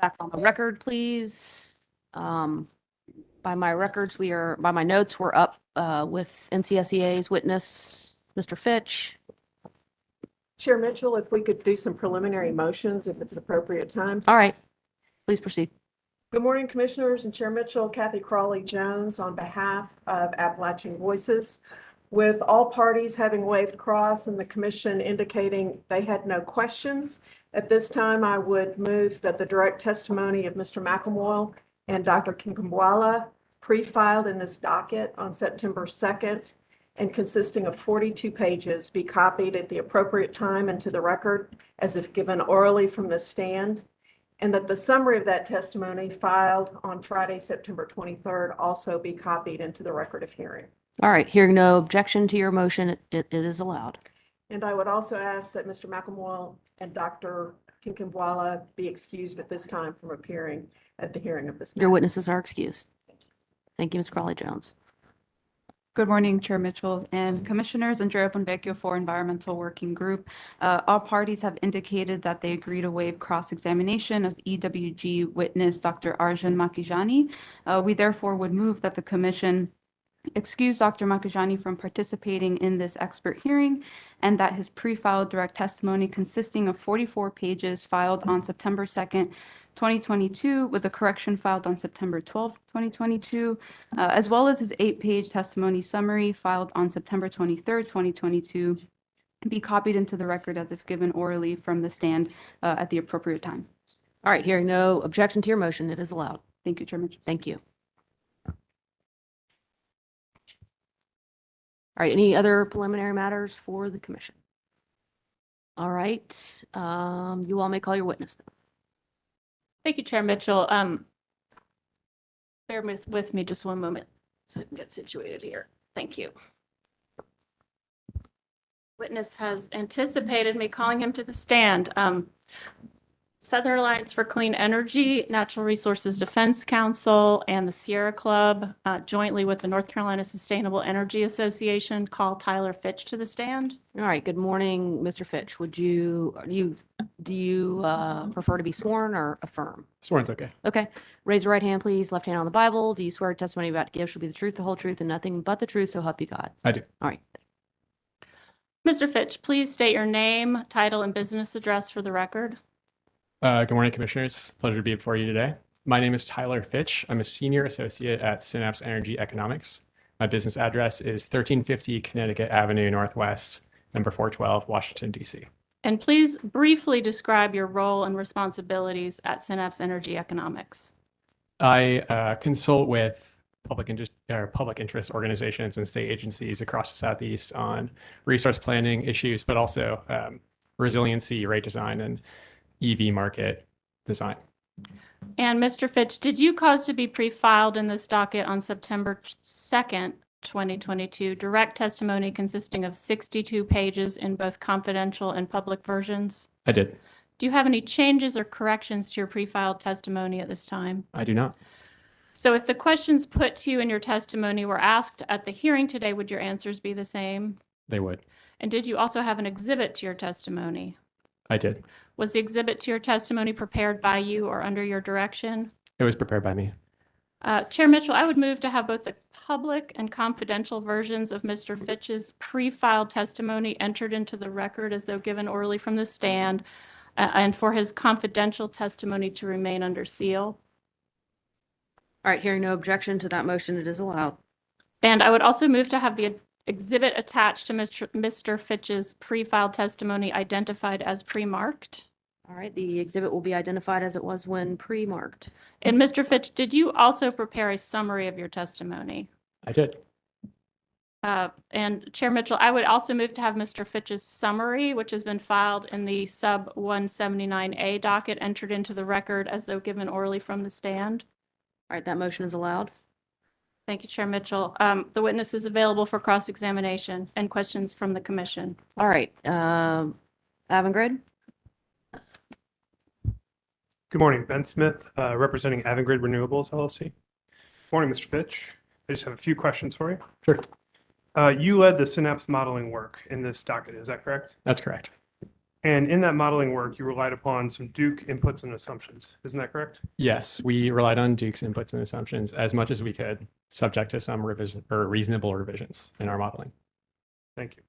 Back on the record, please. By my notes, we're up with NCSEA's witness, Mr. Fitch. Chair Mitchell, if we could do some preliminary motions, if it's an appropriate time. All right, please proceed. Good morning, Commissioners and Chair Mitchell. Kathy Crawley-Jones on behalf of Appalachian Voices. With all parties having waved across and the Commission indicating they had no questions, at this time I would move that the direct testimony of Mr. McElmoyle and Dr. Kinkambwala, pre-filed in this docket on September 2nd and consisting of 42 pages, be copied at the appropriate time into the record as if given orally from the stand, and that the summary of that testimony filed on Friday, September 23rd also be copied into the record of hearing. All right, hearing no objection to your motion, it is allowed. And I would also ask that Mr. McElmoyle and Dr. Kinkambwala be excused at this time from appearing at the hearing of this matter. Your witnesses are excused. Thank you, Ms. Crawley-Jones. Good morning, Chair Mitchell and Commissioners, and Chair Bonvecchio for Environmental Working Group. All parties have indicated that they agree to waive cross-examination of EWG witness Dr. Arjun Makijani. We therefore would move that the Commission excuse Dr. Makijani from participating in this expert hearing and that his pre-filed direct testimony consisting of 44 pages filed on September 2nd, 2022 with a correction filed on September 12th, 2022, as well as his 8-page testimony summary filed on September 23rd, 2022, be copied into the record as if given orally from the stand at the appropriate time. All right, hearing no objection to your motion, it is allowed. Thank you, Chair Mitchell. Thank you. All right, any other preliminary matters for the commission? All right, you all may call your witness then. Thank you, Chair Mitchell. Bear with me just one moment so I can get situated here. Thank you. Witness has anticipated me calling him to the stand. Southern Alliance for Clean Energy, Natural Resources Defense Council, and the Sierra Club, jointly with the North Carolina Sustainable Energy Association, call Tyler Fitch to the stand. All right, good morning, Mr. Fitch. Do you prefer to be sworn or affirm? Sworn's okay. Okay. Raise your right hand, please. Left hand on the Bible. Do you swear testimony you're about to give shall be the truth, the whole truth, and nothing but the truth, so help you God? I do. All right. Mr. Fitch, please state your name, title, and business address for the record. Good morning, Commissioners. Pleasure to be before you today. My name is Tyler Fitch. I'm a senior associate at Synapse Energy Economics. My business address is 1350 Connecticut Avenue Northwest, number 412, Washington, D.C. And please briefly describe your role and responsibilities at Synapse Energy Economics. I consult with public interest organizations and state agencies across the Southeast on resource planning issues, but also resiliency, rate design, and EV market design. And Mr. Fitch, did you cause to be pre-filed in this docket on September 2nd, 2022, direct testimony consisting of 62 pages in both confidential and public versions? I did. Do you have any changes or corrections to your pre-filed testimony at this time? I do not. So if the questions put to you in your testimony were asked at the hearing today, would your answers be the same? They would. And did you also have an exhibit to your testimony? I did. Was the exhibit to your testimony prepared by you or under your direction? It was prepared by me. Chair Mitchell, I would move to have both the public and confidential versions of Mr. Fitch's pre-filed testimony entered into the record as though given orally from the stand, and for his confidential testimony to remain under seal. All right, hearing no objection to that motion, it is allowed. And I would also move to have the exhibit attached to Mr. Fitch's pre-filed testimony identified as pre-marked. All right, the exhibit will be identified as it was when pre-marked. And Mr. Fitch, did you also prepare a summary of your testimony? I did. And Chair Mitchell, I would also move to have Mr. Fitch's summary, which has been filed in the sub 179A docket, entered into the record as though given orally from the stand. All right, that motion is allowed. Thank you, Chair Mitchell. The witness is available for cross-examination and questions from the commission. All right, Avangrid. Good morning, Ben Smith, representing Avangrid Renewables, LLC. Morning, Mr. Fitch. I just have a few questions for you. Sure. You led the Synapse modeling work in this docket, is that correct? That's correct. And in that modeling work, you relied upon some Duke inputs and assumptions. Isn't that correct? Yes, we relied on Duke's inputs and assumptions as much as we could, subject to some revision or reasonable revisions in our modeling. Thank you.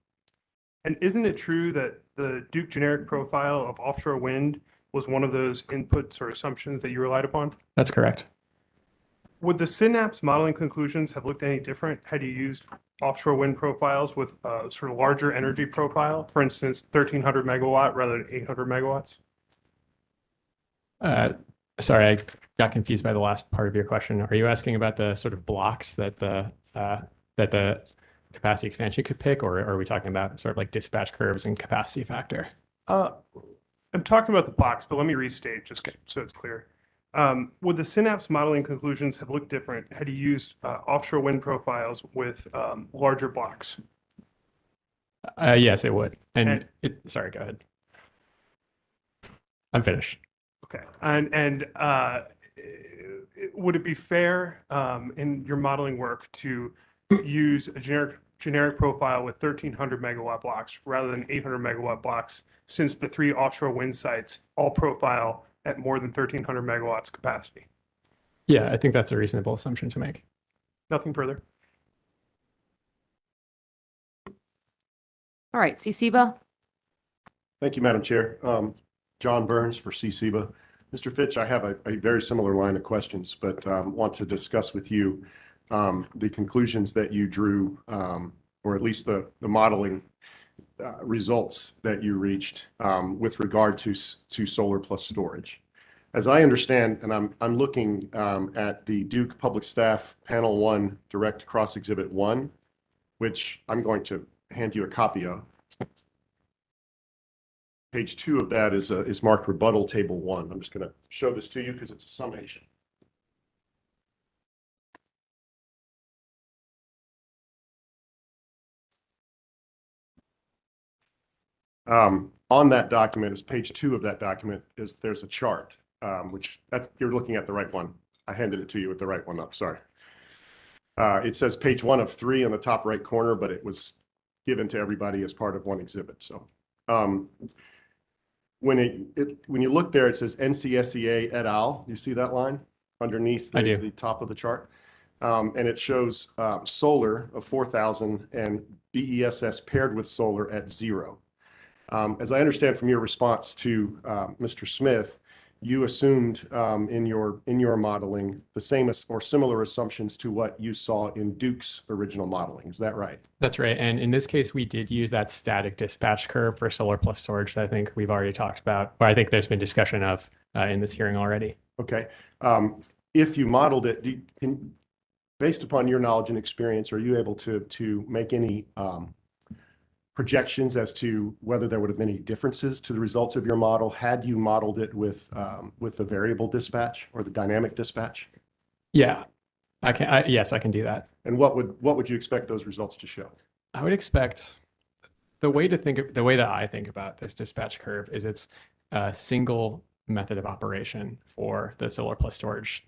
And isn't it true that the Duke generic profile of offshore wind was one of those inputs or assumptions that you relied upon? That's correct. Would the Synapse modeling conclusions have looked any different had you used offshore wind profiles with a sort of larger energy profile, for instance, 1,300 megawatt rather than 800 megawatts? Sorry, I got confused by the last part of your question. Are you asking about the sort of blocks that the capacity expansion could pick, or are we talking about sort of like dispatch curves and capacity factor? I'm talking about the box, but let me restate just so it's clear. Would the Synapse modeling conclusions have looked different had you used offshore wind profiles with larger blocks? Yes, it would. And- Sorry, go ahead. I'm finished. Okay. And would it be fair in your modeling work to use a generic profile with 1,300 megawatt blocks rather than 800 megawatt blocks, since the 3 offshore wind sites all profile at more than 1,300 megawatts capacity? Yeah, I think that's a reasonable assumption to make. Nothing further. All right, CCBA. Thank you, Madam Chair. John Burns for CCBA. Mr. Fitch, I have a very similar line of questions, but want to discuss with you the conclusions that you drew, or at least the modeling results that you reached with regard to solar plus storage. As I understand, and I'm looking at the Duke Public Staff Panel 1 Direct Cross Exhibit 1, which I'm going to hand you a copy of. Page 2 of that is marked Rebuttal Table 1. I'm just going to show this to you because it's a summation. On that document is page 2 of that document there's a chart, which you're looking at the right one. I handed it to you with the right one up. Sorry. It says page 1 of 3 on the top right corner, but it was given to everybody as part of one exhibit. So when you look there, it says NCSEA et al. You see that line underneath the top of the chart? And it shows solar of 4,000 and BESS paired with solar at 0. As I understand from your response to Mr. Smith, you assumed in your modeling the same or similar assumptions to what you saw in Duke's original modeling. Is that right? That's right. And in this case, we did use that static dispatch curve for solar plus storage that I think we've already talked about, or I think there's been discussion of in this hearing already. Okay. If you modeled it, based upon your knowledge and experience, are you able to make any projections as to whether there would have been any differences to the results of your model had you modeled it with the variable dispatch or the dynamic dispatch? Yeah, I can. Yes, I can do that. And what would you expect those results to show? I would expect the way that I think about this dispatch curve is it's a single method of operation for the solar plus storage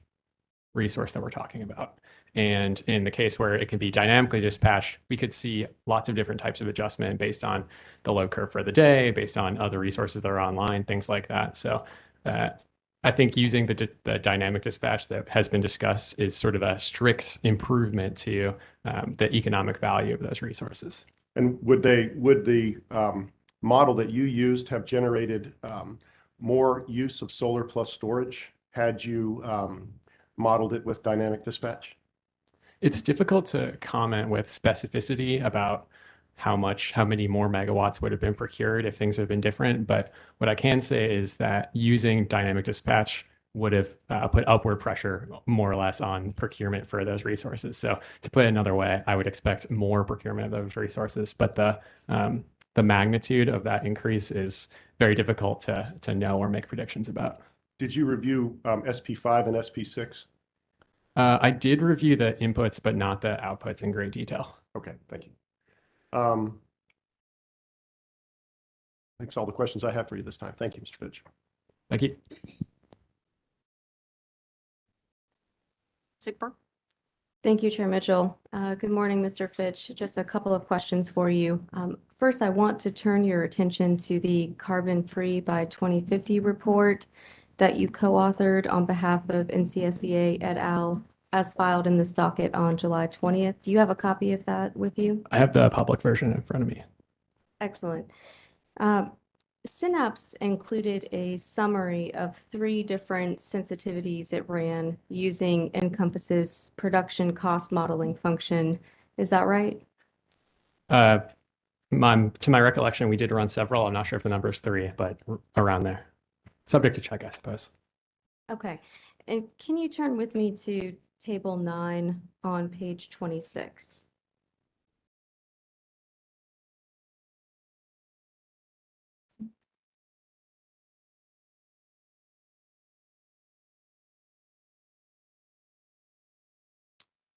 resource that we're talking about. And in the case where it can be dynamically dispatched, we could see lots of different types of adjustment based on the load curve for the day, based on other resources that are online, things like that. So I think using the dynamic dispatch that has been discussed is sort of a strict improvement to the economic value of those resources. And would the model that you used have generated more use of solar plus storage had you modeled it with dynamic dispatch? It's difficult to comment with specificity about how many more megawatts would have been procured if things had been different. But what I can say is that using dynamic dispatch would have put upward pressure more or less on procurement for those resources. So to put it another way, I would expect more procurement of those resources, but the magnitude of that increase is very difficult to know or make predictions about. Did you review SP5 and SP6? I did review the inputs, but not the outputs in great detail. Okay, thank you. That's all the questions I have for you this time. Thank you, Mr. Fitch. Thank you. Sigper. Thank you, Chair Mitchell. Good morning, Mr. Fitch. Just a couple of questions for you. First, I want to turn your attention to the Carbon-Free by 2050 report that you co-authored on behalf of NCSEA et al. As filed in this docket on July 20th. Do you have a copy of that with you? I have the public version in front of me. Excellent. Synapse included a summary of 3 different sensitivities it ran using Encompass's production cost modeling function. Is that right? To my recollection, we did run several. I'm not sure if the number is 3, but around there. Subject to check, I suppose. Okay. And can you turn with me to Table 9 on page 26?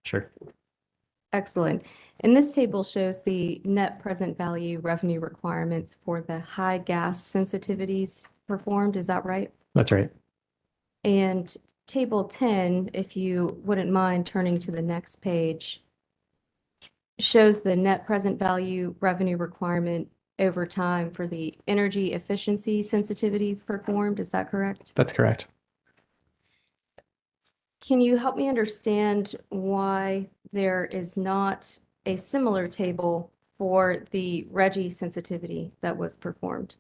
Sure. Excellent. And this table shows the net present value revenue requirements for the high gas sensitivities performed. Is that right? That's right. And Table 10, if you wouldn't mind turning to the next page, shows the net present value revenue requirement over time for the energy efficiency sensitivities performed. Is that correct? That's correct. Can you help me understand why there is not a similar table for the RGGI sensitivity that was performed?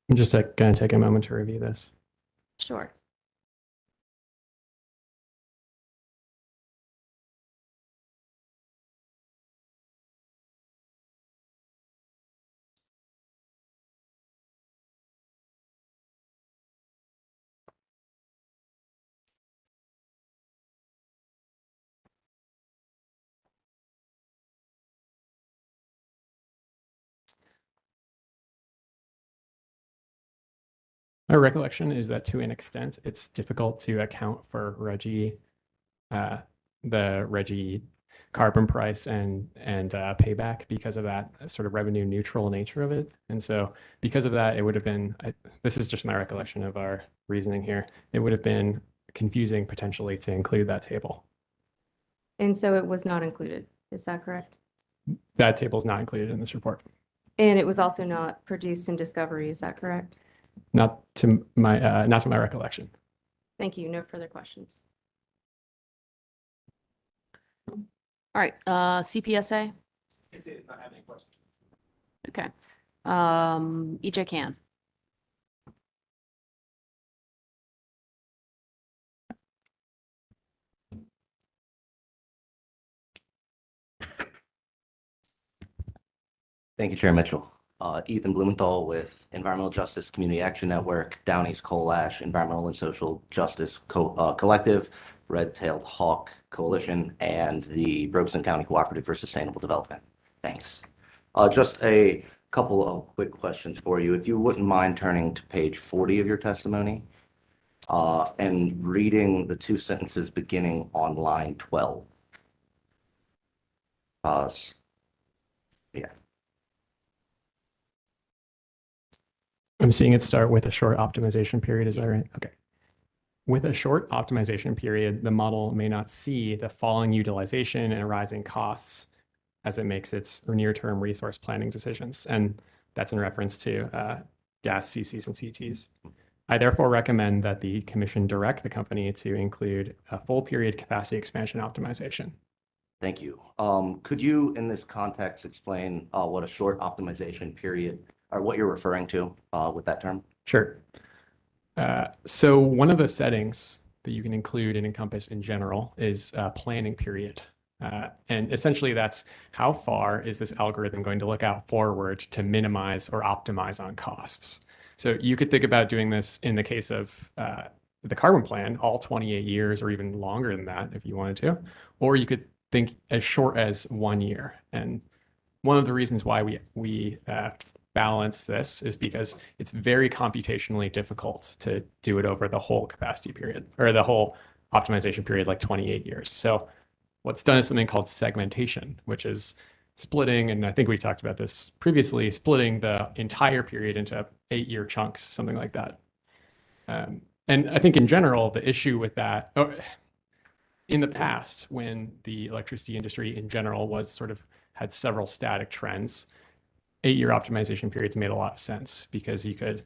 I'm just going to take a moment to review this. Sure. My recollection is that to an extent, it's difficult to account for RGGI, the RGGI carbon price and payback because of that sort of revenue neutral nature of it. And so because of that, it would have been, this is just my recollection of our reasoning here, it would have been confusing potentially to include that table. And so it was not included. Is that correct? That table is not included in this report. And it was also not produced in Discovery. Is that correct? Not to my recollection. Thank you. No further questions. All right, CPSA? Okay. EJ Can. Thank you, Chair Mitchell. Ethan Blumenthal with Environmental Justice Community Action Network, Down East Coal Ash Environmental and Social Justice Collective, Red-Tailed Hawk Coalition, and the Robeson County Cooperative for Sustainable Development. Thanks. Just a couple of quick questions for you. If you wouldn't mind turning to page 40 of your testimony and reading the 2 sentences beginning on line 12. Yeah. I'm seeing it start with a short optimization period. Is that right? Okay. With a short optimization period, the model may not see the falling utilization and rising costs as it makes its near-term resource planning decisions. And that's in reference to gas CCs and CTs. I therefore recommend that the commission direct the company to include a full period capacity expansion optimization. Thank you. Could you, in this context, explain what a short optimization period or what you're referring to with that term? Sure. So one of the settings that you can include in Encompass in general is a planning period. And essentially that's how far is this algorithm going to look out forward to minimize or optimize on costs. So you could think about doing this in the case of the carbon plan, all 28 years or even longer than that if you wanted to, or you could think as short as 1 year. And one of the reasons why we balance this is because it's very computationally difficult to do it over the whole capacity period or the whole optimization period, like 28 years. So what's done is something called segmentation, which is splitting, and I think we talked about this previously, splitting the entire period into 8-year chunks, something like that. And I think in general, the issue with that, in the past, when the electricity industry in general was sort of had several static trends, 8-year optimization periods made a lot of sense because you could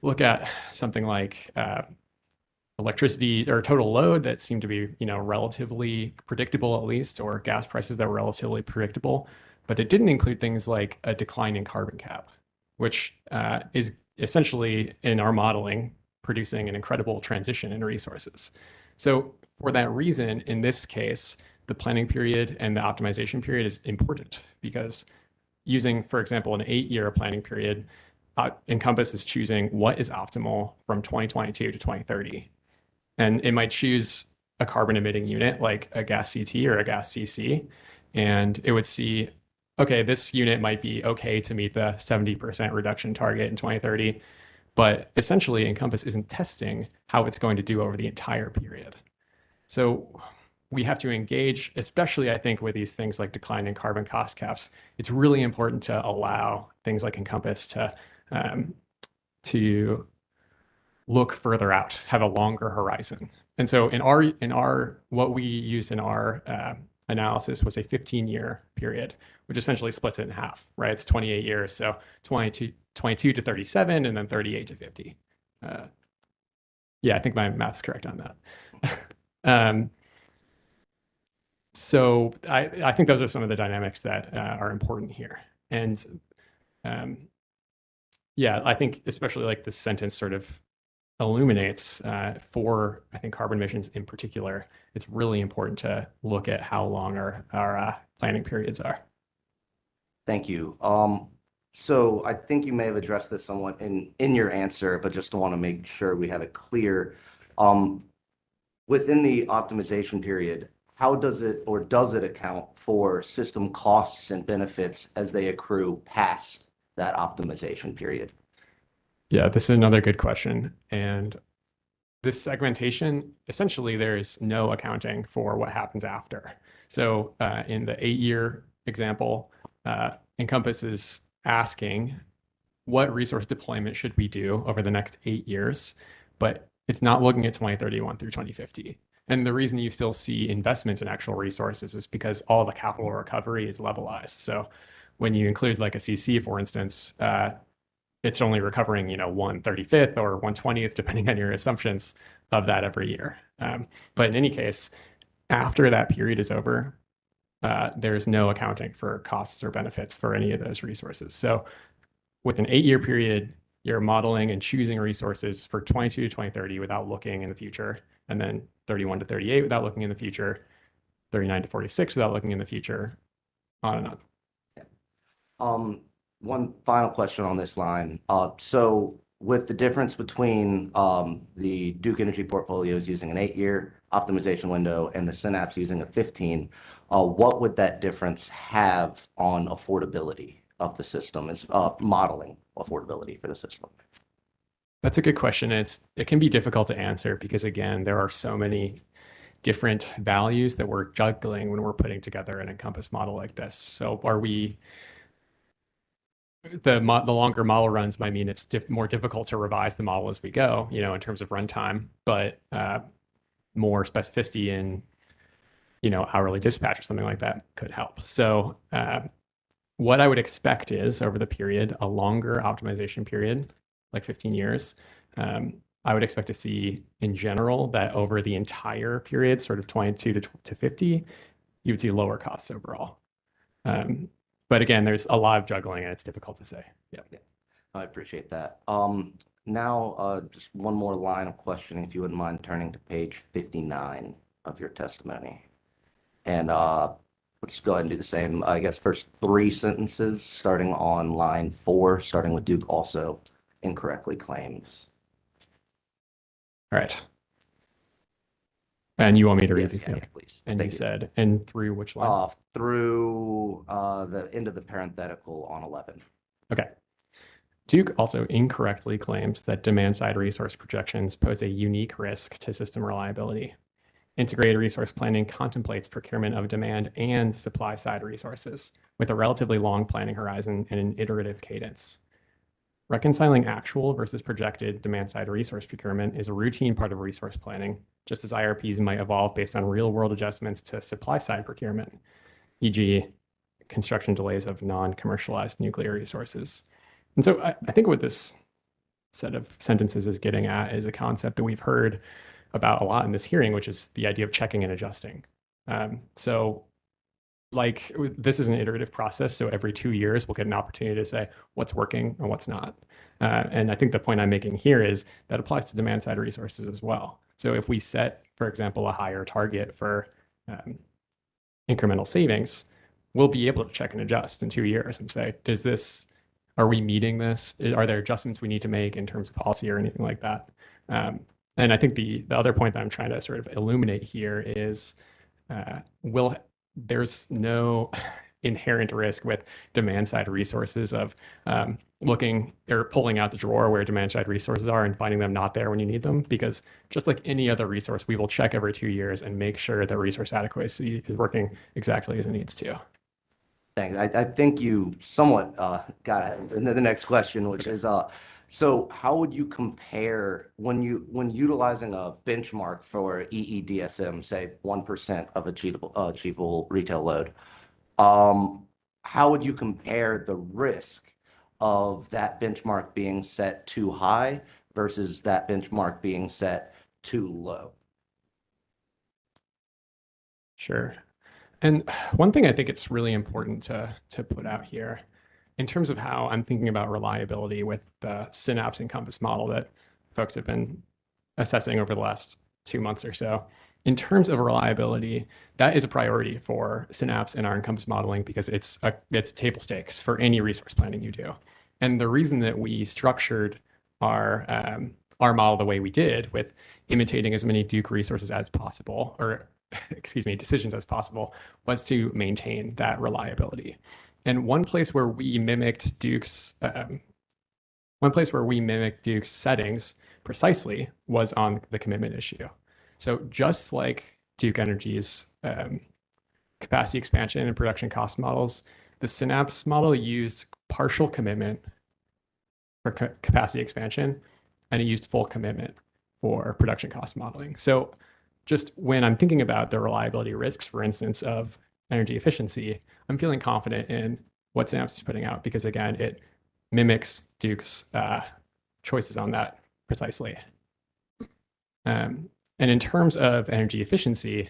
look at something like electricity or total load that seemed to be, relatively predictable at least, or gas prices that were relatively predictable, but it didn't include things like a decline in carbon cap, which is essentially in our modeling producing an incredible transition in resources. So for that reason, in this case, the planning period and the optimization period is important because using, for example, an 8-year planning period, Encompass is choosing what is optimal from 2022 to 2030. And it might choose a carbon emitting unit like a gas CT or a gas CC. And it would see, okay, this unit might be okay to meet the 70% reduction target in 2030. But essentially, Encompass isn't testing how it's going to do over the entire period. So we have to engage, especially I think with these things like declining carbon cost caps. It's really important to allow things like Encompass to look further out, have a longer horizon. And so in our what we used in our analysis was a 15-year period, which essentially splits it in half, right? It's 28 years, so 22 to 37, and then 38 to 50. Yeah, I think my math's correct on that. So I think those are some of the dynamics that are important here. And yeah, I think especially like this sentence sort of illuminates for, I think, carbon emissions in particular, it's really important to look at how long our planning periods are. Thank you. So I think you may have addressed this somewhat in your answer, but just want to make sure we have it clear. Within the optimization period, how does it account for system costs and benefits as they accrue past that optimization period? Yeah, this is another good question. And this segmentation, essentially, there's no accounting for what happens after. So in the 8-year example, Encompass is asking what resource deployment should we do over the next 8 years, but it's not looking at 2031 through 2050. And the reason you still see investments in actual resources is because all the capital recovery is levelized. So when you include like a CC, for instance, it's only recovering, 1/35th or 1/20th, depending on your assumptions of that every year. But in any case, after that period is over, there's no accounting for costs or benefits for any of those resources. So with an 8-year period, you're modeling and choosing resources for 22 to 2030 without looking in the future, and then 31 to 38 without looking in the future, 39 to 46 without looking in the future, on and on. One final question on this line. So with the difference between the Duke Energy portfolios using an 8-year optimization window and the Synapse using a 15, what would that difference have on affordability of the system, is modeling affordability for the system? That's a good question. It can be difficult to answer because, again, there are so many different values that we're juggling when we're putting together an Encompass model like this. So the longer model runs might mean it's more difficult to revise the model as we go, in terms of runtime, but more specificity in, hourly dispatch or something like that could help. So what I would expect is over the period, a longer optimization period, like 15 years, I would expect to see in general that over the entire period, sort of 22 to 50, you would see lower costs overall. But again, there's a lot of juggling and it's difficult to say. Yeah. I appreciate that. Now, just one more line of questioning, if you wouldn't mind turning to page 59 of your testimony. And let's go ahead and do the same. I guess first 3 sentences, starting on line 4, starting with Duke also incorrectly claims. All right. And you want me to read Yes, these? yeah, Okay. please. And Thank you said, and through which line? Through the end of the parenthetical on 11. Okay. Duke also incorrectly claims that demand-side resource projections pose a unique risk to system reliability. Integrated resource planning contemplates procurement of demand and supply-side resources with a relatively long planning horizon and an iterative cadence. Reconciling actual versus projected demand-side resource procurement is a routine part of resource planning, just as IRPs might evolve based on real-world adjustments to supply-side procurement, e.g., construction delays of non-commercialized nuclear resources. And so I think what this set of sentences is getting at is a concept that we've heard about a lot in this hearing, which is the idea of checking and adjusting. So like this is an iterative process. So every 2 years, we'll get an opportunity to say what's working and what's not. And I think the point I'm making here is that applies to demand side resources as well. So if we set, for example, a higher target for incremental savings, we'll be able to check and adjust in 2 years and say, are we meeting this? Are there adjustments we need to make in terms of policy or anything like that? And I think the other point that I'm trying to sort of illuminate here is there's no inherent risk with demand side resources of looking or pulling out the drawer where demand side resources are and finding them not there when you need them, because just like any other resource, we will check every 2 years and make sure that resource adequacy is working exactly as it needs to. Thanks. I think you somewhat got it. And then the next question, which is, so how would you compare when utilizing a benchmark for EEDSM, say 1% of achievable retail load? How would you compare the risk of that benchmark being set too high versus that benchmark being set too low? Sure. And one thing I think it's really important to put out here in terms of how I'm thinking about reliability with the Synapse Encompass model that folks have been assessing over the last 2 months or so. In terms of reliability, that is a priority for Synapse and our Encompass modeling because it's table stakes for any resource planning you do. And the reason that we structured our model the way we did, with imitating as many Duke resources as possible, or excuse me, decisions as possible, was to maintain that reliability. And one place where we mimicked Duke's settings precisely was on the commitment issue. So just like Duke Energy's capacity expansion and production cost models, the Synapse model used partial commitment for capacity expansion, and it used full commitment for production cost modeling. So just when I'm thinking about the reliability risks, for instance, of energy efficiency, I'm feeling confident in what Synapse is putting out because, again, it mimics Duke's choices on that precisely. And in terms of energy efficiency,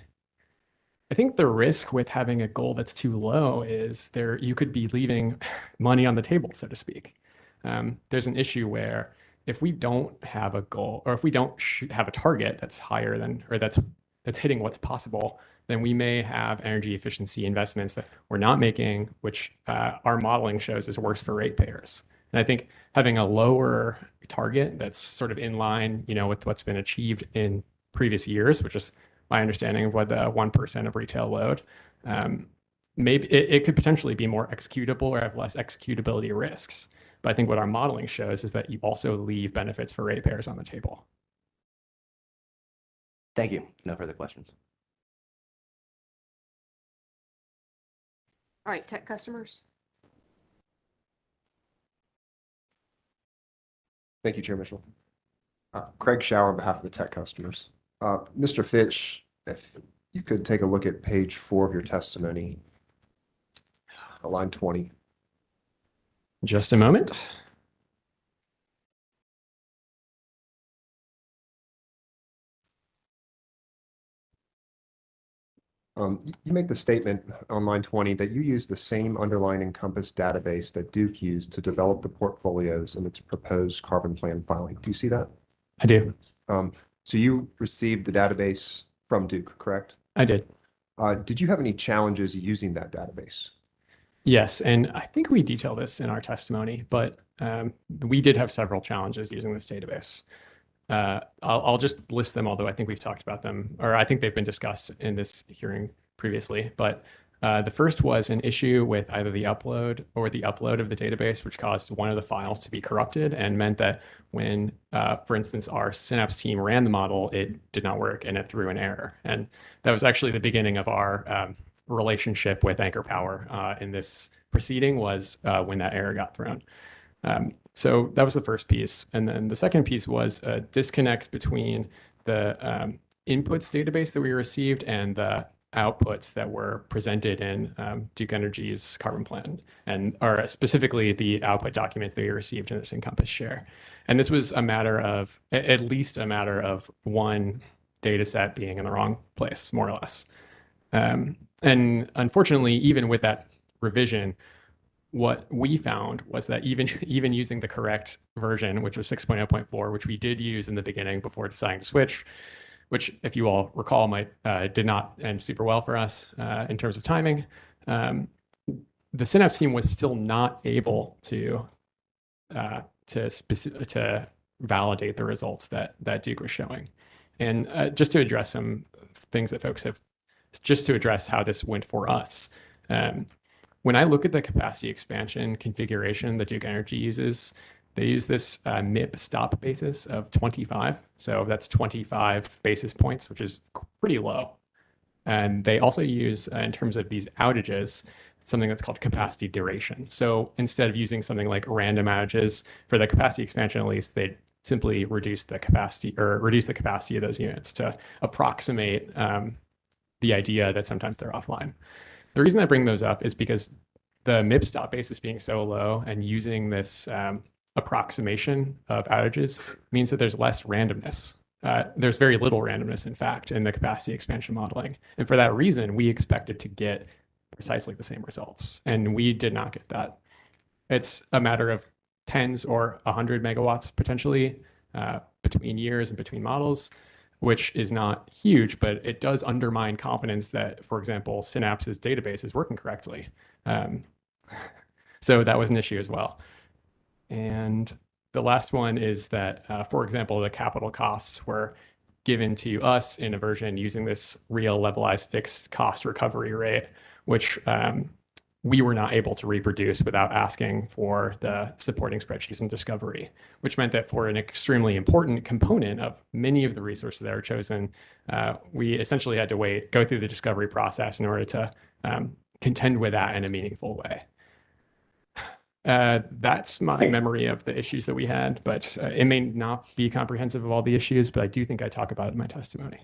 I think the risk with having a goal that's too low is you could be leaving money on the table, so to speak. There's an issue where if we don't have a goal, or if we don't have a target that's higher than, or that's hitting what's possible, then we may have energy efficiency investments that we're not making, which our modeling shows is worse for ratepayers. And I think having a lower target that's sort of in line, with what's been achieved in previous years, which is my understanding of what the 1% of retail load, maybe it could potentially be more executable or have less executability risks. But I think what our modeling shows is that you also leave benefits for ratepayers on the table. Thank you. No further questions. All right, tech customers. Thank you, Chair Mitchell. Craig Schauer on behalf of the tech customers. Mr. Fitch, if you could take a look at page 4 of your testimony, line 20. Just a moment. You make the statement on line 20 that you use the same underlying Encompass database that Duke used to develop the portfolios in its proposed carbon plan filing. Do you see that? I do. So you received the database from Duke, correct? I did. Did you have any challenges using that database? Yes, and I think we detail this in our testimony, but we did have several challenges using this database. I'll just list them, although I think we've talked about them, or I think they've been discussed in this hearing previously. But the first was an issue with either the upload or the upload of the database, which caused one of the files to be corrupted and meant that when, for instance, our Synapse team ran the model, it did not work and it threw an error. And that was actually the beginning of our relationship with Anchor Power in this proceeding, was when that error got thrown. So that was the first piece. And then the second piece was a disconnect between the inputs database that we received and the outputs that were presented in Duke Energy's carbon plan, and or specifically the output documents that we received in this Encompass share. And this was a matter of, at least a matter of one data set being in the wrong place, more or less. And unfortunately, even with that revision, what we found was that even using the correct version, which was 6.0.4, which we did use in the beginning before deciding to switch, which, if you all recall, did not end super well for us in terms of timing. The Synapse team was still not able to validate the results that Duke was showing. And just to address some things that folks have, just to address how this went for us. When I look at the capacity expansion configuration that Duke Energy uses, they use this MIP stop basis of 25. So that's 25 basis points, which is pretty low. And they also use, in terms of these outages, something that's called capacity duration. So instead of using something like random outages for the capacity expansion, at least, they simply reduce the capacity of those units to approximate the idea that sometimes they're offline. The reason I bring those up is because the MIP stop basis being so low and using this approximation of outages means that there's less randomness. There's very little randomness, in fact, in the capacity expansion modeling. And for that reason, we expected to get precisely the same results. And we did not get that. It's a matter of tens or 100 megawatts potentially between years and between models, which is not huge, but it does undermine confidence that, for example, Synapse's database is working correctly. So that was an issue as well. And the last one is that, for example, the capital costs were given to us in a version using this real levelized fixed cost recovery rate, which we were not able to reproduce without asking for the supporting spreadsheets and discovery, which meant that for an extremely important component of many of the resources that are chosen, we essentially had to go through the discovery process in order to contend with that in a meaningful way. That's my memory of the issues that we had, but it may not be comprehensive of all the issues, but I do think I talk about it in my testimony.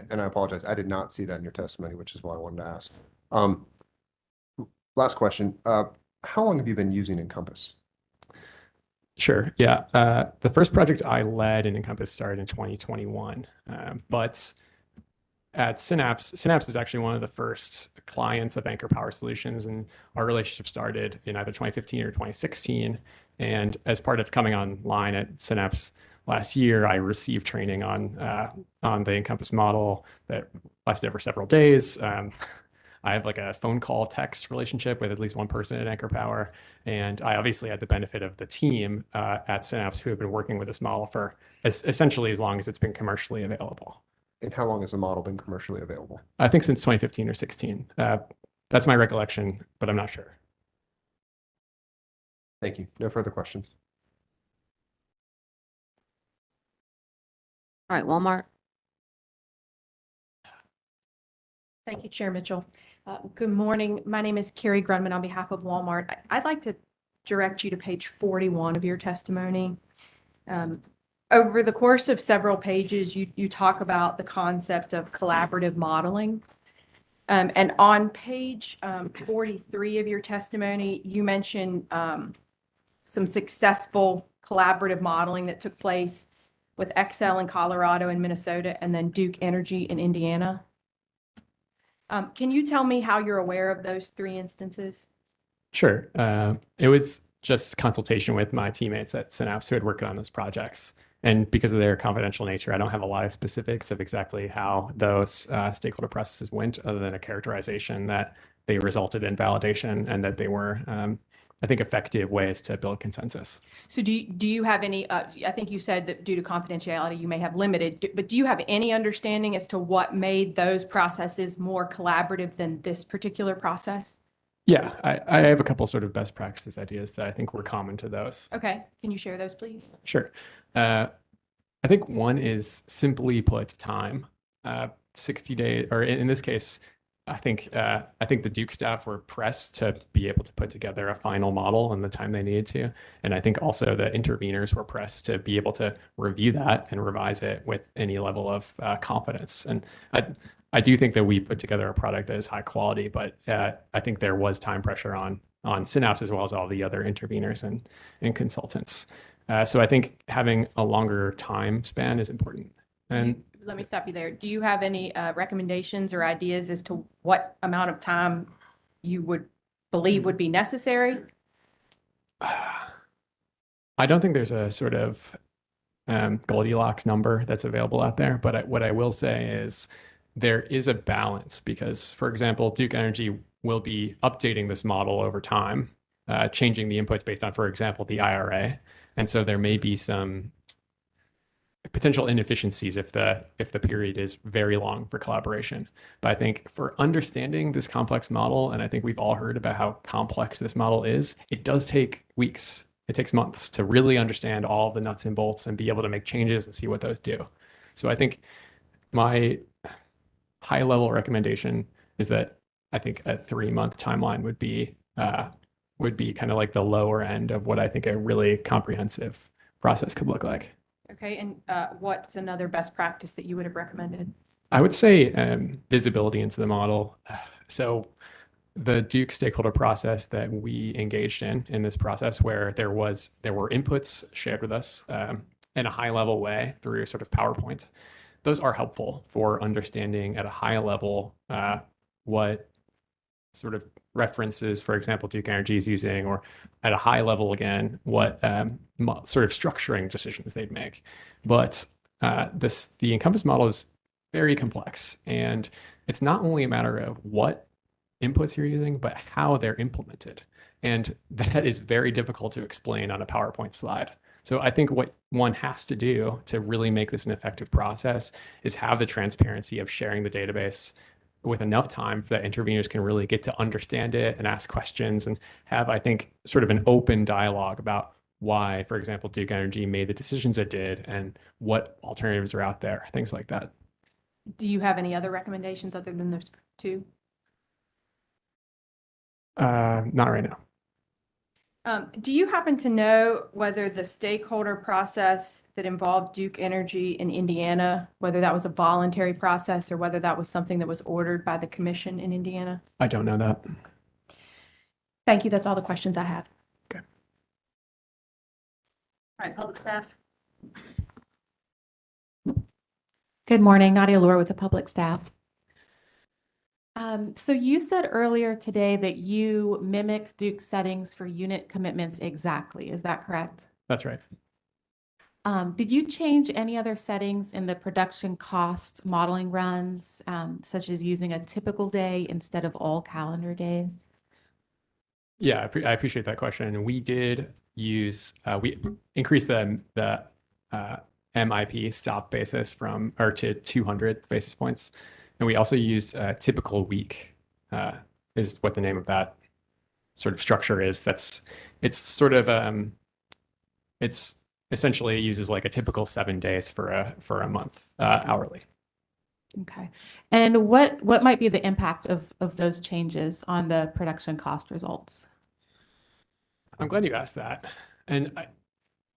And I apologize, I did not see that in your testimony, which is why I wanted to ask. Last question. How long have you been using Encompass? Sure. Yeah. The first project I led in Encompass started in 2021. But at Synapse is actually one of the first clients of Anchor Power Solutions, and our relationship started in either 2015 or 2016. And as part of coming online at Synapse last year, I received training on the Encompass model that lasted over several days. I have like a phone call text relationship with at least one person at Anchor Power. And I obviously had the benefit of the team at Synapse who have been working with this model for essentially as long as it's been commercially available. And how long has the model been commercially available? I think since 2015 or 16. That's my recollection, but I'm not sure. Thank you. No further questions. All right, Walmart. Thank you, Chair Mitchell. Good morning. My name is Carrie Grunman on behalf of Walmart. I'd like to direct you to page 41 of your testimony. Over the course of several pages, you talk about the concept of collaborative modeling. And on page 43 of your testimony, you mention some successful collaborative modeling that took place with Excel in Colorado and Minnesota, and then Duke Energy in Indiana. Can you tell me how you're aware of those three instances? Sure. It was just consultation with my teammates at Synapse who had worked on those projects. And because of their confidential nature, I don't have a lot of specifics of exactly how those stakeholder processes went, other than a characterization that they resulted in validation and that they were, I think, effective ways to build consensus. So do you have any, I think you said that due to confidentiality, you may have limited, but do you have any understanding as to what made those processes more collaborative than this particular process? Yeah, I have a couple sort of best practices ideas that I think were common to those. Okay, can you share those, please? Sure. I think one is simply put time. 60 days, or in this case, I think the Duke staff were pressed to be able to put together a final model in the time they needed to, and I think also the interveners were pressed to be able to review that and revise it with any level of confidence. And I do think that we put together a product that is high quality, but I think there was time pressure on Synapse as well as all the other interveners and consultants. So I think having a longer time span is important. And Let me stop you there. Do you have any recommendations or ideas as to what amount of time you would believe would be necessary? I don't think there's a sort of Goldilocks number that's available out there, but what I will say is there is a balance because, for example, Duke Energy will be updating this model over time, changing the inputs based on, for example, the IRA. And so there may be some potential inefficiencies if the period is very long for collaboration. But I think for understanding this complex model, and I think we've all heard about how complex this model is, it does take weeks. It takes months to really understand all the nuts and bolts and be able to make changes and see what those do. So I think my high level recommendation is that I think a 3-month timeline would be kind of like the lower end of what I think a really comprehensive process could look like. Okay, and what's another best practice that you would have recommended? I would say visibility into the model. So the Duke stakeholder process that we engaged in this process, where there were inputs shared with us in a high level way through sort of PowerPoint, those are helpful for understanding at a high level what sort of references, for example, Duke Energy is using, or at a high level, again, what sort of structuring decisions they'd make. But the Encompass model is very complex, and it's not only a matter of what inputs you're using, but how they're implemented. And that is very difficult to explain on a PowerPoint slide. So I think what one has to do to really make this an effective process is have the transparency of sharing the database with enough time that interveners can really get to understand it and ask questions and have, I think, sort of an open dialogue about why, for example, Duke Energy made the decisions it did and what alternatives are out there, things like that. Do you have any other recommendations other than those two? Not right now. Do you happen to know whether the stakeholder process that involved Duke Energy in Indiana, whether that was a voluntary process or whether that was something that was ordered by the commission in Indiana? I don't know that. Thank you. That's all the questions I have. Okay. All right, public staff. Good morning, Nadia Lure with the public staff. So you said earlier today that you mimicked Duke's settings for unit commitments exactly. Is that correct? That's right. Did you change any other settings in the production cost modeling runs, such as using a typical day instead of all calendar days? Yeah, I appreciate that question. We did use, we increased the MIP stop basis to 200 basis points. And we also used a typical week, is what the name of that sort of structure is. It's sort of, it's essentially, it uses like a typical 7 days for a month hourly. Okay. And what might be the impact of those changes on the production cost results? I'm glad you asked that. And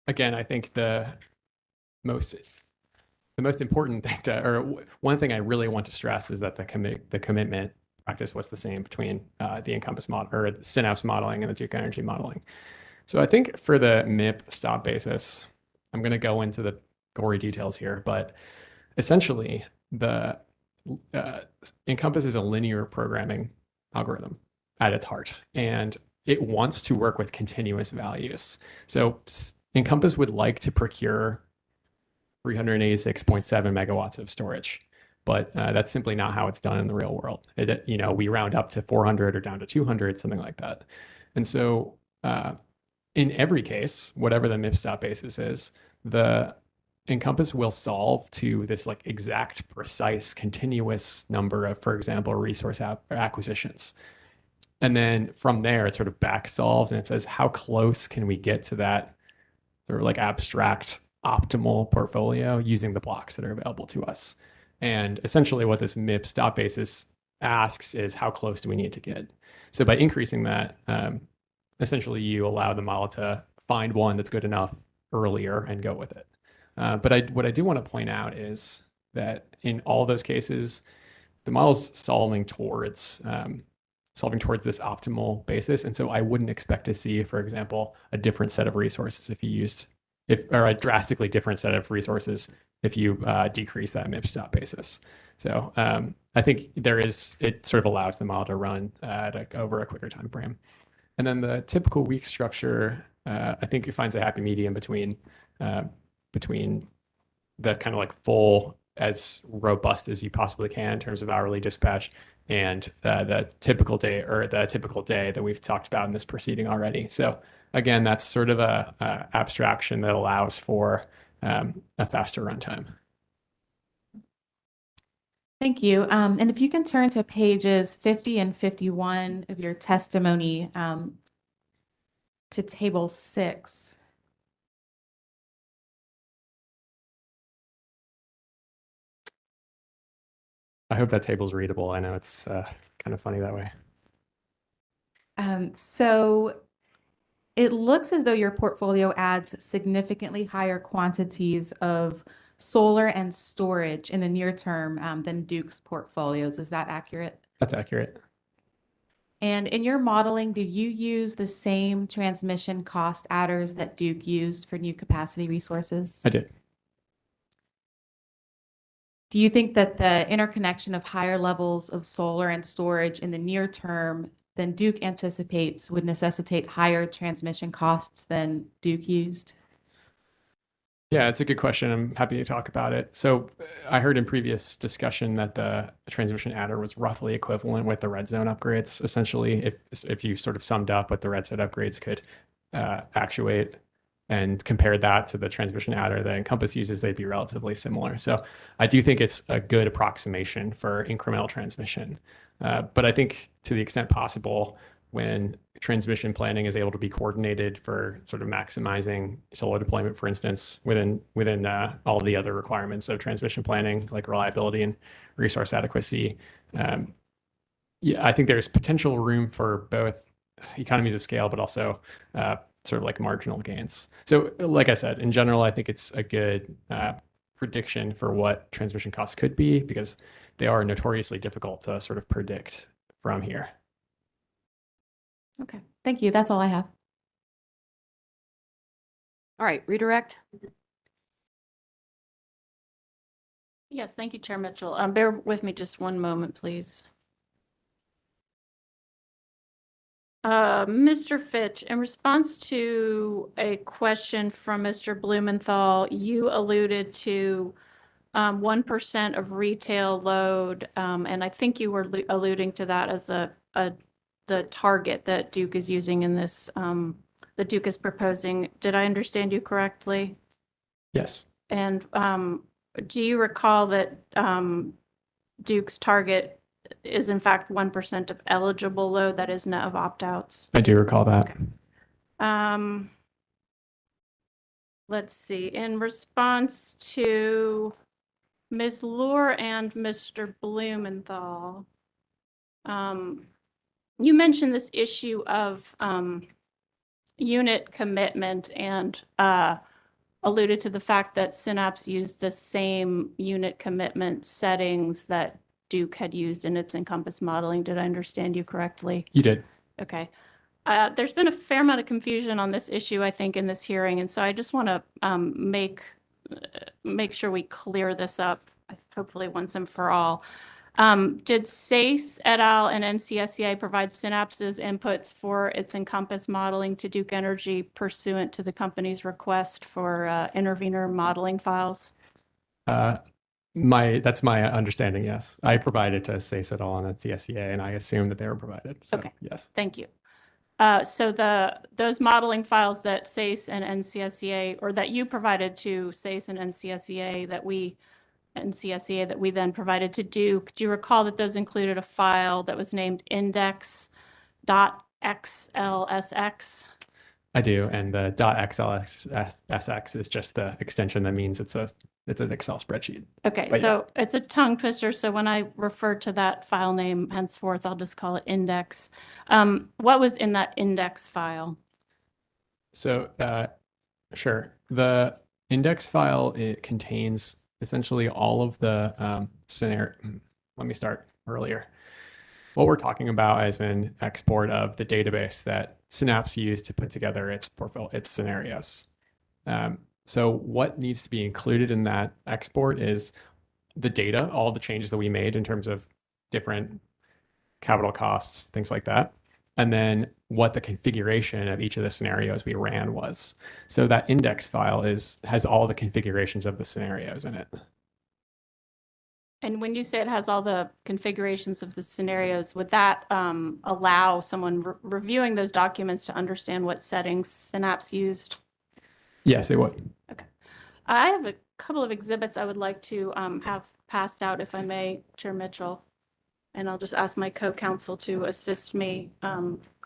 I think the most important thing one thing I really want to stress is that the commitment practice was the same between the Encompass model or the Synapse modeling and the Duke Energy modeling. So I think for the MIP stop basis, I'm going to go into the gory details here, but essentially the Encompass is a linear programming algorithm at its heart, and it wants to work with continuous values. So Encompass would like to procure 386.7 megawatts of storage, but that's simply not how it's done in the real world. We round up to 400 or down to 200, something like that. And so in every case, whatever the MIP stop basis is, the Encompass will solve to this like exact, precise, continuous number of, for example, resource acquisitions. And then from there, it sort of back solves and it says, how close can we get to that sort of like abstract optimal portfolio using the blocks that are available to us? And essentially what this MIP stop basis asks is how close do we need to get? So by increasing that, essentially you allow the model to find one that's good enough earlier and go with it. But what I do want to point out is that in all those cases, the model's solving towards this optimal basis. And so I wouldn't expect to see, for example, a different set of resources or a drastically different set of resources if you decrease that MIP stop basis. So I think it sort of allows the model to run over a quicker time frame. And then the typical week structure, I think it finds a happy medium between the kind of like full, as robust as you possibly can in terms of hourly dispatch, and the typical day that we've talked about in this proceeding already. So again, that's sort of a abstraction that allows for a faster runtime. Thank you. And if you can turn to pages 50 and 51 of your testimony to table 6. I hope that table's readable. I know it's kind of funny that way. So it looks as though your portfolio adds significantly higher quantities of solar and storage in the near term than Duke's portfolios. Is that accurate? That's accurate. And in your modeling, did you use the same transmission cost adders that Duke used for new capacity resources? I did. Do you think that the interconnection of higher levels of solar and storage in the near term than Duke anticipates would necessitate higher transmission costs than Duke used? Yeah, it's a good question. I'm happy to talk about it. So I heard in previous discussion that the transmission adder was roughly equivalent with the red zone upgrades. Essentially, if you sort of summed up what the red zone upgrades could actuate and compared that to the transmission adder that Encompass uses, they'd be relatively similar. So I do think it's a good approximation for incremental transmission. But I think to the extent possible, when transmission planning is able to be coordinated for sort of maximizing solar deployment, for instance, within all the other requirements of transmission planning, like reliability and resource adequacy, yeah, I think there's potential room for both economies of scale, but also sort of like marginal gains. So like I said, in general, I think it's a good prediction for what transmission costs could be, because they are notoriously difficult to sort of predict from here. Okay, thank you. That's all I have. All right, redirect. Yes, thank you, Chair Mitchell. Bear with me just one moment, please. Mr. Fitch, in response to a question from Mr. Blumenthal, you alluded to 1% of retail load, and I think you were alluding to that as the target that Duke is using in this, that Duke is proposing. Did I understand you correctly? Yes. And do you recall that Duke's target is in fact 1% of eligible load, that is net of opt-outs? I do recall that. Okay. Let's see. In response to Ms. Lohr and Mr. Blumenthal, you mentioned this issue of unit commitment and alluded to the fact that Synapse used the same unit commitment settings that Duke had used in its Encompass modeling. Did I understand you correctly? You did. Okay. There's been a fair amount of confusion on this issue, I think, in this hearing, and so I just want to make sure we clear this up, hopefully once and for all. Did SACE et al. And NCSEA provide Synapse's inputs for its Encompass modeling to Duke Energy pursuant to the company's request for intervenor modeling files? That's my understanding, yes. I provided to SACE et al. And NCSEA, and I assume that they were provided. So, okay. Yes. Thank you. So those modeling files that SACE and NCSEA, or that you provided to SACE and NCSEA that we then provided to Duke, do you recall that those included a file that was named index.xlsx? I do, and the .xlsx is just the extension that means it's a It's an Excel spreadsheet. Okay, But so it's a tongue twister. So when I refer to that file name henceforth, I'll just call it index. What was in that index file? So, sure. The index file, it contains essentially all of the scenario. Let me start earlier. What we're talking about is an export of the database that Synapse used to put together its portfolio, its scenarios. So what needs to be included in that export is the data, all the changes that we made in terms of different capital costs, things like that. And then what the configuration of each of the scenarios we ran was. So that index file has all the configurations of the scenarios in it. And when you say it has all the configurations of the scenarios, would that allow someone reviewing those documents to understand what settings Synapse used? Yes, it would. Okay. I have a couple of exhibits I would like to have passed out, if I may, Chair Mitchell. And I'll just ask my co-counsel to assist me.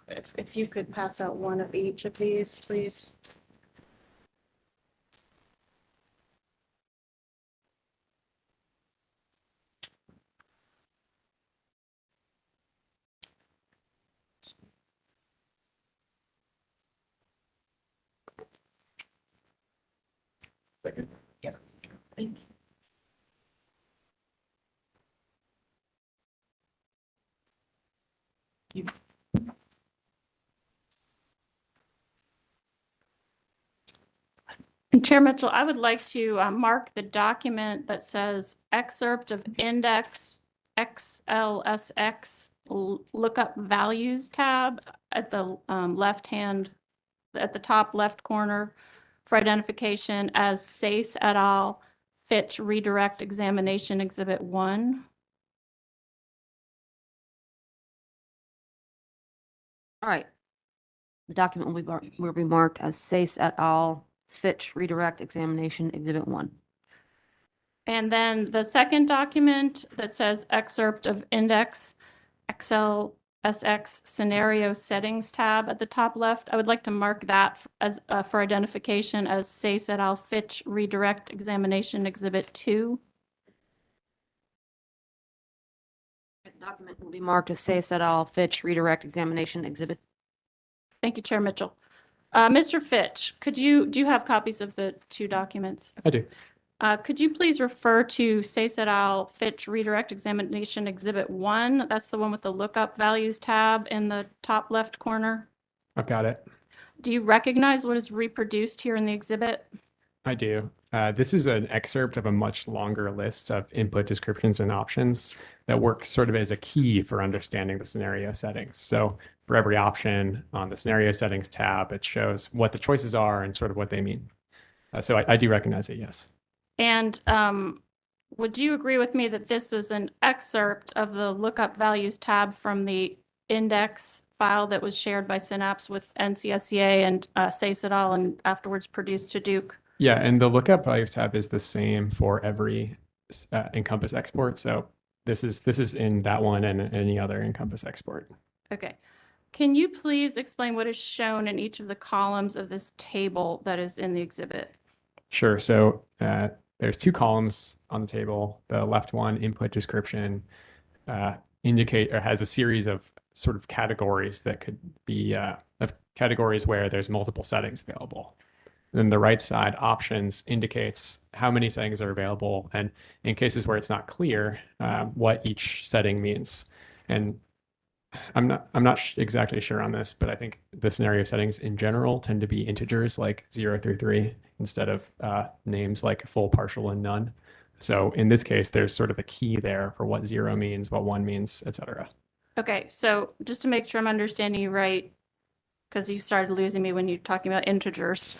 If you could pass out one of each of these, please. Yeah. Thank you. And Chair Mitchell, I would like to mark the document that says excerpt of index XLSX lookup values tab at the at the top left corner for identification as SACE et al. Fitch Redirect Examination Exhibit 1. All right. The document will be marked as SACE et al. Fitch Redirect Examination Exhibit 1. And then the second document that says excerpt of index XLSX scenario settings tab at the top left, I would like to mark that as for identification as SACE et al. Fitch Redirect Examination Exhibit 2. The document will be marked as SACE et al. Fitch Redirect Examination Exhibit. Thank you, Chair Mitchell. Mr. Fitch, do you have copies of the two documents? I do. Could you please refer to SACE et al. Fitch Redirect Examination Exhibit 1? That's the one with the lookup values tab in the top left corner. I've got it. Do you recognize what is reproduced here in the exhibit? I do. This is an excerpt of a much longer list of input descriptions and options that work sort of as a key for understanding the scenario settings. So for every option on the scenario settings tab, it shows what the choices are and sort of what they mean. So I do recognize it, yes. And would you agree with me that this is an excerpt of the lookup values tab from the index file that was shared by Synapse with NCSEA and SACE et al. And afterwards produced to Duke? Yeah, and the lookup values tab is the same for every Encompass export. So this is in that one and any other Encompass export. Okay. Can you please explain what is shown in each of the columns of this table that is in the exhibit? Sure. So there's two columns on the table. The left one, input description, has a series of sort of categories that could be of categories where there's multiple settings available. Then the right side, options, indicates how many settings are available, and in cases where it's not clear, what each setting means. And I'm not exactly sure on this, but I think the scenario settings in general tend to be integers like 0 through 3 instead of names like full, partial, and none. So in this case, there's sort of a key there for what 0 means, what 1 means, etc. Okay, so just to make sure I'm understanding you right, because you started losing me when you're talking about integers.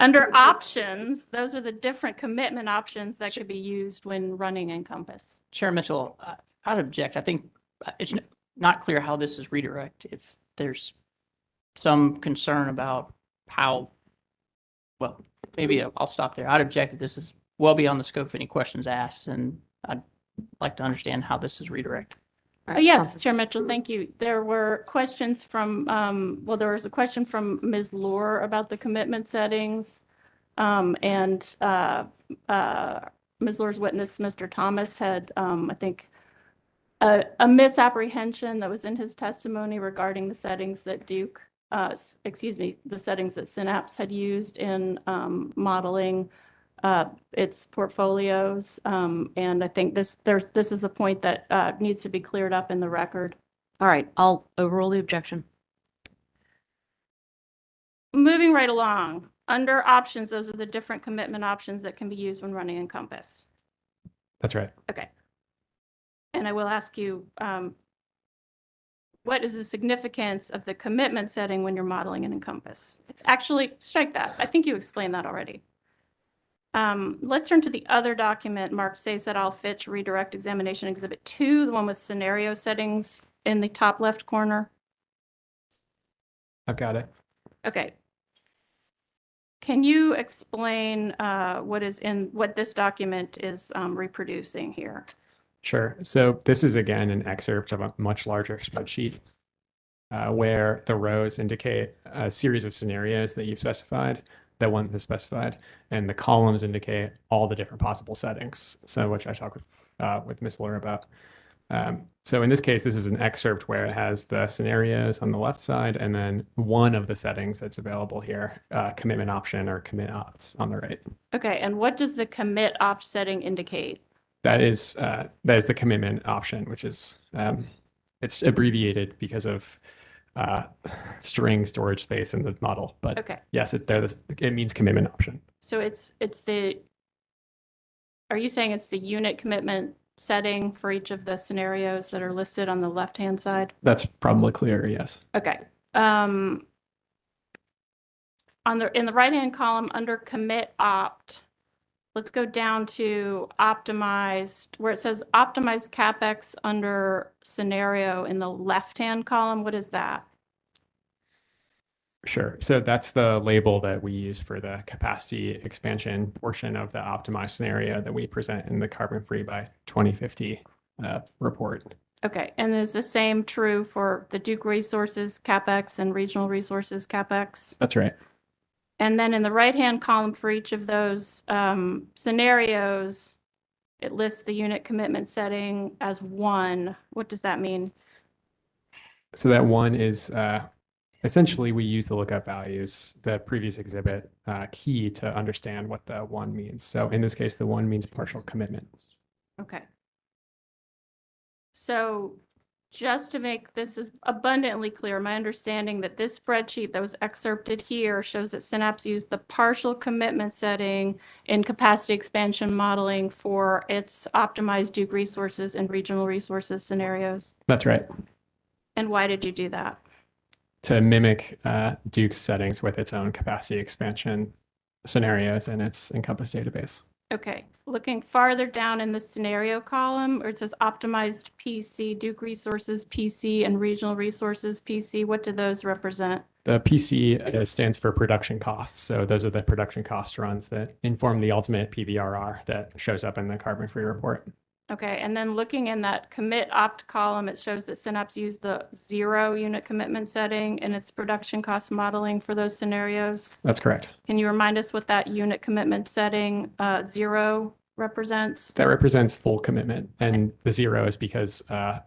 Under options, those are the different commitment options that could be used when running Encompass. Chair Mitchell, I'd object. I think it's not clear how this is redirect. If there's some concern about how, well, maybe I'll stop there. I'd object that this is well beyond the scope of any questions asked, and I'd like to understand how this is redirect. Yes, Chair Mitchell, thank you. There were questions from, well, there was a question from Ms. Lohr about the commitment settings. And Ms. Lohr's witness, Mr. Thomas, had, I think, a misapprehension that was in his testimony regarding the settings that the settings that Synapse had used in modeling its portfolios. And I think this is a point that needs to be cleared up in the record. All right, I'll overrule the objection. Moving right along, under options, those are the different commitment options that can be used when running Encompass. That's right. Okay. And I will ask you, what is the significance of the commitment setting when you're modeling an Encompass? Actually, strike that. I think you explained that already. Let's turn to the other document, marked Sayce et al. Fitch Redirect Examination Exhibit 2, the one with scenario settings in the top left corner. I've got it. Okay. Can you explain what this document is reproducing here? Sure. So this is, again, an excerpt of a much larger spreadsheet where the rows indicate a series of scenarios that you've specified, that one is specified, and the columns indicate all the different possible settings, so which I talked with Ms. Lohr about. So in this case, this is an excerpt where it has the scenarios on the left side, and then one of the settings that's available here, commitment option or commit opt on the right. Okay, and what does the commit opt setting indicate? That is the commitment option, which is it's abbreviated because of string storage space in the model. But okay, yes, it means commitment option. So are you saying it's the unit commitment setting for each of the scenarios that are listed on the left-hand side? That's probably clear, yes. Okay. In the right-hand column under commit opt, let's go down to optimized, where it says optimized CapEx under scenario in the left-hand column. What is that? Sure. So that's the label that we use for the capacity expansion portion of the optimized scenario that we present in the Carbon Free by 2050 report. Okay. And is the same true for the Duke Resources CapEx and Regional Resources CapEx? That's right. And then in the right-hand column for each of those scenarios, it lists the unit commitment setting as 1. What does that mean? So that 1 is essentially we use the lookup values, the previous exhibit key to understand what the 1 means. So in this case, the 1 means partial commitment. Okay. So just to make this as abundantly clear, my understanding that this spreadsheet that was excerpted here shows that Synapse used the partial commitment setting in capacity expansion modeling for its optimized Duke Resources and Regional Resources scenarios. That's right. And why did you do that? To mimic Duke's settings with its own capacity expansion scenarios in its Encompass database. Okay, looking farther down in the scenario column where it says optimized PC, Duke Resources PC, and Regional Resources PC, what do those represent? The PC stands for production costs. So those are the production cost runs that inform the ultimate PVRR that shows up in the Carbon Free report. Okay, and then looking in that commit opt column, it shows that Synapse used the 0 unit commitment setting in its production cost modeling for those scenarios. That's correct. Can you remind us what that unit commitment setting 0 represents? That represents full commitment, and the 0 is because the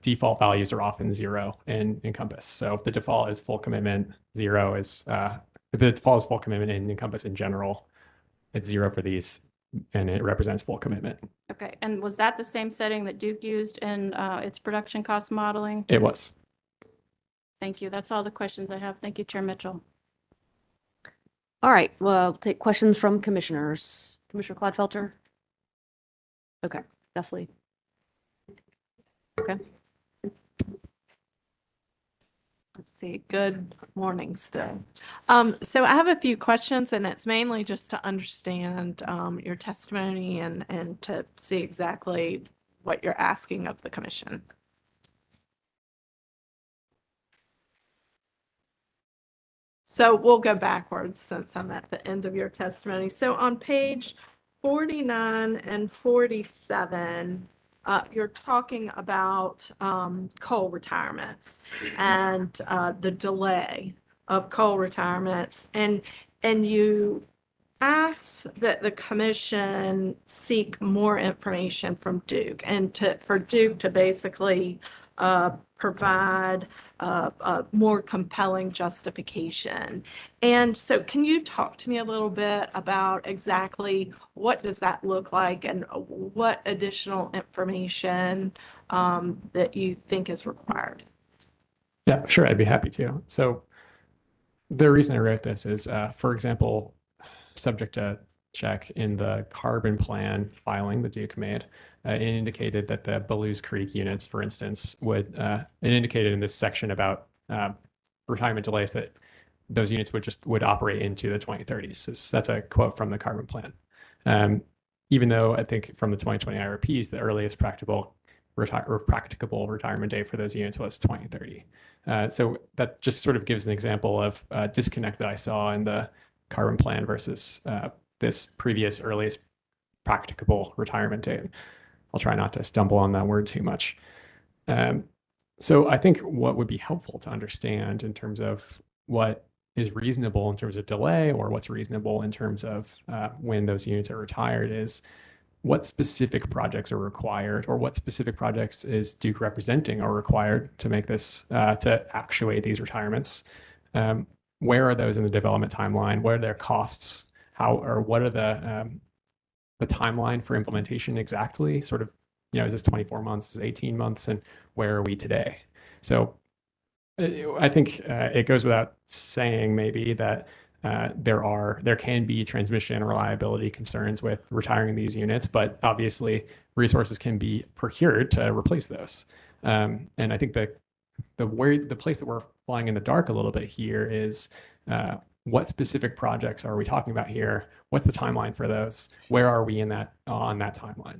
default values are often 0 in Encompass. So if the default is full commitment, 0 is if the default is full commitment in Encompass in general, it's 0 for these, and it represents full commitment. Okay, and was that the same setting that Duke used in its production cost modeling? It was. Thank you. That's all the questions I have. Thank you, Chair Mitchell. All right, well, take questions from commissioners. Commissioner Clodfelter? Okay, definitely. Okay. Let's see. Good morning still. So I have a few questions, and it's mainly just to understand your testimony and to see exactly what you're asking of the commission. So we'll go backwards since I'm at the end of your testimony. So on page 49 and 47, you're talking about coal retirements and the delay of coal retirements, and you asked that the commission seek more information from Duke and for Duke to basically provide a more compelling justification. And so can you talk to me a little bit about exactly what does that look like and what additional information that you think is required? Yeah, sure, I'd be happy to. So the reason I wrote this is, for example, subject to check in the carbon plan filing the Duke made, it indicated that the Belews Creek units, for instance, would, it indicated in this section about retirement delays that those units would operate into the 2030s. That's a quote from the carbon plan. Even though I think from the 2020 IRPs, the earliest practicable retirement date for those units was 2030. So that just sort of gives an example of disconnect that I saw in the carbon plan versus this previous earliest practicable retirement date. I'll try not to stumble on that word too much. So I think what would be helpful to understand in terms of what is reasonable in terms of delay or what's reasonable in terms of when those units are retired is what specific projects are required or what specific projects is Duke representing are required to make this, to actuate these retirements. Where are those in the development timeline? What are their costs? How, or what are the timeline for implementation exactly? Sort of, is this 24 months, is it 18 months, and where are we today? So I think it goes without saying maybe that there can be transmission and reliability concerns with retiring these units, but obviously resources can be procured to replace those. And I think that the place that we're flying in the dark a little bit here is what specific projects are we talking about here? What's the timeline for those? Where are we on that timeline?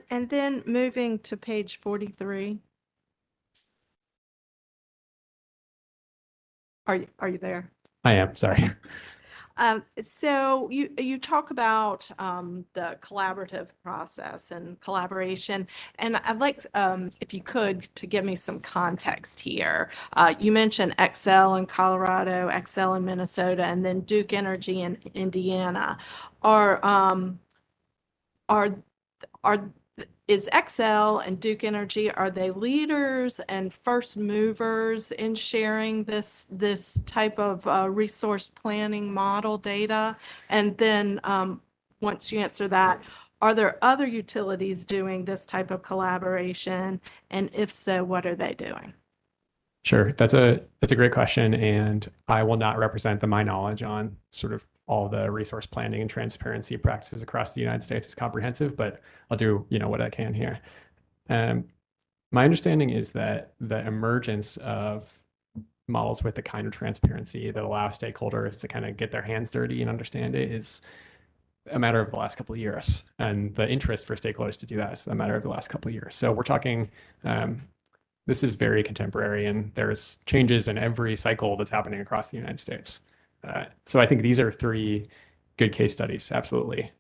And then moving to page 43. Are you there? I am, sorry. So you talk about the collaborative process and collaboration, and I'd like, if you could, to give me some context here. You mentioned Xcel in Colorado, Xcel in Minnesota, and then Duke Energy in Indiana. Is Xcel and Duke Energy, are they leaders and first movers in sharing this type of resource planning model data? And then once you answer that, are there other utilities doing this type of collaboration? And if so, what are they doing? Sure, that's a great question, and I will not represent my knowledge on sort of all the resource planning and transparency practices across the United States is comprehensive, but I'll do what I can here. My understanding is that the emergence of models with the kind of transparency that allow stakeholders to kind of get their hands dirty and understand it is a matter of the last couple of years, and the interest for stakeholders to do that is a matter of the last couple of years. So we're talking. This is very contemporary, and there's changes in every cycle that's happening across the United States. So I think these are three good case studies, absolutely,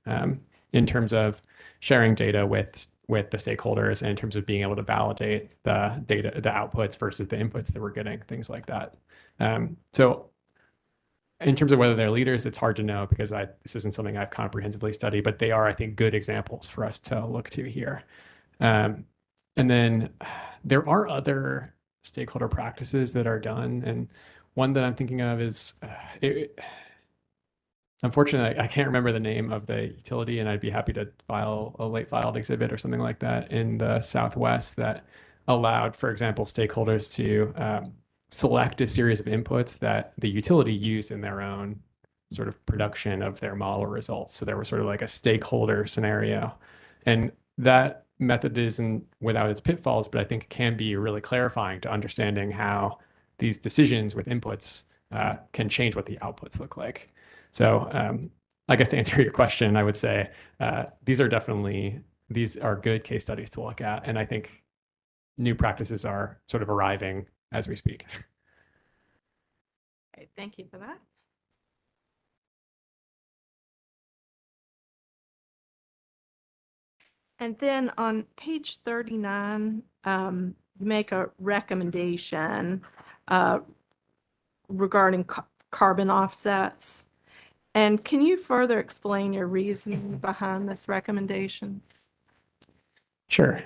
in terms of sharing data with the stakeholders and in terms of being able to validate the data, the outputs versus the inputs that we're getting, things like that. So in terms of whether they're leaders, it's hard to know because this isn't something I've comprehensively studied, but they are, I think, good examples for us to look to here. And then there are other stakeholder practices that are done. And one that I'm thinking of is, unfortunately, I can't remember the name of the utility, and I'd be happy to file a late filed exhibit or something like that in the Southwest that allowed, for example, stakeholders to select a series of inputs that the utility used in their own sort of production of their model results. So there was sort of like a stakeholder scenario. And that method isn't without its pitfalls, but I think can be really clarifying to understanding how these decisions with inputs can change what the outputs look like. So I guess to answer your question, I would say these are good case studies to look at. And I think new practices are sort of arriving as we speak. Okay, thank you for that. And then on page 39, you make a recommendation regarding carbon offsets. And can you further explain your reasoning behind this recommendation? Sure.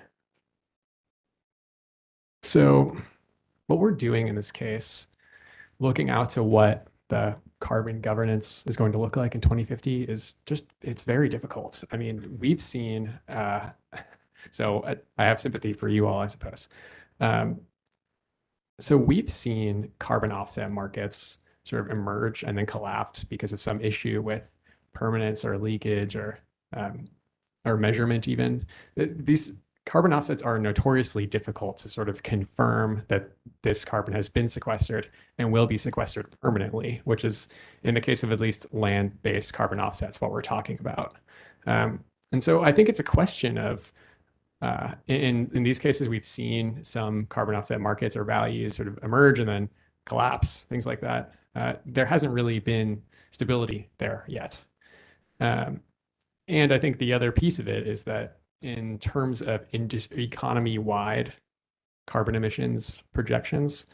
So what we're doing in this case, looking out to what the carbon governance is going to look like in 2050 is just, it's very difficult. I mean, we've seen, so I have sympathy for you all, I suppose. So we've seen carbon offset markets sort of emerge and then collapse because of some issue with permanence or leakage or measurement even. These carbon offsets are notoriously difficult to sort of confirm that this carbon has been sequestered and will be sequestered permanently, which is, in the case of at least land-based carbon offsets, what we're talking about. And so I think it's a question of, in these cases, we've seen some carbon offset markets or values sort of emerge and then collapse, things like that. There hasn't really been stability there yet. And I think the other piece of it is that in terms of economy-wide carbon emissions projections,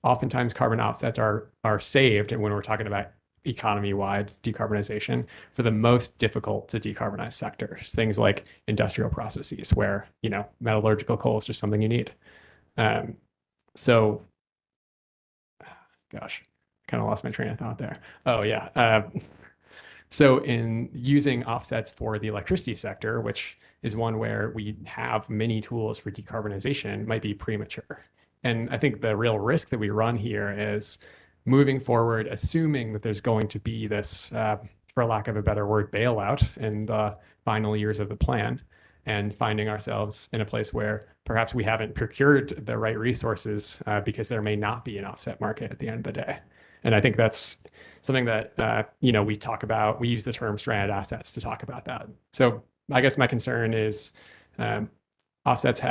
oftentimes carbon offsets are saved, and when we're talking about economy-wide decarbonization, for the most difficult to decarbonize sectors, things like industrial processes where, you know, metallurgical coal is just something you need. So, gosh, kind of lost my train of thought there. Oh yeah. So in using offsets for the electricity sector, which is one where we have many tools for decarbonization, might be premature. And I think the real risk that we run here is moving forward, assuming that there's going to be this, for lack of a better word, bailout in the final years of the plan, and finding ourselves in a place where perhaps we haven't procured the right resources because there may not be an offset market at the end of the day. And I think that's something that, you know, we talk about. We use the term stranded assets to talk about that. So I guess my concern is offsets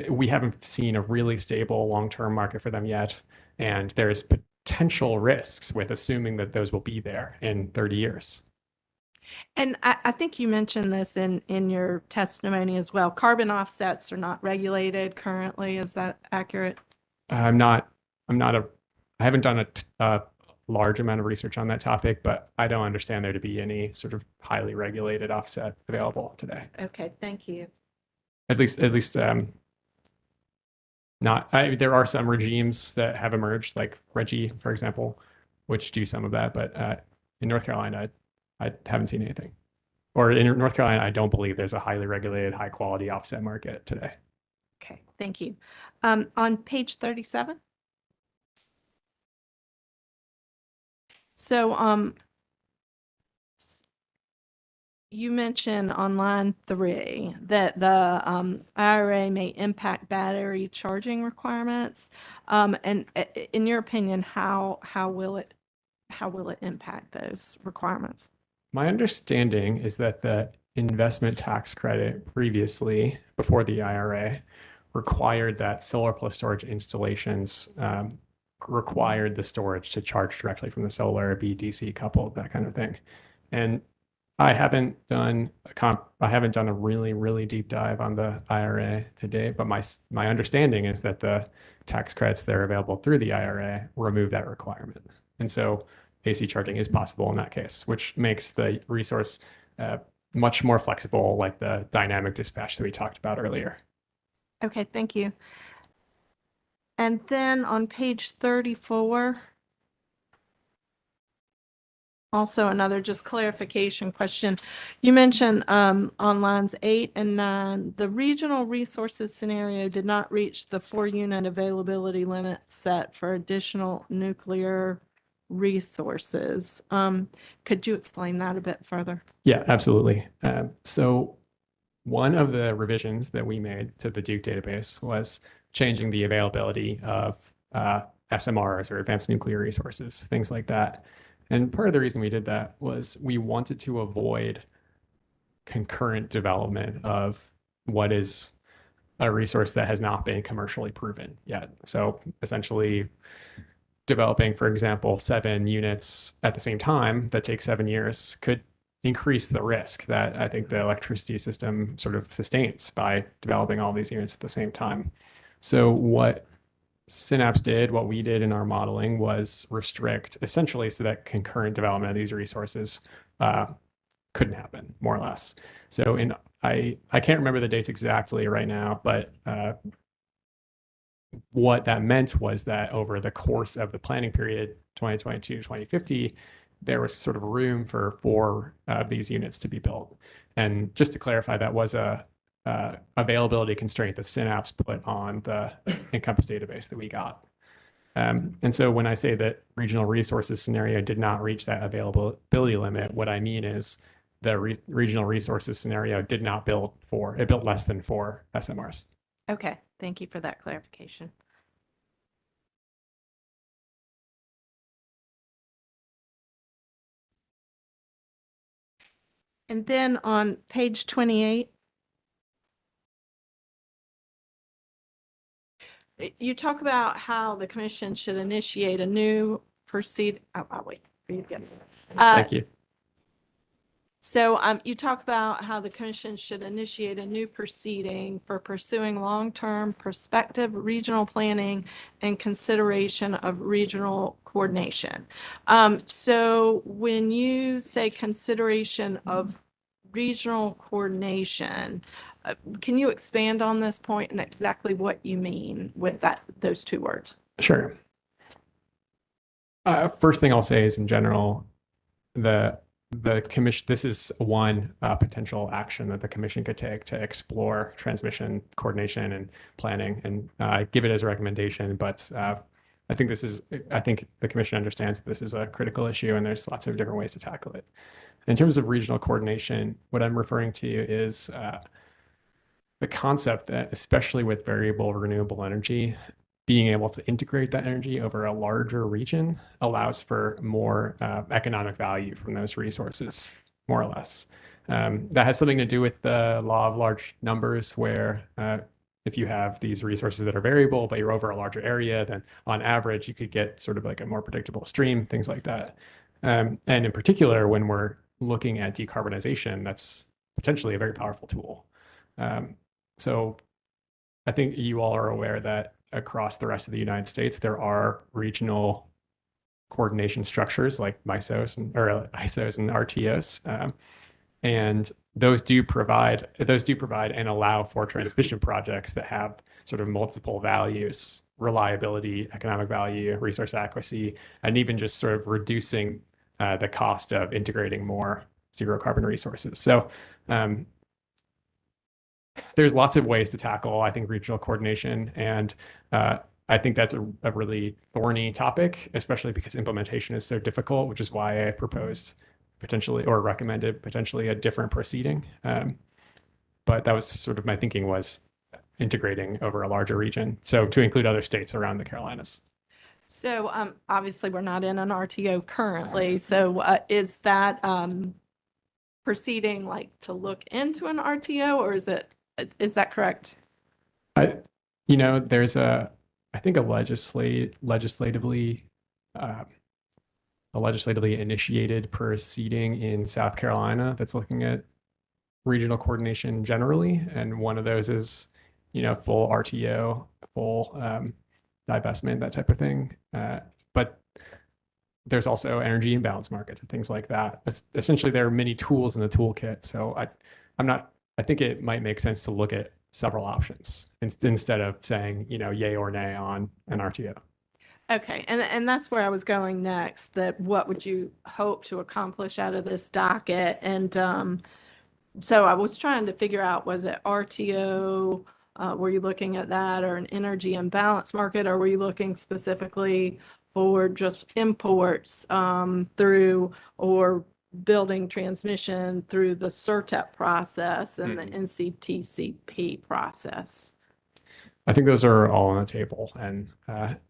we haven't seen a really stable long-term market for them yet. And there's potential risks with assuming that those will be there in 30 years. And I think you mentioned this in your testimony as well. Carbon offsets are not regulated currently. Is that accurate? I haven't done a large amount of research on that topic, but I don't understand there to be any sort of highly regulated offset available today. Okay, thank you. At least, there are some regimes that have emerged, like RGGI, for example, which do some of that. But in North Carolina, I haven't seen anything. Or in North Carolina, I don't believe there's a highly regulated, high quality offset market today. Okay, thank you. On page 37. So you mentioned on line 3 that the IRA may impact battery charging requirements. And in your opinion, how will it impact those requirements? My understanding is that the investment tax credit previously, before the IRA, required that solar plus storage installations required the storage to charge directly from the solar, be DC coupled, that kind of thing. And I haven't done a really, really deep dive on the IRA today, but my understanding is that the tax credits that are available through the IRA remove that requirement. And so AC charging is possible in that case, which makes the resource much more flexible, like the dynamic dispatch that we talked about earlier. Okay, thank you. And then on page 34, also another just clarification question. You mentioned on lines 8 and 9, the regional resources scenario did not reach the 4-unit availability limit set for additional nuclear resources. Could you explain that a bit further? Yeah, absolutely. So one of the revisions that we made to the Duke database was changing the availability of SMRs or advanced nuclear resources, things like that. And part of the reason we did that was we wanted to avoid concurrent development of what is a resource that has not been commercially proven yet. So essentially developing, for example, 7 units at the same time that take 7 years could increase the risk that I think the electricity system sort of sustains by developing all these units at the same time. So what Synapse did, what we did in our modeling was restrict essentially so that concurrent development of these resources couldn't happen, more or less. So I can't remember the dates exactly right now, but what that meant was that over the course of the planning period, 2022 to 2050, there was sort of room for 4 of these units to be built. And just to clarify, that was a availability constraint that Synapse put on the Encompass database that we got. And so when I say that regional resources scenario did not reach that availability limit, what I mean is the regional resources scenario did not build 4. It built less than 4 SMRs. Okay, thank you for that clarification. And then on page 28, you talk about how the commission should initiate a new I'll wait for you to get it. Thank you. So you talk about how the commission should initiate a new proceeding for pursuing long-term prospective regional planning and consideration of regional coordination. So when you say consideration of regional coordination, can you expand on this point and exactly what you mean with those 2 words? Sure. First thing I'll say is in general, the commission, this is one potential action that the commission could take to explore transmission coordination and planning, and I give it as a recommendation, but I think the commission understands that this is a critical issue and there's lots of different ways to tackle it. In terms of regional coordination, what I'm referring to is the concept that, especially with variable renewable energy, being able to integrate that energy over a larger region allows for more economic value from those resources, more or less. That has something to do with the law of large numbers, where if you have these resources that are variable, but you're over a larger area, then on average, you could get sort of like a more predictable stream, things like that. And in particular, when we're looking at decarbonization, that's potentially a very powerful tool. So I think you all are aware that across the rest of the United States, there are regional coordination structures like ISOs and RTOs, and those do provide and allow for transmission projects that have sort of multiple values: reliability, economic value, resource adequacy, and even just sort of reducing the cost of integrating more zero carbon resources. So there's lots of ways to tackle, I think, regional coordination. And I think that's a really thorny topic, especially because implementation is so difficult, which is why I proposed potentially, or recommended potentially, a different proceeding. But that was sort of my thinking, was integrating over a larger region, so to include other states around the Carolinas. So obviously, we're not in an RTO currently. So is that proceeding like to look into an RTO, or is that correct? There's I think a legislatively initiated proceeding in South Carolina that's looking at regional coordination generally, and one of those is full RTO, full divestment, that type of thing. But there's also energy imbalance markets and things like that. Essentially, there are many tools in the toolkit. So I think it might make sense to look at several options instead of saying, yay or nay on an RTO. Okay, and that's where I was going next, that what would you hope to accomplish out of this docket? And so I was trying to figure out, was it RTO? Were you looking at that, or an energy imbalance market, or were you looking specifically for just imports through, or building transmission through the CERTEP process and the NCTCP process? I think those are all on the table, and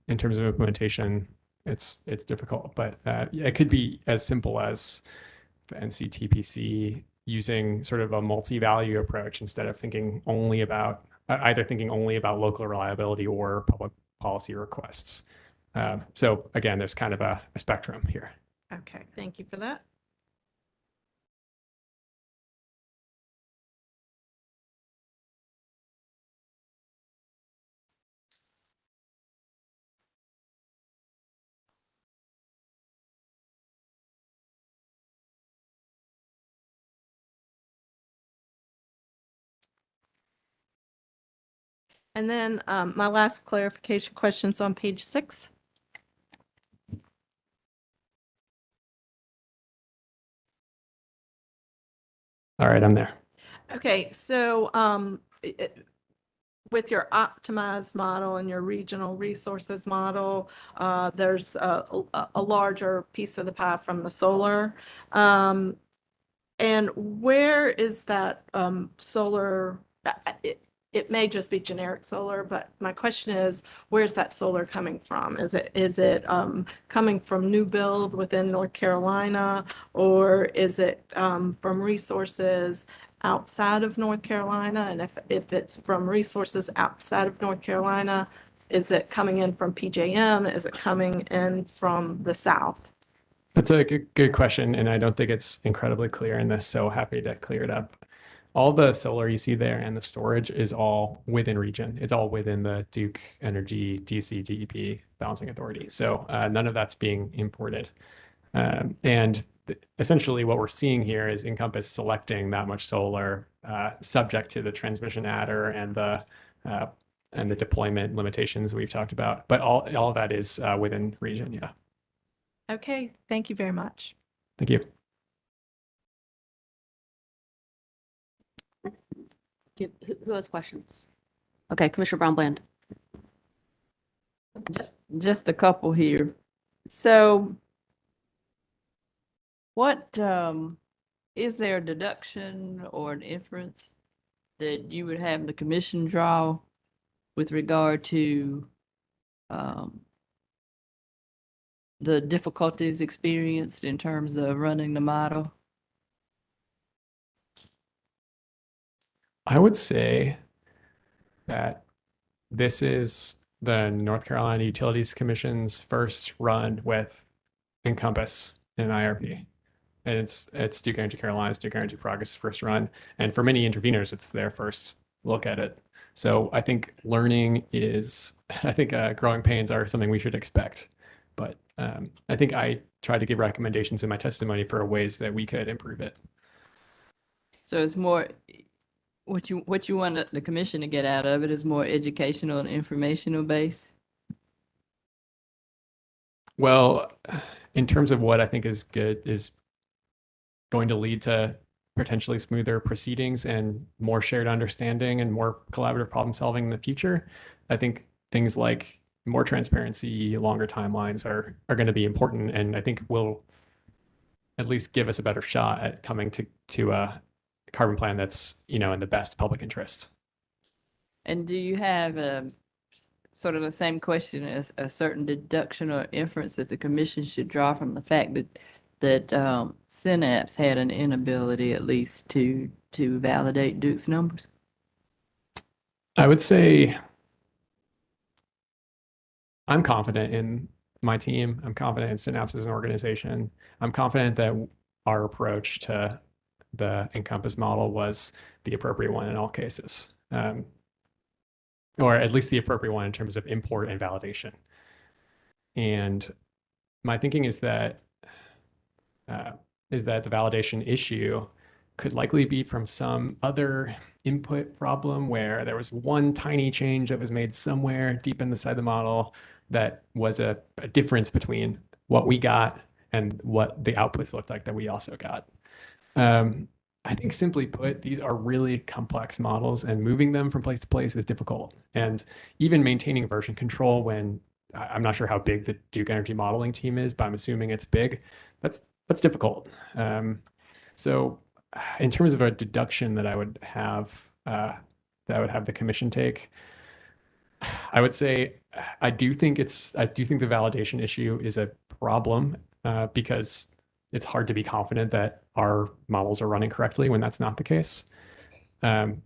in terms of implementation, it's difficult, but it could be as simple as the NCTPC using sort of a multi-value approach instead of thinking only about local reliability or public policy requests. So again, there's kind of a spectrum here. Okay, thank you for that. And then my last clarification question's on page 6. All right, I'm there. Okay, so with your optimized model and your regional resources model, there's a larger piece of the pie from the solar. And where is that solar? It may just be generic solar, but my question is, where's that solar coming from? Is it coming from new build within North Carolina, or is it from resources outside of North Carolina? And if it's from resources outside of North Carolina, is it coming in from PJM? Is it coming in from the South? That's a good question, and I don't think it's incredibly clear in this, so happy to clear it up. All the solar you see there and the storage is all within region. It's all within the Duke Energy DC DEP balancing authority. So none of that's being imported. And essentially what we're seeing here is Encompass selecting that much solar subject to the transmission adder and the deployment limitations we've talked about. But all of that is within region, yeah. Okay, thank you very much. Thank you. Who has questions? Okay, Commissioner Brown Bland. Just a couple here. So what is there a deduction or an inference that you would have the commission draw with regard to the difficulties experienced in terms of running the model? I would say that this is the North Carolina Utilities Commission's first run with Encompass in IRP. And it's Duke Energy Carolinas, Duke Energy Progress' first run. And for many interveners, it's their first look at it. So I think growing pains are something we should expect. But I think I tried to give recommendations in my testimony for ways that we could improve it. So it's more what you want the commission to get out of it is more educational and informational based. Well, in terms of what I think is good is going to lead to potentially smoother proceedings and more shared understanding and more collaborative problem solving in the future. I think things like more transparency, longer timelines are going to be important, and I think will at least give us a better shot at coming to a carbon plan that's, in the best public interest. And do you have sort of the same question as a certain deduction or inference that the commission should draw from the fact that Synapse had an inability at least to validate Duke's numbers? I would say I'm confident in my team. I'm confident in Synapse as an organization. I'm confident that our approach to the Encompass model was the appropriate one in all cases, or at least the appropriate one in terms of import and validation. And my thinking is that the validation issue could likely be from some other input problem where there was one tiny change that was made somewhere deep inside the model that was a difference between what we got and what the outputs looked like that we also got. I think simply put, these are really complex models, and moving them from place to place is difficult. And even maintaining version control when I'm not sure how big the Duke Energy modeling team is, but I'm assuming it's big. That's difficult. So in terms of a deduction that I would have the commission take, I would say I do think the validation issue is a problem because it's hard to be confident that our models are running correctly when that's not the case. But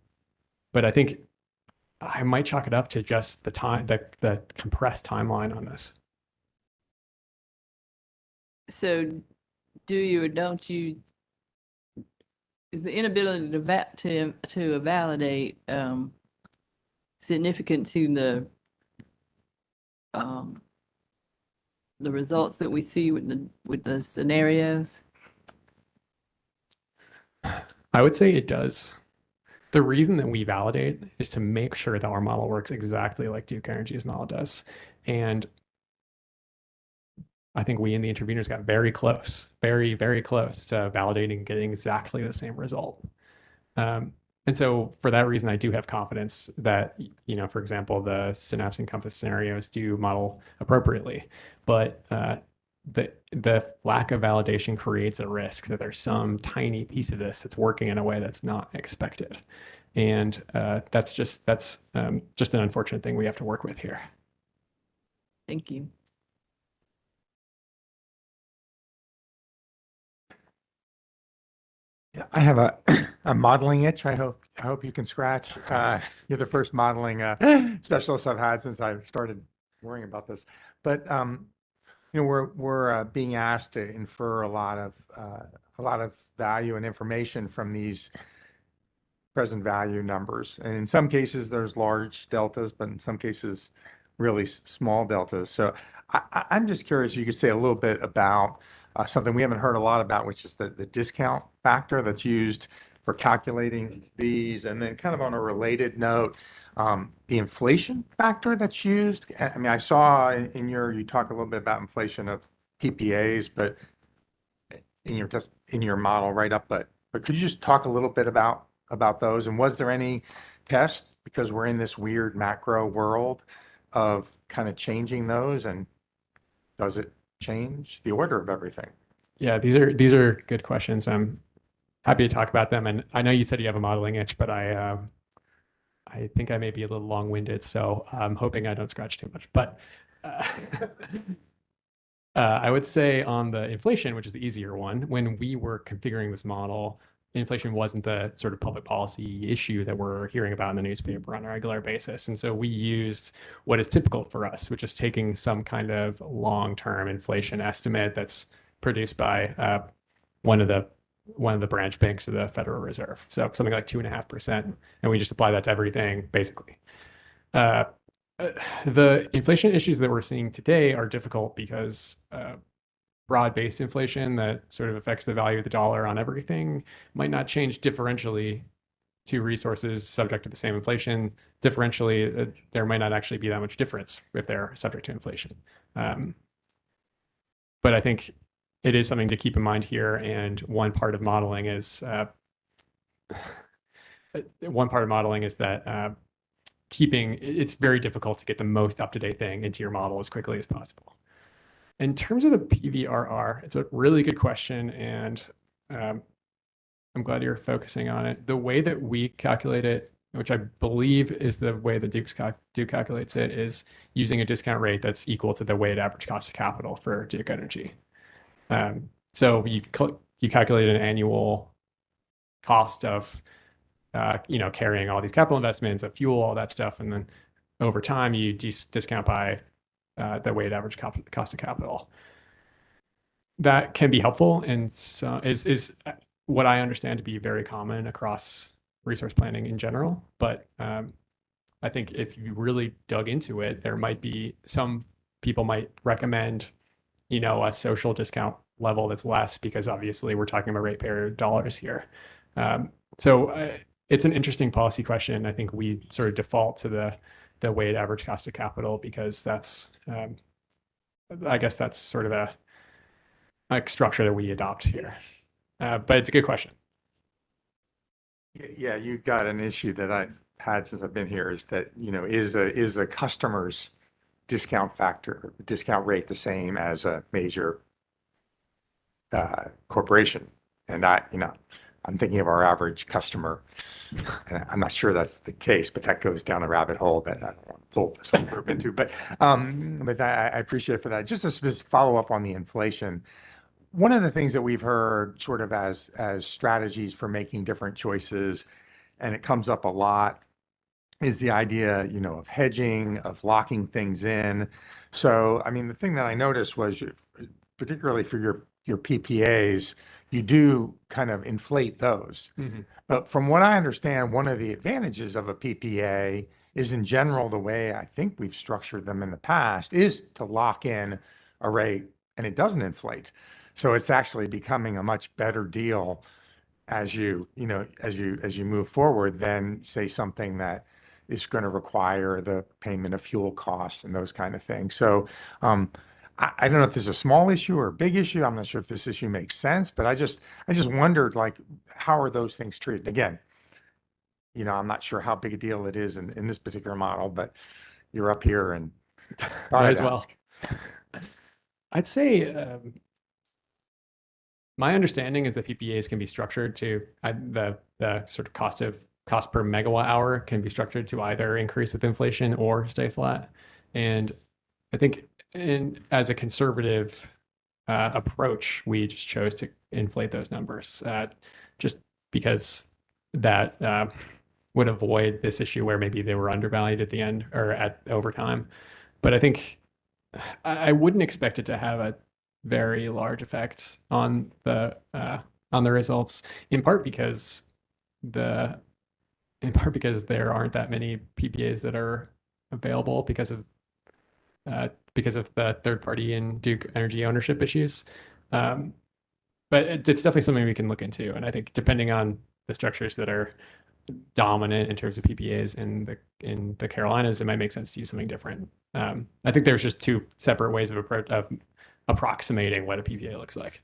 I think I might chalk it up to just the compressed timeline on this. So do you or don't you, is the inability to validate significant to the results that we see with the scenarios? I would say it does. The reason that we validate is to make sure that our model works exactly like Duke Energy's model does. And I think we and the interveners got very close, very, very close to validating getting exactly the same result. And so for that reason, I do have confidence that, for example, the synapse encompass scenarios do model appropriately. But the lack of validation creates a risk that there's some tiny piece of this that's working in a way that's not expected. And that's just an unfortunate thing we have to work with here. Thank you. Yeah, I have a modeling itch. I hope you can scratch. You're the first modeling specialist I've had since I started worrying about this. But we're being asked to infer a lot of value and information from these present value numbers. And in some cases, there's large deltas, but in some cases, really small deltas. So I'm just curious, you could say a little bit about something we haven't heard a lot about, which is the discount factor that's used for calculating these. And then kind of on a related note, the inflation factor that's used. I mean, I saw you talk a little bit about inflation of PPAs, but in your model right up, but could you just talk a little bit about those? And was there any test, because we're in this weird macro world, of kind of changing those, and does it change the order of everything? Yeah, these are good questions. I'm happy to talk about them. And I know you said you have a modeling itch, but I think I may be a little long-winded, so I'm hoping I don't scratch too much. But I would say on the inflation, which is the easier one, when we were configuring this model, inflation wasn't the sort of public policy issue that we're hearing about in the newspaper on a regular basis. And so we used what is typical for us, which is taking some kind of long-term inflation estimate that's produced by one of the branch banks of the Federal Reserve. So something like 2.5%. And we just apply that to everything, basically. The inflation issues that we're seeing today are difficult because broad-based inflation that sort of affects the value of the dollar on everything might not change differentially to resources subject to the same inflation. Differentially, there might not actually be that much difference if they're subject to inflation. But I think it is something to keep in mind here. And one part of modeling is that it's very difficult to get the most up-to-date thing into your model as quickly as possible. In terms of the PVRR, it's a really good question, and I'm glad you're focusing on it. The way that we calculate it, which I believe is the way that Duke calculates it, is using a discount rate that's equal to the weighted average cost of capital for Duke Energy. So you calculate an annual cost of carrying all these capital investments, of fuel, all that stuff, and then over time you discount by the weighted average cost of capital. That can be helpful, and so is what I understand to be very common across resource planning in general. But I think if you really dug into it, there might be some people might recommend, a social discount level that's less, because obviously we're talking about ratepayer dollars here. So it's an interesting policy question. I think we sort of default to the weighted average cost of capital because that's, I guess that's sort of a structure that we adopt here. But it's a good question. Yeah, you got an issue that I've had since I've been here, is that, is a customer's discount rate the same as a major corporation? And I'm thinking of our average customer, and I'm not sure that's the case, but that goes down a rabbit hole that I don't want to pull this whole group into. But I appreciate it for that. Just to follow up on the inflation, one of the things that we've heard sort of as strategies for making different choices, and it comes up a lot, is the idea, of hedging, of locking things in. So, I mean, the thing that I noticed was, particularly for your PPAs, you do kind of inflate those. Mm-hmm. But from what I understand, one of the advantages of a PPA is, in general, the way I think we've structured them in the past is to lock in a rate, and it doesn't inflate. So it's actually becoming a much better deal. as you move forward, then say something that is going to require the payment of fuel costs and those kind of things. So I don't know if this is a small issue or a big issue. I'm not sure if this issue makes sense, but I just wondered, like, how are those things treated? Again, I'm not sure how big a deal it is in this particular model, but you're up here and thought Might I'd as well. ask. I'd say my understanding is that PPAs can be structured to the sort of cost per megawatt hour can be structured to either increase with inflation or stay flat. And I think as a conservative approach, we just chose to inflate those numbers just because that would avoid this issue where maybe they were undervalued at the end or over time. But I think I wouldn't expect it to have a very large effect on the results, in part because there aren't that many PPAs that are available because of the third party and Duke Energy ownership issues. But it's definitely something we can look into, and I think depending on the structures that are dominant in terms of PPAs in the Carolinas, it might make sense to use something different. I think there's just two separate ways of approximating what a PPA looks like.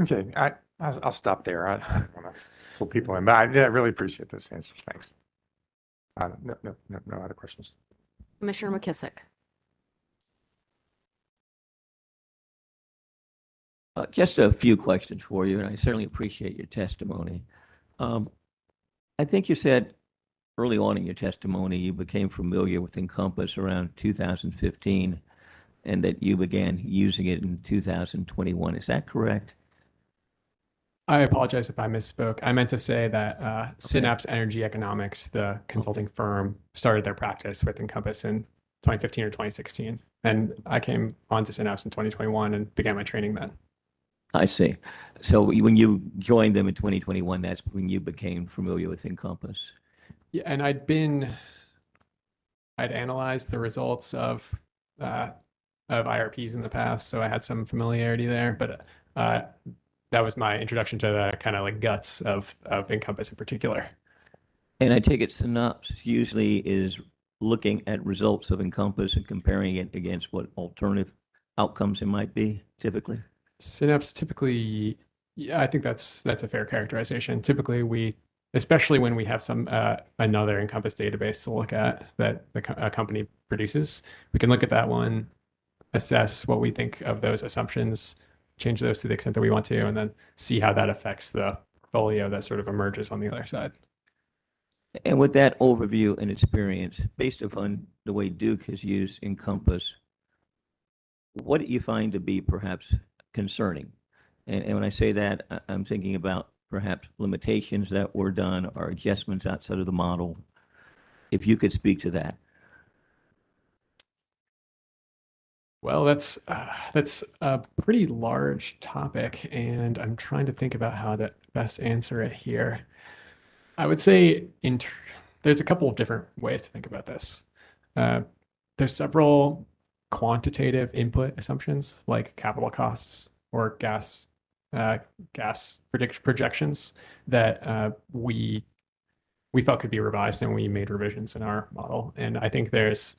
Okay, I'll stop there. I don't want to pull people in, but I really appreciate those answers. Thanks. No other questions. Commissioner McKissick. Just a few questions for you, and I certainly appreciate your testimony. I think you said early on in your testimony you became familiar with Encompass around 2015 and that you began using it in 2021. Is that correct? I apologize if I misspoke. I meant to say that Synapse Energy Economics, the consulting firm, started their practice with Encompass in 2015 or 2016. And I came onto Synapse in 2021 and began my training then. I see. So when you joined them in 2021, that's when you became familiar with Encompass. Yeah, and I'd analyzed the results of IRPs in the past, so I had some familiarity there. But that was my introduction to the kind of like guts of Encompass in particular. And I take it Synapse usually is looking at results of Encompass and comparing it against what alternative outcomes it might be typically. Synapse typically, yeah, I think that's a fair characterization. Typically, especially when we have some another Encompass database to look at that a company produces, we can look at that one, assess what we think of those assumptions, change those to the extent that we want to, and then see how that affects the portfolio that sort of emerges on the other side. And with that overview and experience, based upon the way Duke has used Encompass, what do you find to be perhaps concerning? And when I say that, I'm thinking about perhaps limitations that were done or adjustments outside of the model. If you could speak to that. Well, that's a pretty large topic, and I'm trying to think about how to best answer it here. I would say there's a couple of different ways to think about this. There's several quantitative input assumptions like capital costs or gas projections that we felt could be revised, and we made revisions in our model. And I think there's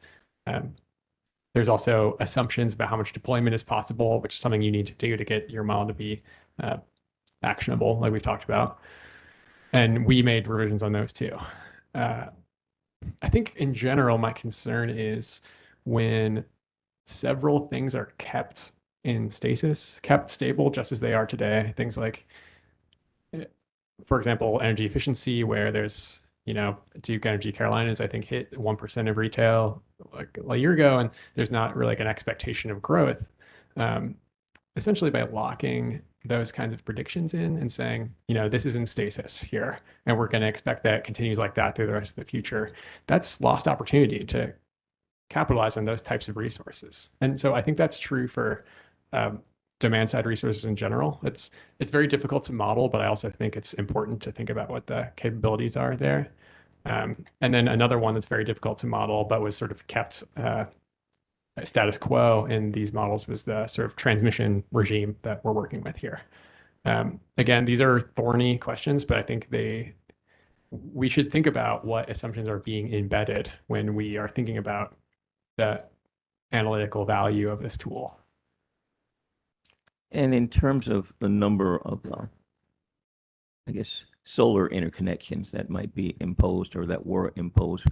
also assumptions about how much deployment is possible, which is something you need to do to get your model to be actionable, like we've talked about. And we made revisions on those too. I think in general, my concern is when several things are kept in stasis, kept stable just as they are today. Things like, for example, energy efficiency, where there's, Duke Energy Carolinas, I think, hit 1% of retail like a year ago, and there's not really like an expectation of growth. Essentially, by locking those kinds of predictions in and saying, this is in stasis here, and we're going to expect that it continues like that through the rest of the future, that's lost opportunity to capitalize on those types of resources. And so I think that's true for demand side resources in general. It's very difficult to model, but I also think it's important to think about what the capabilities are there. And then another one that's very difficult to model, but was sort of kept status quo in these models, was the sort of transmission regime that we're working with here. Again, these are thorny questions, but I think we should think about what assumptions are being embedded when we are thinking about the analytical value of this tool. And in terms of the number of, I guess, solar interconnections that might be imposed or that were imposed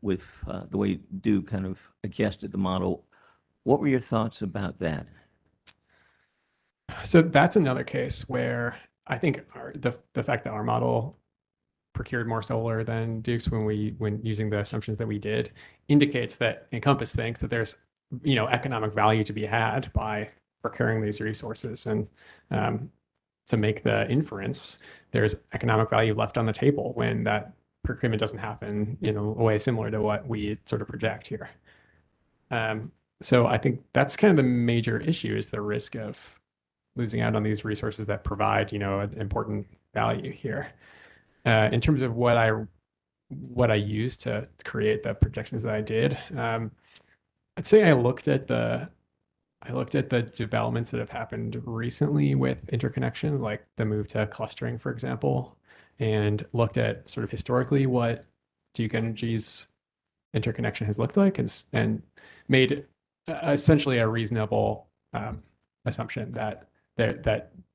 with the way Duke kind of adjusted the model, what were your thoughts about that? So that's another case where I think the fact that our model procured more solar than Duke's when using the assumptions that we did indicates that Encompass thinks that there's economic value to be had by procuring these resources, and to make the inference, there's economic value left on the table when that procurement doesn't happen in a way similar to what we sort of project here. So I think that's kind of the major issue, is the risk of losing out on these resources that provide, an important value here. In terms of what I used to create the projections that I did, I'd say I looked at the developments that have happened recently with interconnection, like the move to clustering, for example, and looked at sort of historically what Duke Energy's interconnection has looked like, and made essentially a reasonable assumption that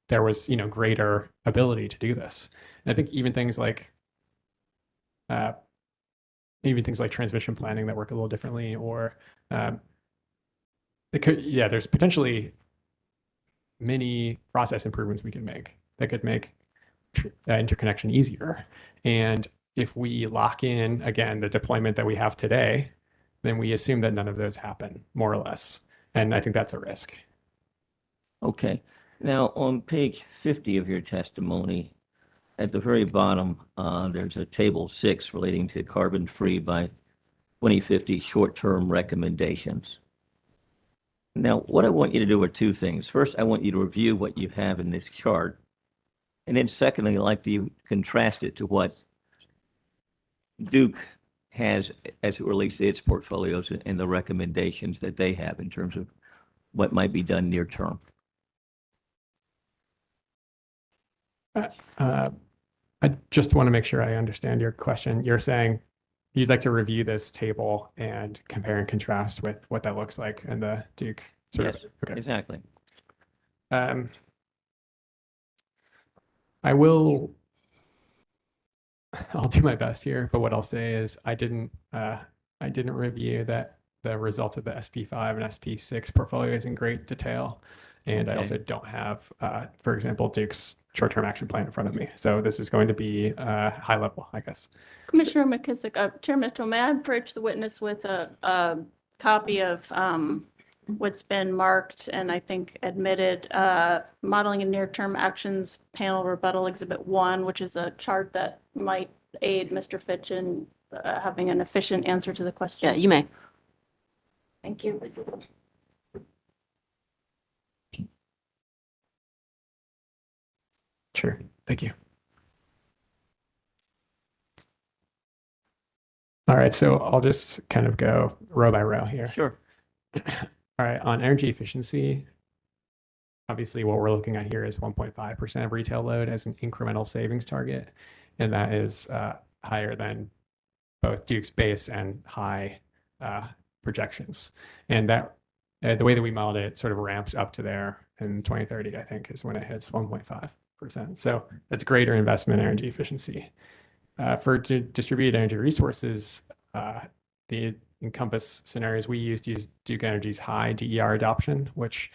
there was greater ability to do this. And I think even things like transmission planning that work a little differently, or there's potentially many process improvements we can make that could make interconnection easier. And if we lock in, again, the deployment that we have today, then we assume that none of those happen, more or less. And I think that's a risk. Okay. Now, on page 50 of your testimony, at the very bottom, there's a table 6 relating to carbon-free by 2050 short-term recommendations. Now, what I want you to do are two things. First, I want you to review what you have in this chart. And then secondly, I'd like to contrast it to what Duke has as it relates to its portfolios and the recommendations that they have in terms of what might be done near term. I just want to make sure I understand your question. You're saying you'd like to review this table and compare and contrast with what that looks like in the Duke sort Yes, of. Okay. exactly. I'll do my best here, but what I'll say is I didn't review the results of the SP5 and SP6 portfolios in great detail. And I also don't have, for example, Duke's short-term action plan in front of me. So this is going to be high level, I guess. Commissioner McKissick, Chair Mitchell, may I approach the witness with a copy of what's been marked and I think admitted modeling and near-term actions panel rebuttal exhibit 1, which is a chart that might aid Mr. Fitch in having an efficient answer to the question? Yeah, you may. Thank you. Sure. Thank you. All right, so I'll just kind of go row by row here. Sure. All right, on energy efficiency, obviously what we're looking at here is 1.5% of retail load as an incremental savings target, and that is higher than both Duke's base and high projections. And that the way that we modeled it sort of ramps up to there in 2030, I think, is when it hits 1.5%. So that's greater investment in energy efficiency. For distributed energy resources, the Encompass scenarios we used use Duke Energy's high DER adoption, which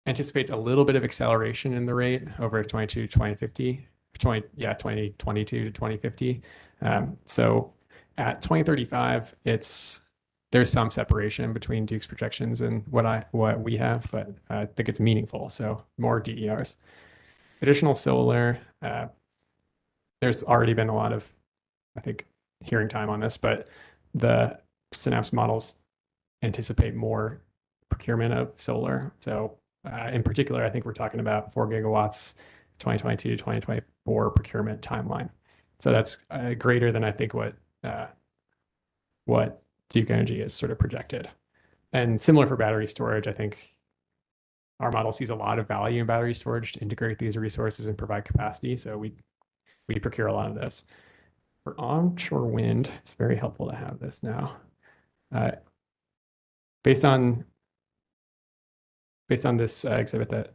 anticipates a little bit of acceleration in the rate over 2022 to 2050. So at 2035, there's some separation between Duke's projections and what we have, but I think it's meaningful. So more DERs. Additional solar, there's already been a lot of, I think, hearing time on this, but the Synapse models anticipate more procurement of solar. So in particular, I think we're talking about 4 gigawatts, 2022 to 2024 procurement timeline. So that's greater than I think what Duke Energy is sort of projected. And similar for battery storage, I think our model sees a lot of value in battery storage to integrate these resources and provide capacity. So we procure a lot of this. For onshore wind, it's very helpful to have this now. Based on this exhibit that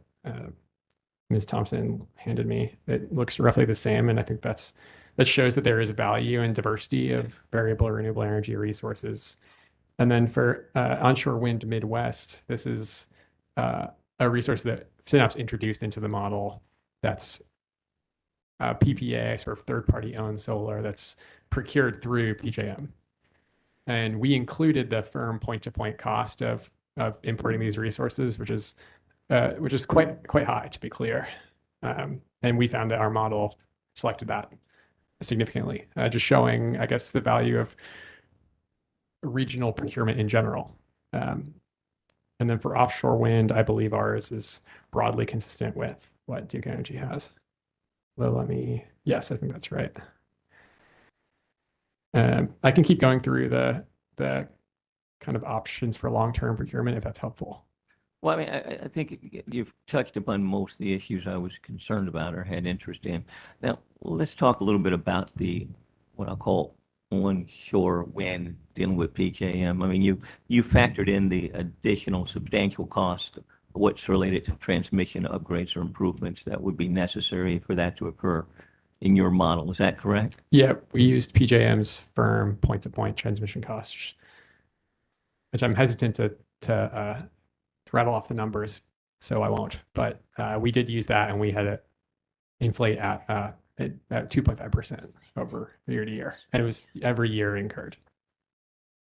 Ms. Thompson handed me, it looks roughly the same, and I think that shows that there is value and diversity of variable renewable energy resources. And then for onshore wind Midwest, this is a resource that Synapse introduced into the model that's PPA, sort of third-party owned solar that's procured through PJM. And we included the firm point-to-point cost of importing these resources, which is quite high, to be clear. And we found that our model selected that significantly, just showing, I guess, the value of regional procurement in general. And then for offshore wind, I believe ours is broadly consistent with what Duke Energy has. Well, yes, I think that's right. I can keep going through the kind of options for long-term procurement if that's helpful. Well, I mean, I think you've touched upon most of the issues I was concerned about or had interest in. Now, let's talk a little bit about what I'll call onshore wind dealing with PJM. I mean, you factored in the additional substantial cost, what's related to transmission upgrades or improvements that would be necessary for that to occur in your model. Is that correct? Yeah, we used PJM's firm point-to-point transmission costs, which I'm hesitant to rattle off the numbers, so I won't. But we did use that, and we had it inflate at 2.5% over year to year, and it was every year incurred.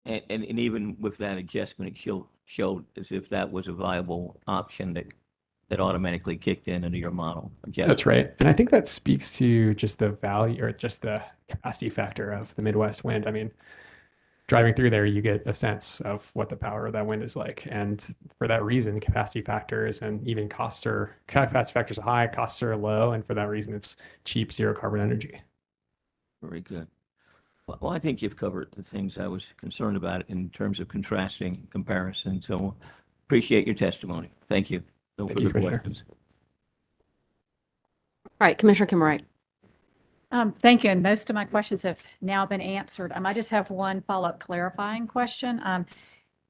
And even with that adjustment, it showed as if that was a viable option that automatically kicked into your model. That's right. And I think that speaks to just the value or just the capacity factor of the Midwest wind. I mean, driving through there, you get a sense of what the power of that wind is like. And for that reason, capacity factors and even capacity factors are high, costs are low. And for that reason, it's cheap, zero carbon energy. Very good. Well, I think you've covered the things I was concerned about in terms of contrasting comparison. So appreciate your testimony. Thank you. No Thank you, further Commissioner. questions. All right, Commissioner Kim Wright. Thank you. And most of my questions have now been answered. I just have one follow-up clarifying question. And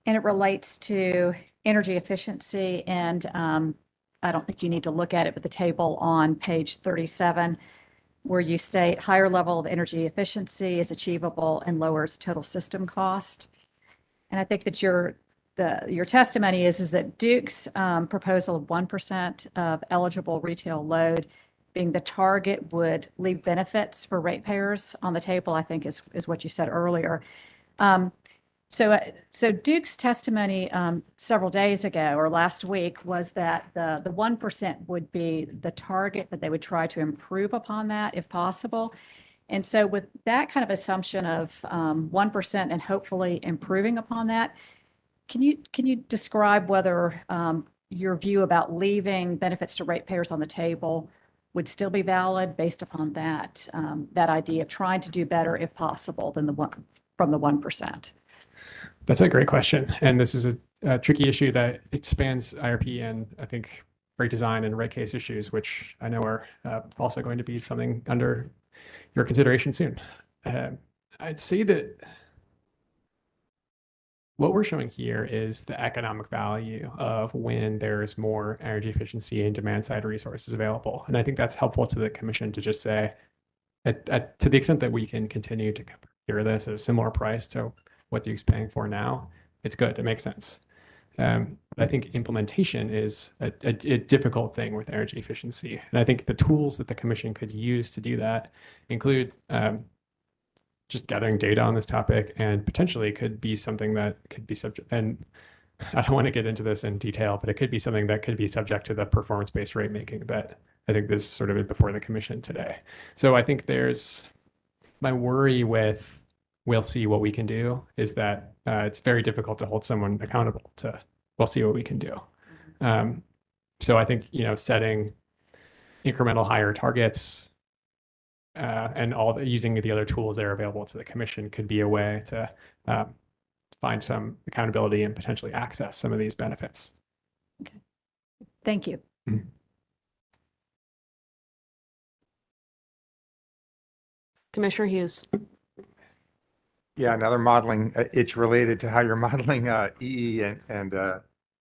it relates to energy efficiency. And I don't think you need to look at it, but the table on page 37, where you state higher level of energy efficiency is achievable and lowers total system cost. And I think that your testimony is that Duke's proposal of 1% of eligible retail load being the target would leave benefits for ratepayers on the table, I think is what you said earlier. So Duke's testimony several days ago or last week was that the 1% would be the target, but they would try to improve upon that if possible. And so with that kind of assumption of 1% and hopefully improving upon that, can you describe whether your view about leaving benefits to ratepayers on the table would still be valid based upon that idea of trying to do better if possible than from the 1%? That's a great question. And this is a tricky issue that expands IRP and I think rate design and rate case issues, which I know are also going to be something under your consideration soon. I'd say that what we're showing here is the economic value of when there's more energy efficiency and demand side resources available. And I think that's helpful to the commission to just say, to the extent that we can continue to procure this at a similar price to what Duke's paying for now, it's good. It makes sense. But I think implementation is a difficult thing with energy efficiency. And I think the tools that the commission could use to do that include just gathering data on this topic and potentially could be something that could be subject, and I don't want to get into this in detail, but it could be something that could be subject to the performance-based rate making that I think this sort of is before the commission today. So I think there's my worry with we'll see what we can do is that it's very difficult to hold someone accountable to we'll see what we can do. So I think, setting incremental higher targets and using the other tools that are available to the commission could be a way to find some accountability and potentially access some of these benefits. Thank you. Commissioner Hughes. Yeah, another modeling, it's related to how you're modeling EE and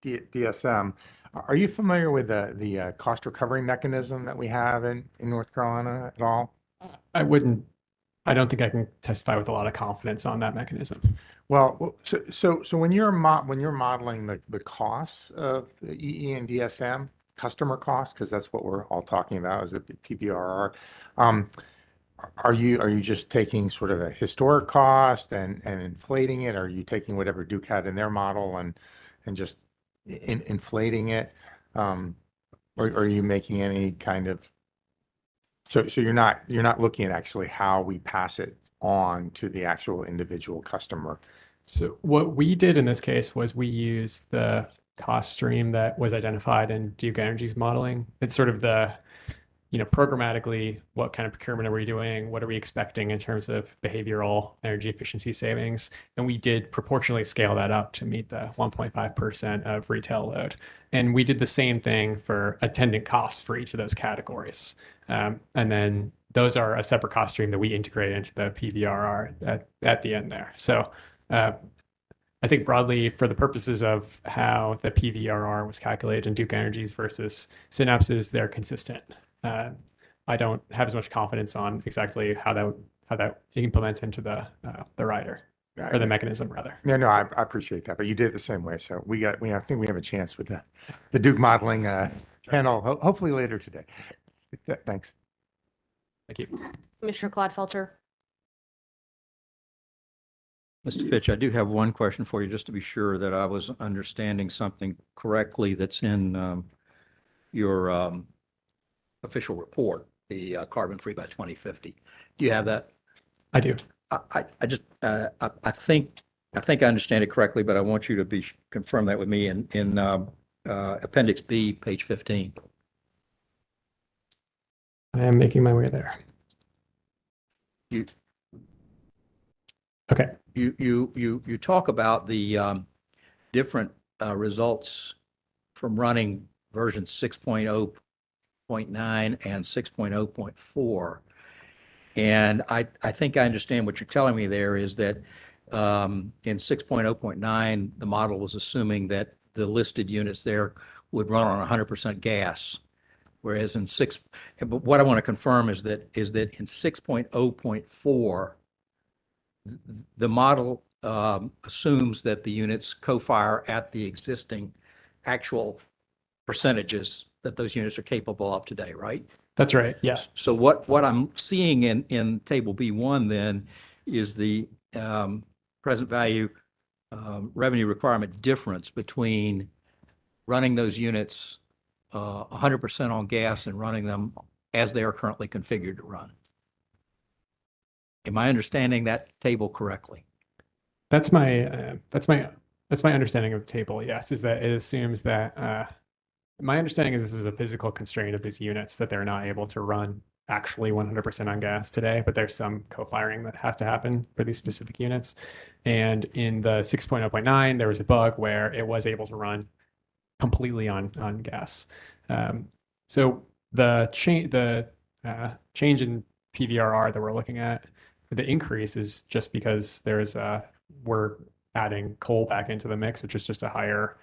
DSM. Are you familiar with the cost recovery mechanism that we have in North Carolina at all? I don't think I can testify with a lot of confidence on that mechanism. Well, so when you're modeling the costs of the EE and DSM, customer costs, because that's what we're all talking about, is the PBRR. Are you just taking sort of a historic cost and inflating it? Are you taking whatever Duke had in their model and just inflating it? Or are you making any kind of so you're not looking at actually how we pass it on to the actual individual customer? So what we did in this case was we used the cost stream that was identified in Duke Energy's modeling. It's sort of the, programmatically, what kind of procurement are we doing? What are we expecting in terms of behavioral energy efficiency savings? And we did proportionally scale that up to meet the 1.5% of retail load. And we did the same thing for attendant costs for each of those categories. And then those are a separate cost stream that we integrate into the PVRR at the end there. So I think broadly, for the purposes of how the PVRR was calculated in Duke Energy's versus Synapse's, they're consistent. I don't have as much confidence on exactly how that implements into the rider or the mechanism rather. No, I appreciate that, but you did it the same way. So I think we have a chance with the Duke modeling panel, hopefully later today. Thanks. Thank you. Commissioner Clodfelter. Mr. Fitch, I do have one question for you, just to be sure that I was understanding something correctly that's in your official report, the carbon free by 2050. Do you have that? I do. I think I understand it correctly, but I want you to confirm that with me in Appendix B, page 15. I am making my way there. Okay. You talk about the different results from running version 6.0.9 and 6.0.4. And I think I understand what you're telling me there is that in 6.0.9, the model was assuming that the listed units there would run on 100% gas. Whereas but what I want to confirm is that in 6.0.4, the model assumes that the units co-fire at the existing actual percentages that those units are capable of today, right? That's right. Yes. So what I'm seeing in table B1 then is the present value revenue requirement difference between running those units 100% on gas and running them as they are currently configured to run. Am I understanding that table correctly? That's my understanding of the table. Yes, is that it assumes that my understanding is this is a physical constraint of these units that they're not able to run actually 100% on gas today, but there's some co-firing that has to happen for these specific units. And in the 6.0.9, there was a bug where it was able to run completely on gas. So the change in PVRR that we're looking at, the increase is just because we're adding coal back into the mix, which is just a higher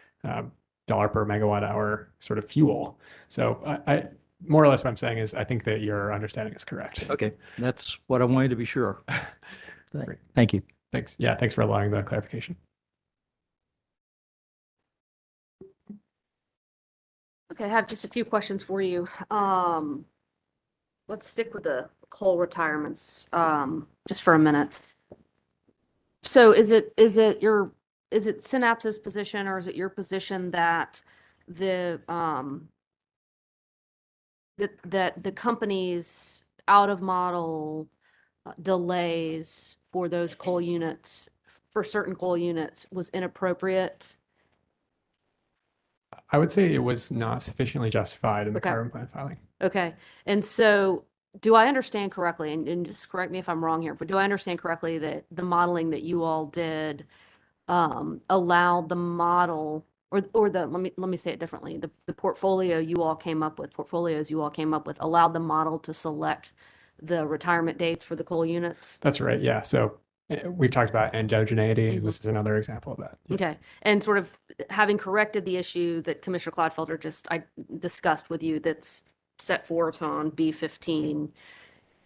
dollar per megawatt hour sort of fuel. So I more or less what I'm saying is I think that your understanding is correct. Okay, that's what I wanted to be sure. Great. Thank you. Thanks. Yeah, thanks for allowing the clarification. Okay, I have just a few questions for you. Let's stick with the coal retirements just for a minute. So is it Synapse's position or is it your position that the company's out of model delays for those coal units, for certain coal units, was inappropriate? I would say it was not sufficiently justified in the Okay. carbon plan filing. Okay, and so do I understand correctly, and just correct me if I'm wrong here, but do I understand correctly that the modeling that you all did allowed the model let me say it differently. The portfolios you all came up with allowed the model to select the retirement dates for the coal units? That's right. Yeah. So we've talked about endogeneity. This is another example of that. Yeah. Okay. And sort of having corrected the issue that Commissioner Clodfelter I discussed with you that's set forth on B15,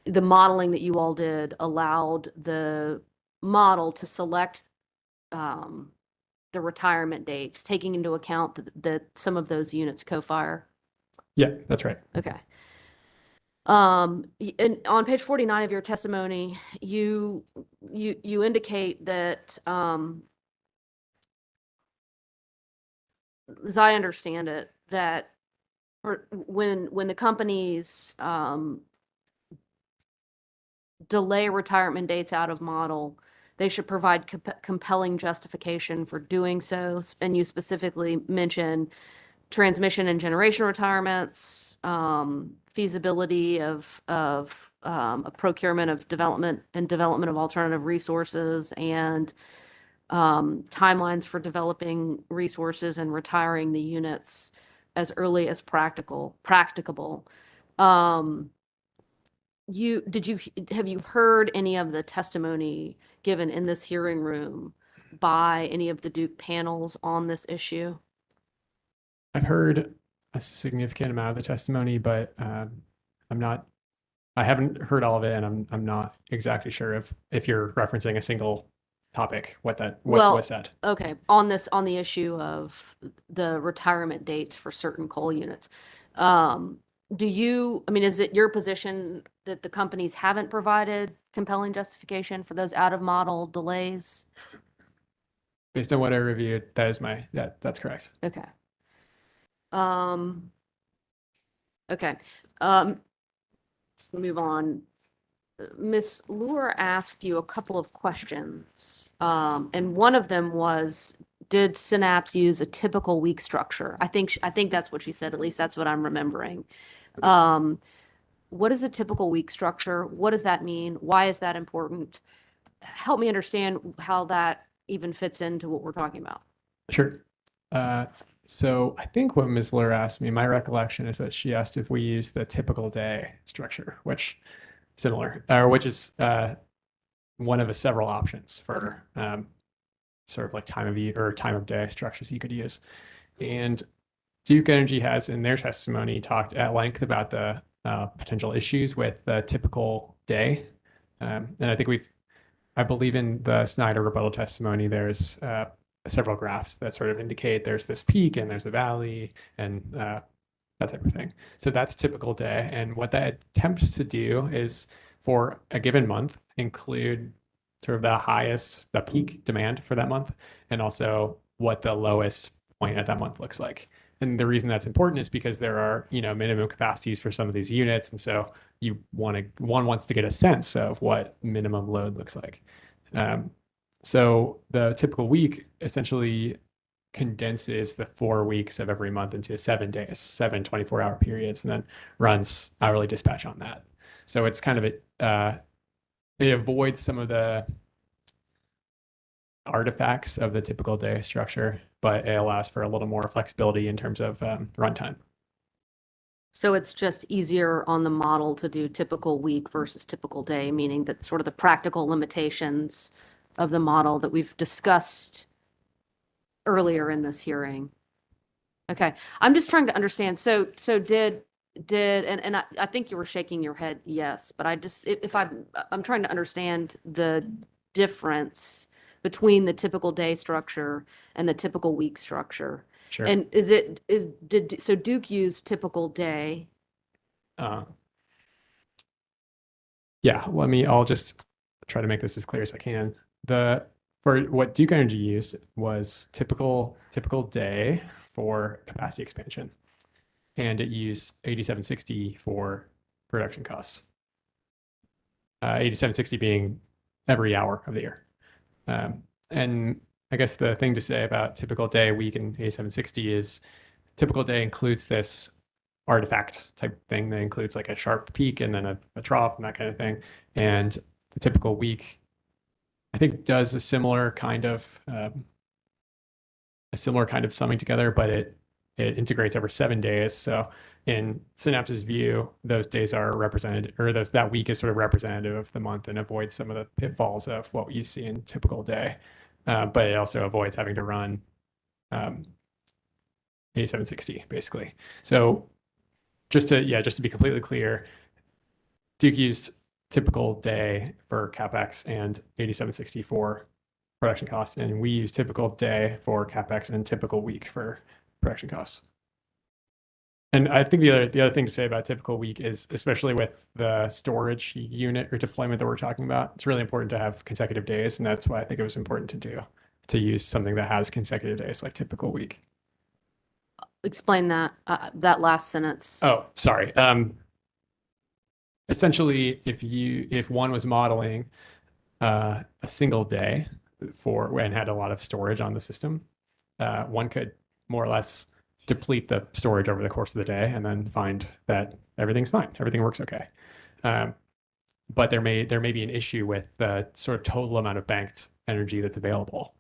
the modeling that you all did allowed the model to select the retirement dates, taking into account that some of those units co-fire? Yeah, that's right. Okay. And on page 49 of your testimony, you indicate that, as I understand it, that when the companies delay retirement dates out of model, they should provide compelling justification for doing so. And you specifically mention transmission and generation retirements, feasibility of a procurement of development of alternative resources, and timelines for developing resources and retiring the units as early as practicable. Have you heard any of the testimony given in this hearing room by any of the Duke panels on this issue? I've heard a significant amount of the testimony, but I haven't heard all of it, and I'm not exactly sure if you're referencing a single topic, what was said. Okay, on the issue of the retirement dates for certain coal units. Is it your position that the companies haven't provided compelling justification for those out of model delays? Based on what I reviewed, that's correct. Okay. Okay. Let's move on. Ms. Luer asked you a couple of questions, and one of them was, did Synapse use a typical week structure? I think that's what she said. At least that's what I'm remembering. What is a typical week structure? What does that mean? Why is that important? Help me understand how that even fits into what we're talking about. Sure. So I think what Ms. Luer asked me, my recollection is that she asked if we use the typical day structure, which is one of the several options for sort of like time of year or time of day structures you could use. And Duke Energy has in their testimony talked at length about the potential issues with the typical day. And I believe in the Snyder rebuttal testimony, there's several graphs that sort of indicate there's this peak and there's a valley and that type of thing. So that's typical day. And what that attempts to do is for a given month, include sort of the peak demand for that month, and also what the lowest point at that month looks like. And the reason that's important is because there are, minimum capacities for some of these units. And so one wants to get a sense of what minimum load looks like. So the typical week essentially condenses the 4 weeks of every month into 7 days, 7 24-hour periods, and then runs hourly dispatch on that. So it's kind of it avoids some of the artifacts of the typical day structure, but it allows for a little more flexibility in terms of runtime. So it's just easier on the model to do typical week versus typical day, meaning that sort of the practical limitations of the model that we've discussed earlier in this hearing. Okay, I'm just trying to understand. So did and I think you were shaking your head yes, but I'm trying to understand the difference between the typical day structure and the typical week structure. Sure. And so Duke used typical day? Yeah, I'll just try to make this as clear as I can. For what Duke Energy used was typical day for capacity expansion, and it used 8760 for production costs. 8760 being every hour of the year. And I guess the thing to say about typical day, week, and 8760 is typical day includes this artifact type thing that includes like a sharp peak and then a trough and that kind of thing. And the typical week, I think, does a similar kind of a similar kind of summing together, but it integrates over 7 days. So in Synapse's view, those days are represented, or that week is sort of representative of the month and avoids some of the pitfalls of what you see in a typical day. But it also avoids having to run 8760 basically. So just to be completely clear, Duke used typical day for CapEx and 8760 for production costs, and we use typical day for CapEx and typical week for production costs. And I think the other thing to say about typical week is, especially with the storage unit or deployment that we're talking about, it's really important to have consecutive days, and that's why I think it was important to use something that has consecutive days like typical week. Explain that last sentence. Oh, sorry. Essentially, if one was modeling a single day and had a lot of storage on the system, one could more or less deplete the storage over the course of the day and then find that everything's fine, everything works okay. But there may be an issue with the sort of total amount of banked energy that's available.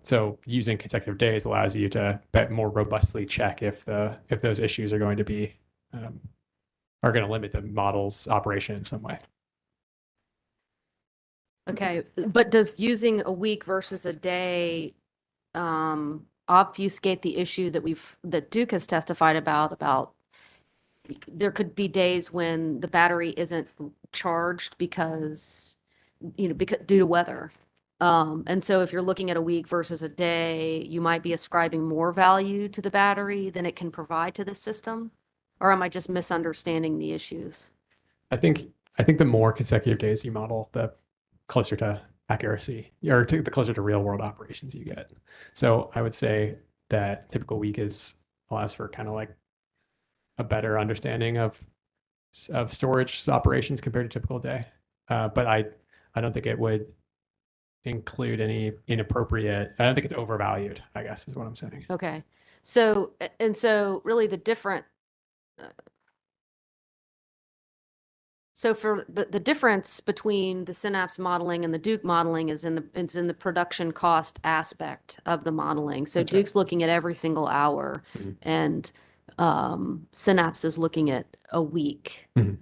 So using consecutive days allows you to more robustly check if those issues are going to limit the model's operation in some way. Okay, but does using a week versus a day obfuscate the issue that Duke has testified about there could be days when the battery isn't charged because due to weather. And so if you're looking at a week versus a day, you might be ascribing more value to the battery than it can provide to the system? Or am I just misunderstanding the issues? I think the more consecutive days you model, the closer to accuracy, or the closer to real world operations you get. So I would say that typical week allows for kind of like a better understanding of storage operations compared to typical day. But I don't think it would include any inappropriate. I don't think it's overvalued, I guess is what I'm saying. Okay. So really the different. So for the difference between the Synapse modeling and the Duke modeling is in the production cost aspect of the modeling. So That's right. Duke's looking at every single hour, and Synapse is looking at a week. And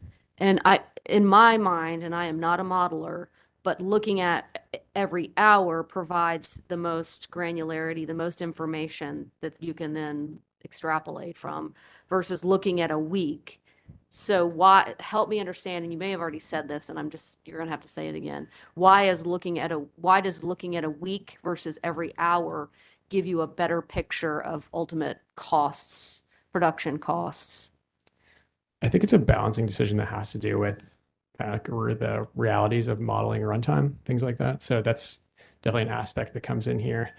in my mind, and I am not a modeler, but looking at every hour provides the most granularity, the most information that you can then extrapolate from, versus looking at a week. So help me understand, and you may have already said this, and you're gonna have to say it again. Why does looking at a week versus every hour give you a better picture of ultimate costs, production costs? I think it's a balancing decision that has to do with the realities of modeling runtime, things like that. So that's definitely an aspect that comes in here.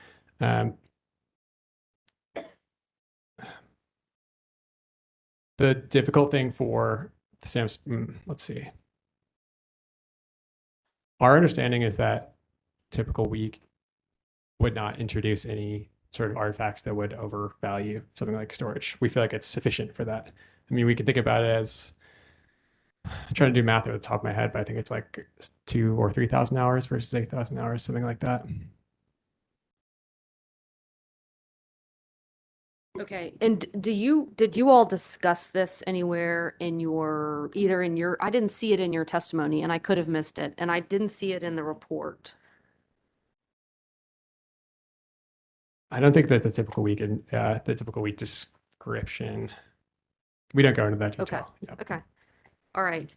The difficult thing for the SAMs, let's see. Our understanding is that typical week would not introduce any sort of artifacts that would overvalue something like storage. We feel like it's sufficient for that. I mean, we can think about it as, I'm trying to do math at the top of my head, but I think it's like 2,000 or 3,000 hours versus 8,000 hours, something like that. Okay, and did you all discuss this anywhere I didn't see it in your testimony, and I could have missed it, and I didn't see it in the report. I don't think that the typical week description, we don't go into that Okay. detail. Yeah. Okay. All right.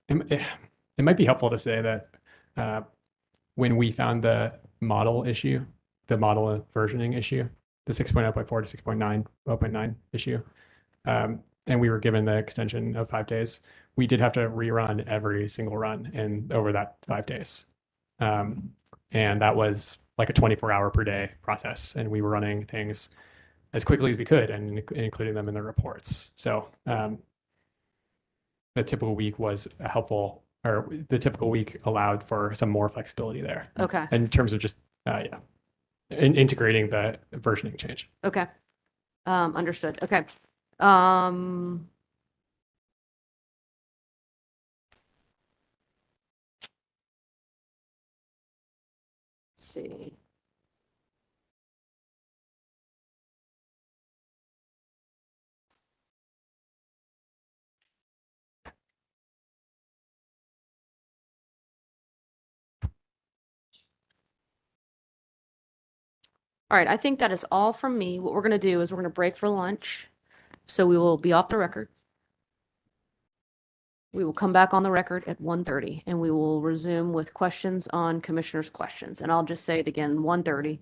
It might be helpful to say that when we found the model issue, the model versioning issue, the 6.0.4 to 6.9 issue, and we were given the extension of 5 days, we did have to rerun every single run over that 5 days. And that was like a 24-hour per day process, and we were running things as quickly as we could and including them in the reports. So the typical week was helpful, or the typical week allowed for some more flexibility there. Okay. In terms of just integrating the versioning change. Okay. Understood. Okay. Let's see. All right, I think that is all from me. What we're going to do is we're going to break for lunch. So we will be off the record. We will come back on the record at 1:30 and we will resume with questions on commissioners' questions. And I'll just say it again, 1:30.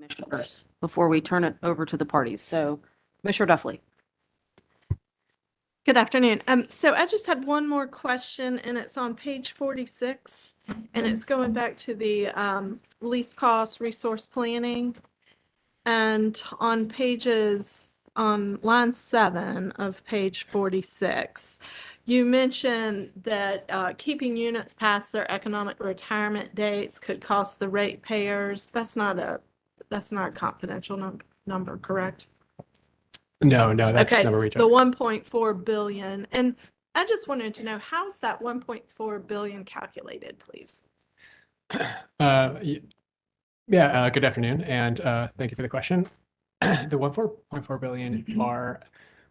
commissioners before we turn it over to the parties. So Commissioner Duffley. Good afternoon. So I just had one more question, and it's on page 46, and it's going back to the least cost resource planning. And on line 7 of page 46, you mentioned that keeping units past their economic retirement dates could cost the ratepayers. That's not a confidential number, correct? No, that's Okay, number we the took. 1.4 billion. And I just wanted to know, how's that 1.4 billion calculated, please? Good afternoon, and thank you for the question. The 1.4 billion are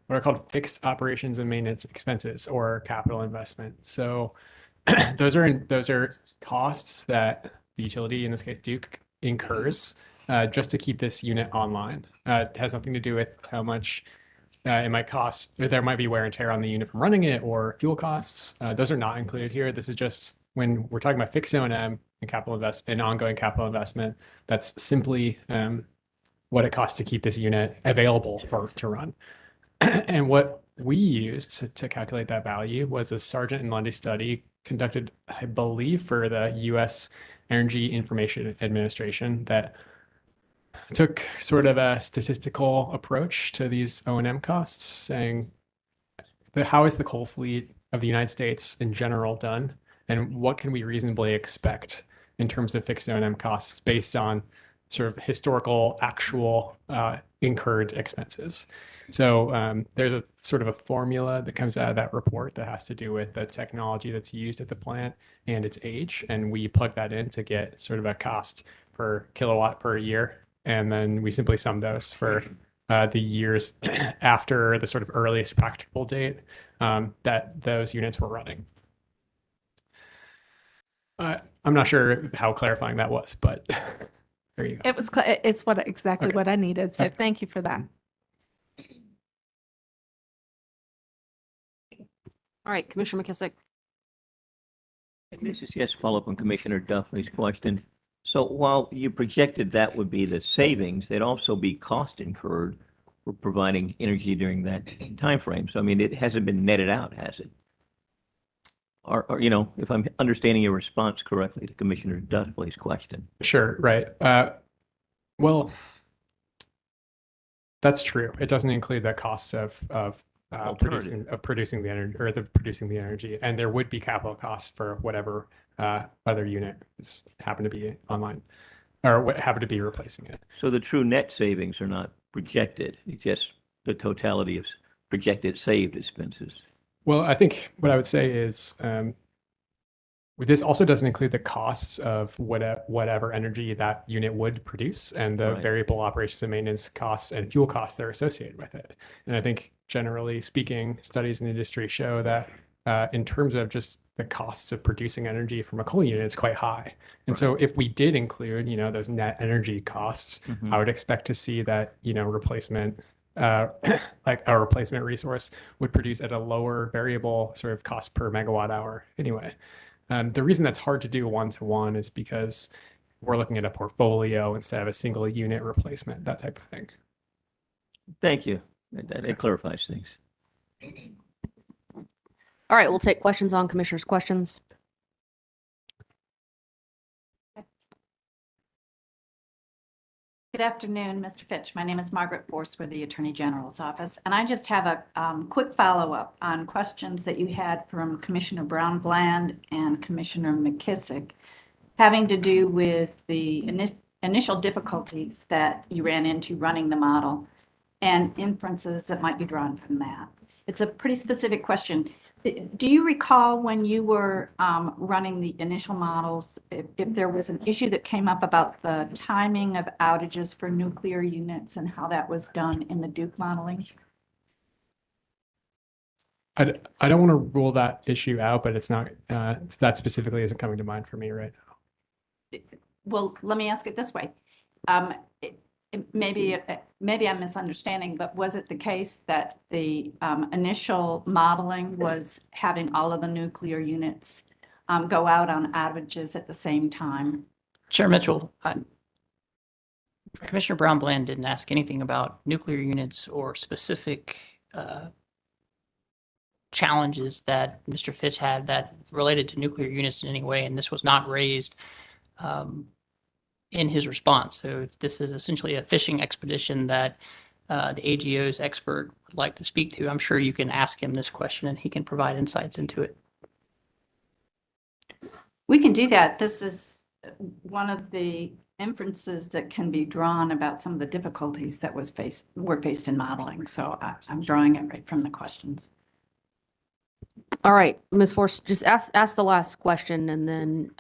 what are called fixed operations and maintenance expenses or capital investment. So those are costs that the utility, in this case Duke, incurs just to keep this unit online. It has nothing to do with how much it might cost. There might be wear and tear on the unit from running it or fuel costs. Those are not included here. This is just when we're talking about fixed O&M and ongoing capital investment. That's simply what it costs to keep this unit available to run. And what we used to calculate that value was a Sargent and Lundy study conducted, I believe, for the U.S. Energy Information Administration that took sort of a statistical approach to these O&M costs, saying how is the coal fleet of the United States in general done, and what can we reasonably expect in terms of fixed O&M costs based on sort of historical, actual incurred expenses. So there's a sort of a formula that comes out of that report that has to do with the technology that's used at the plant and its age. And we plug that in to get sort of a cost per kilowatt per year. And then we simply sum those for the years after the sort of earliest practical date that those units were running. I'm not sure how clarifying that was, but there you go. It was, it's exactly Okay. what I needed. So Okay. thank you for that. All right, Commissioner McKissick. This is just follow up on Commissioner Duffley's question. So while you projected that would be the savings, there'd also be cost incurred for providing energy during that time frame. So I mean, it hasn't been netted out, has it? Or if I'm understanding your response correctly to Commissioner Duffley's question. Sure, right. Well, that's true. It doesn't include the costs of producing the energy producing the energy, and there would be capital costs for whatever other unit is happen to be online or what happen to be replacing it. So the true net savings are not projected. It's just the totality of projected saved expenses. Well, I think what I would say is this also doesn't include the costs of whatever energy that unit would produce and the Right. variable operations and maintenance costs and fuel costs that are associated with it. And I think generally speaking, studies in the industry show that in terms of just the costs of producing energy from a coal unit, it's quite high. And so if we did include, those net energy costs, I would expect to see that, replacement like a replacement resource would produce at a lower variable sort of cost per megawatt hour anyway. The reason that's hard to do one-to-one is because we're looking at a portfolio instead of a single unit replacement, that type of thing. Thank you. That clarifies things. All right, we'll take questions on commissioners' questions. Good afternoon, Mr. Fitch. My name is Margaret Force with the Attorney General's office, and I just have a quick follow-up on questions that you had from Commissioner Brown-Bland and Commissioner McKissick having to do with the initial difficulties that you ran into running the model and inferences that might be drawn from that. It's a pretty specific question. Do you recall when you were running the initial models, if there was an issue that came up about the timing of outages for nuclear units and how that was done in the Duke modeling? I don't want to rule that issue out, but it's not that specifically isn't coming to mind for me right now. Well, let me ask it this way. Maybe I'm misunderstanding, but was it the case that the initial modeling was having all of the nuclear units go out on outages at the same time? Chair Mitchell, Commissioner Brown-Bland didn't ask anything about nuclear units or specific challenges that Mr. Fitch had that related to nuclear units in any way, and this was not raised in his response. So if this is essentially a fishing expedition that the AGO's expert would like to speak to, I'm sure you can ask him this question and he can provide insights into it. We can do that. This is one of the inferences that can be drawn about some of the difficulties that were faced in modeling. So I'm drawing it right from the questions. All right, Ms. Force, just ask the last question and then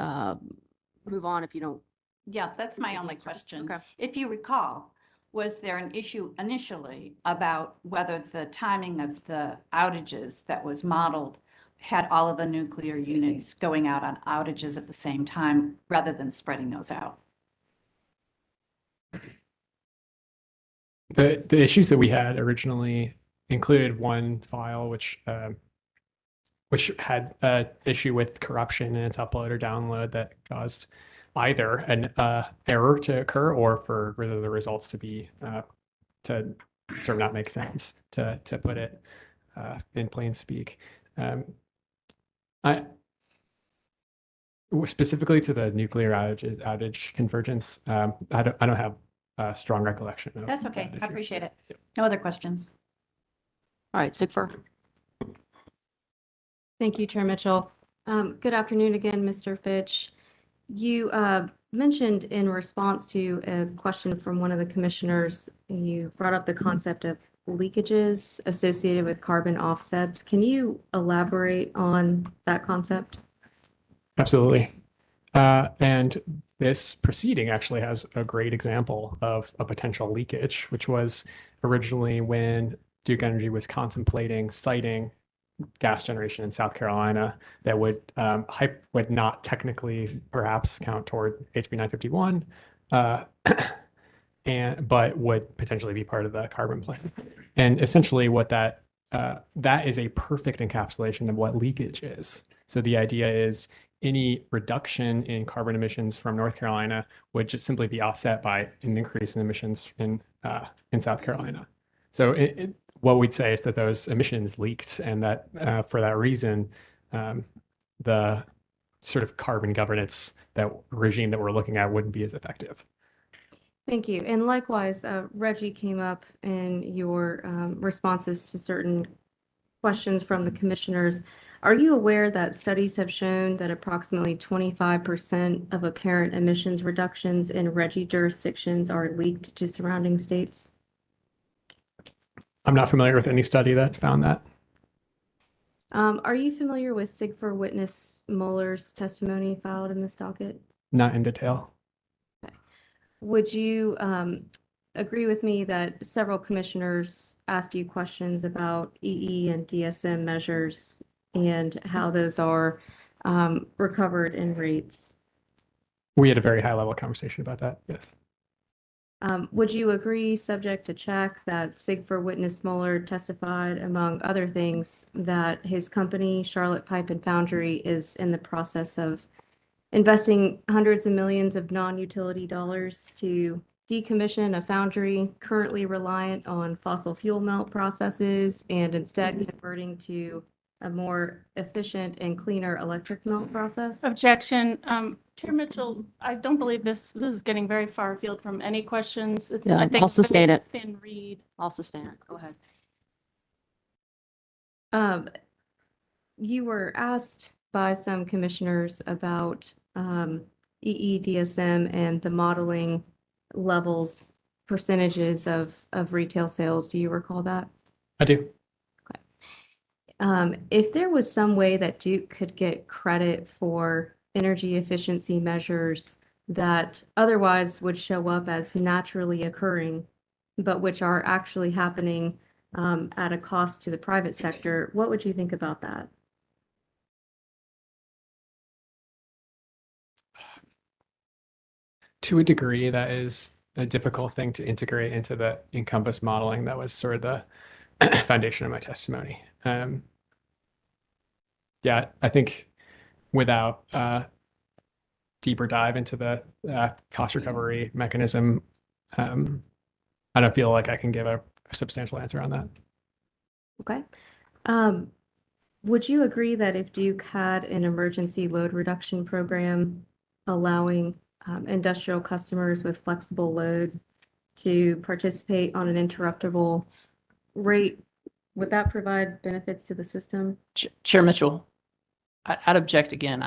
move on if you don't. Yeah, that's my only question. Okay. If you recall, was there an issue initially about whether the timing of the outages that was modeled had all of the nuclear units going out on outages at the same time rather than spreading those out? The issues that we had originally included one file which had an issue with corruption in its upload or download that caused either an error to occur or for the results to be to sort of not make sense, to put it in plain speak. Specifically to the nuclear outage convergence, I don't have a strong recollection of That's okay. that issue. I appreciate it. No other questions. All right, Sigfer. Thank you, Chair Mitchell. Good afternoon again, Mr. Fitch. You mentioned in response to a question from one of the commissioners, you brought up the concept of leakages associated with carbon offsets. Can you elaborate on that concept? Absolutely. And this proceeding actually has a great example of a potential leakage, which was originally when Duke Energy was contemplating siting gas generation in South Carolina that would not technically perhaps count toward HB 951, but would potentially be part of the carbon plan. And essentially what that is a perfect encapsulation of what leakage is. So the idea is any reduction in carbon emissions from North Carolina would just simply be offset by an increase in emissions in South Carolina. So what we'd say is that those emissions leaked, and that for that reason, the sort of carbon governance regime that we're looking at wouldn't be as effective. Thank you. And likewise, Reggie came up in your responses to certain questions from the commissioners. Are you aware that studies have shown that approximately 25% of apparent emissions reductions in Reggie jurisdictions are leaked to surrounding states? I'm not familiar with any study that found that. Are you familiar with Sigfer witness Mueller's testimony filed in this docket? Not in detail. Would you agree with me that several commissioners asked you questions about EE and DSM measures and how those are recovered in rates? We had a very high level conversation about that, yes. Would you agree, subject to check, that Sigfer witness Mueller testified, among other things, that his company, Charlotte Pipe and Foundry, is in the process of investing hundreds of millions of non-utility dollars to decommission a foundry currently reliant on fossil fuel melt processes and instead converting to a more efficient and cleaner electric melt process? Objection. Chair Mitchell, I don't believe this is getting very far afield from any questions. Yeah, I think I'll sustain it. Thin read. I'll sustain it. Go ahead. You were asked by some commissioners about EEDSM and the modeling levels, percentages of retail sales. Do you recall that? I do. If there was some way that Duke could get credit for energy efficiency measures that otherwise would show up as naturally occurring, but which are actually happening at a cost to the private sector, what would you think about that? To a degree, that is a difficult thing to integrate into the Encompass modeling. That was sort of the foundation of my testimony. Yeah, I think without deeper dive into the cost recovery mechanism, I don't feel like I can give a substantial answer on that. Okay. Would you agree that if Duke had an emergency load reduction program allowing industrial customers with flexible load to participate on an interruptible rate, would that provide benefits to the system? Chair Mitchell, I'd object again.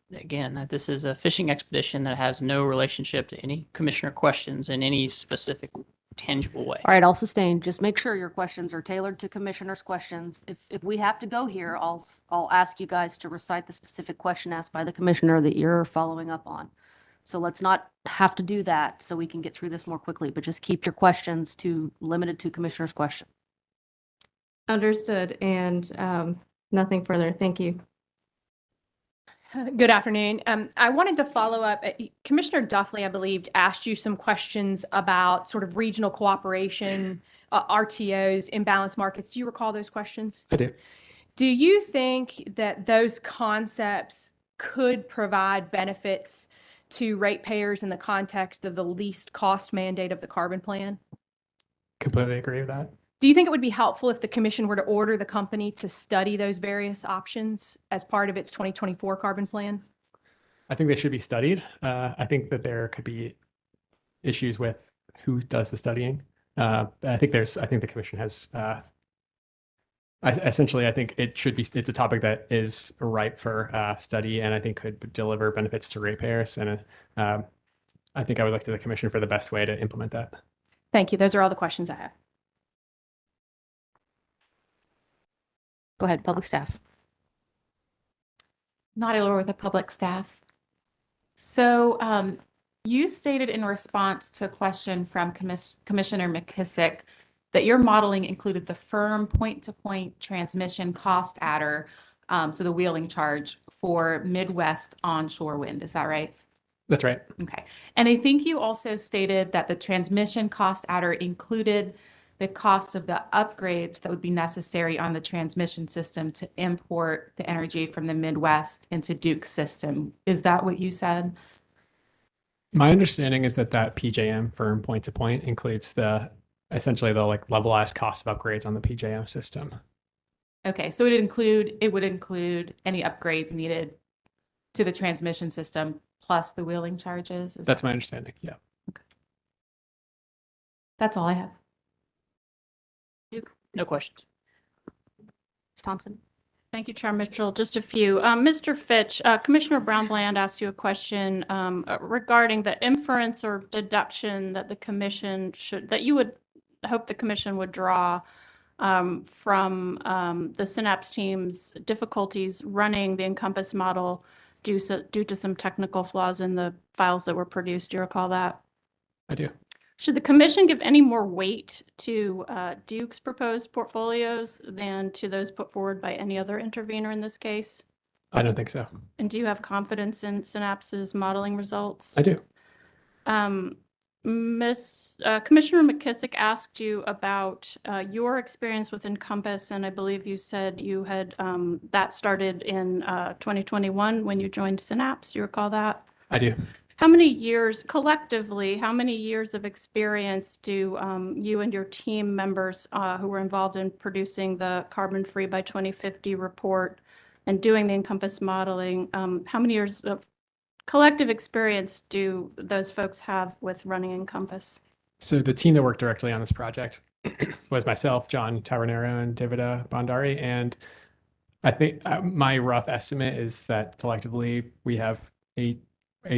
That this is a fishing expedition that has no relationship to any commissioner questions in any specific tangible way. All right, I'll sustain. Just make sure your questions are tailored to commissioners' questions. If we have to go here, I'll ask you guys to recite the specific question asked by the commissioner that you're following up on. So let's not have to do that so we can get through this more quickly, but just keep your questions limited to commissioners' questions. Understood, and nothing further. Thank you. Good afternoon. I wanted to follow up. Commissioner Duffley, I believe, asked you some questions about sort of regional cooperation, RTOs, imbalance markets. Do you recall those questions? I do. Do you think that those concepts could provide benefits to ratepayers in the context of the least cost mandate of the carbon plan? Completely agree with that. Do you think it would be helpful if the commission were to order the company to study those various options as part of its 2024 carbon plan? I think they should be studied. I think that there could be issues with who does the studying. I think the commission has, essentially, I think it's a topic that is ripe for study and I think could deliver benefits to ratepayers. And I think I would look to the commission for the best way to implement that. Thank you. Those are all the questions I have. Go ahead, public staff. Naughty Laura with the public staff. So you stated in response to a question from Commissioner McKissick that your modeling included the firm point-to-point transmission cost adder, so the wheeling charge for Midwest onshore wind. Is that right? That's right. Okay. And I think you also stated that the transmission cost adder included the cost of the upgrades that would be necessary on the transmission system to import the energy from the Midwest into Duke's system. Is that what you said? My understanding is that PJM firm point-to-point includes essentially the levelized cost of upgrades on the PJM system. Okay, so it would include any upgrades needed to the transmission system plus the wheeling charges? That's my understanding, yeah. Okay. That's all I have. No questions. Ms. Thompson. Thank you, Chair Mitchell. Just a few. Mr. Fitch, Commissioner Brown-Bland asked you a question regarding the inference or deduction that that you would hope the commission would draw from the Synapse team's difficulties running the Encompass model due to some technical flaws in the files that were produced. Do you recall that? I do. Should the commission give any more weight to Duke's proposed portfolios than to those put forward by any other intervener in this case? I don't think so. And do you have confidence in Synapse's modeling results? I do. Commissioner McKissick asked you about your experience with Encompass, and I believe you said you had that started in 2021 when you joined Synapse. Do you recall that? I do. How many years, collectively, how many years of experience do you and your team members who were involved in producing the Carbon Free by 2050 report and doing the Encompass modeling, how many years of collective experience do those folks have with running Encompass? So the team that worked directly on this project was myself, John Tavernero, and Davida Bondari. And I think my rough estimate is that collectively we have 8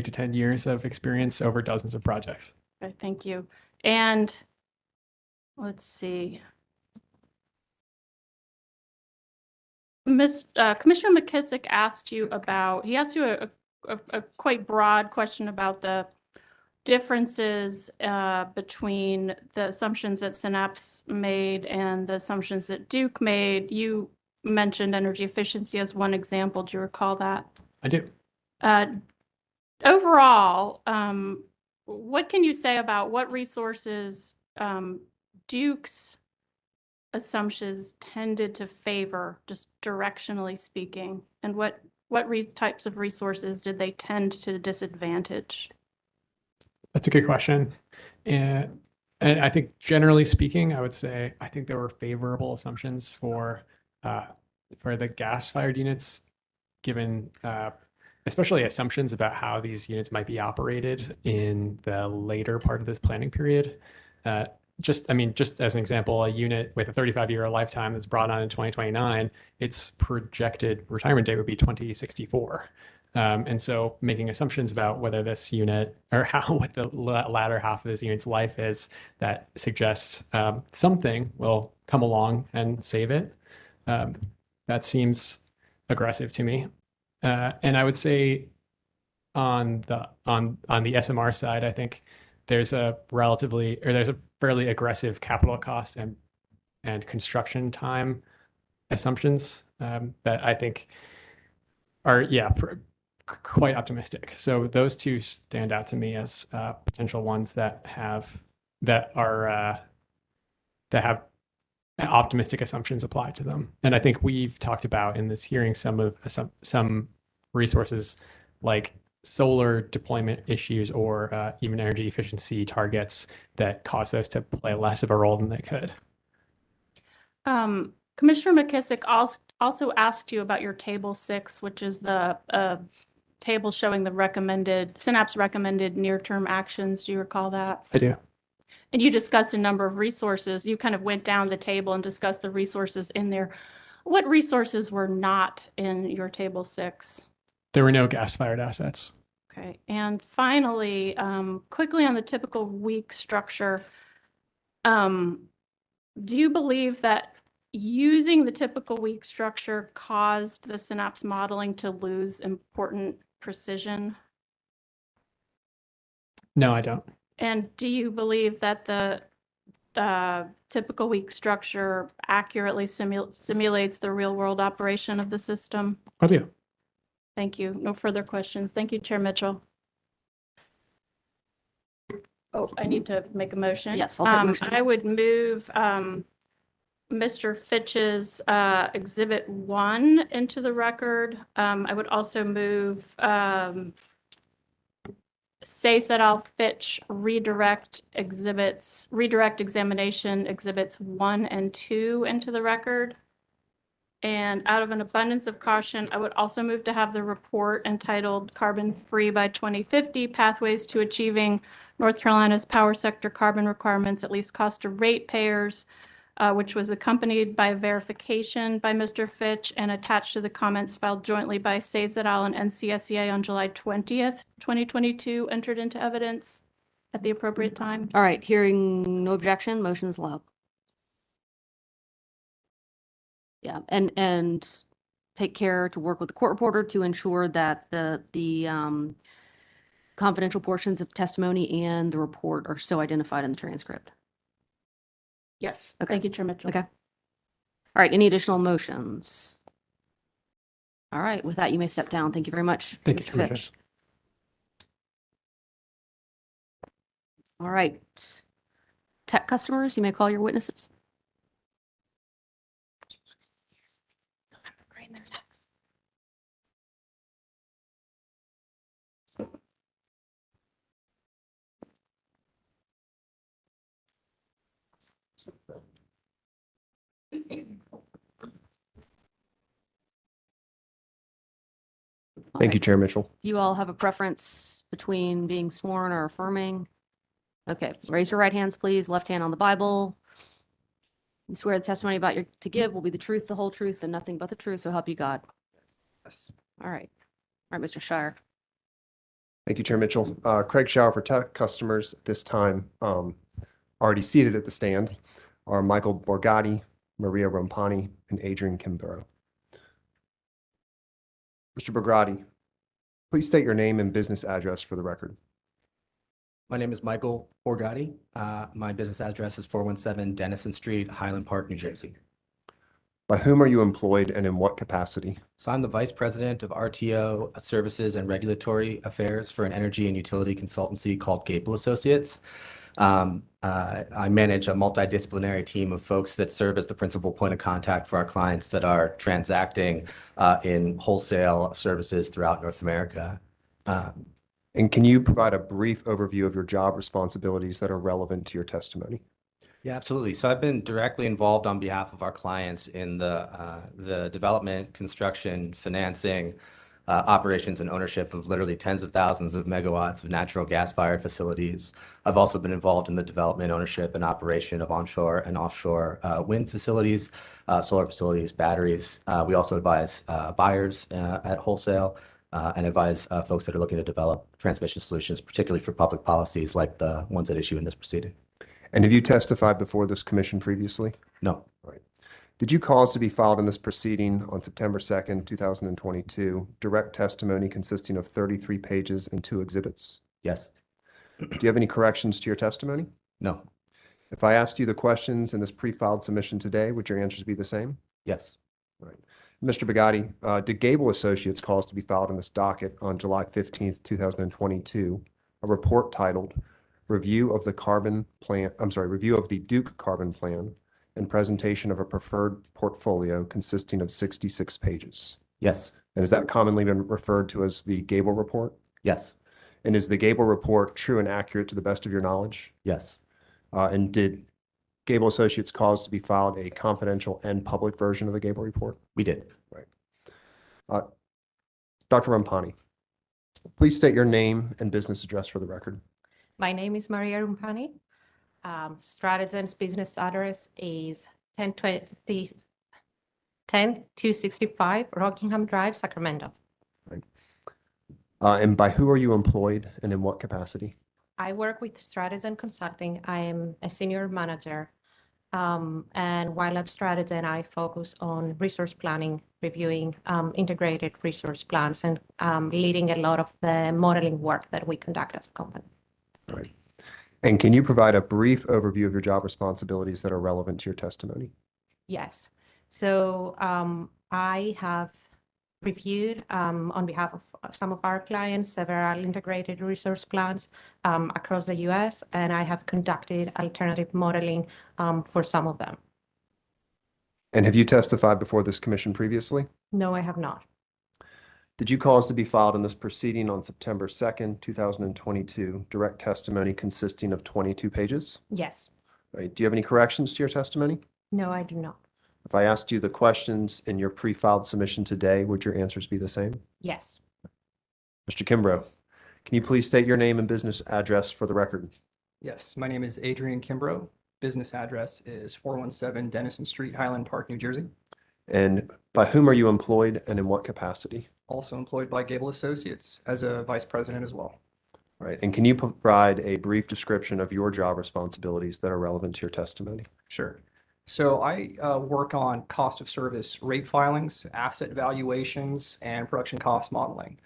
to 10 years of experience over dozens of projects. Okay, thank you. And let's see. Commissioner McKissick asked you a quite broad question about the differences between the assumptions that Synapse made and the assumptions that Duke made. You mentioned energy efficiency as one example. Do you recall that? I do. Overall, what can you say about what resources Duke's assumptions tended to favor, just directionally speaking, and what types of resources did they tend to disadvantage? That's a good question. And I think generally speaking, I would say I think there were favorable assumptions for the gas-fired units, given especially assumptions about how these units might be operated in the later part of this planning period. Just as an example, a unit with a 35-year lifetime that's brought on in 2029, its projected retirement date would be 2064. And so making assumptions about whether this unit or what the latter half of this unit's life is that suggests something will come along and save it. That seems aggressive to me. And I would say on the SMR side, I think there's a fairly aggressive capital cost and construction time assumptions that I think are quite optimistic. So those two stand out to me as potential ones that have optimistic assumptions applied to them. And I think we've talked about in this hearing some resources like solar deployment issues or even energy efficiency targets that cause those to play less of a role than they could. Commissioner McKissick also asked you about your table 6, which is the table showing the Synapse recommended near-term actions. Do you recall that? I do. And you discussed a number of resources. You kind of went down the table and discussed the resources in there. What resources were not in your table 6? There were no gas-fired assets. Okay. And finally, quickly on the typical week structure, do you believe that using the typical week structure caused the Synapse modeling to lose important precision? No, I don't. And do you believe that the typical week structure accurately simulates the real-world operation of the system? I do. Thank you. No further questions. Thank you, Chair Mitchell. Oh, I need to make a motion. Yes, I'll take a motion. I would move Mr. Fitch's Exhibit 1 into the record. I would also move Say et al. Fitch redirect examination exhibits 1 and 2 into the record. And out of an abundance of caution, I would also move to have the report entitled Carbon Free by 2050, Pathways to Achieving North Carolina's Power Sector Carbon Requirements at Least Cost to Ratepayers, which was accompanied by verification by Mr. Fitch and attached to the comments filed jointly by Say et al. And NCSEA on July 20th, 2022, entered into evidence at the appropriate time. All right, hearing no objection, motion is allowed. Yeah, and take care to work with the court reporter to ensure that the confidential portions of testimony and the report are so identified in the transcript. Yes. Okay. Thank you, Chair Mitchell. Okay. All right, any additional motions? All right, with that, you may step down. Thank you very much, Thank Mr. you, Fitch. Commissioners. All right. Tech customers, you may call your witnesses. Thank you, Chair Mitchell. You all have a preference between being sworn or affirming? Okay, raise your right hands, please. Left hand on the Bible. You swear the testimony about your to give will be the truth, the whole truth, and nothing but the truth, so help you God. Yes. All right. All right, Mr. Shire. Thank you, Chair Mitchell. Craig Shower for tech customers at this time, already seated at the stand are Michael Borgatti, Maria Rompani, and Adrian Kimborough. Mr. Borgatti, please state your name and business address for the record. My name is Michael Borgatti. My business address is 417 Dennison Street, Highland Park, New Jersey. By whom are you employed and in what capacity? So I'm the Vice President of RTO Services and Regulatory Affairs for an energy and utility consultancy called Gable Associates. I manage a multidisciplinary team of folks that serve as the principal point of contact for our clients that are transacting in wholesale services throughout North America. And can you provide a brief overview of your job responsibilities that are relevant to your testimony? Yeah, absolutely. So I've been directly involved on behalf of our clients in the development, construction, financing, operations and ownership of literally tens of thousands of megawatts of natural gas-fired facilities. I've also been involved in the development, ownership, and operation of onshore and offshore wind facilities, solar facilities, batteries. We also advise buyers at wholesale and advise folks that are looking to develop transmission solutions, particularly for public policies like the ones at issue in this proceeding. And have you testified before this commission previously? No. Right. Did you cause to be filed in this proceeding on September 2nd, 2022, direct testimony consisting of 33 pages and 2 exhibits? Yes. Do you have any corrections to your testimony? No. If I asked you the questions in this pre-filed submission today, would your answers be the same? Yes. Right. Mr. Bugatti, did Gable Associates cause to be filed in this docket on July 15th, 2022, a report titled Review of the Duke Carbon Plan and Presentation of a Preferred Portfolio consisting of 66 pages? Yes. And has that commonly been referred to as the Gable Report? Yes. And is the Gable Report true and accurate to the best of your knowledge? Yes. And did Gable Associates cause to be filed a confidential and public version of the Gable Report? We did. Right. Dr. Rampani, please state your name and business address for the record. My name is Maria Rumpani. Strategem's business address is 10265 Rockingham Drive, Sacramento. Right. And by who are you employed and in what capacity? I work with Strategen Consulting. I am a senior manager. And while at Strategen, I focus on resource planning, reviewing integrated resource plans, and leading a lot of the modeling work that we conduct as a company. Right. And can you provide a brief overview of your job responsibilities that are relevant to your testimony? Yes. So I have reviewed on behalf of some of our clients several integrated resource plans across the U.S., and I have conducted alternative modeling for some of them. And have you testified before this commission previously? No, I have not. Did you cause to be filed in this proceeding on September 2nd, 2022, direct testimony consisting of 22 pages? Yes. Right. Do you have any corrections to your testimony? No, I do not. If I asked you the questions in your pre-filed submission today, would your answers be the same? Yes. Mr. Kimbrough, can you please state your name and business address for the record? Yes, my name is Adrian Kimbrough. Business address is 417 Dennison Street, Highland Park, New Jersey. And by whom are you employed and in what capacity? Also employed by Gable Associates as a vice president as well. Right. And can you provide a brief description of your job responsibilities that are relevant to your testimony? Sure. So I work on cost of service rate filings, asset valuations, and production cost modeling.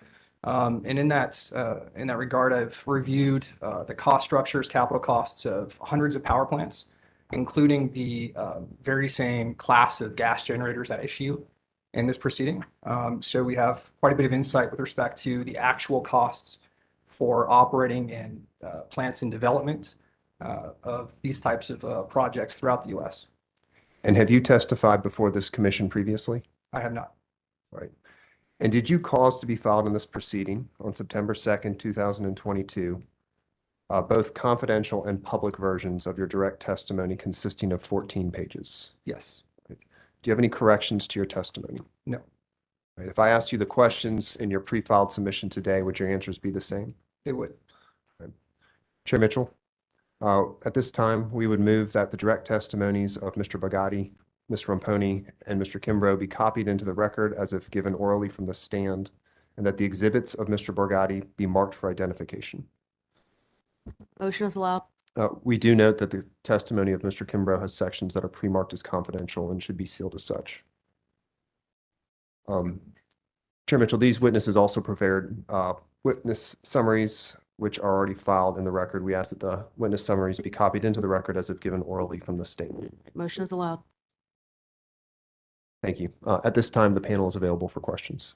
And in that regard, I've reviewed the cost structures, capital costs of hundreds of power plants, including the very same class of gas generators at issue in this proceeding. So we have quite a bit of insight with respect to the actual costs for operating in plants in development of these types of projects throughout the U.S. And have you testified before this commission previously? I have not. Right. And did you cause to be filed in this proceeding on September 2nd, 2022, both confidential and public versions of your direct testimony consisting of 14 pages? Yes. Right. Do you have any corrections to your testimony? No. Right. If I asked you the questions in your pre-filed submission today, would your answers be the same? They would. Right. Chair Mitchell, at this time, we would move that the direct testimonies of Mr. Bugatti, Ms. Ramponi, and Mr. Kimbrough be copied into the record as if given orally from the stand, and that the exhibits of Mr. Bugatti be marked for identification. Motion is allowed. We do note that the testimony of Mr. Kimbrough has sections that are pre-marked as confidential and should be sealed as such. Chair Mitchell, these witnesses also prepared witness summaries, which are already filed in the record. We ask that the witness summaries be copied into the record as if given orally from the statement. Motion is allowed. Thank you. At this time, the panel is available for questions.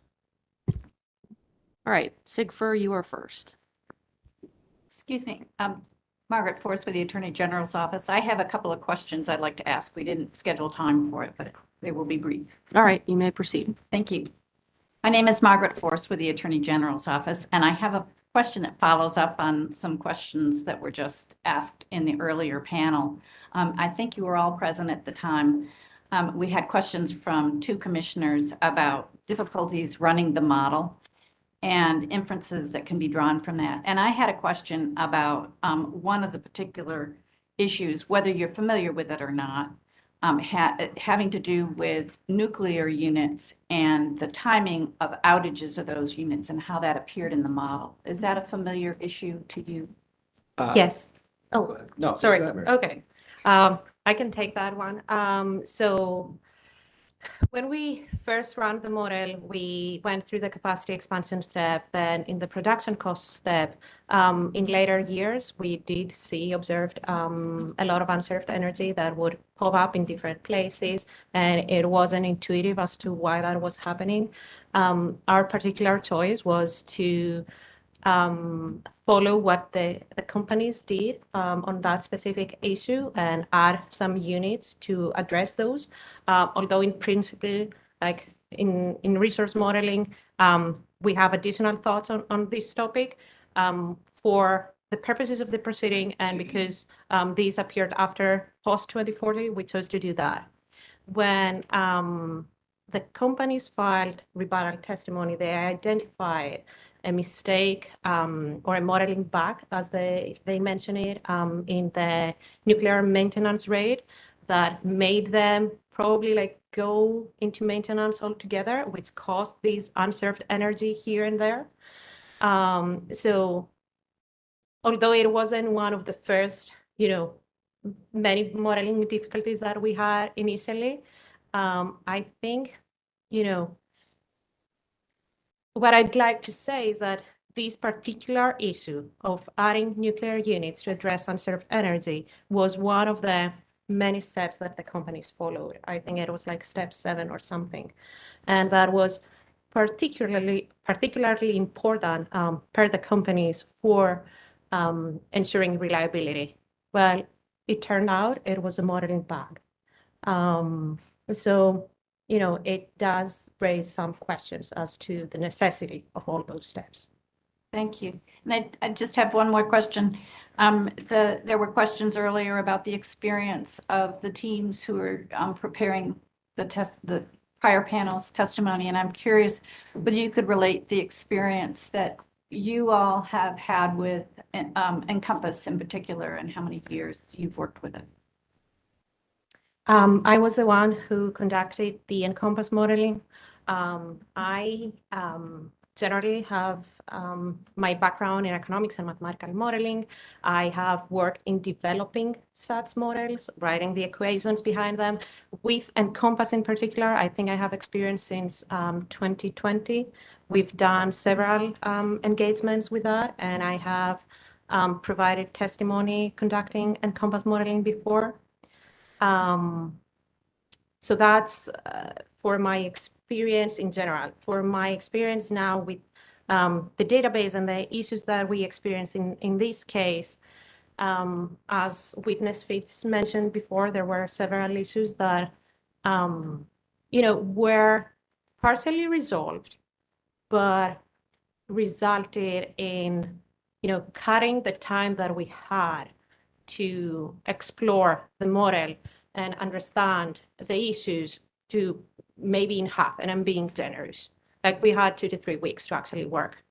All right, Sigfur, you are first. Excuse me. Margaret Force with the Attorney General's Office. I have a couple of questions I'd like to ask. We didn't schedule time for it, but they will be brief. All right, you may proceed. Thank you. My name is Margaret Force with the Attorney General's Office, and I have a question that follows up on some questions that were just asked in the earlier panel. I think you were all present at the time. We had questions from two commissioners about difficulties running the model and inferences that can be drawn from that. And I had a question about one of the particular issues, whether you're familiar with it or not, having to do with nuclear units and the timing of outages of those units and how that appeared in the model. Is that a familiar issue to you? Yes. Oh, No, sorry. go ahead, Mary. Okay. I can take that one. So when we first ran the model, we went through the capacity expansion step. Then in the production cost step, in later years, we did observed a lot of unserved energy that would pop up in different places, and it wasn't intuitive as to why that was happening. Our particular choice was to follow what the companies did on that specific issue and add some units to address those. Although in principle, like in resource modeling, we have additional thoughts on this topic. For the purposes of the proceeding and because these appeared after post 2040, we chose to do that. When the companies filed rebuttal testimony, they identified a mistake or a modeling bug, as they mention it, in the nuclear maintenance rate that made them probably like go into maintenance altogether, which caused this unserved energy here and there. So although it wasn't one of the first, many modeling difficulties that we had initially, I think, what I'd like to say is that this particular issue of adding nuclear units to address unserved energy was one of the many steps that the companies followed. I think it was like step 7 or something. And that was particularly important per the companies for ensuring reliability. Well, it turned out it was a modeling bug. So it does raise some questions as to the necessity of all those steps. Thank you. And I just have one more question. There were questions earlier about the experience of the teams who are preparing the prior panel's testimony, and I'm curious whether you could relate the experience that you all have had with Encompass in particular, and how many years you've worked with it. I was the one who conducted the Encompass modeling. I generally have my background in economics and mathematical modeling. I have worked in developing such models, writing the equations behind them. With Encompass in particular, I think I have experience since 2020. We've done several engagements with that, and I have provided testimony conducting Encompass modeling before. So that's for my experience in general. For my experience now with the database and the issues that we experience in this case, as witness Fitz mentioned before, there were several issues that, were partially resolved, but resulted in, cutting the time that we had to explore the model and understand the issues to maybe in half, and I'm being generous. Like we had 2 to 3 weeks to actually work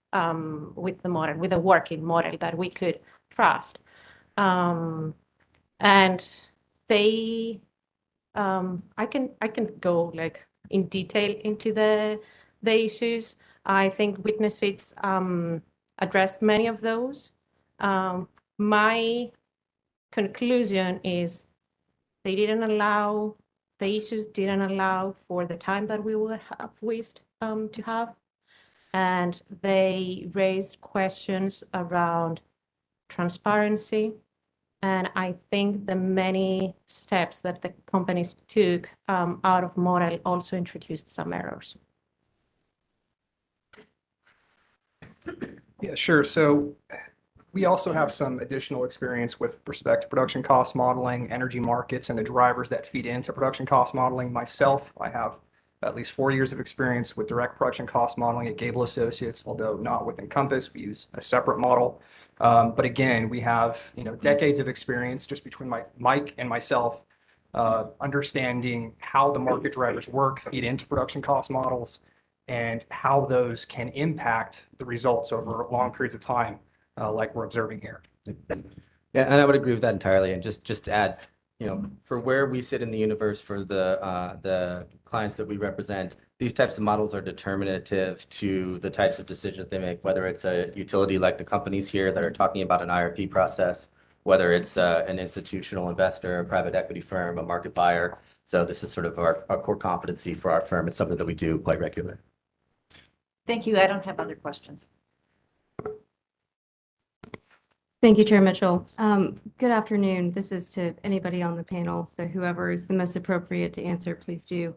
with the model, with a working model that we could trust. And they, I can go like in detail into the issues. I think witness Fitz addressed many of those. My conclusion is the issues didn't allow for the time that we would have wished to have. And they raised questions around transparency. And I think the many steps that the companies took out of model also introduced some errors. Yeah, sure. So we also have some additional experience with respect to production cost modeling, energy markets, and the drivers that feed into production cost modeling. Myself, I have at least 4 years of experience with direct production cost modeling at Gable Associates, although not with Encompass. We use a separate model. But again, we have, decades of experience just between Mike and myself, understanding how the market drivers work, feed into production cost models, and how those can impact the results over long periods of time, like we're observing here. Yeah, and I would agree with that entirely. And just to add, for where we sit in the universe for the clients that we represent, these types of models are determinative to the types of decisions they make, whether it's a utility like the companies here that are talking about an IRP process, whether it's an institutional investor, a private equity firm, a market buyer. So this is sort of our core competency for our firm. It's something that we do quite regularly. Thank you. I don't have other questions. Thank you, Chair Mitchell. Good afternoon. This is to anybody on the panel, so whoever is the most appropriate to answer, please do.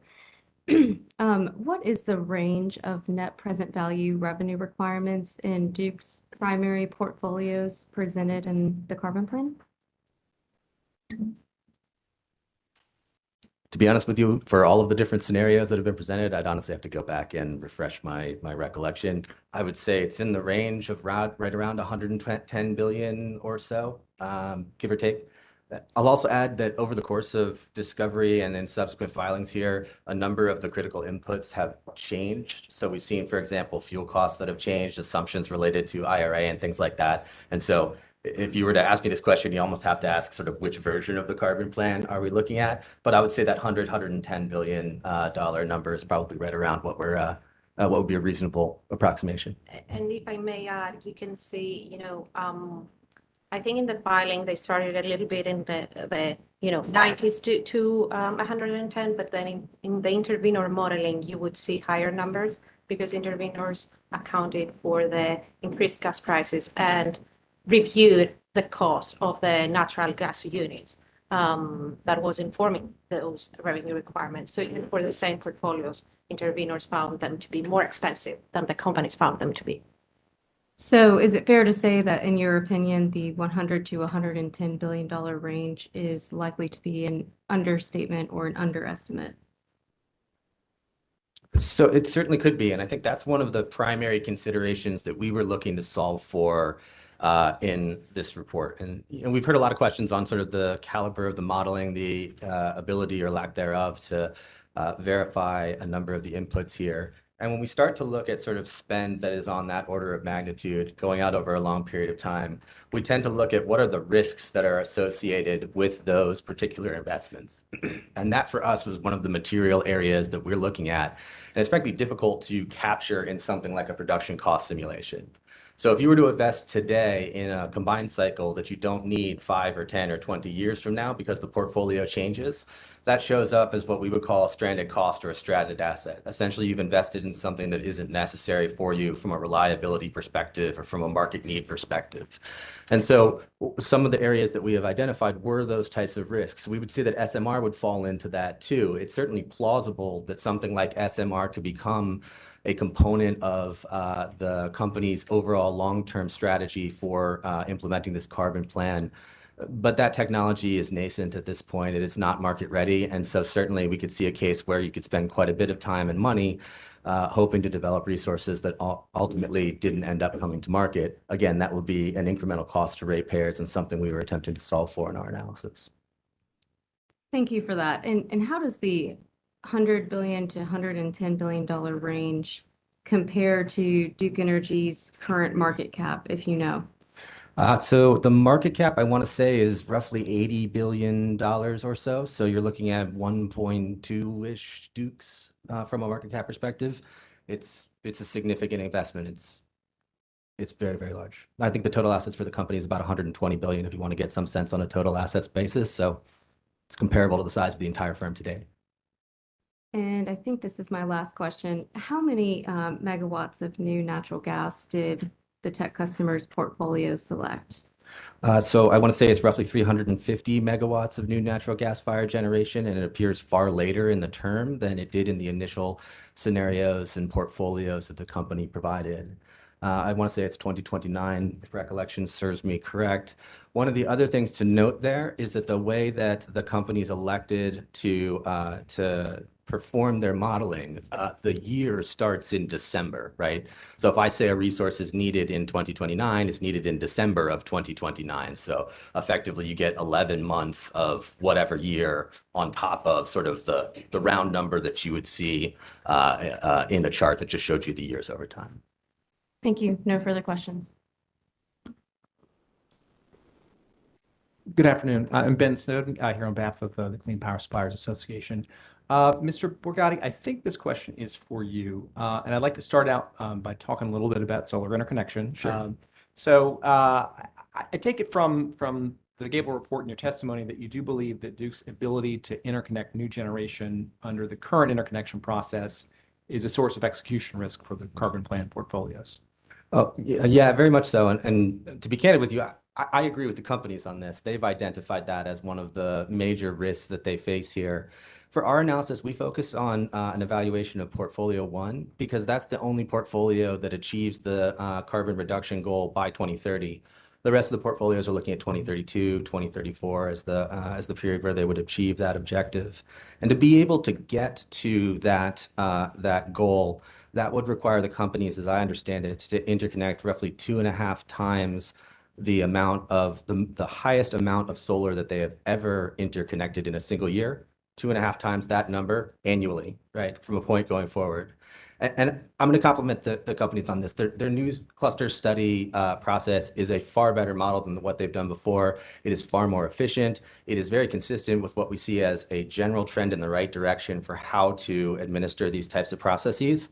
What is the range of net present value revenue requirements in Duke's primary portfolios presented in the carbon plan? To be honest with you, for all of the different scenarios that have been presented, I'd honestly have to go back and refresh my recollection. I would say it's in the range of right around 110 billion or so, give or take. I'll also add that over the course of discovery and in subsequent filings here, a number of the critical inputs have changed. So we've seen, for example, fuel costs that have changed, assumptions related to IRA and things like that. And so if you were to ask me this question, you almost have to ask sort of which version of the carbon plan are we looking at? But I would say that 110 billion dollar number is probably right around what would be a reasonable approximation. And if I may add, you can see, I think in the filing, they started a little bit in the 90s to 110, but then in the intervenor modeling, you would see higher numbers because intervenors accounted for the increased gas prices and reviewed the cost of the natural gas units that was informing those revenue requirements. So even for the same portfolios, intervenors found them to be more expensive than the companies found them to be. So is it fair to say that, in your opinion, the 100 to 110 billion dollar range is likely to be an understatement or an underestimate? So it certainly could be. And I think that's one of the primary considerations that we were looking to solve for in this report. And we've heard a lot of questions on sort of the caliber of the modeling, the ability or lack thereof to verify a number of the inputs here. And when we start to look at sort of spend that is on that order of magnitude going out over a long period of time, we tend to look at what are the risks that are associated with those particular investments. And that for us was one of the material areas that we're looking at. And it's frankly difficult to capture in something like a production cost simulation. So if you were to invest today in a combined cycle that you don't need 5 or 10 or 20 years from now because the portfolio changes, that shows up as what we would call a stranded cost or a stranded asset. Essentially, you've invested in something that isn't necessary for you from a reliability perspective or from a market need perspective. And so some of the areas that we have identified were those types of risks. We would say that SMR would fall into that too. It's certainly plausible that something like SMR could become a component of the company's overall long-term strategy for implementing this carbon plan. But that technology is nascent at this point. It is not market ready. And so certainly we could see a case where you could spend quite a bit of time and money hoping to develop resources that ultimately didn't end up coming to market. Again, that would be an incremental cost to ratepayers and something we were attempting to solve for in our analysis. Thank you for that. And how does the 100 billion to 110 billion dollar range compare to Duke Energy's current market cap, if you know? So the market cap, I want to say, is roughly $80 billion or so. So you're looking at 1.2-ish Dukes from a market cap perspective. It's a significant investment. It's very, very large. I think the total assets for the company is about 120 billion if you want to get some sense on a total assets basis. So it's comparable to the size of the entire firm today. And I think this is my last question. How many megawatts of new natural gas did the tech customers' portfolios select? So I want to say it's roughly 350 megawatts of new natural gas fired generation, and it appears far later in the term than it did in the initial scenarios and portfolios that the company provided. I want to say it's 2029, if recollection serves me correct. One of the other things to note there is that the way that the company's elected to perform their modeling, the year starts in December, right? So if I say a resource is needed in 2029, it's needed in December of 2029. So effectively, you get 11 months of whatever year on top of sort of the round number that you would see in a chart that just showed you the years over time. Thank you. No further questions. Good afternoon. I'm Ben Snowden here on behalf of the Clean Power Suppliers Association. Mr. Borgatti, I think this question is for you. And I'd like to start out by talking a little bit about solar interconnection. Sure. I take it from the Gable report in your testimony that you do believe that Duke's ability to interconnect new generation under the current interconnection process is a source of execution risk for the carbon plan portfolios. Oh, yeah, very much so. And to be candid with you, I agree with the companies on this. They've identified that as one of the major risks that they face here. For our analysis, we focus on an evaluation of portfolio 1 because that's the only portfolio that achieves the carbon reduction goal by 2030. The rest of the portfolios are looking at 2032, 2034 as the period where they would achieve that objective. And to be able to get to that goal, that would require the companies, as I understand it, to interconnect roughly 2.5 times the amount of the highest amount of solar that they have ever interconnected in a single year, 2.5 times that number annually, right, from a point going forward. And I'm going to compliment the companies on this. Their new cluster study process is a far better model than what they've done before. It is far more efficient. It is very consistent with what we see as a general trend in the right direction for how to administer these types of processes.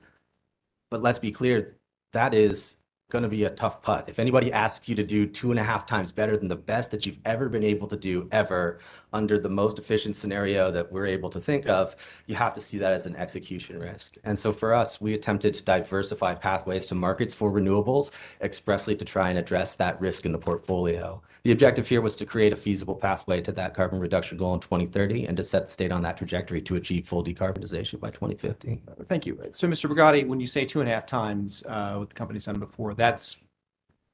But let's be clear, that is going to be a tough putt. If anybody asks you to do 2.5 times better than the best that you've ever been able to do ever under the most efficient scenario that we're able to think of, you have to see that as an execution risk. And so for us, we attempted to diversify pathways to markets for renewables expressly to try and address that risk in the portfolio. The objective here was to create a feasible pathway to that carbon reduction goal in 2030 and to set the state on that trajectory to achieve full decarbonization by 2050. Thank you. So, Mr. Borgatti, when you say 2.5 times what the company's done before, that's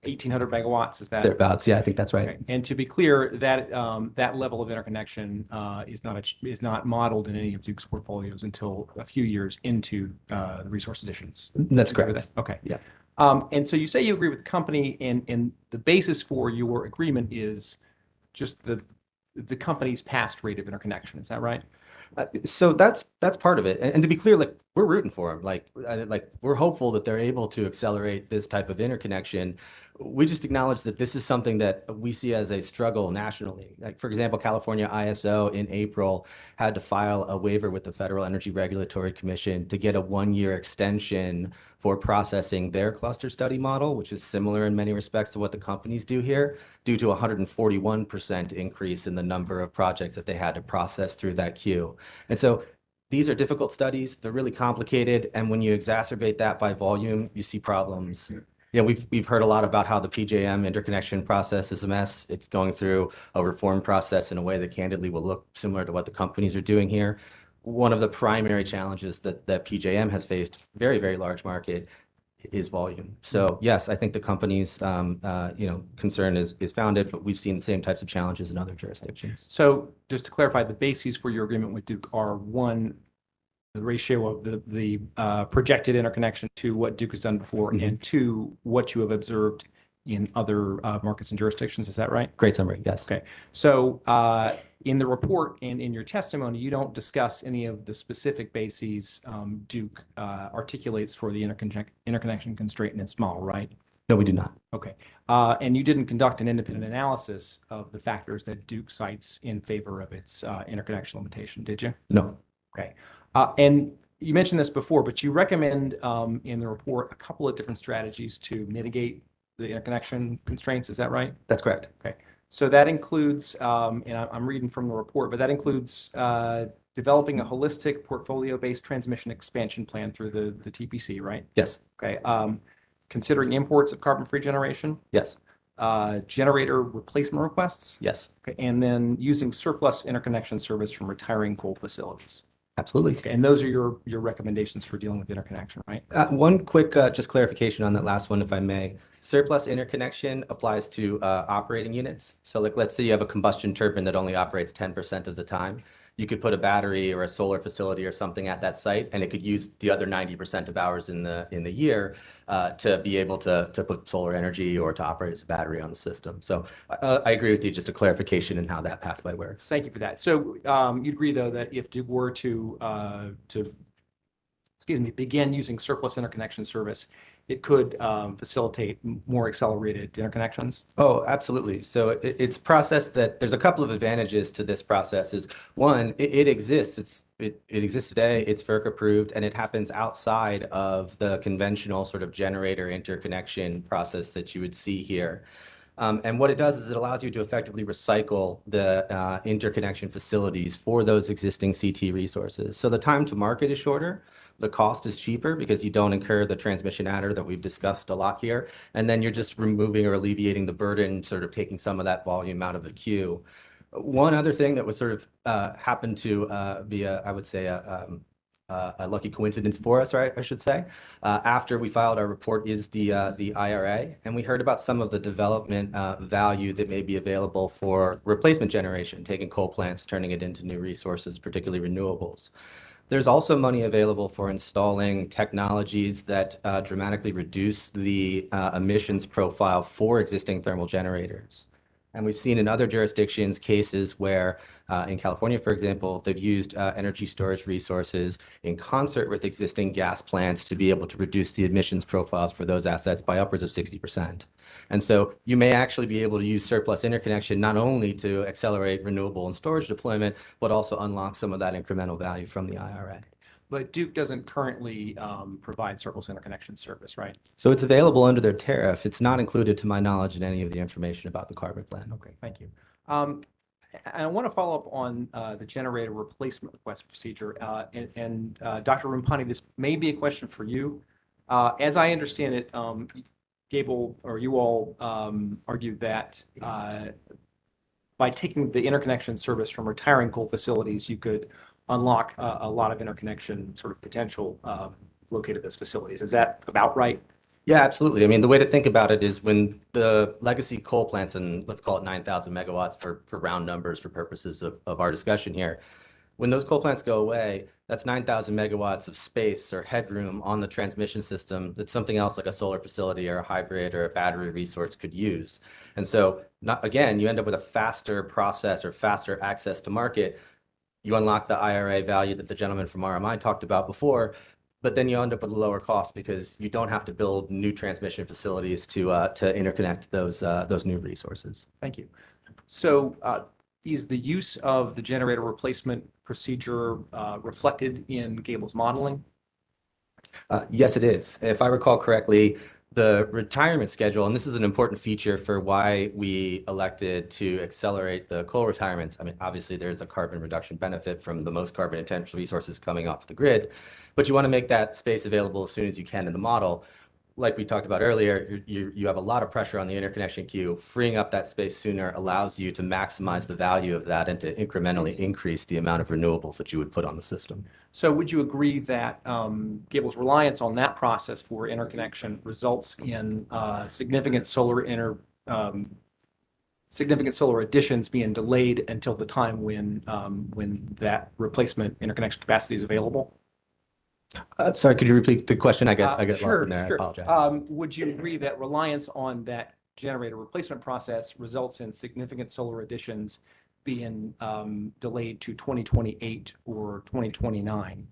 1,800 megawatts, is that? Thereabouts, yeah, I think that's right. Okay. And to be clear, that that level of interconnection is not modeled in any of Duke's portfolios until a few years into the resource additions. That's correct. Okay. Yeah. And so you say you agree with the company, and the basis for your agreement is just the company's past rate of interconnection. Is that right? So that's part of it. And to be clear, like we're rooting for them. Like we're hopeful that they're able to accelerate this type of interconnection. We just acknowledge that this is something that we see as a struggle nationally. Like, for example, California ISO in April had to file a waiver with the Federal Energy Regulatory Commission to get a 1-year extension for processing their cluster study model, which is similar in many respects to what the companies do here, due to a 141% increase in the number of projects that they had to process through that queue. And so these are difficult studies. They're really complicated. And when you exacerbate that by volume, you see problems. You know, we've heard a lot about how the PJM interconnection process is a mess. It's going through a reform process in a way that candidly will look similar to what the companies are doing here. One of the primary challenges that PJM has faced, very, very large market, is volume. So yes, I think the company's concern is founded, but we've seen the same types of challenges in other jurisdictions. So just to clarify, the bases for your agreement with Duke are, 1, the ratio of the projected interconnection to what Duke has done before, and 2, what you have observed in other markets and jurisdictions. Is that right? Great summary, yes. Okay. So in the report and in your testimony, you don't discuss any of the specific bases Duke articulates for the interconnection constraint in its model, right? No, we do not. Okay. And you didn't conduct an independent analysis of the factors that Duke cites in favor of its interconnection limitation, did you? No. Okay. And you mentioned this before, but you recommend in the report a couple of different strategies to mitigate the interconnection constraints. Is that right? That's correct. Okay. So that includes, and I'm reading from the report, but that includes developing a holistic portfolio-based transmission expansion plan through the TPC, right? Yes. Okay. Considering imports of carbon-free generation? Yes. Generator replacement requests? Yes. Okay. And then using surplus interconnection service from retiring coal facilities? Absolutely. Okay. And those are your recommendations for dealing with interconnection, right? One quick just clarification on that last one, if I may. Surplus interconnection applies to operating units. So like, let's say you have a combustion turbine that only operates 10% of the time. you could put a battery or a solar facility or something at that site, and it could use the other 90% of hours in the year to be able to put solar energy or to operate as a battery on the system. So I agree with you, just a clarification in how that pathway works. Thank you for that. So you'd agree, though, that if Duke were to begin using surplus interconnection service, it could facilitate more accelerated interconnections? Oh, absolutely. So it's a process that there's a couple of advantages to this process. Is one, it exists. It exists today. It's FERC approved, and it happens outside of the conventional sort of generator interconnection process that you would see here. And what it does is it allows you to effectively recycle the interconnection facilities for those existing CT resources. So the time to market is shorter. The cost is cheaper because you don't incur the transmission adder that we've discussed a lot here. And then you're just removing or alleviating the burden, sort of taking some of that volume out of the queue. One other thing that was sort of happened to be I would say, a lucky coincidence for us, right? I should say. After we filed our report is the IRA, and we heard about some of the development value that may be available for replacement generation, taking coal plants, turning it into new resources, particularly renewables. There's also money available for installing technologies that dramatically reduce the emissions profile for existing thermal generators. And we've seen in other jurisdictions cases where, in California, for example, they've used energy storage resources in concert with existing gas plants to be able to reduce the emissions profiles for those assets by upwards of 60%. And so you may actually be able to use surplus interconnection not only to accelerate renewable and storage deployment, but also unlock some of that incremental value from the IRA. But Duke doesn't currently provide surplus interconnection service, right? So it's available under their tariff. It's not included, to my knowledge, in any of the information about the carbon plan. Okay, thank you. I want to follow up on the generator replacement request procedure. Dr. Rumpani, this may be a question for you. As I understand it, Gable, or you all argued that by taking the interconnection service from retiring coal facilities, you could unlock a lot of interconnection sort of potential located at those facilities. Is that about right? Yeah, absolutely. I mean, the way to think about it is when the legacy coal plants, and let's call it 9,000 megawatts for round numbers for purposes of our discussion here, when those coal plants go away, that's 9,000 megawatts of space or headroom on the transmission system that something else like a solar facility or a hybrid or a battery resource could use. And so, again, you end up with a faster process or faster access to market. You unlock the IRA value that the gentleman from RMI talked about before, but then you end up with a lower cost because you don't have to build new transmission facilities to interconnect those new resources. Thank you. So is the use of the generator replacement procedure reflected in Gable's modeling? Yes, it is. If I recall correctly, the retirement schedule, and this is an important feature for why we elected to accelerate the coal retirements. I mean, obviously there's a carbon reduction benefit from the most carbon intensive resources coming off the grid, but you want to make that space available as soon as you can in the model. Like we talked about earlier, you have a lot of pressure on the interconnection queue. Freeing up that space sooner allows you to maximize the value of that and to incrementally increase the amount of renewables that you would put on the system. So would you agree that Gable's reliance on that process for interconnection results in significant solar additions being delayed until the time when that replacement interconnection capacity is available? Sorry, could you repeat the question? I got Sure, lost in there. sure. I apologize. Would you agree that reliance on that generator replacement process results in significant solar additions being delayed to 2028 or 2029?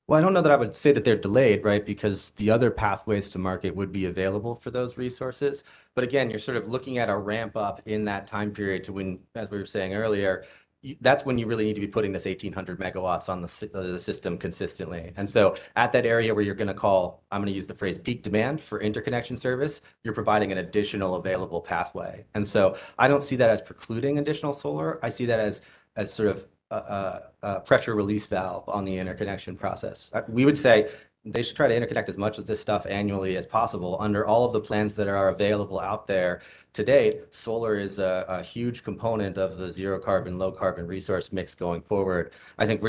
Well, I don't know that I would say that they're delayed, right? Because the other pathways to market would be available for those resources. But again, you're sort of looking at a ramp up in that time period to when, as we were saying earlier, that's when you really need to be putting this 1,800 megawatts on the system consistently. And so at that area where you're going to call, I'm going to use the phrase peak demand for interconnection service, you're providing an additional available pathway. And so I don't see that as precluding additional solar. I see that as sort of a pressure release valve on the interconnection process. We would say they should try to interconnect as much of this stuff annually as possible. Under all of the plans that are available out there to date, solar is a huge component of the zero carbon, low carbon resource mix going forward. I think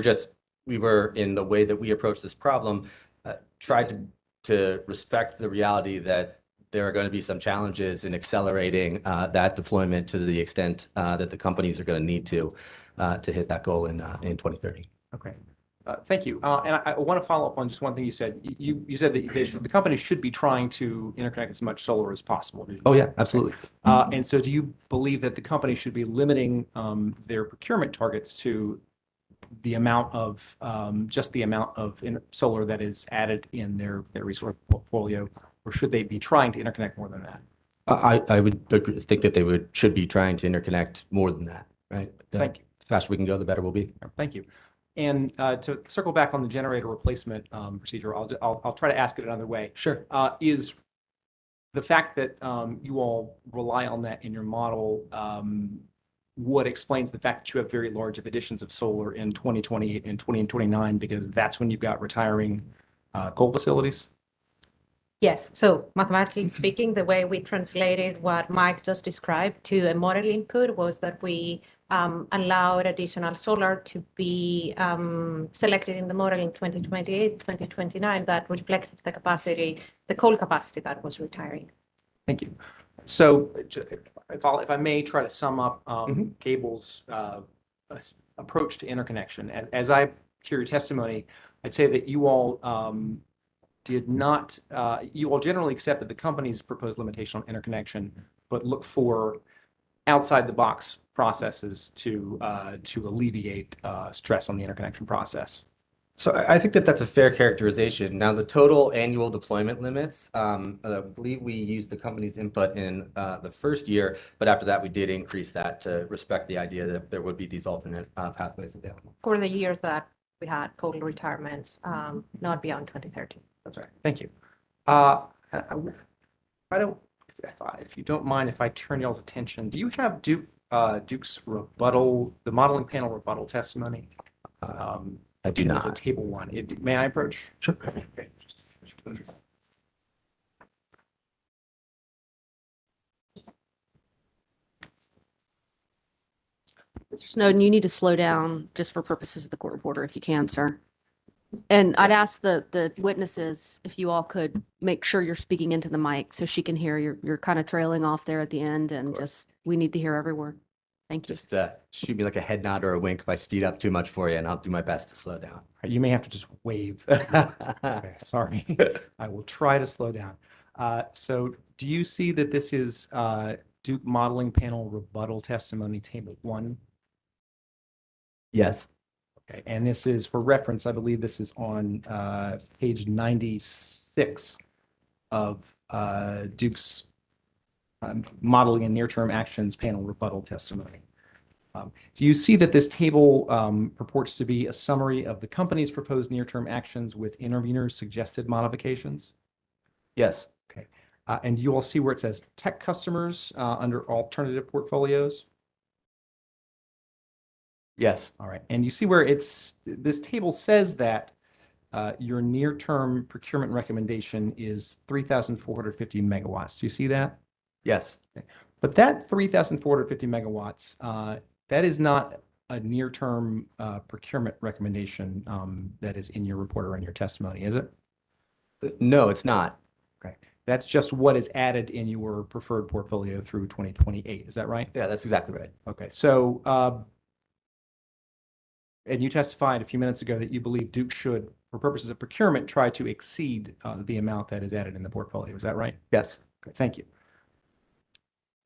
we were in the way that we approach this problem, tried to respect the reality that there are going to be some challenges in accelerating that deployment to the extent that the companies are going to need to hit that goal in 2030. Okay. Thank you. And I want to follow up on just one thing you said. You said that the company should be trying to interconnect as much solar as possible. Oh, yeah, absolutely. And so do you believe that the company should be limiting their procurement targets to the amount of just the amount of solar that is added in their resource portfolio, or should they be trying to interconnect more than that? I would think that they should be trying to interconnect more than that, right? Thank you. The faster we can go, the better we'll be. Thank you. And to circle back on the generator replacement procedure, I'll try to ask it another way. Sure. Is the fact that you all rely on that in your model what explains the fact that you have very large additions of solar in 2028 and 2029, because that's when you've got retiring coal facilities? Yes, so mathematically speaking, the way we translated what Mike just described to a model input was that we allowed additional solar to be selected in the model in 2028, 2029, that reflected the capacity, the coal capacity that was retiring. Thank you. So if I may try to sum up Cable's approach to interconnection, as I hear your testimony, I'd say that you all did not, you all generally accepted the company's proposed limitation on interconnection, but look for outside the box processes to alleviate stress on the interconnection process. So I think that that's a fair characterization. Now, the total annual deployment limits, I believe we used the company's input in the first year, but after that, we did increase that to respect the idea that there would be these alternate pathways available. For the years that we had coal retirements, not beyond 2030. That's right. Thank you. If you don't mind, if I turn y'all's attention, do you have Duke's rebuttal, the modeling panel rebuttal testimony? I do not. Table 1. May I approach? Sure. Okay. Mr. Snowden, you need to slow down just for purposes of the court reporter, if you can, sir. And I'd ask the witnesses if you all could make sure you're speaking into the mic so she can hear. You're kind of trailing off there at the end, and we need to hear every word. Thank you. Just shoot me like a head nod or a wink if I speed up too much for you, and I'll do my best to slow down. You may have to just wave. Okay, sorry. I will try to slow down. So do you see that this is Duke Modeling Panel Rebuttal Testimony Table 1? Yes. Okay, and this is for reference, I believe this is on page 96 of Duke's Modeling and Near-Term Actions Panel Rebuttal Testimony. Do you see that this table purports to be a summary of the company's proposed near-term actions with interveners' suggested modifications? Yes. Okay. And you all see where it says tech customers under alternative portfolios? Yes. All right. And you see where this table says that your near-term procurement recommendation is 3,450 megawatts. Do you see that? Yes. Okay. But that 3,450 megawatts, that is not a near-term procurement recommendation that is in your report or in your testimony, is it? No, it's not. Okay. That's just what is added in your preferred portfolio through 2028. Is that right? Yeah, that's exactly right. Okay. So, and you testified a few minutes ago that you believe Duke should, for purposes of procurement, try to exceed the amount that is added in the portfolio. Is that right? Yes. Okay, thank you.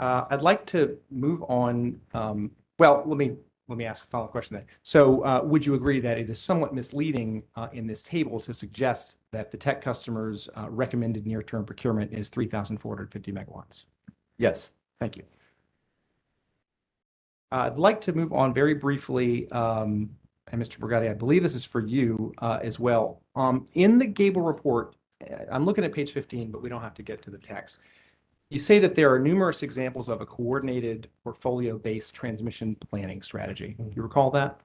I'd like to move on. Well, let me ask a follow-up question then. So, would you agree that it is somewhat misleading in this table to suggest that the tech customers' recommended near-term procurement is 3,450 megawatts? Yes. Thank you. I'd like to move on very briefly, and Mr. Brigatti, I believe this is for you as well. In the Gable report, I'm looking at page 15, but we don't have to get to the text. You say that there are numerous examples of a coordinated portfolio-based transmission planning strategy. Do you recall that?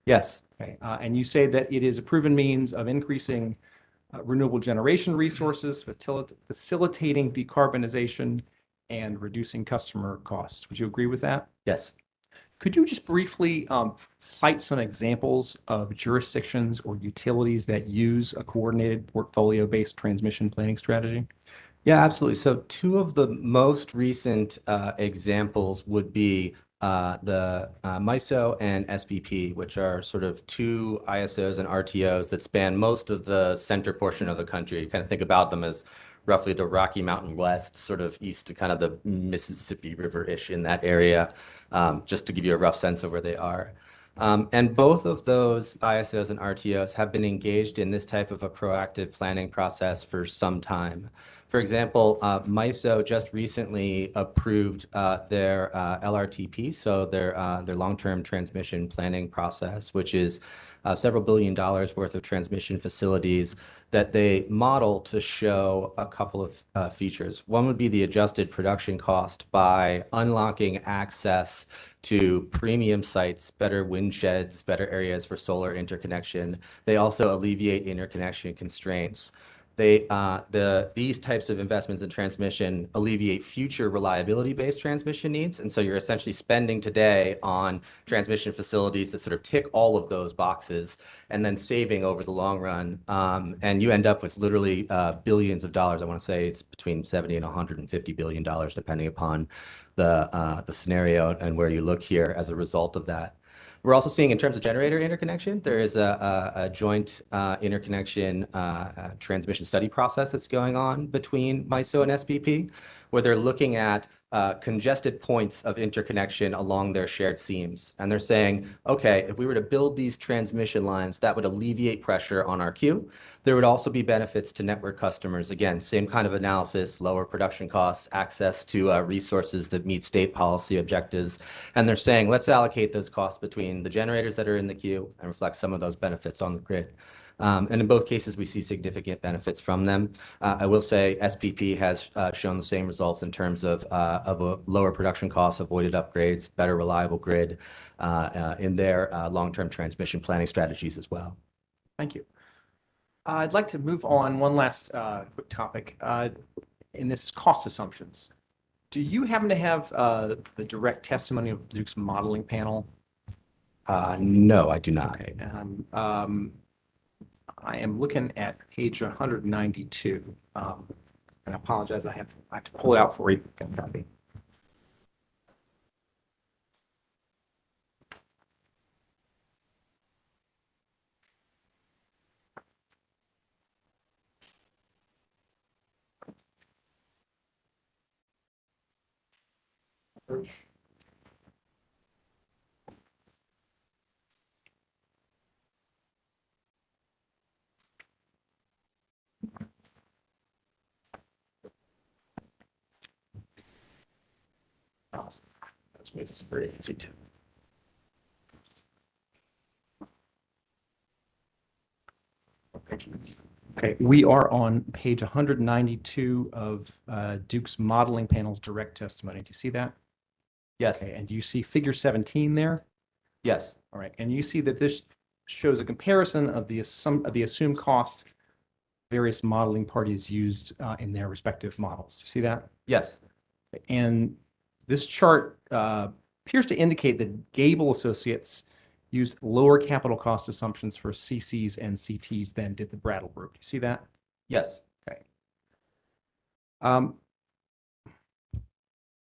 Yes. Okay. And you say that it is a proven means of increasing renewable generation resources, facilitating decarbonization, and reducing customer costs. Would you agree with that? Yes. Could you just briefly cite some examples of jurisdictions or utilities that use a coordinated portfolio-based transmission planning strategy? Yeah, absolutely. So two of the most recent examples would be the MISO and SPP, which are sort of two ISOs and RTOs that span most of the center portion of the country. You kind of think about them as roughly the Rocky Mountain West, sort of east to kind of the Mississippi River-ish in that area, just to give you a rough sense of where they are. And both of those ISOs and RTOs have been engaged in this type of a proactive planning process for some time. For example, MISO just recently approved their LRTP, so their long-term transmission planning process, which is several $billion worth of transmission facilities that they model to show a couple of features. One would be the adjusted production cost by unlocking access to premium sites, better wind sheds, better areas for solar interconnection. They also alleviate interconnection constraints. These types of investments in transmission alleviate future reliability-based transmission needs. And so you're essentially spending today on transmission facilities that sort of tick all of those boxes and then saving over the long run. And you end up with literally billions of dollars. I want to say it's between 70 and $150 billion, depending upon the scenario and where you look here as a result of that. We're also seeing in terms of generator interconnection, there is a joint interconnection transmission study process that's going on between MISO and SPP, where they're looking at congested points of interconnection along their shared seams. And they're saying, okay, if we were to build these transmission lines, that would alleviate pressure on our queue. There would also be benefits to network customers. Again, same kind of analysis, lower production costs, access to resources that meet state policy objectives. And they're saying, let's allocate those costs between the generators that are in the queue and reflect some of those benefits on the grid. And in both cases, we see significant benefits from them. I will say SPP has shown the same results in terms of a lower production costs, avoided upgrades, better reliable grid in their long-term transmission planning strategies as well. Thank you. I'd like to move on one last quick topic, and this is cost assumptions. Do you happen to have the direct testimony of Duke's modeling panel? No, I do not. Okay. I am looking at page 192. And I apologize, I have to pull it out for you. Copy. Awesome. That makes it very easy to. Okay, we are on page 192 of Duke's modeling panel's direct testimony. Do you see that? Yes. Okay, and do you see figure 17 there? Yes. All right, and you see that this shows a comparison of the assumed cost various modeling parties used in their respective models. You see that? Yes. And this chart appears to indicate that Gable Associates used lower capital cost assumptions for CCs and CTs than did the Brattle Group. You see that? Yes. Okay.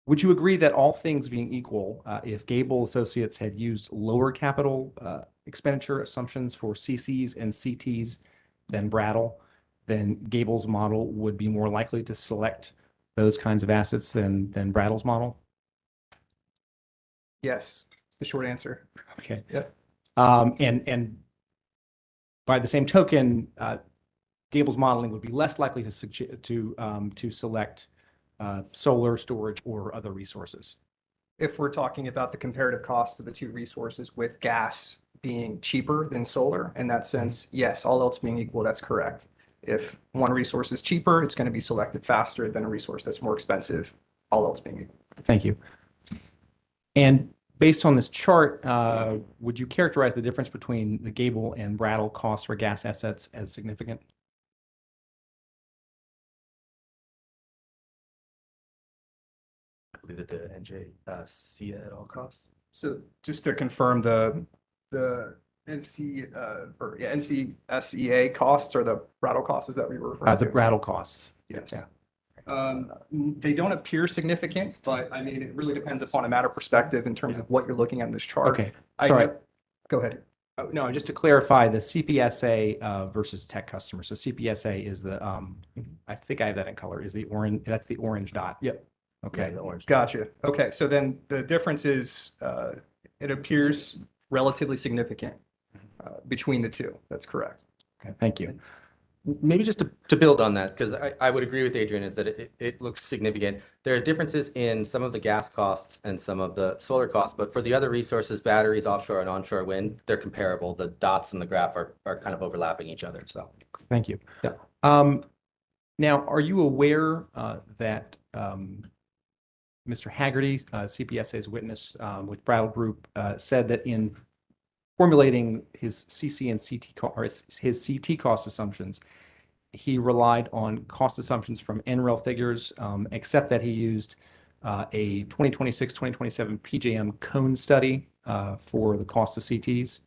Would you agree that all things being equal, if Gable Associates had used lower capital expenditure assumptions for CCs and CTs than Brattle, then Gable's model would be more likely to select those kinds of assets than Brattle's model? Yes, it's the short answer. Okay. Yep. And by the same token, Gable's modeling would be less likely to select solar, storage, or other resources. If we're talking about the comparative cost of the two resources with gas being cheaper than solar, in that sense, yes, all else being equal, that's correct. If one resource is cheaper, it's going to be selected faster than a resource that's more expensive, all else being equal. Thank you. And based on this chart, would you characterize the difference between the Gable and Brattle costs for gas assets as significant? I believe that the NJC at all costs. So just to confirm, the NCSEA costs or the Brattle costs, is that what you were referring to? The Brattle costs. Yes. Yeah. They don't appear significant, but I mean, it really depends upon a matter of perspective in terms of what you're looking at in this chart. Okay, I sorry. know- Go ahead. Oh, no, just to clarify, the CPSA versus tech customer. So CPSA is the, I think I have that in color, is the orange, that's the orange dot. Yep. Okay. Gotcha. Okay, so then the difference is, it appears relatively significant between the two. That's correct. Okay, thank you. Maybe just to build on that, because I would agree with Adrian, is that it looks significant. There are differences in some of the gas costs and some of the solar costs, but for the other resources, batteries, offshore and onshore wind, they're comparable. The dots in the graph are kind of overlapping each other, so. Thank you. Yeah. Now, are you aware that Mr. Haggerty, CPSA's witness with Brattle Group, said that in formulating his CC and CT or his CT cost assumptions, he relied on cost assumptions from NREL figures, except that he used a 2026, 2027 PJM cone study for the cost of CTs?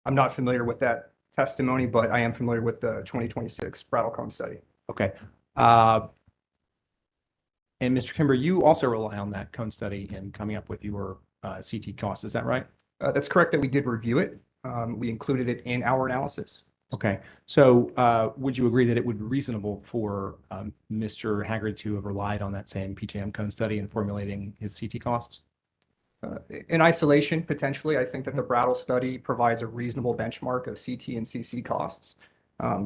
I'm not familiar with that testimony, but I am familiar with the 2026 Brattle Cone study. Okay. And Mr. Kimber, you also rely on that cone study in coming up with your CT costs, is that right? That's correct that we did review it. We included it in our analysis. Okay, so would you agree that it would be reasonable for Mr. Haggerty to have relied on that same PJM cone study in formulating his CT costs? In isolation, potentially, I think that the Brattle study provides a reasonable benchmark of CT and CC costs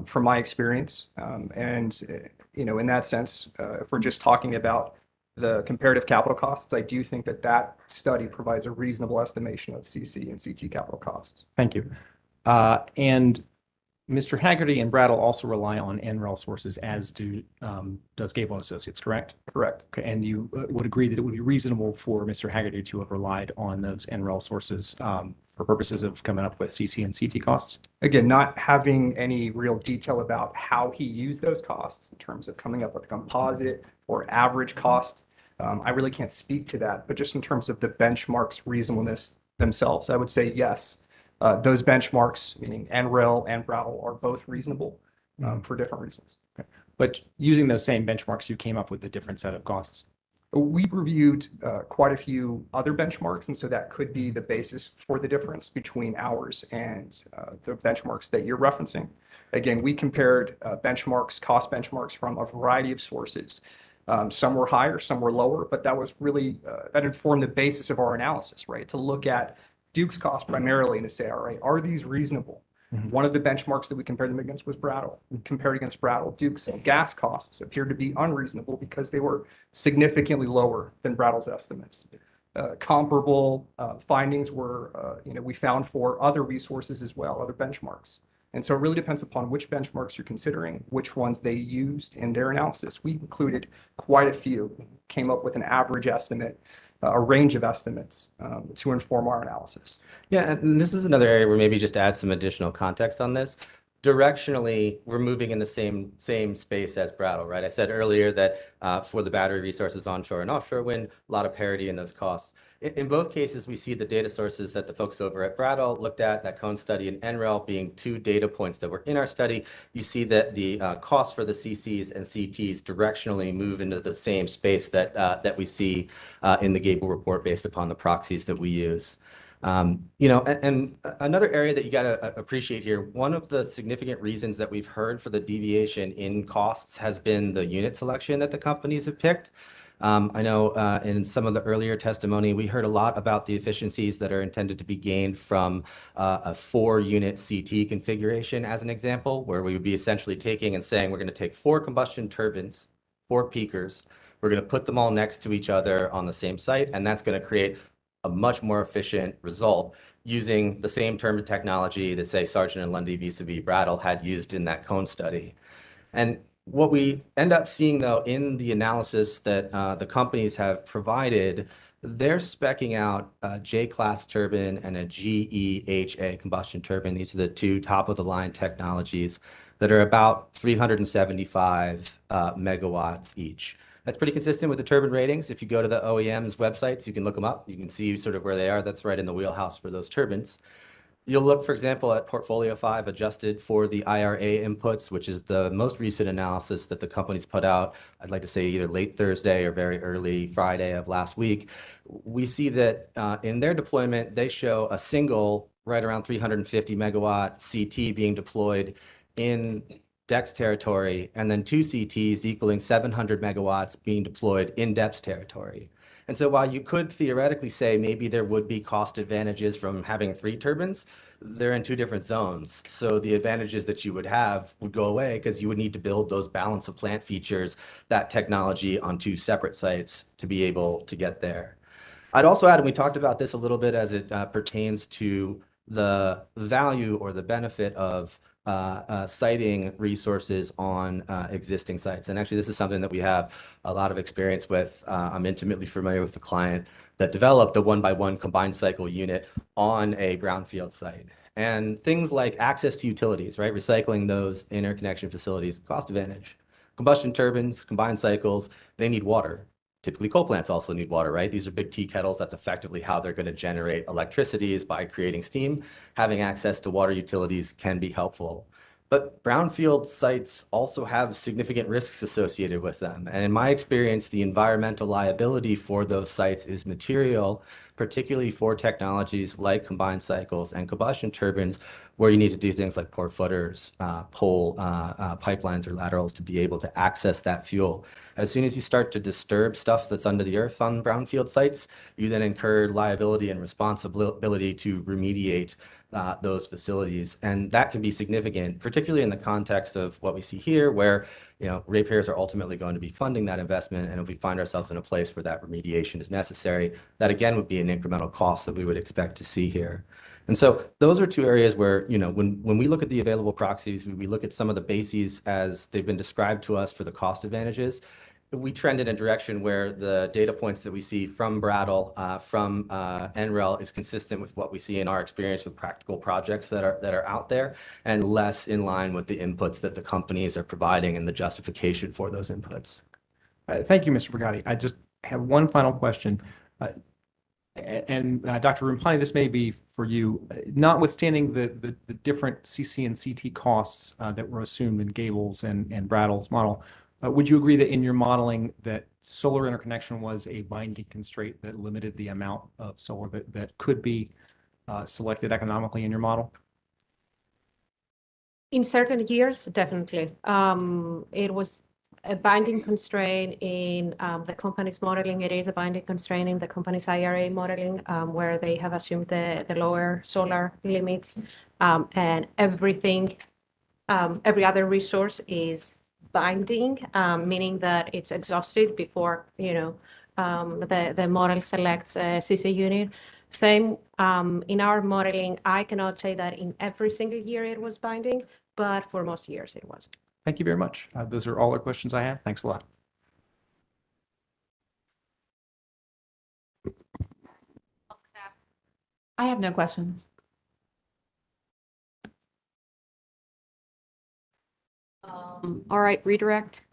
from my experience. In that sense, if we're just talking about the comparative capital costs, I do think that that study provides a reasonable estimation of CC and CT capital costs. Thank you. And Mr. Haggerty and Brattle also rely on NREL sources, as does Gable and Associates, correct? Correct. Okay, and you would agree that it would be reasonable for Mr. Haggerty to have relied on those NREL sources for purposes of coming up with CC and CT costs? Again, not having any real detail about how he used those costs in terms of coming up with a composite or average cost, I really can't speak to that. But just in terms of the benchmarks reasonableness themselves, I would say yes. Those benchmarks, meaning NREL and Brattle, are both reasonable for different reasons. Okay. But using those same benchmarks, you came up with a different set of costs? We reviewed quite a few other benchmarks, and so that could be the basis for the difference between ours and the benchmarks that you're referencing. Again, we compared benchmarks, cost benchmarks from a variety of sources. Some were higher, some were lower, but that was really, that informed the basis of our analysis, right? To look at Duke's cost primarily and to say, all right, are these reasonable? Mm-hmm. One of the benchmarks that we compared them against was Brattle. We compared against Brattle, Duke's gas costs appeared to be unreasonable because they were significantly lower than Brattle's estimates. Comparable findings were, we found for other resources as well, other benchmarks. And so it really depends upon which benchmarks you're considering, which ones they used in their analysis. We included quite a few, came up with an average estimate, a range of estimates to inform our analysis. Yeah, and this is another area where maybe just to add some additional context on this. Directionally, we're moving in the same space as Brattle, right? I said earlier that for the battery resources onshore and offshore wind, a lot of parity in those costs. In both cases, we see the data sources that the folks over at Brattle looked at, that cone study and NREL being two data points that were in our study. You see that the costs for the CCs and CTs directionally move into the same space that we see in the Gable report based upon the proxies that we use. And another area that you got to appreciate here, one of the significant reasons that we've heard for the deviation in costs has been the unit selection that the companies have picked. I know in some of the earlier testimony, we heard a lot about the efficiencies that are intended to be gained from a 4-unit CT configuration, as an example, where we would be essentially taking and saying, we're going to take 4 combustion turbines, 4 peakers, we're going to put them all next to each other on the same site, and that's going to create a much more efficient result using the same term of technology that, say, Sargent and Lundy vis-a-vis Brattle had used in that cone study. And what we end up seeing, though, in the analysis that the companies have provided, they're speccing out a J-class turbine and a GEHA combustion turbine. These are the two top-of-the-line technologies that are about 375 megawatts each. That's pretty consistent with the turbine ratings. If you go to the OEM's websites, you can look them up. You can see sort of where they are. That's right in the wheelhouse for those turbines. You'll look, for example, at Portfolio 5 adjusted for the IRA inputs, which is the most recent analysis that the company's put out. I'd like to say either late Thursday or very early Friday of last week. We see that in their deployment, they show a single right around 350 megawatt CT being deployed in DEX territory, and then 2 CTs equaling 700 megawatts being deployed in DEPS territory. And so while you could theoretically say maybe there would be cost advantages from having 3 turbines, they're in 2 different zones. So the advantages that you would have would go away because you would need to build those balance of plant features, that technology on 2 separate sites to be able to get there. I'd also add, and we talked about this a little bit as it pertains to the value or the benefit of siting resources on existing sites. And actually, this is something that we have a lot of experience with. I'm intimately familiar with the client that developed a 1x1 combined cycle unit on a brownfield site. And things like access to utilities, right? Recycling those interconnection facilities, cost advantage. Combustion turbines, combined cycles, they need water. Typically, coal plants also need water, right? These are big tea kettles. That's effectively how they're going to generate electricity, is by creating steam. Having access to water utilities can be helpful. But brownfield sites also have significant risks associated with them. And in my experience, the environmental liability for those sites is material, particularly for technologies like combined cycles and combustion turbines, where you need to do things like pour footers, pull pipelines or laterals to be able to access that fuel. As soon as you start to disturb stuff that's under the earth on brownfield sites, you then incur liability and responsibility to remediate those facilities. And that can be significant, particularly in the context of what we see here, where ratepayers are ultimately going to be funding that investment. And if we find ourselves in a place where that remediation is necessary, that again would be an incremental cost that we would expect to see here. And so those are 2 areas where, when we look at the available proxies, we look at some of the bases as they've been described to us for the cost advantages. We trend in a direction where the data points that we see from Brattle, from NREL is consistent with what we see in our experience with practical projects that are out there, and less in line with the inputs that the companies are providing and the justification for those inputs. Thank you, Mr. Brigatti. I just have one final question. Dr. Rumpani, this may be for you. Notwithstanding the different CC and CT costs that were assumed in Gable's and Brattle's model, would you agree that in your modeling that solar interconnection was a binding constraint that limited the amount of solar that could be selected economically in your model? In certain years, definitely. It was a binding constraint in the company's modeling. It is a binding constraint in the company's IRA modeling, where they have assumed the lower solar limits, and everything, every other resource is binding, meaning that it's exhausted before the model selects a CC unit. Same in our modeling. I cannot say that in every single year it was binding, but for most years it was. Thank you very much. Those are all the questions I have. Thanks a lot. I have no questions. All right, redirect.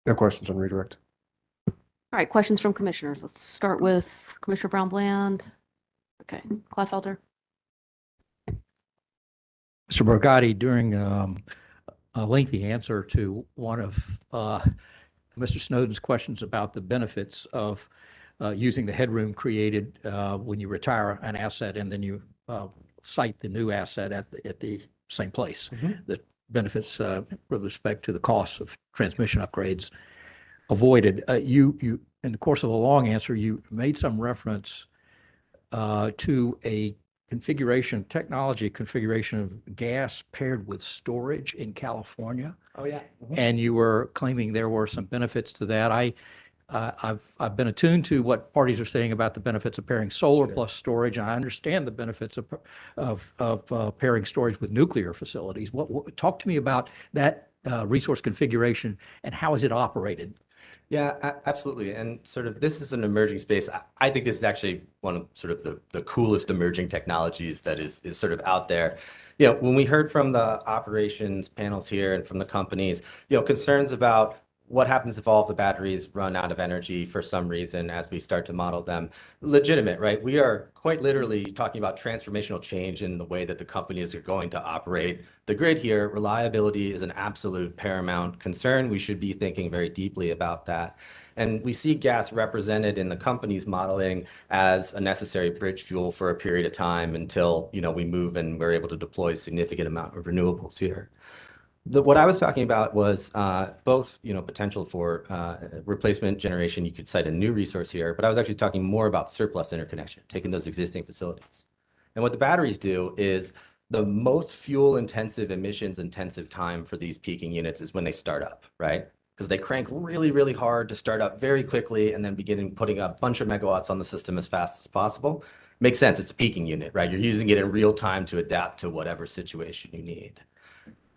No questions on redirect. All right, questions from commissioners. Let's start with Commissioner Brown-Bland. Okay, Kleinfelder. Mr. Brigatti, during a lengthy answer to one of Mr. Snowden's questions about the benefits of using the headroom created when you retire an asset and then you site the new asset at the same place, the benefits with respect to the costs of transmission upgrades avoided. You, in the course of a long answer, you made some reference to a technology configuration of gas paired with storage in California. Oh, yeah. And you were claiming there were some benefits to that. I've been attuned to what parties are saying about the benefits of pairing solar plus storage, and I understand the benefits of pairing storage with nuclear facilities. Talk to me about that resource configuration and how is it operated? Yeah, absolutely. And sort of this is an emerging space. I think this is actually one of sort of the coolest emerging technologies that is sort of out there. When we heard from the operations panels here and from the companies, concerns about what happens if all of the batteries run out of energy for some reason as we start to model them. Legitimate, right? We are quite literally talking about transformational change in the way that the companies are going to operate the grid here. Reliability is an absolute paramount concern. We should be thinking very deeply about that. And we see gas represented in the company's modeling as a necessary bridge fuel for a period of time until, we move and we're able to deploy a significant amount of renewables here. What I was talking about was both, potential for replacement generation. You could cite a new resource here, but I was actually talking more about surplus interconnection, taking those existing facilities. And what the batteries do is the most fuel intensive, emissions intensive time for these peaking units is when they start up, right? Because they crank really, really hard to start up very quickly and then begin putting a bunch of megawatts on the system as fast as possible. Makes sense. It's a peaking unit, right? You're using it in real time to adapt to whatever situation you need.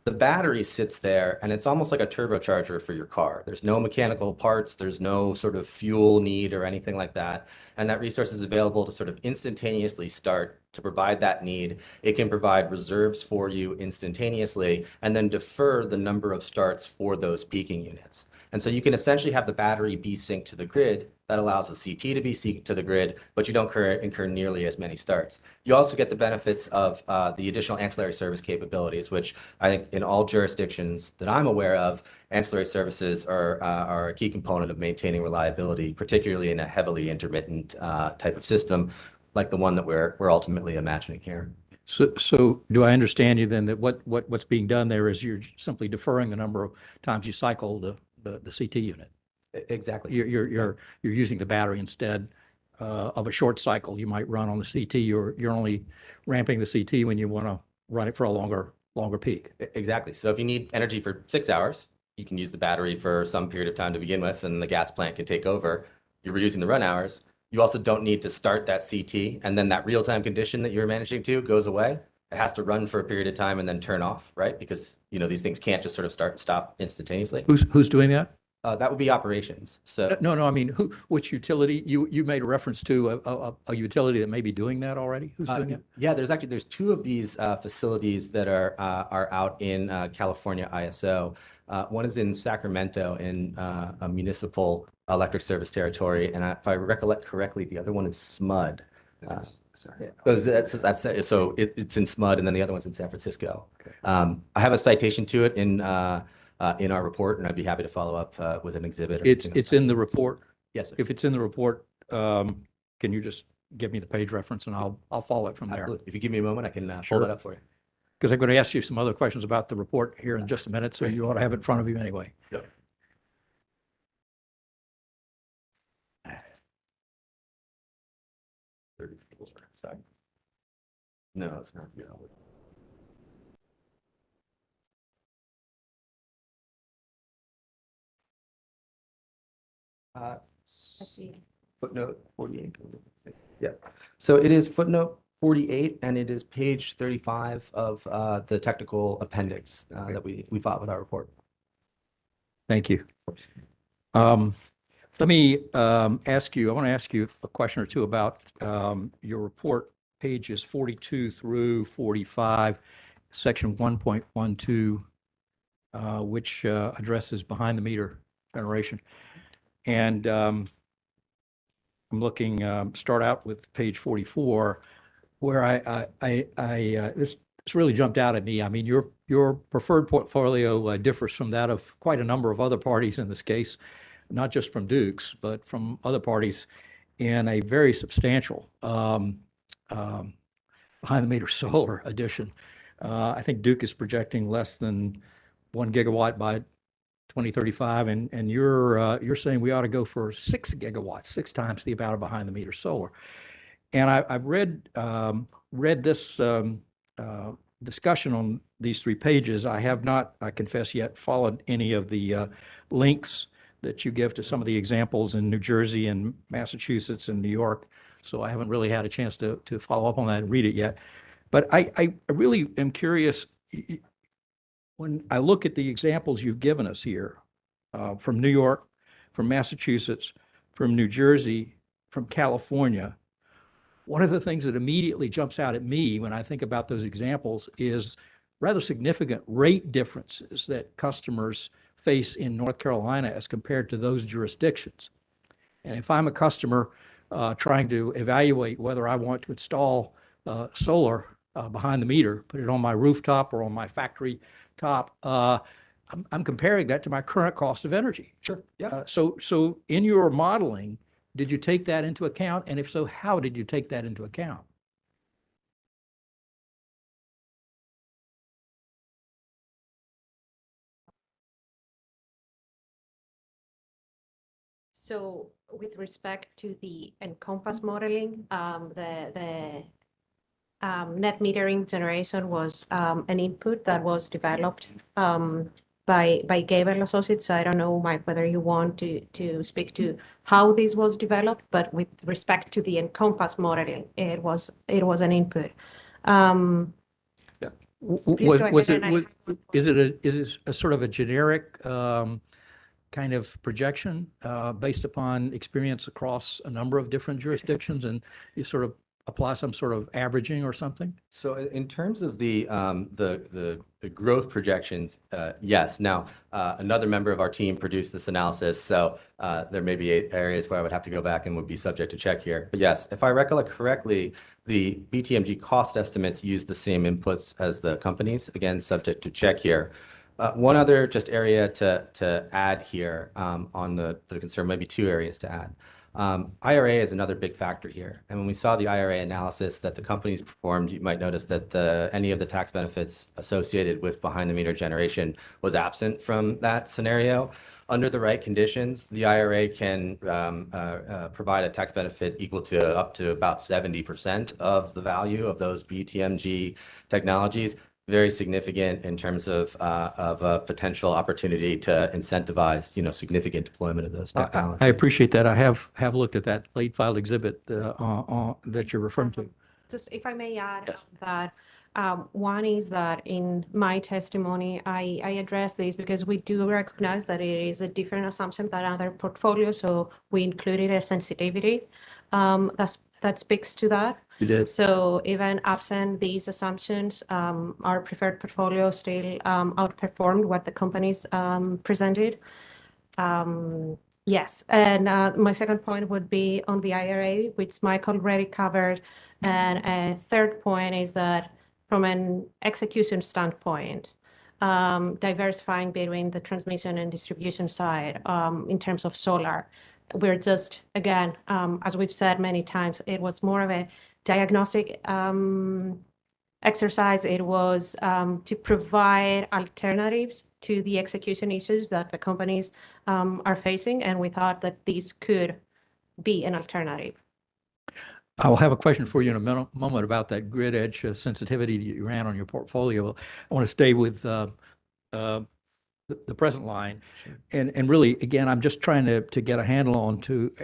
The battery sits there and it's almost like a turbocharger for your car. There's no mechanical parts, there's no sort of fuel need or anything like that. And that resource is available to sort of instantaneously start to provide that need. It can provide reserves for you instantaneously and then defer the number of starts for those peaking units. And so you can essentially have the battery be synced to the grid. That allows the CT to be synced to the grid, but you don't incur nearly as many starts. You also get the benefits of the additional ancillary service capabilities, which I think in all jurisdictions that I'm aware of, ancillary services are a key component of maintaining reliability, particularly in a heavily intermittent type of system like the one that we're ultimately imagining here. So do I understand you then that what's being done there is you're simply deferring the number of times you cycle the CT unit? Exactly. You're using the battery instead of a short cycle you might run on the CT. You're only ramping the CT when you want to run it for a longer peak. Exactly. So if you need energy for 6 hours, you can use the battery for some period of time to begin with, and the gas plant can take over. You're reducing the run hours. You also don't need to start that CT, and then that real-time condition that you're managing to goes away. It has to run for a period of time and then turn off, right? Because these things can't just sort of start and stop instantaneously. Who's doing that? That would be operations. So no, I mean, which utility? You made a reference to a utility that may be doing that already. Who's doing it? Yeah, there's two of these facilities that are out in California ISO. One is in Sacramento in a municipal electric service territory, and if I recollect correctly, the other one is SMUD. So it's in SMUD, and then the other one's in San Francisco. Okay. I have a citation to it in our report, and I'd be happy to follow up with an exhibit. It's in the report? Yes, sir. If it's in the report, can you just give me the page reference and I'll follow it from there? Absolutely. If you give me a moment, I can Sure. pull that up for you. Because I'm going to ask you some other questions about the report here in just a minute, so you ought to have it in front of you anyway. Yep. Sorry. No, it's not. Footnote 48. Yeah. So it is footnote 48, and it is page 35 of the technical appendix that we filed with our report. Thank you. Let me ask you, I want to ask you a question or two about your report, pages 42 through 45, section 1.12, which addresses behind the meter generation. And I'm looking, start out with page 44, where this really jumped out at me. I mean, your preferred portfolio differs from that of quite a number of other parties in this case, not just from Duke's, but from other parties in a very substantial behind the meter solar addition. I think Duke is projecting less than 1 gigawatt by 2035, and you're saying we ought to go for 6 gigawatts, 6 times the amount of behind the meter solar. And I've read this discussion on these 3 pages. I have not, I confess, yet followed any of the links that you give to some of the examples in New Jersey and Massachusetts and New York. So I haven't really had a chance to follow up on that and read it yet. But I really am curious, when I look at the examples you've given us here from New York, from Massachusetts, from New Jersey, from California. One of the things that immediately jumps out at me when I think about those examples is rather significant rate differences that customers face in North Carolina as compared to those jurisdictions. And if I'm a customer trying to evaluate whether I want to install solar behind the meter, put it on my rooftop or on my factory top, I'm comparing that to my current cost of energy. Sure. Yeah. So in your modeling, did you take that into account? And if so, how did you take that into account? So with respect to the Encompass modeling, the net metering generation was an input that was developed by Gable Associates. So I don't know, Mike, whether you want to speak to how this was developed, but with respect to the Encompass modeling, it was an input. Is it a sort of a generic kind of projection based upon experience across a number of different jurisdictions, and you sort of apply some sort of averaging or something? So in terms of the growth projections, yes. Now, another member of our team produced this analysis, so there may be areas where I would have to go back and would be subject to check here. But yes, if I recollect correctly, the BTMG cost estimates use the same inputs as the companies, again, subject to check here. One other just area to add here on the concern, maybe two areas to add. IRA is another big factor here. And when we saw the IRA analysis that the companies performed, you might notice that any of the tax benefits associated with behind the meter generation was absent from that scenario. Under the right conditions, the IRA can provide a tax benefit equal to up to about 70% of the value of those BTMG technologies. Very significant in terms of a potential opportunity to incentivize, significant deployment of those technologies. I appreciate that. I have looked at that late filed exhibit that you're referring to. Just if I may add that one is that in my testimony, I address this because we do recognize that it is a different assumption than other portfolios. So we included a sensitivity that speaks to that. You did. So even absent these assumptions, our preferred portfolio still outperformed what the companies presented. Yes, and my second point would be on the IRA, which Mike already covered. And a third point is that from an execution standpoint, diversifying between the transmission and distribution side in terms of solar, we're just, again, as we've said many times, it was more of a diagnostic exercise. It was to provide alternatives to the execution issues that the companies are facing, and we thought that these could be an alternative. I'll have a question for you in a moment about that grid edge sensitivity that you ran on your portfolio. I want to stay with the present line. Sure. And really, again, I'm just trying to get a handle on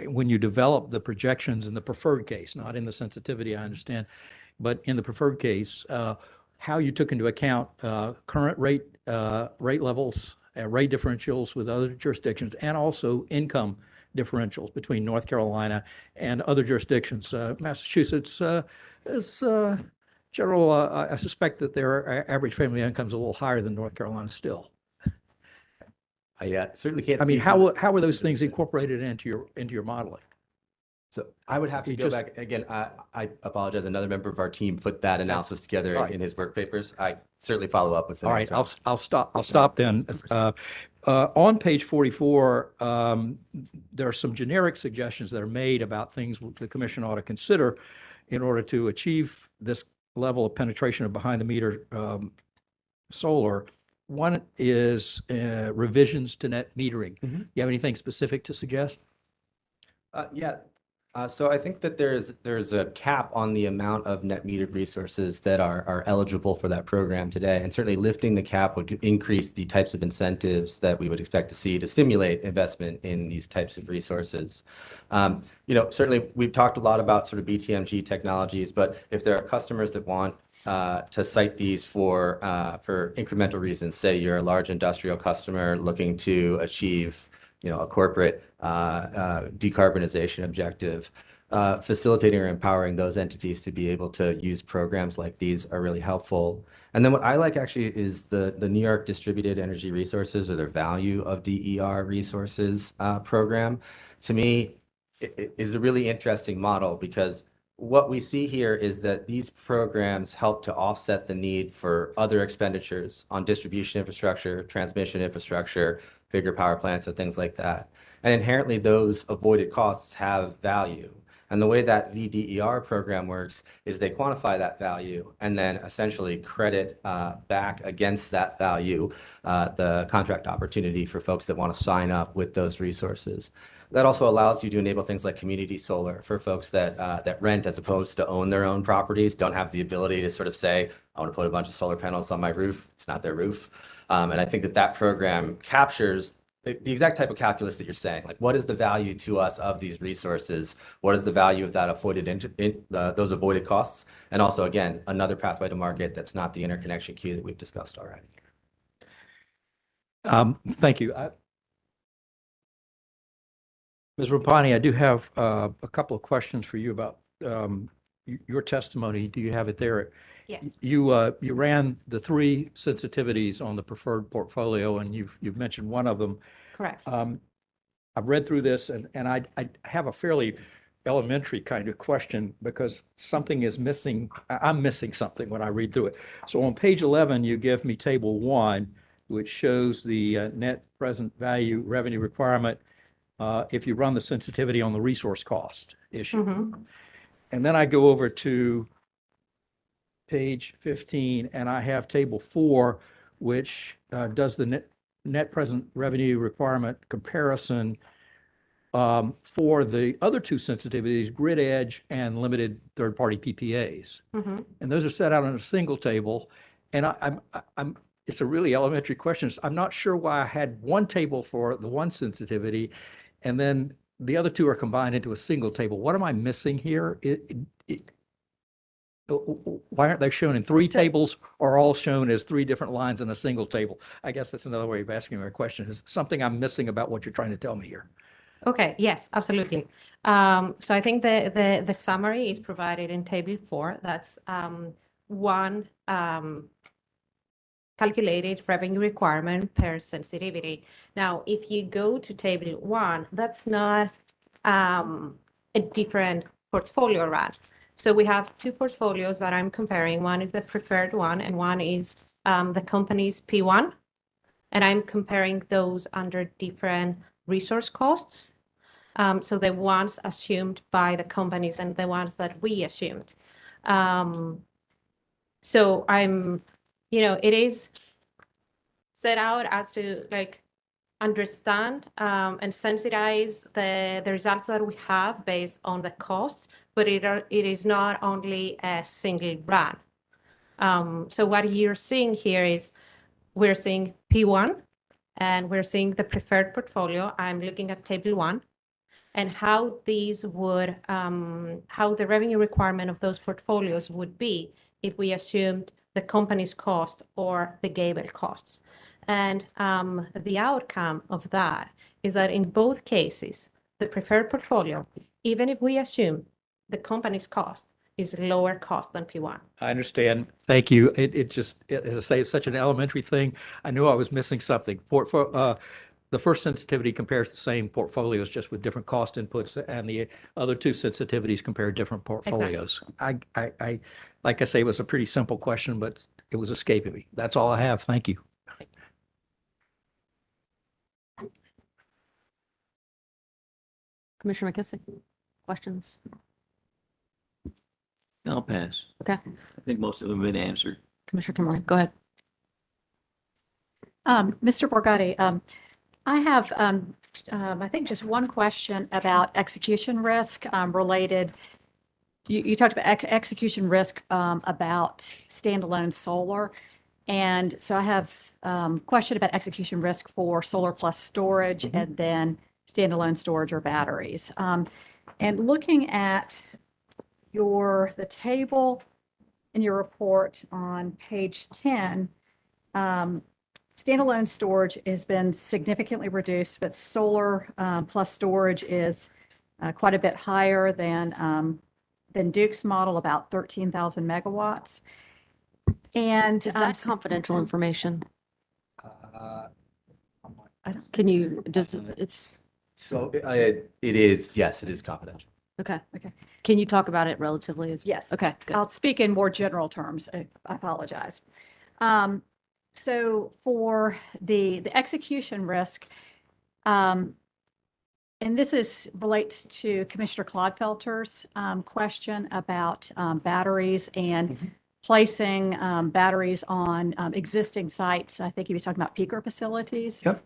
when you develop the projections in the preferred case, not in the sensitivity, I understand, but in the preferred case, how you took into account current rate levels, rate differentials with other jurisdictions, and also income differentials between North Carolina and other jurisdictions. Massachusetts is general. I suspect that their average family income is a little higher than North Carolina still. I certainly can't. I mean, how are those things incorporated into your modeling? So I would have to go back again. I apologize. Another member of our team put that analysis together in his work papers. I certainly follow up with. All right, I'll stop then. On page 44, there are some generic suggestions that are made about things the commission ought to consider in order to achieve this level of penetration of behind the meter solar. One is revisions to net metering. Mm-hmm. You have anything specific to suggest? Yeah. So I think that there's a cap on the amount of net metered resources that are eligible for that program today. And certainly lifting the cap would increase the types of incentives that we would expect to see to stimulate investment in these types of resources. Certainly we've talked a lot about sort of BTMG technologies, but if there are customers that want to cite these for incremental reasons, say you're a large industrial customer looking to achieve a corporate decarbonization objective. Facilitating or empowering those entities to be able to use programs like these are really helpful. And then what I like actually is the New York Distributed Energy Resources, or their Value of DER Resources program. To me, it is a really interesting model, because what we see here is that these programs help to offset the need for other expenditures on distribution infrastructure, transmission infrastructure, bigger power plants, and things like that. And inherently, those avoided costs have value. And the way that VDER program works is they quantify that value and then essentially credit back against that value the contract opportunity for folks that want to sign up with those resources. That also allows you to enable things like community solar for folks that rent as opposed to own their own properties, don't have the ability to sort of say, I want to put a bunch of solar panels on my roof. It's not their roof. And I think that that program captures the exact type of calculus that you're saying. Like, what is the value to us of these resources? What is the value of that those avoided costs? And also, again, another pathway to market that's not the interconnection queue that we've discussed already. Thank you. Ms. Rampani, I do have a couple of questions for you about your testimony. Do you have it there? Yes. You ran the 3 sensitivities on the preferred portfolio, and you've mentioned one of them. Correct. I've read through this, and I have a fairly elementary kind of question, because something is missing. I'm missing something when I read through it. So on page 11, you give me table 1, which shows the net present value revenue requirement if you run the sensitivity on the resource cost issue. Mm-hmm. And then I go over to page 15, and I have table 4, which does the net present revenue requirement comparison for the other 2 sensitivities, grid edge and limited third-party PPAs. Mm-hmm. And those are set out on a single table. And it's a really elementary question. I'm not sure why I had one table for the one sensitivity, and then the other 2 are combined into a single table. What am I missing here? Why aren't they shown in 3 tables, or all shown as 3 different lines in a single table? I guess that's another way of asking my question. Is something I'm missing about what you're trying to tell me here? Okay, yes, absolutely. So I think the summary is provided in table 4. That's one calculated revenue requirement per sensitivity. Now, if you go to table 1, that's not a different portfolio, right? So we have 2 portfolios that I'm comparing. One is the preferred one, and one is the company's P1. And I'm comparing those under different resource costs. So the ones assumed by the companies and the ones that we assumed. So it is set out as to understand and sensitize the results that we have based on the costs, but it is not only a single run. So what you're seeing here is we're seeing P1 and we're seeing the preferred portfolio. I'm looking at table 1 and how these would, how the revenue requirement of those portfolios would be if we assumed the company's cost or the Gable costs. And the outcome of that is that in both cases, the preferred portfolio, even if we assume the company's cost, is lower cost than P1. I understand. Thank you. It just, as I say, it's such an elementary thing. I knew I was missing something. The first sensitivity compares the same portfolios, just with different cost inputs, and the other 2 sensitivities compare different portfolios. Exactly. Like I say, it was a pretty simple question, but it was escaping me. That's all I have. Thank you. Commissioner McKissick, questions? I'll pass. Okay. I think most of them have been answered. Commissioner Kimberly, go ahead. Mr. Borgatti, I have, I think, just one question about execution risk related. You talked about execution risk about standalone solar. And so I have a question about execution risk for solar plus storage and then standalone storage or batteries. And looking at the table in your report on page 10, standalone standalone storage has been significantly reduced, but solar plus storage is quite a bit higher than Duke's model, about 13,000 megawatts. And Is that confidential information? Can you, it's, So it is, yes, it is confidential. okay. Can you talk about it relatively as? Yes. Okay, good. I'll speak in more general terms. I apologize. So for the execution risk, and this relates to Commissioner Clodfelter's question about batteries and placing batteries on existing sites. I think he was talking about peaker facilities. Yep.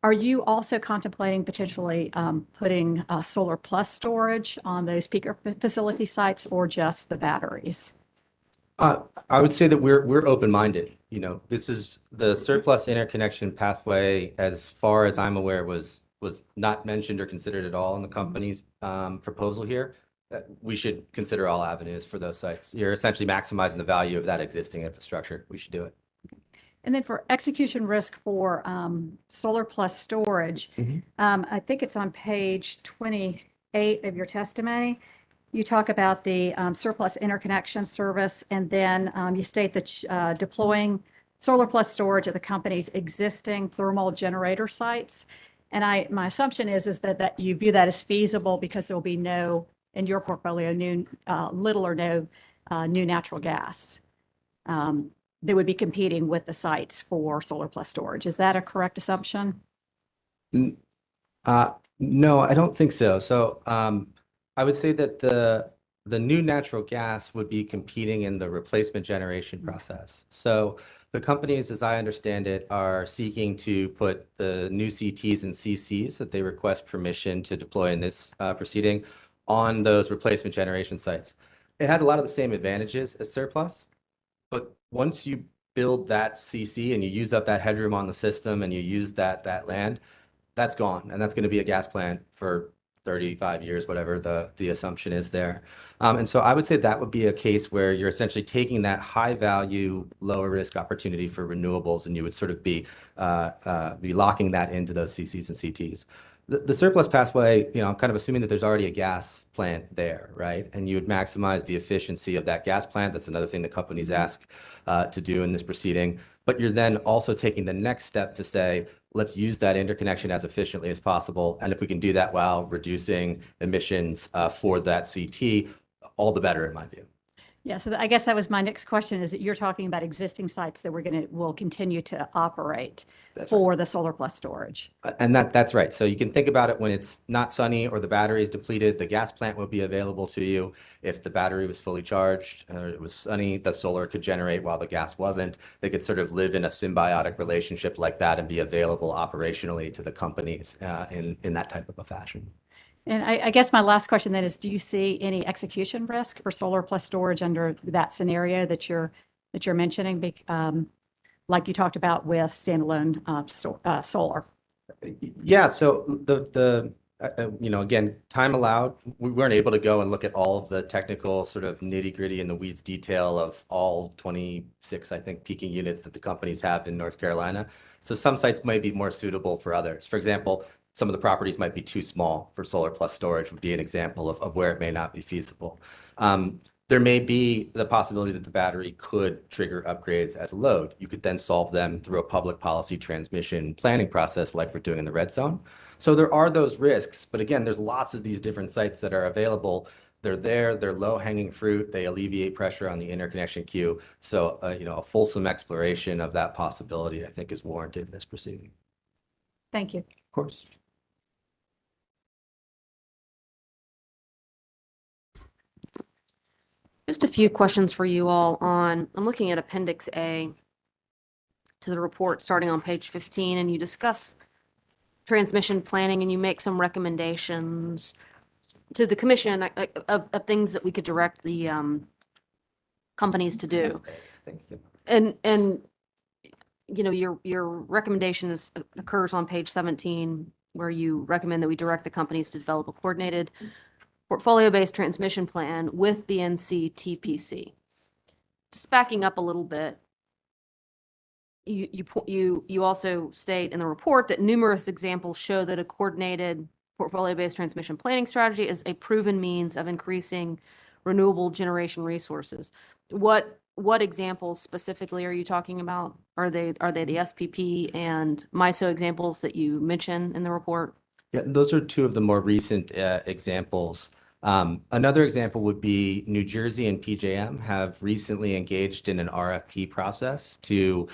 Are you also contemplating potentially putting solar plus storage on those peaker facility sites, or just the batteries? I would say that we're open-minded. You know, this is the surplus interconnection pathway, as far as I'm aware, was not mentioned or considered at all in the company's proposal here. We should consider all avenues for those sites. You're essentially maximizing the value of that existing infrastructure. We should do it. And then for execution risk for solar plus storage, I think it's on page 28 of your testimony. You talk about the surplus interconnection service, and then you state that deploying solar plus storage at the company's existing thermal generator sites. And my assumption is that you view that as feasible because there will be no, in your portfolio, little or no new natural gas. They would be competing with the sites for solar plus storage. Is that a correct assumption? No, I don't think so. So I would say that the new natural gas would be competing in the replacement generation process. So the companies, as I understand it, are seeking to put the new CTs and CCs that they request permission to deploy in this proceeding on those replacement generation sites. It has a lot of the same advantages as surplus, but once you build that CC and you use up that headroom on the system and you use that land, that's gone, and that's going to be a gas plant for 35 years, whatever the assumption is there. And so I would say that would be a case where you're essentially taking that high value, lower risk opportunity for renewables, and you would sort of be locking that into those CCs and CTs. The surplus pathway, you know, I'm kind of assuming that there's already a gas plant there, right? And you would maximize the efficiency of that gas plant. That's another thing that companies ask to do in this proceeding. But you're then also taking the next step to say, let's use that interconnection as efficiently as possible. And if we can do that while reducing emissions for that CT, all the better in my view. Yeah, so I guess that was my next question, is that you're talking about existing sites that will continue to operate for the solar plus storage. And that's right. So you can think about it when it's not sunny or the battery is depleted, the gas plant will be available to you. If the battery was fully charged or it was sunny, the solar could generate while the gas wasn't. They could sort of live in a symbiotic relationship like that and be available operationally to the companies in that type of a fashion. And I guess my last question then is, do you see any execution risk for solar plus storage under that scenario that you're mentioning, like you talked about with standalone solar? Yeah, so you know, again, time allowed, we weren't able to go and look at all of the technical sort of nitty gritty in the weeds detail of all 26, I think, peaking units that the companies have in North Carolina. So some sites might be more suitable for others. For example, some of the properties might be too small for solar plus storage would be an example of where it may not be feasible. There may be the possibility that the battery could trigger upgrades as a load. You could then solve them through a public policy transmission planning process like we're doing in the red zone. So there are those risks, but again, there's lots of these different sites that are available. They're there, they're low hanging fruit, they alleviate pressure on the interconnection queue. So, you know, a fulsome exploration of that possibility, I think, is warranted in this proceeding. Thank you. Of course. Just a few questions for you all I'm looking at Appendix A to the report starting on page 15, and you discuss transmission planning and you make some recommendations to the commission of things that we could direct the companies to do. Thank you. And you know, your recommendation occurs on page 17, where you recommend that we direct the companies to develop a coordinated portfolio-based transmission plan with the NCTPC. Just backing up a little bit, you also state in the report that numerous examples show that a coordinated portfolio-based transmission planning strategy is a proven means of increasing renewable generation resources. What examples specifically are you talking about? Are they the SPP and MISO examples that you mention in the report? Yeah, those are two of the more recent examples. Another example would be New Jersey and PJM have recently engaged in an RFP process to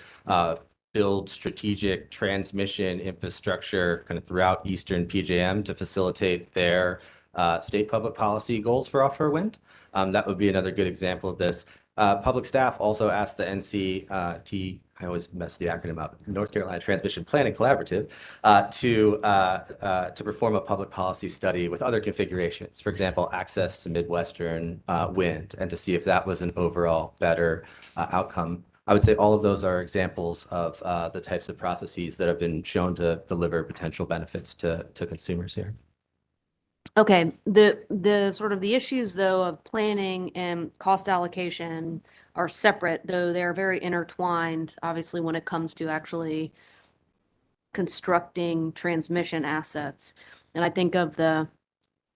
build strategic transmission infrastructure kind of throughout Eastern PJM to facilitate their state public policy goals for offshore wind. That would be another good example of this. Public staff also asked the NCT, I always mess the acronym up, North Carolina Transmission Planning Collaborative, to perform a public policy study with other configurations, for example, access to Midwestern wind, and to see if that was an overall better outcome. I would say all of those are examples of the types of processes that have been shown to deliver potential benefits to consumers here. Okay, the sort of the issues though of planning and cost allocation are separate, though they're very intertwined, obviously, when it comes to actually constructing transmission assets. And I think of the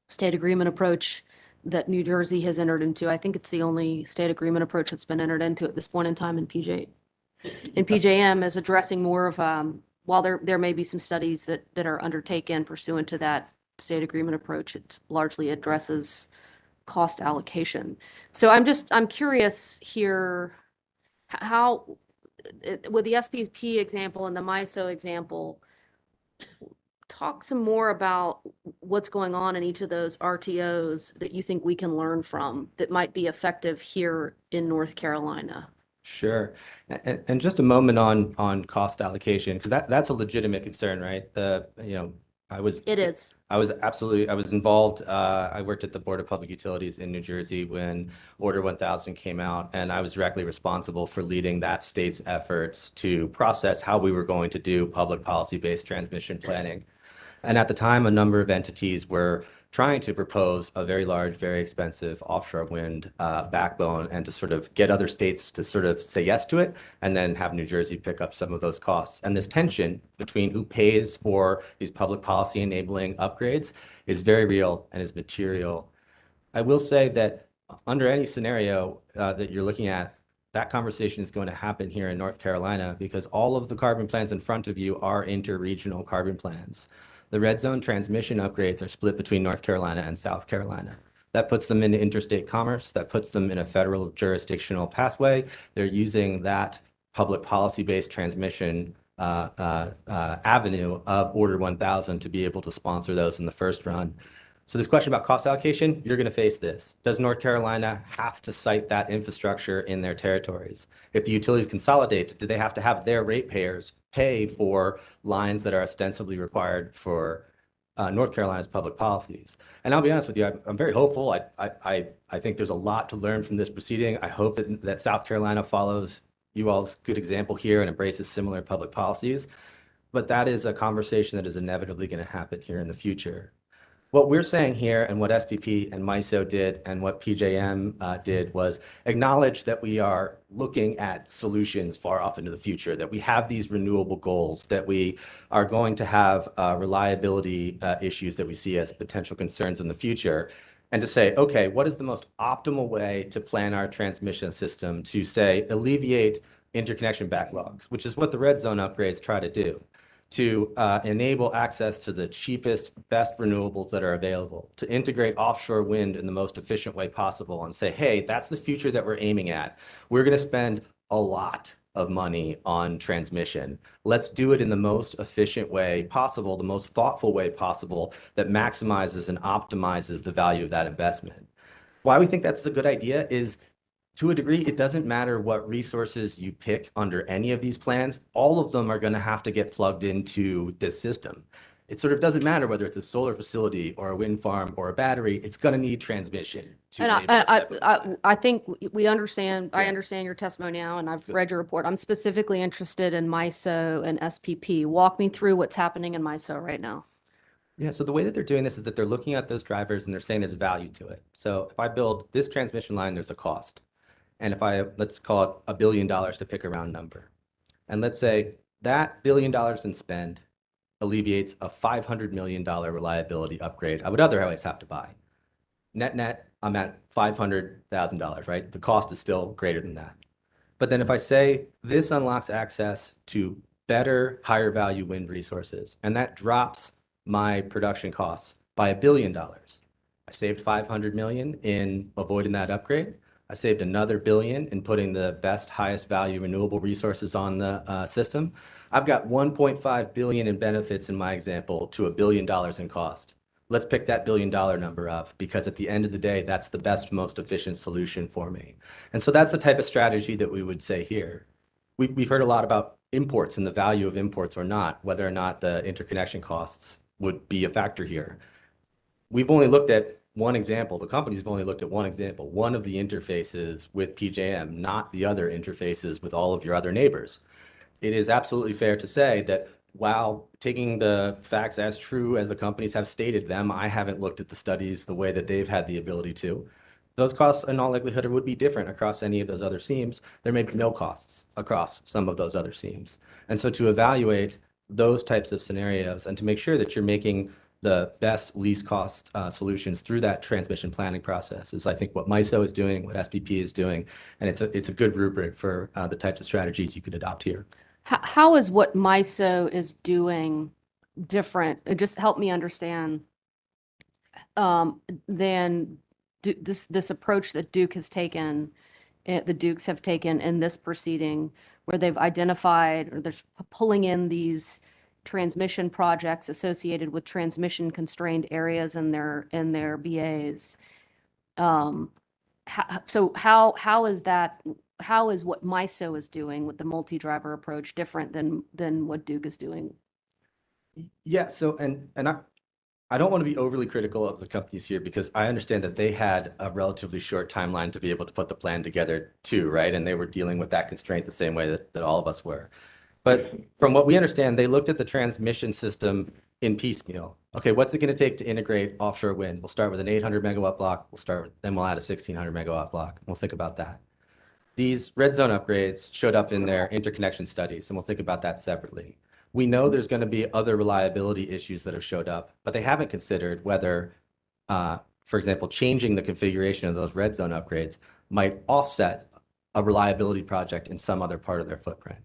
state agreement approach that New Jersey has entered into. I think it's the only state agreement approach that's been entered into at this point in time in PJM is addressing more of, while there may be some studies that are undertaken pursuant to that state agreement approach, it largely addresses cost allocation. So I'm curious here, how with the SPP example and the MISO example, talk some more about what's going on in each of those RTOs that you think we can learn from that might be effective here in North Carolina. Sure. And just a moment on cost allocation, because that's a legitimate concern, right? It is. I was involved. I worked at the Board of Public Utilities in New Jersey when Order 1000 came out, and I was directly responsible for leading that state's efforts to process how we were going to do public policy-based transmission planning. And at the time, a number of entities were trying to propose a very large, very expensive offshore wind backbone and to sort of get other states to sort of say yes to it and then have New Jersey pick up some of those costs. And this tension between who pays for these public policy enabling upgrades is very real and is material. I will say that under any scenario that you're looking at, that conversation is going to happen here in North Carolina because all of the carbon plans in front of you are interregional carbon plans. The red zone transmission upgrades are split between North Carolina and South Carolina. That puts them into interstate commerce. That puts them in a federal jurisdictional pathway. They're using that public policy-based transmission avenue of Order 1000 to be able to sponsor those in the first run. So this question about cost allocation, you're going to face this. Does North Carolina have to cite that infrastructure in their territories? If the utilities consolidate, do they have to have their ratepayers pay for lines that are ostensibly required for North Carolina's public policies? And I'll be honest with you, I'm very hopeful. I think there's a lot to learn from this proceeding. I hope that South Carolina follows you all's good example here and embraces similar public policies. But that is a conversation that is inevitably going to happen here in the future. What we're saying here and what SPP and MISO did and what PJM did was acknowledge that we are looking at solutions far off into the future, that we have these renewable goals, that we are going to have reliability issues that we see as potential concerns in the future, and to say, okay, what is the most optimal way to plan our transmission system to, say, alleviate interconnection backlogs, which is what the red zone upgrades try to do, to enable access to the cheapest, best renewables that are available, to integrate offshore wind in the most efficient way possible and say, hey, that's the future that we're aiming at. We're going to spend a lot of money on transmission. Let's do it in the most efficient way possible, the most thoughtful way possible that maximizes and optimizes the value of that investment. Why we think that's a good idea is, to a degree, it doesn't matter what resources you pick under any of these plans. All of them are going to have to get plugged into this system. It sort of doesn't matter whether it's a solar facility or a wind farm or a battery. It's going to need transmission. And I think we understand. I understand your testimony now, and I've read your report. I'm specifically interested in MISO and SPP. Walk me through what's happening in MISO right now. Yeah, so the way that they're doing this is that they're looking at those drivers and they're saying there's value to it. So if I build this transmission line, there's a cost. And if let's call it $1 billion to pick a round number. And let's say that $1 billion in spend alleviates a $500 million reliability upgrade I would otherwise have to buy. Net, I'm at $500,000, right? The cost is still greater than that. But then if I say this unlocks access to better, higher value wind resources, and that drops my production costs by $1 billion, I saved 500 million in avoiding that upgrade. I saved another billion in putting the best, highest value renewable resources on the system. I've got 1.5 billion in benefits in my example to $1 billion in cost. Let's pick that $1 billion number up because at the end of the day, that's the best, most efficient solution for me. And so that's the type of strategy that we would say here. We've heard a lot about imports and the value of imports or not, whether or not the interconnection costs would be a factor here. We've only looked at one example. The companies have only looked at one example, one of the interfaces with PJM, not the other interfaces with all of your other neighbors. It is absolutely fair to say that while taking the facts as true as the companies have stated them, I haven't looked at the studies the way that they've had the ability to. Those costs in all likelihood would be different across any of those other seams. There may be no costs across some of those other seams. And so to evaluate those types of scenarios and to make sure that you're making the best least cost solutions through that transmission planning process is I think what MISO is doing, what SPP is doing, and it's a good rubric for the types of strategies you could adopt here. How is what MISO is doing different? Just help me understand than this approach that Duke has taken, the Dukes have taken in this proceeding, where they've identified or they're pulling in these transmission projects associated with transmission constrained areas in their BAs. So how is that? How is what MISO is doing with the multi-driver approach different than what Duke is doing? Yeah, so and I don't want to be overly critical of the companies here because I understand that they had a relatively short timeline to be able to put the plan together too, right? And they were dealing with that constraint the same way that all of us were. But from what we understand, they looked at the transmission system in piecemeal. Okay, what's it going to take to integrate offshore wind? We'll start with an 800 megawatt block. Then we'll add a 1600 megawatt block. We'll think about that. These red zone upgrades showed up in their interconnection studies, and we'll think about that separately. We know there's going to be other reliability issues that have showed up, but they haven't considered whether, for example, changing the configuration of those red zone upgrades might offset a reliability project in some other part of their footprint.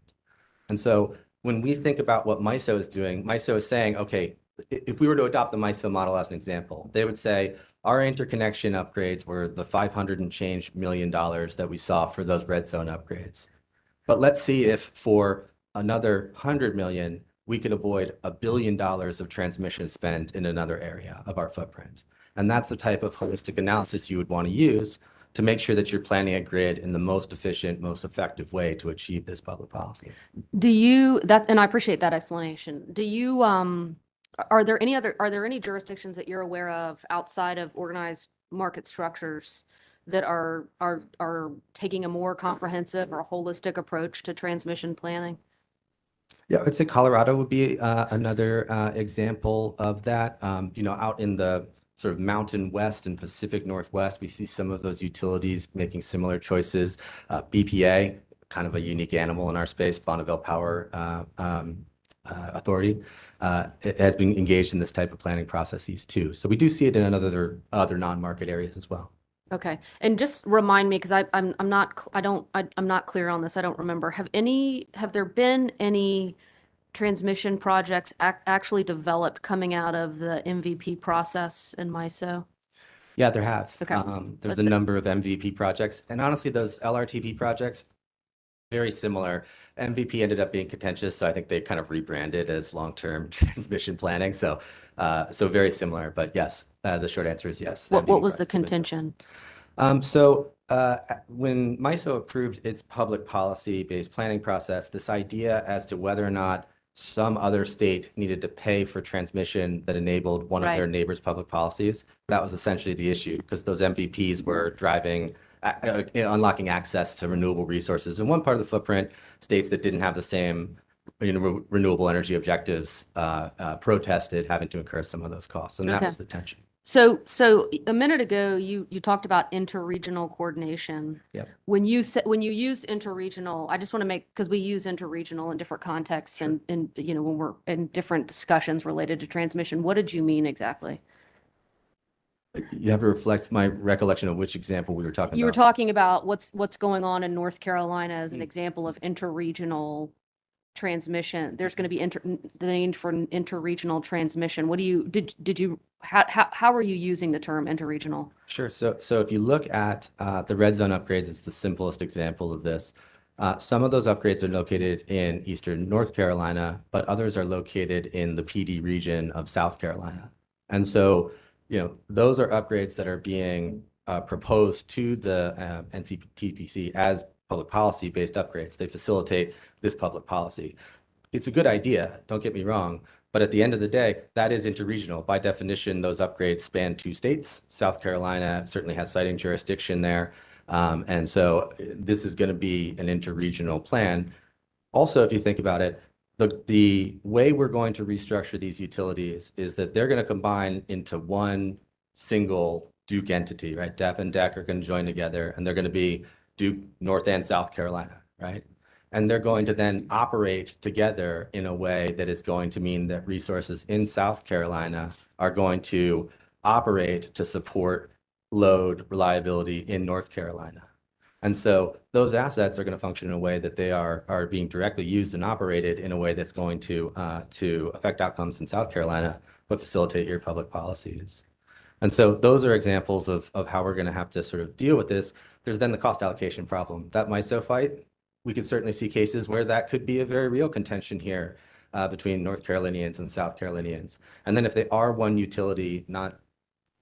And so when we think about what MISO is doing, MISO is saying, okay, if we were to adopt the MISO model as an example, they would say our interconnection upgrades were the 500 and change million dollars that we saw for those red zone upgrades. But let's see if for another 100 million, we could avoid $1 billion of transmission spend in another area of our footprint. And that's the type of holistic analysis you would want to use to make sure that you're planning a grid in the most efficient, most effective way to achieve this public policy. And I appreciate that explanation. Are there any jurisdictions that you're aware of outside of organized market structures that are taking a more comprehensive or holistic approach to transmission planning? Yeah, I'd say Colorado would be another example of that. Out in the sort of Mountain West and Pacific Northwest, we see some of those utilities making similar choices. BPA, kind of a unique animal in our space, Bonneville Power Authority, it has been engaged in this type of planning processes too. So we do see it in other non-market areas as well. Okay, and just remind me because I'm not clear on this. I don't remember. Have there been any transmission projects actually developed coming out of the MVP process in MISO? Yeah, there have. Okay. There's a number of MVP projects, and honestly, those LRTP projects, very similar. MVP ended up being contentious, so I think they kind of rebranded as long-term transmission planning. So very similar, but yes, the short answer is yes. What was the contention? When MISO approved its public policy-based planning process, this idea as to whether or not some other state needed to pay for transmission that enabled one of their neighbors' public policies, that was essentially the issue because those MVPs were driving unlocking access to renewable resources in one part of the footprint. States that didn't have the same renewable energy objectives protested having to incur some of those costs, and that was the tension. So a minute ago, you talked about interregional coordination. Yep. When you use interregional, I just want to make, because we use interregional in different contexts and when we're in different discussions related to transmission, what did you mean exactly? You have to reflect my recollection of which example we were talking about. You were talking about what's going on in North Carolina as an example of interregional transmission. There's going to be the need for interregional transmission. What do you did you how are you using the term interregional? Sure. So if you look at the red zone upgrades, it's the simplest example of this. Some of those upgrades are located in eastern North Carolina, but others are located in the PD region of South Carolina. And so, those are upgrades that are being proposed to the NCTPC as public policy based upgrades. They facilitate this public policy. It's a good idea, don't get me wrong, but at the end of the day, that is interregional. By definition, those upgrades span 2 states. South Carolina certainly has siting jurisdiction there. And so this is going to be an interregional plan. Also, if you think about it, the way we're going to restructure these utilities is that they're going to combine into one single Duke entity, right? DEP and DEC are going to join together, and they're going to be Duke, North and South Carolina, right? And they're going to then operate together in a way that is going to mean that resources in South Carolina are going to operate to support load reliability in North Carolina. And so those assets are going to function in a way that they are being directly used and operated in a way that's going to affect outcomes in South Carolina, but facilitate your public policies. And so those are examples of how we're going to have to sort of deal with this. There's then the cost allocation problem. That MISO fight, we could certainly see cases where that could be a very real contention here between North Carolinians and South Carolinians. And then if they are one utility, not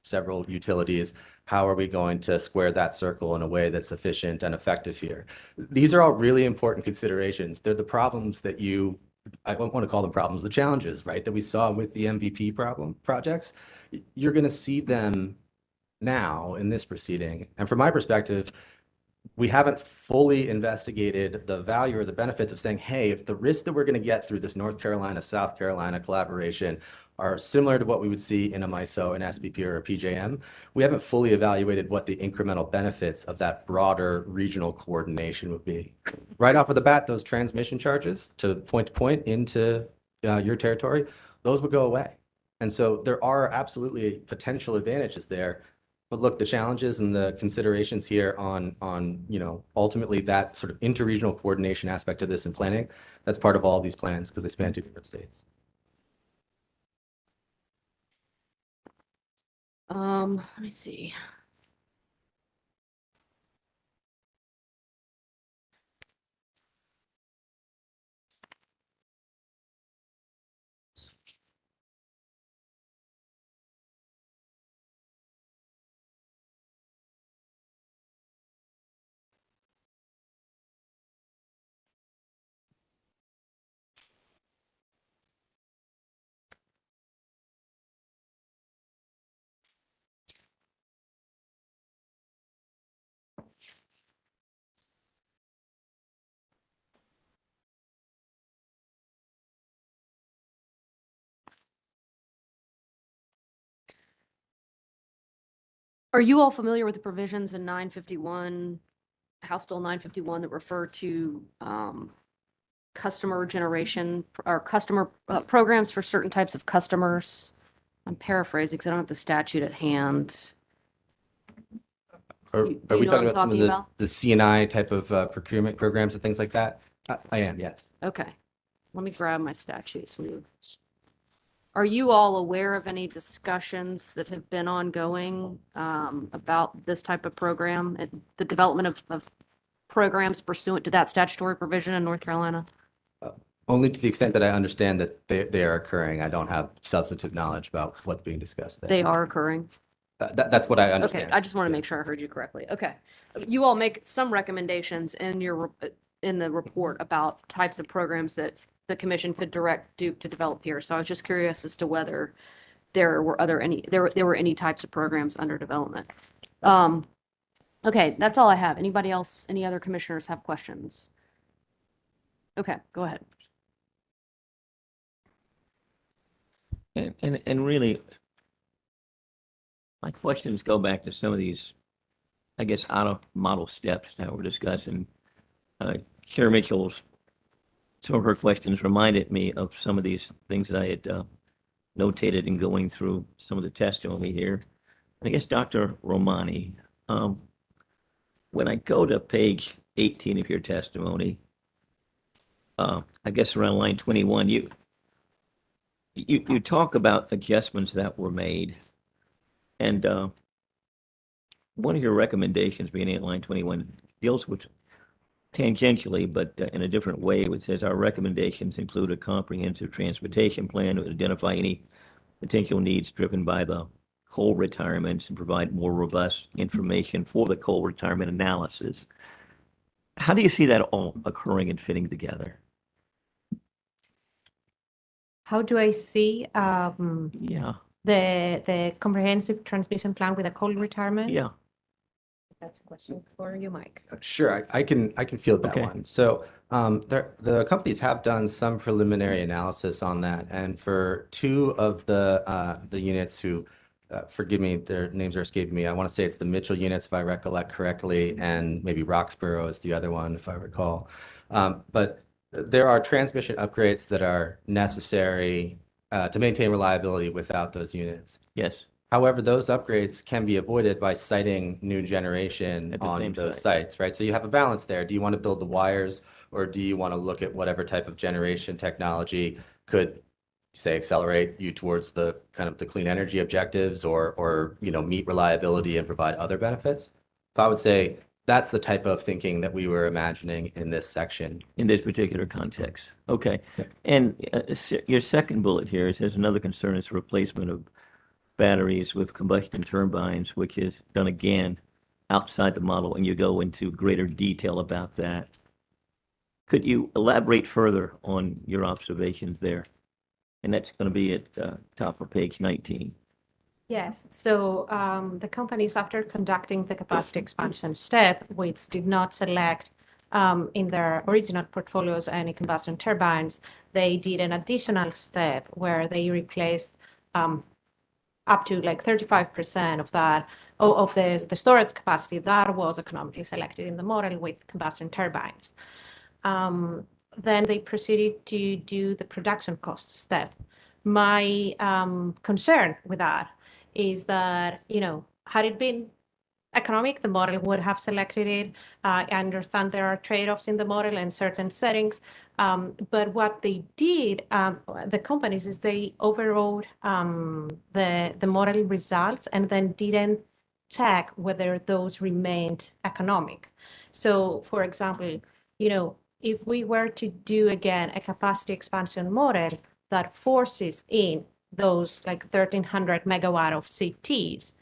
several utilities, how are we going to square that circle in a way that's efficient and effective here? These are all really important considerations. They're the problems that I don't want to call them problems, the challenges, right, that we saw with the MVP projects. You're going to see them now in this proceeding. And from my perspective, we haven't fully investigated the value or the benefits of saying, hey, if the risks that we're going to get through this North Carolina, South Carolina collaboration are similar to what we would see in a MISO, an SPP, or a PJM, we haven't fully evaluated what the incremental benefits of that broader regional coordination would be. Right off of the bat, those transmission charges to point into your territory, those would go away. And so there are absolutely potential advantages there. But look, the challenges and the considerations here on ultimately that sort of interregional coordination aspect of this and planning, that's part of all these plans because they span 2 different states. Let me see. Are you all familiar with the provisions in 951, House Bill 951, that refer to customer generation or customer programs for certain types of customers? I'm paraphrasing because I don't have the statute at hand. Are Do we you know what talking I'm about some of talking about? the C&I type of procurement programs and things like that? I am, yes. Okay, let me grab my statutes. Are you all aware of any discussions that have been ongoing about this type of program, the development of programs pursuant to that statutory provision in North Carolina? Only to the extent that I understand that they are occurring. I don't have substantive knowledge about what's being discussed there. They are occurring. That's what I understand. Okay, I just want to make sure I heard you correctly. Okay. You all make some recommendations in the report about types of programs that the commission could direct Duke to develop here. So I was just curious as to whether there were any types of programs under development. Okay, that's all I have. Anybody else, any other commissioners have questions? Okay, go ahead. And really, My questions go back to some of these, I guess, out of model steps that we're discussing. Chair Mitchell's, some of her questions reminded me of some of these things that I had notated in going through some of the testimony here. I guess, Dr. Romani, when I go to page 18 of your testimony, I guess around line 21, you talk about adjustments that were made, and one of your recommendations, beginning at line 21, deals with tangentially, but in a different way, which says our recommendations include a comprehensive transportation plan to identify any potential needs driven by the coal retirements and provide more robust information for the coal retirement analysis. How do you see that all occurring and fitting together? How do I see Yeah, the comprehensive transmission plan with a coal retirement? yeah. That's a question for you, Mike. Sure, I can field that Okay. one. So the companies have done some preliminary analysis on that, and for two of the units who, forgive me, their names are escaping me. I want to say it's the Mitchell units, if I recollect correctly, and maybe Roxborough is the other one, if I recall. But there are transmission upgrades that are necessary to maintain reliability without those units. Yes. However, those upgrades can be avoided by siting new generation At the on same those site. sites, right? So you have a balance there. Do you want to build the wires, or do you want to look at whatever type of generation technology could, say, accelerate you towards the kind of the clean energy objectives, or meet reliability and provide other benefits? So I would say that's the type of thinking that we were imagining in this section. In this particular context. Okay. Yep. And your second bullet here says another concern is replacement of batteries with combustion turbines, which is done again outside the model, and you go into greater detail about that. Could you elaborate further on your observations there? And that's going to be at top of page 19. Yes, so the companies, after conducting the capacity expansion step, which did not select in their original portfolios any combustion turbines, they did an additional step where they replaced up to like 35% of that, of the storage capacity that was economically selected in the model with combustion turbines. Then they proceeded to do the production cost step. My concern with that is that, had it been economic, the model would have selected it. I understand there are trade-offs in the model and certain settings, but what they did, the companies, is they overrode the model results and then didn't check whether those remained economic. So, for example, if we were to do again a capacity expansion model that forces in those like 1,300 megawatt of CTs,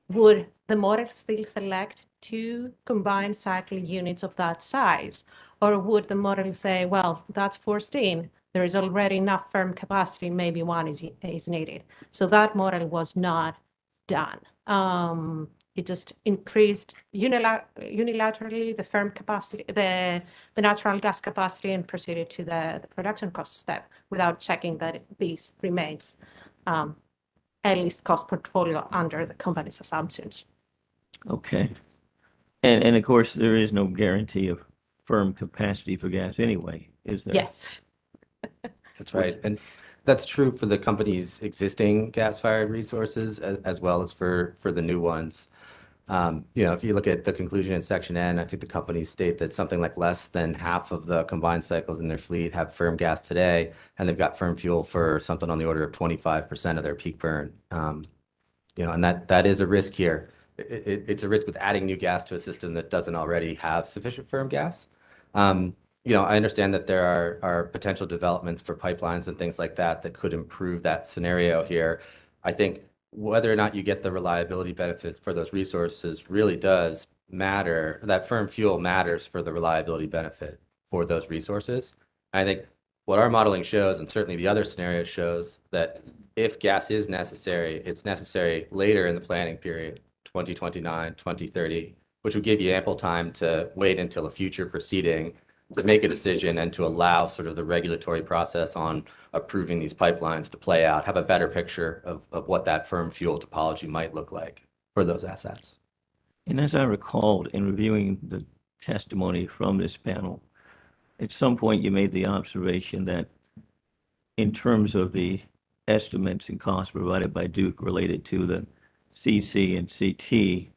would the model still select 2 combined cycle units of that size? Or would the model say, well, that's forced in, there is already enough firm capacity, maybe 1 is needed. So that model was not done. It just increased unilaterally the firm capacity, the natural gas capacity, and proceeded to the production cost step without checking that this remains at least cost portfolio under the company's assumptions. Okay. And of course, there is no guarantee of firm capacity for gas anyway, is there? Yes. That's right. And that's true for the company's existing gas-fired resources as well as for the new ones. If you look at the conclusion in section N, I think the companies state that something like less than half of the combined cycles in their fleet have firm gas today, and they've got firm fuel for something on the order of 25% of their peak burn. And that is a risk here. It's a risk with adding new gas to a system that doesn't already have sufficient firm gas. I understand that there are potential developments for pipelines and things like that that could improve that scenario here. I think whether or not you get the reliability benefits for those resources really does matter. That firm fuel matters for the reliability benefit for those resources. I think what our modeling shows, and certainly the other scenario shows, that if gas is necessary, it's necessary later in the planning period, 2029, 2030, which would give you ample time to wait until a future proceeding make a decision and to allow sort of the regulatory process on approving these pipelines to play out, have a better picture of what that firm fuel topology might look like for those assets. And as I recalled in reviewing the testimony from this panel, at some point you made the observation that in terms of the estimates and costs provided by Duke related to the CC and CT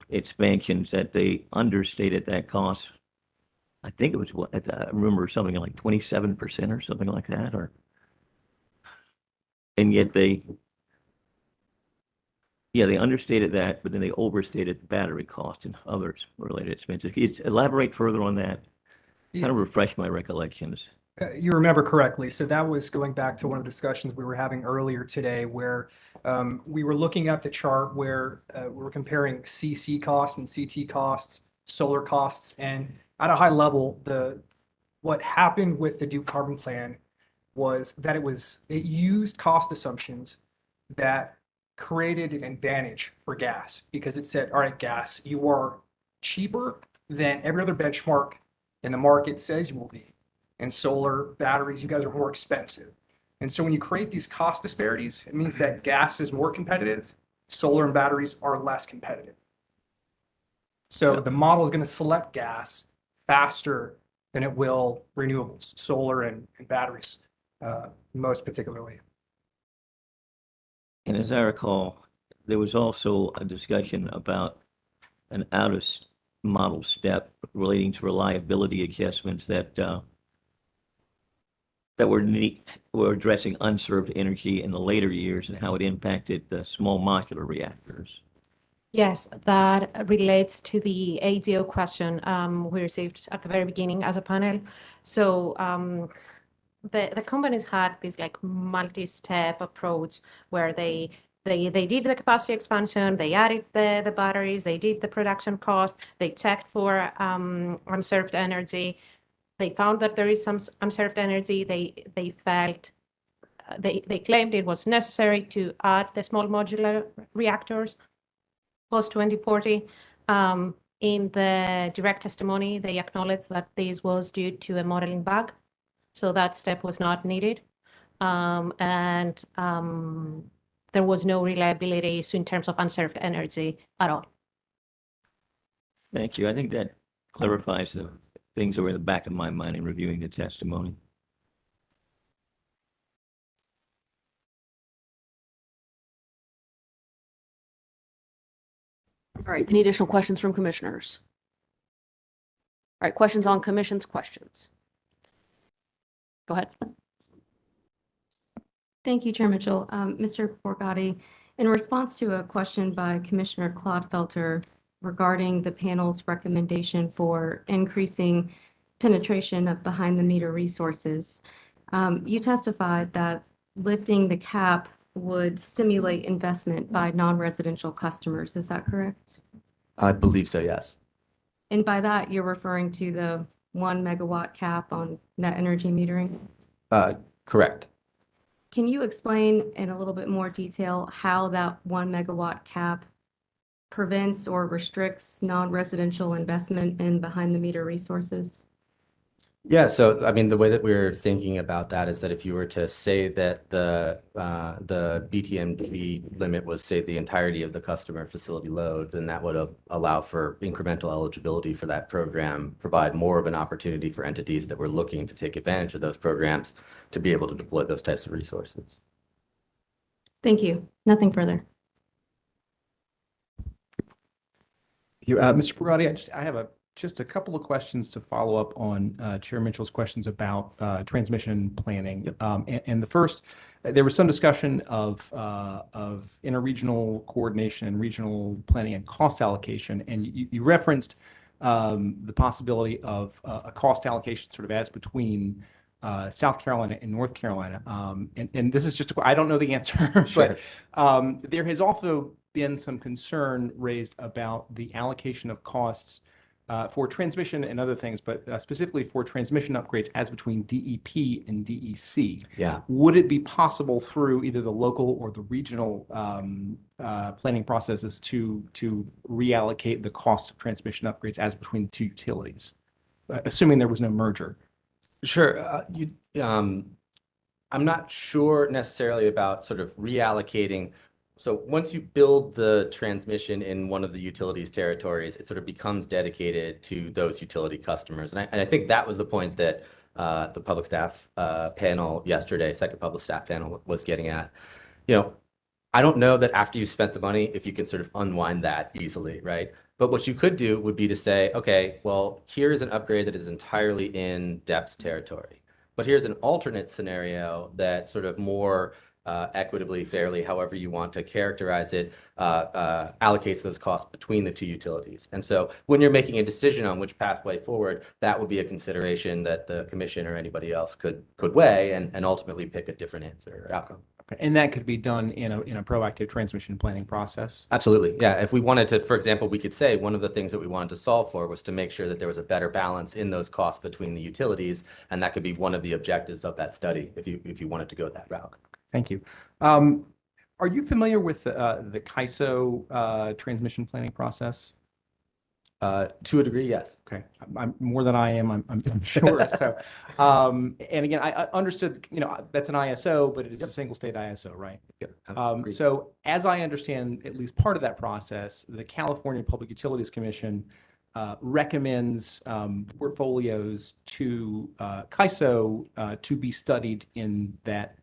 expansions, that they understated that cost. I think it was what I remember something like 27% or something like that, and yet they understated that, but then they overstated the battery cost and others related expenses. Can you elaborate further on that? Kind of refresh my recollections. You remember correctly. So that was going back to one of the discussions we were having earlier today, where we were looking at the chart where we were comparing CC costs and CT costs, solar costs, and at a high level, what happened with the Duke Carbon Plan was that it used cost assumptions that created an advantage for gas, because it said, all right, gas, you are cheaper than every other benchmark in the market says you will be. And solar batteries, you guys are more expensive. And so when you create these cost disparities, it means that gas is more competitive, solar and batteries are less competitive. So the model is going to select gas faster than it will renewables, solar and batteries, most particularly. And as I recall, there was also a discussion about an out-of-model step relating to reliability adjustments that were addressing unserved energy in the later years and how it impacted the small modular reactors. Yes, that relates to the ADO question we received at the very beginning as a panel. So the companies had this like multi-step approach where they did the capacity expansion, they added the batteries, they did the production cost, they checked for unserved energy. They found that there is some unserved energy. They felt they claimed it was necessary to add the small modular reactors post 2040. In the direct testimony, they acknowledged that this was due to a modeling bug, so that step was not needed, and there was no reliability issue in terms of unserved energy at all. Thank you. I think that clarifies the things that were in the back of my mind in reviewing the testimony. All right, any additional questions from commissioners? All right, questions on commission's questions. Go ahead. Thank you, Chair Mitchell. Mr. Borgatti, in response to a question by Commissioner Clodfelter regarding the panel's recommendation for increasing penetration of behind-the-meter resources, you testified that lifting the cap would stimulate investment by non-residential customers. Is that correct? I believe so, yes. And by that, you're referring to the 1 megawatt cap on net energy metering? Correct. Can you explain in a little bit more detail how that 1 megawatt cap prevents or restricts non-residential investment in behind-the-meter resources? Yeah, so I mean, the way that we're thinking about that is that if you were to say that the BTMP limit was, say, the entirety of the customer facility load, then that would allow for incremental eligibility for that program, provide more of an opportunity for entities that were looking to take advantage of those programs to be able to deploy those types of resources. Thank you. Nothing further. Mr. Borgatti, I have just a couple of questions to follow up on Chair Mitchell's questions about transmission planning. And the first, there was some discussion of interregional coordination and regional planning and cost allocation, and you referenced the possibility of a cost allocation sort of as between South Carolina and North Carolina. And this is just, I don't know the answer, Sure. but there has also been some concern raised about the allocation of costs for transmission and other things, but specifically for transmission upgrades as between DEP and DEC. Yeah. Would it be possible through either the local or the regional planning processes to reallocate the cost of transmission upgrades as between the two utilities, assuming there was no merger? Sure. I'm not sure necessarily about sort of reallocating. So once you build the transmission in one of the utilities territories, it sort of becomes dedicated to those utility customers. And I think that was the point that the public staff panel yesterday, second public staff panel, was getting at. I don't know that after you spent the money, if you can sort of unwind that easily, right? But what you could do would be to say, okay, well, here's an upgrade that is entirely in DEP's territory. But here's an alternate scenario that sort of more equitably, fairly, however you want to characterize it, allocates those costs between the two utilities. And so when you're making a decision on which pathway forward, that would be a consideration that the commission or anybody else could weigh and ultimately pick a different answer or outcome. Okay. And that could be done in a proactive transmission planning process? Absolutely. Yeah. If we wanted to, for example, we could say one of the things that we wanted to solve for was to make sure that there was a better balance in those costs between the utilities. And that could be one of the objectives of that study if you wanted to go that route. Thank you. Are you familiar with the CAISO transmission planning process? To a degree, yes. Okay, I'm more than I am. I'm sure. So, and again, I understood. That's an ISO, but it's a single state ISO, right? Yep. So, as I understand, at least part of that process, the California Public Utilities Commission recommends portfolios to CAISO to be studied in that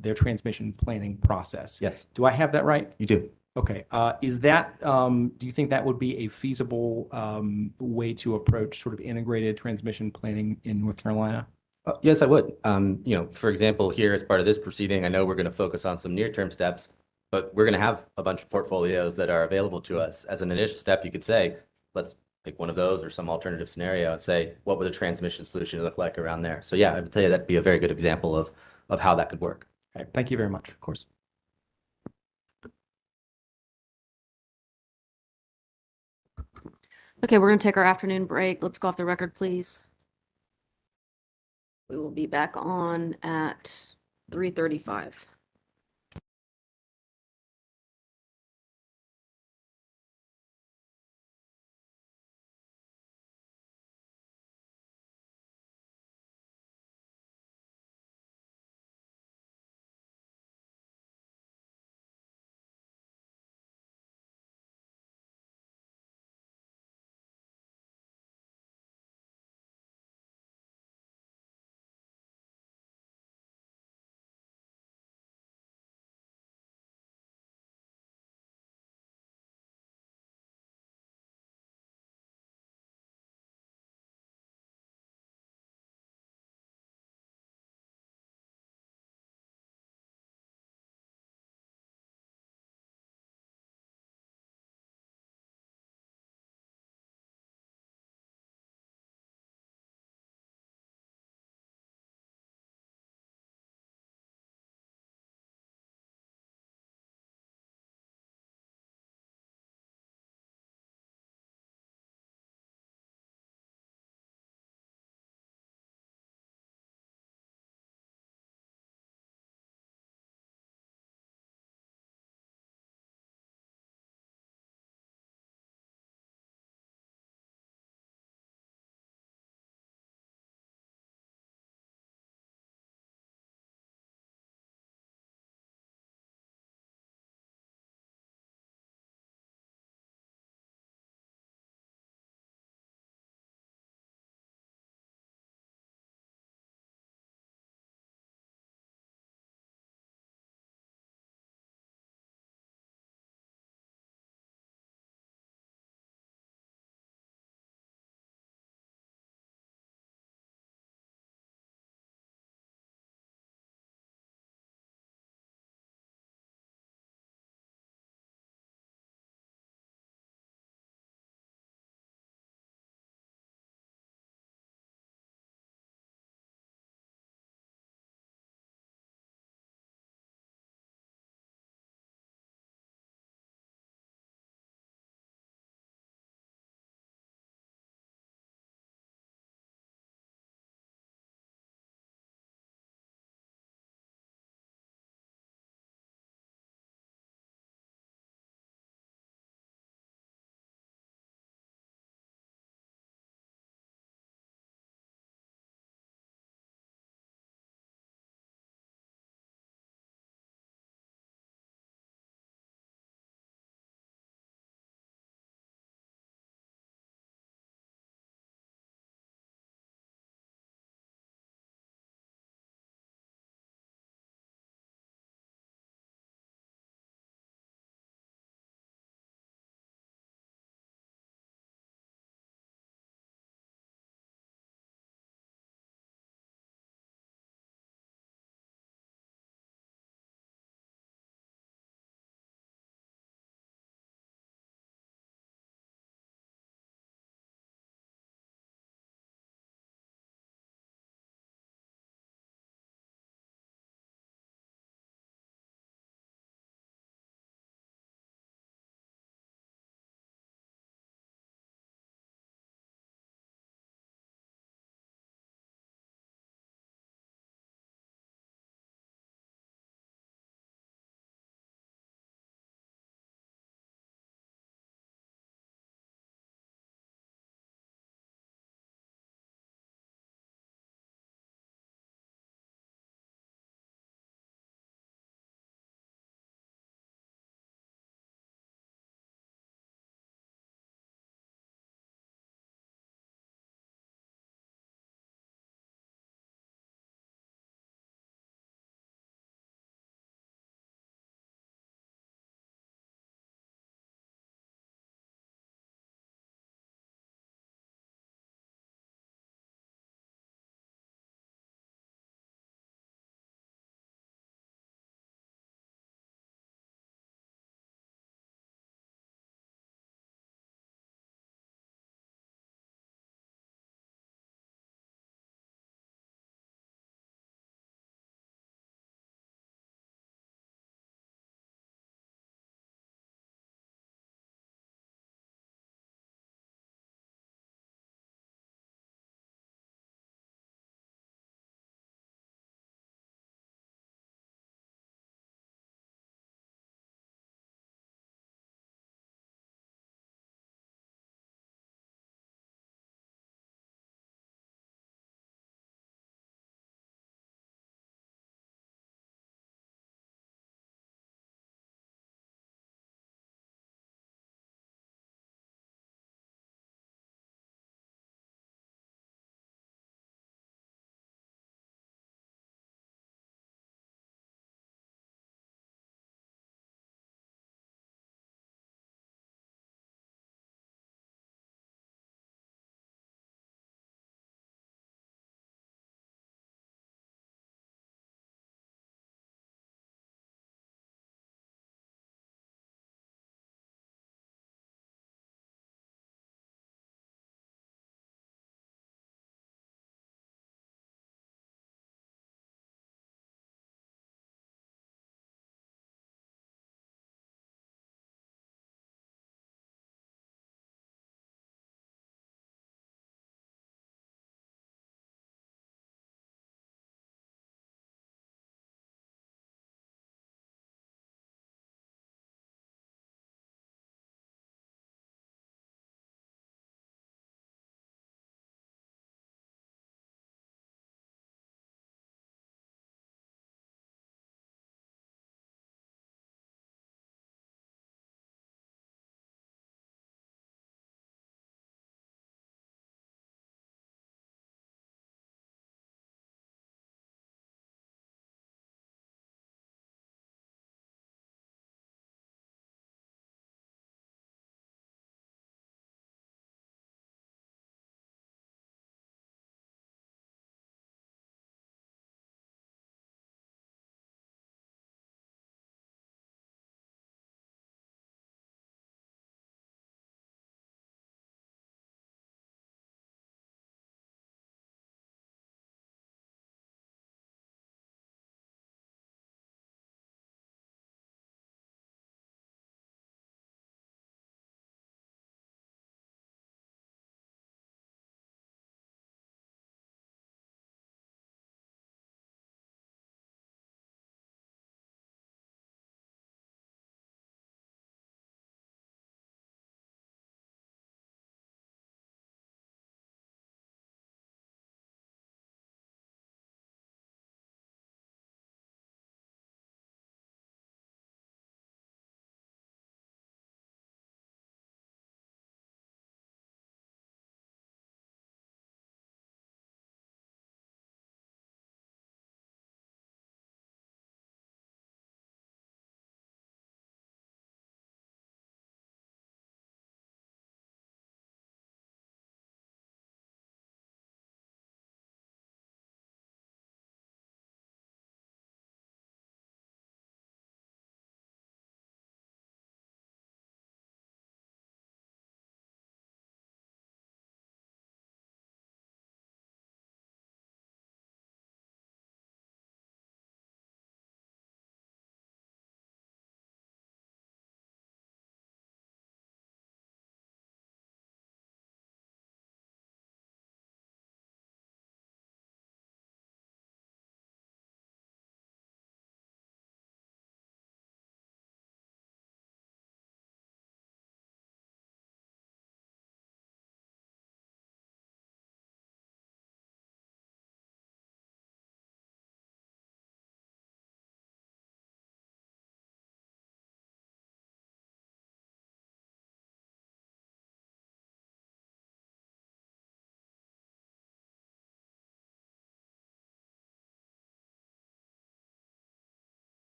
their transmission planning process. Yes. Do I have that right? You do. Okay. Is that, do you think that would be a feasible way to approach sort of integrated transmission planning in North Carolina? Yes, I would. For example, here as part of this proceeding, I know we're going to focus on some near-term steps, but we're going to have a bunch of portfolios that are available to us. As an initial step, you could say, let's pick one of those or some alternative scenario and say, what would a transmission solution look like around there? So yeah, I would tell you that'd be a very good example of how that could work. Okay. Thank you very much. Of course. Okay, we're going to take our afternoon break. Let's go off the record, please. We will be back on at 3:35.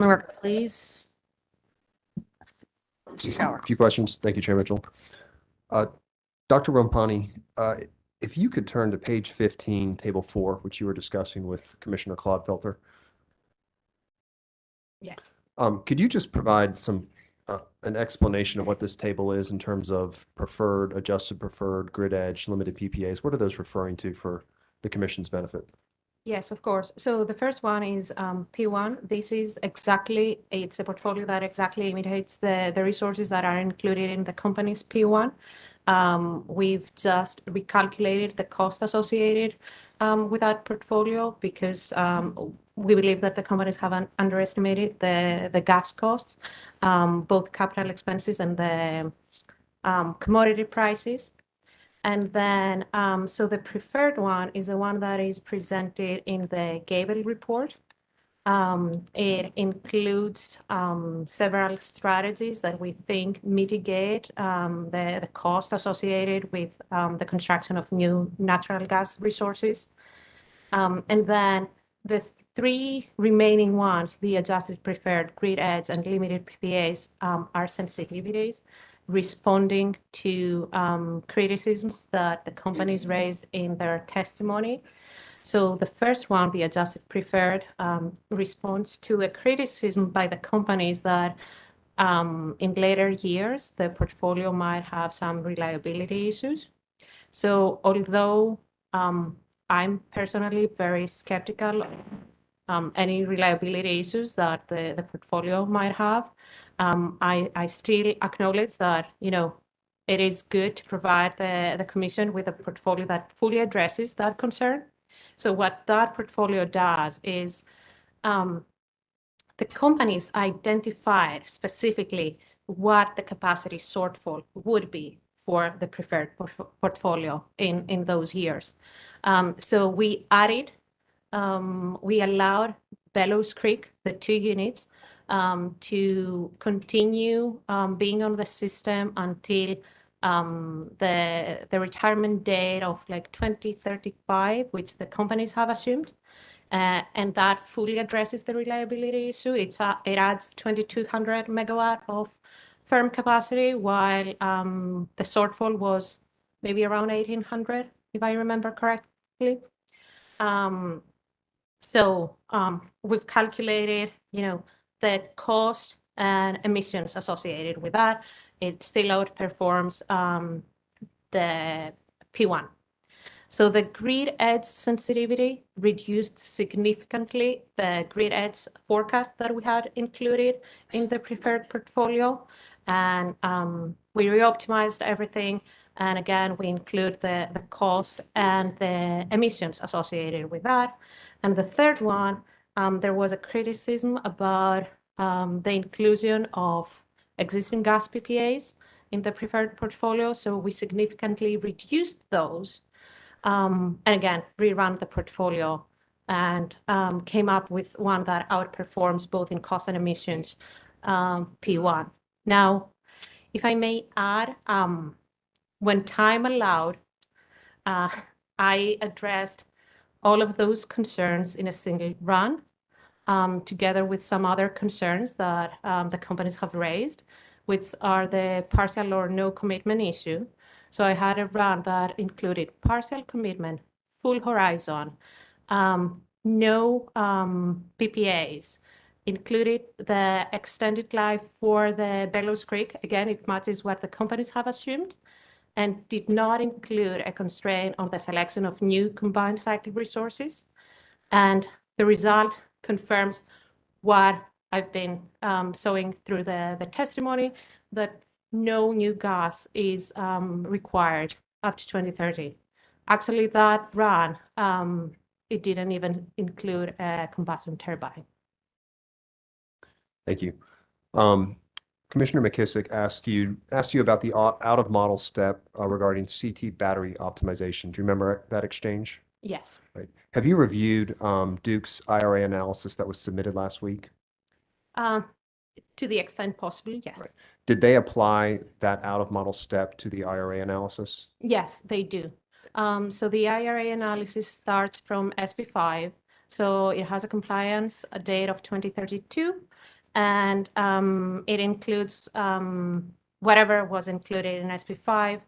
Clerk, please. Mr. Shower. A few questions. Thank you, Chair Mitchell. Dr. Rampani, if you could turn to page 15, table 4, which you were discussing with Commissioner Clodfelter. Yes. Could you just provide an explanation of what this table is in terms of preferred, adjusted preferred, grid edge, limited PPAs? What are those referring to for the commission's benefit? Yes, of course. So the first one is P1. This is exactly, it's a portfolio that exactly imitates the resources that are included in the company's P1. We've just recalculated the cost associated with that portfolio because we believe that the companies have underestimated the gas costs, both capital expenses and the commodity prices. And then, so the preferred one is the one that is presented in the Gable report. It includes several strategies that we think mitigate the cost associated with the construction of new natural gas resources. And then the three remaining ones, the adjusted preferred, grid edge, and limited PPAs, are sensitivities responding to criticisms that the companies raised in their testimony. So the first one, the adjusted preferred, responds to a criticism by the companies that in later years, the portfolio might have some reliability issues. So although I'm personally very skeptical of any reliability issues that the portfolio might have, I still acknowledge that, it is good to provide the commission with a portfolio that fully addresses that concern. So what that portfolio does is the companies identified specifically what the capacity shortfall would be for the preferred portfolio in those years. So we added, we allowed Bellows Creek, the 2 units, to continue being on the system until the retirement date of like 2035, which the companies have assumed. And that fully addresses the reliability issue. It adds 2,200 megawatt of firm capacity, while the shortfall was maybe around 1,800, if I remember correctly. So we've calculated, the cost and emissions associated with that. It still outperforms the P1. So the grid edge sensitivity reduced significantly the grid edge forecast that we had included in the preferred portfolio. And we reoptimized everything. And again, we include the cost and the emissions associated with that. And the third one, there was a criticism about the inclusion of existing gas PPAs in the preferred portfolio. So we significantly reduced those. And again, rerun the portfolio and came up with one that outperforms both in cost and emissions, P1. Now, if I may add, when time allowed, I addressed all of those concerns in a single run, together with some other concerns that the companies have raised, which are the partial or no commitment issue. So I had a run that included partial commitment, full horizon, no PPAs, included the extended life for the Bellows Creek. Again, it matches what the companies have assumed, and did not include a constraint on the selection of new combined cycle resources. And the result confirms what I've been showing through the testimony, that no new gas is required up to 2030. Actually, that run, it didn't even include a combustion turbine. Thank you. Commissioner McKissick asked you about the out-of-model step regarding CT battery optimization. Do you remember that exchange? Yes. Right. Have you reviewed Duke's IRA analysis that was submitted last week? To the extent possible, yes. Right. Did they apply that out-of-model step to the IRA analysis? Yes, they do. So the IRA analysis starts from SB5. So it has a compliance date of 2032. and it includes whatever was included in SB5.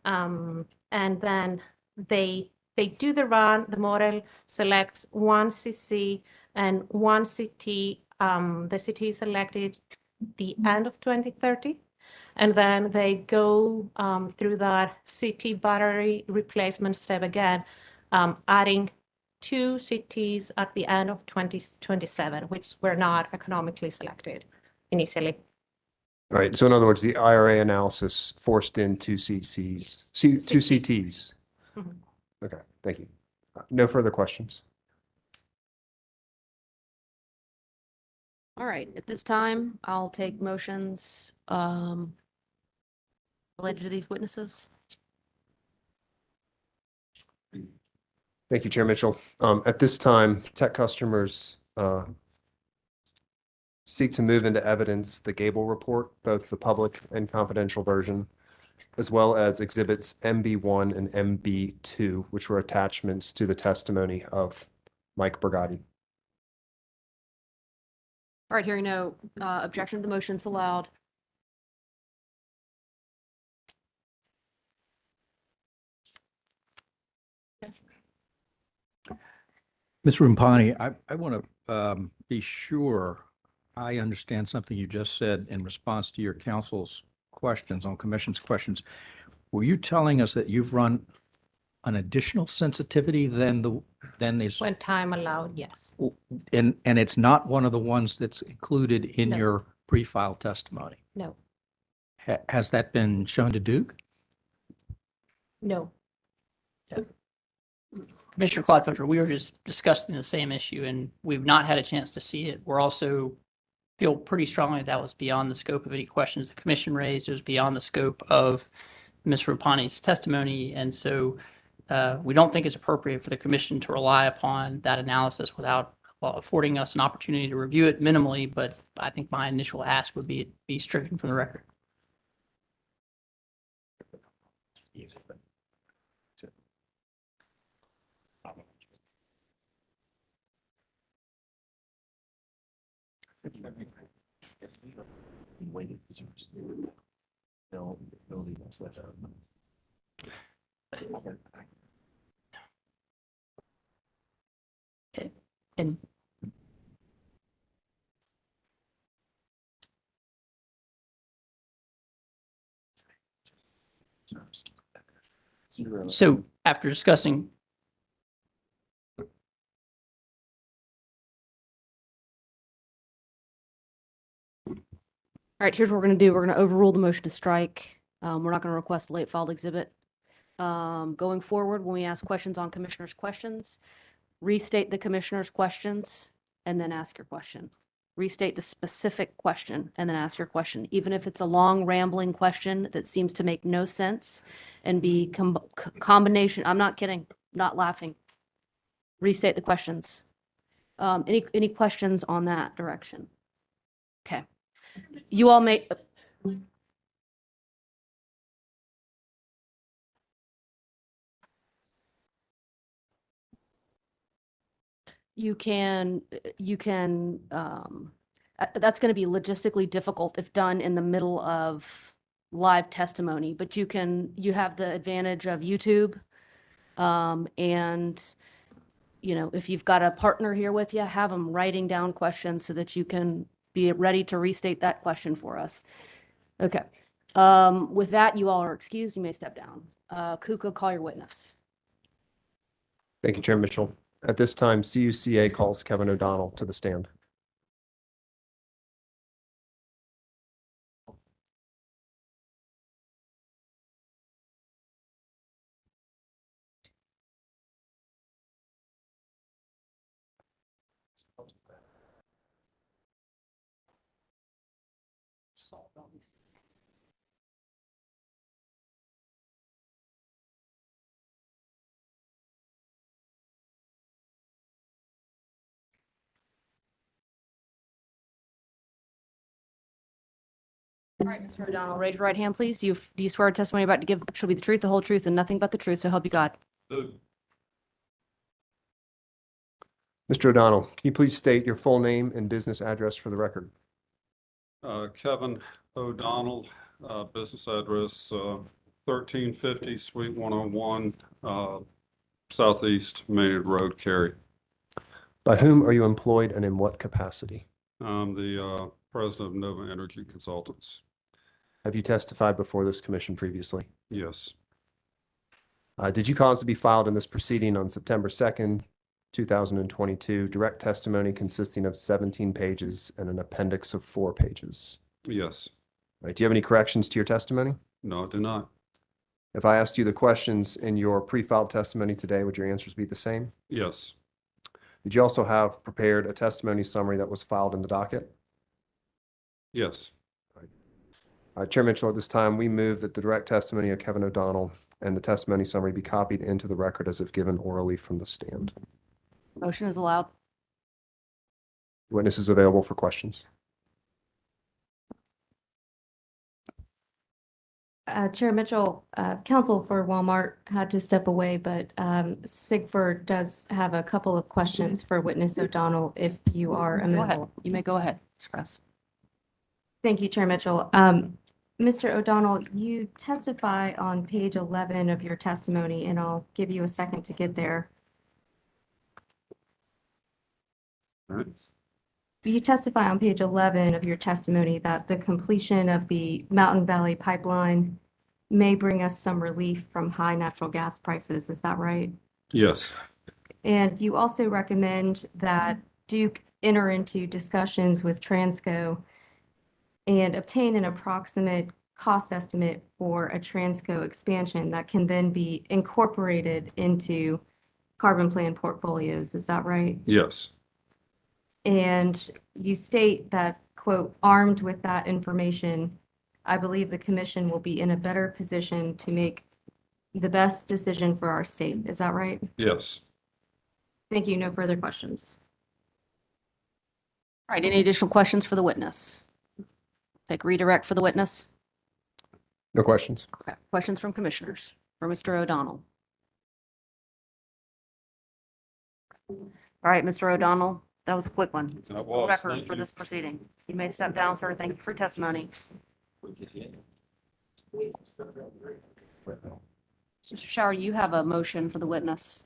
And then they do the run. The model selects one CC and one CT. The CT is selected the end of 2030. And then they go through that CT battery replacement step again, adding 2 CTs at the end of 2027, which were not economically selected initially. Right. So in other words, the IRA analysis forced in two two CTs. Mhm. Okay, thank you. No further questions. All right, at this time, I'll take motions related to these witnesses. Thank you, Chair Mitchell. At this time, tech customers seek to move into evidence the Gable report, both the public and confidential version, as well as exhibits MB1 and MB2, which were attachments to the testimony of Mike Brigatti. All right, hearing no objection, the motion's allowed. Mr. Rumpani, I want to be sure I understand something you just said in response to your council's questions on commission's questions. Were you telling us that you've run an additional sensitivity than is, When time allowed, yes. and it's not one of the ones that's included in No. your pre-file testimony? No, Has that been shown to Duke? no. Commissioner Clodfelter, we were just discussing the same issue and we've not had a chance to see it. We're also feel pretty strongly that was beyond the scope of any questions the commission raised. It was beyond the scope of Ms. Rupani's testimony. And so we don't think it's appropriate for the commission to rely upon that analysis without affording us an opportunity to review it minimally. But I think my initial ask would be stricken from the record. And so after discussing All right, here's what we're going to do. We're going to overrule the motion to strike. We're not going to request a late filed exhibit. Going forward, when we ask questions on commissioners' questions, restate the commissioner's questions and then ask your question. Restate the specific question and then ask your question, even if it's a long rambling question that seems to make no sense and be combination. I'm not kidding, not laughing. Restate the questions. Any questions on that direction? Okay. You all may. You can, that's going to be logistically difficult if done in the middle of live testimony, but you have the advantage of YouTube. And, you know, if you've got a partner here with you, have them writing down questions so that you can be ready to restate that question for us. Okay. With that, you all are excused. You may step down. Kuka, call your witness. Thank you, Chair Mitchell. At this time, CUCA calls Kevin O'Donnell to the stand. All right, Mr. O'Donnell, raise your right hand, please. Do you swear a testimony about to give shall be the truth, the whole truth, and nothing but the truth, so help you God? Mr. O'Donnell, can you please state your full name and business address for the record? Kevin O'Donnell, business address 1350 Suite 101, Southeast Maynard Road, Cary. By whom are you employed and in what capacity? I'm the president of Nova Energy Consultants. Have you testified before this commission previously? Yes. Did you cause to be filed in this proceeding on September 2nd, 2022, direct testimony consisting of 17 pages and an appendix of 4 pages? Yes. All right. Do you have any corrections to your testimony? No, I do not. If I asked you the questions in your pre-filed testimony today, would your answers be the same? Yes. Did you also have prepared a testimony summary that was filed in the docket? Yes. Chair Mitchell, at this time, we move that the direct testimony of Kevin O'Donnell and the testimony summary be copied into the record as if given orally from the stand. Motion is allowed. Witness is available for questions. Chair Mitchell, counsel for Walmart had to step away, but Sigford does have a couple of questions for witness O'Donnell if you are Go ahead. amenable. You may go ahead, Ms. Kress. Thank you, Chair Mitchell. Mr. O'Donnell, you testify on page 11 of your testimony, and I'll give you a second to get there. All right. You testify on page 11 of your testimony that the completion of the Mountain Valley Pipeline may bring us some relief from high natural gas prices. Is that right? Yes. And you also recommend that Duke enter into discussions with Transco and obtain an approximate cost estimate for a Transco expansion that can then be incorporated into carbon plan portfolios. Is that right? Yes. And you state that, quote, armed with that information, I believe the commission will be in a better position to make the best decision for our state. Is that right? Yes. Thank you. No further questions. All right, any additional questions for the witness? Take redirect for the witness. No questions. Okay, questions from commissioners for Mr. O'Donnell. All right, Mr. O'Donnell, that was a quick one. That was. Record Thank for you. this proceeding. You may step down, sir. Thank you for testimony. Mr. Shower, you have a motion for the witness.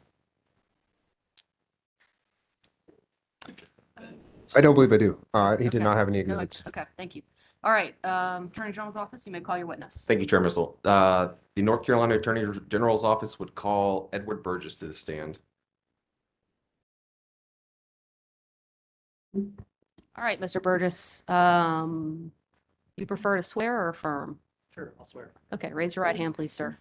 I don't believe I do. He did Okay. not have any No, exhibits. okay, thank you. All right, Attorney General's office, you may call your witness. Thank you, Chair Mitchell. The North Carolina Attorney General's office would call Edward Burgess to the stand. All right, Mr. Burgess, you prefer to swear or affirm? Sure, I'll swear. Okay, raise your right hand, please, sir.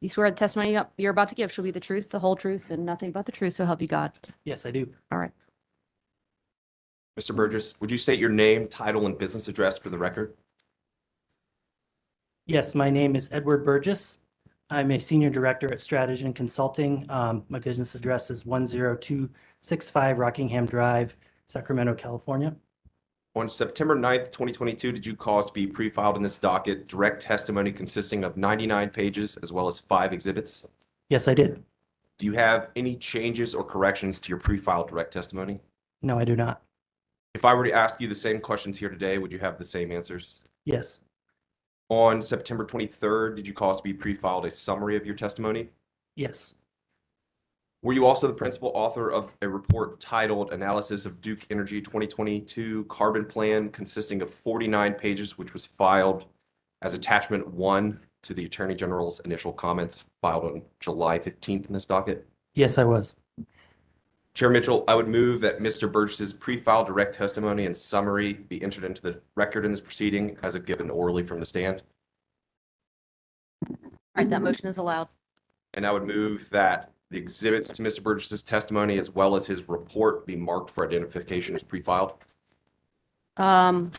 You swear the testimony you're about to give shall be the truth, the whole truth, and nothing but the truth, so help you God. Yes, I do. All right. Mr. Burgess, would you state your name, title, and business address for the record? Yes, my name is Edward Burgess. I'm a senior director at Strategy and Consulting. My business address is 10265 Rockingham Drive, Sacramento, California. On September 9th, 2022, did you cause to be pre-filed in this docket direct testimony consisting of 99 pages as well as 5 exhibits? Yes, I did. Do you have any changes or corrections to your pre-filed direct testimony? No, I do not. If I were to ask you the same questions here today, would you have the same answers? Yes. On September 23rd, did you cause to be pre-filed a summary of your testimony? Yes. Were you also the principal author of a report titled Analysis of Duke Energy 2022 Carbon Plan consisting of 49 pages, which was filed as attachment 1 to the Attorney General's initial comments filed on July 15th in this docket? Yes, I was. Chair Mitchell, I would move that Mr. Burgess's pre-filed direct testimony and summary be entered into the record in this proceeding as if given orally from the stand. All right, that motion is allowed. And I would move that the exhibits to Mr. Burgess's testimony as well as his report be marked for identification as pre-filed. Let's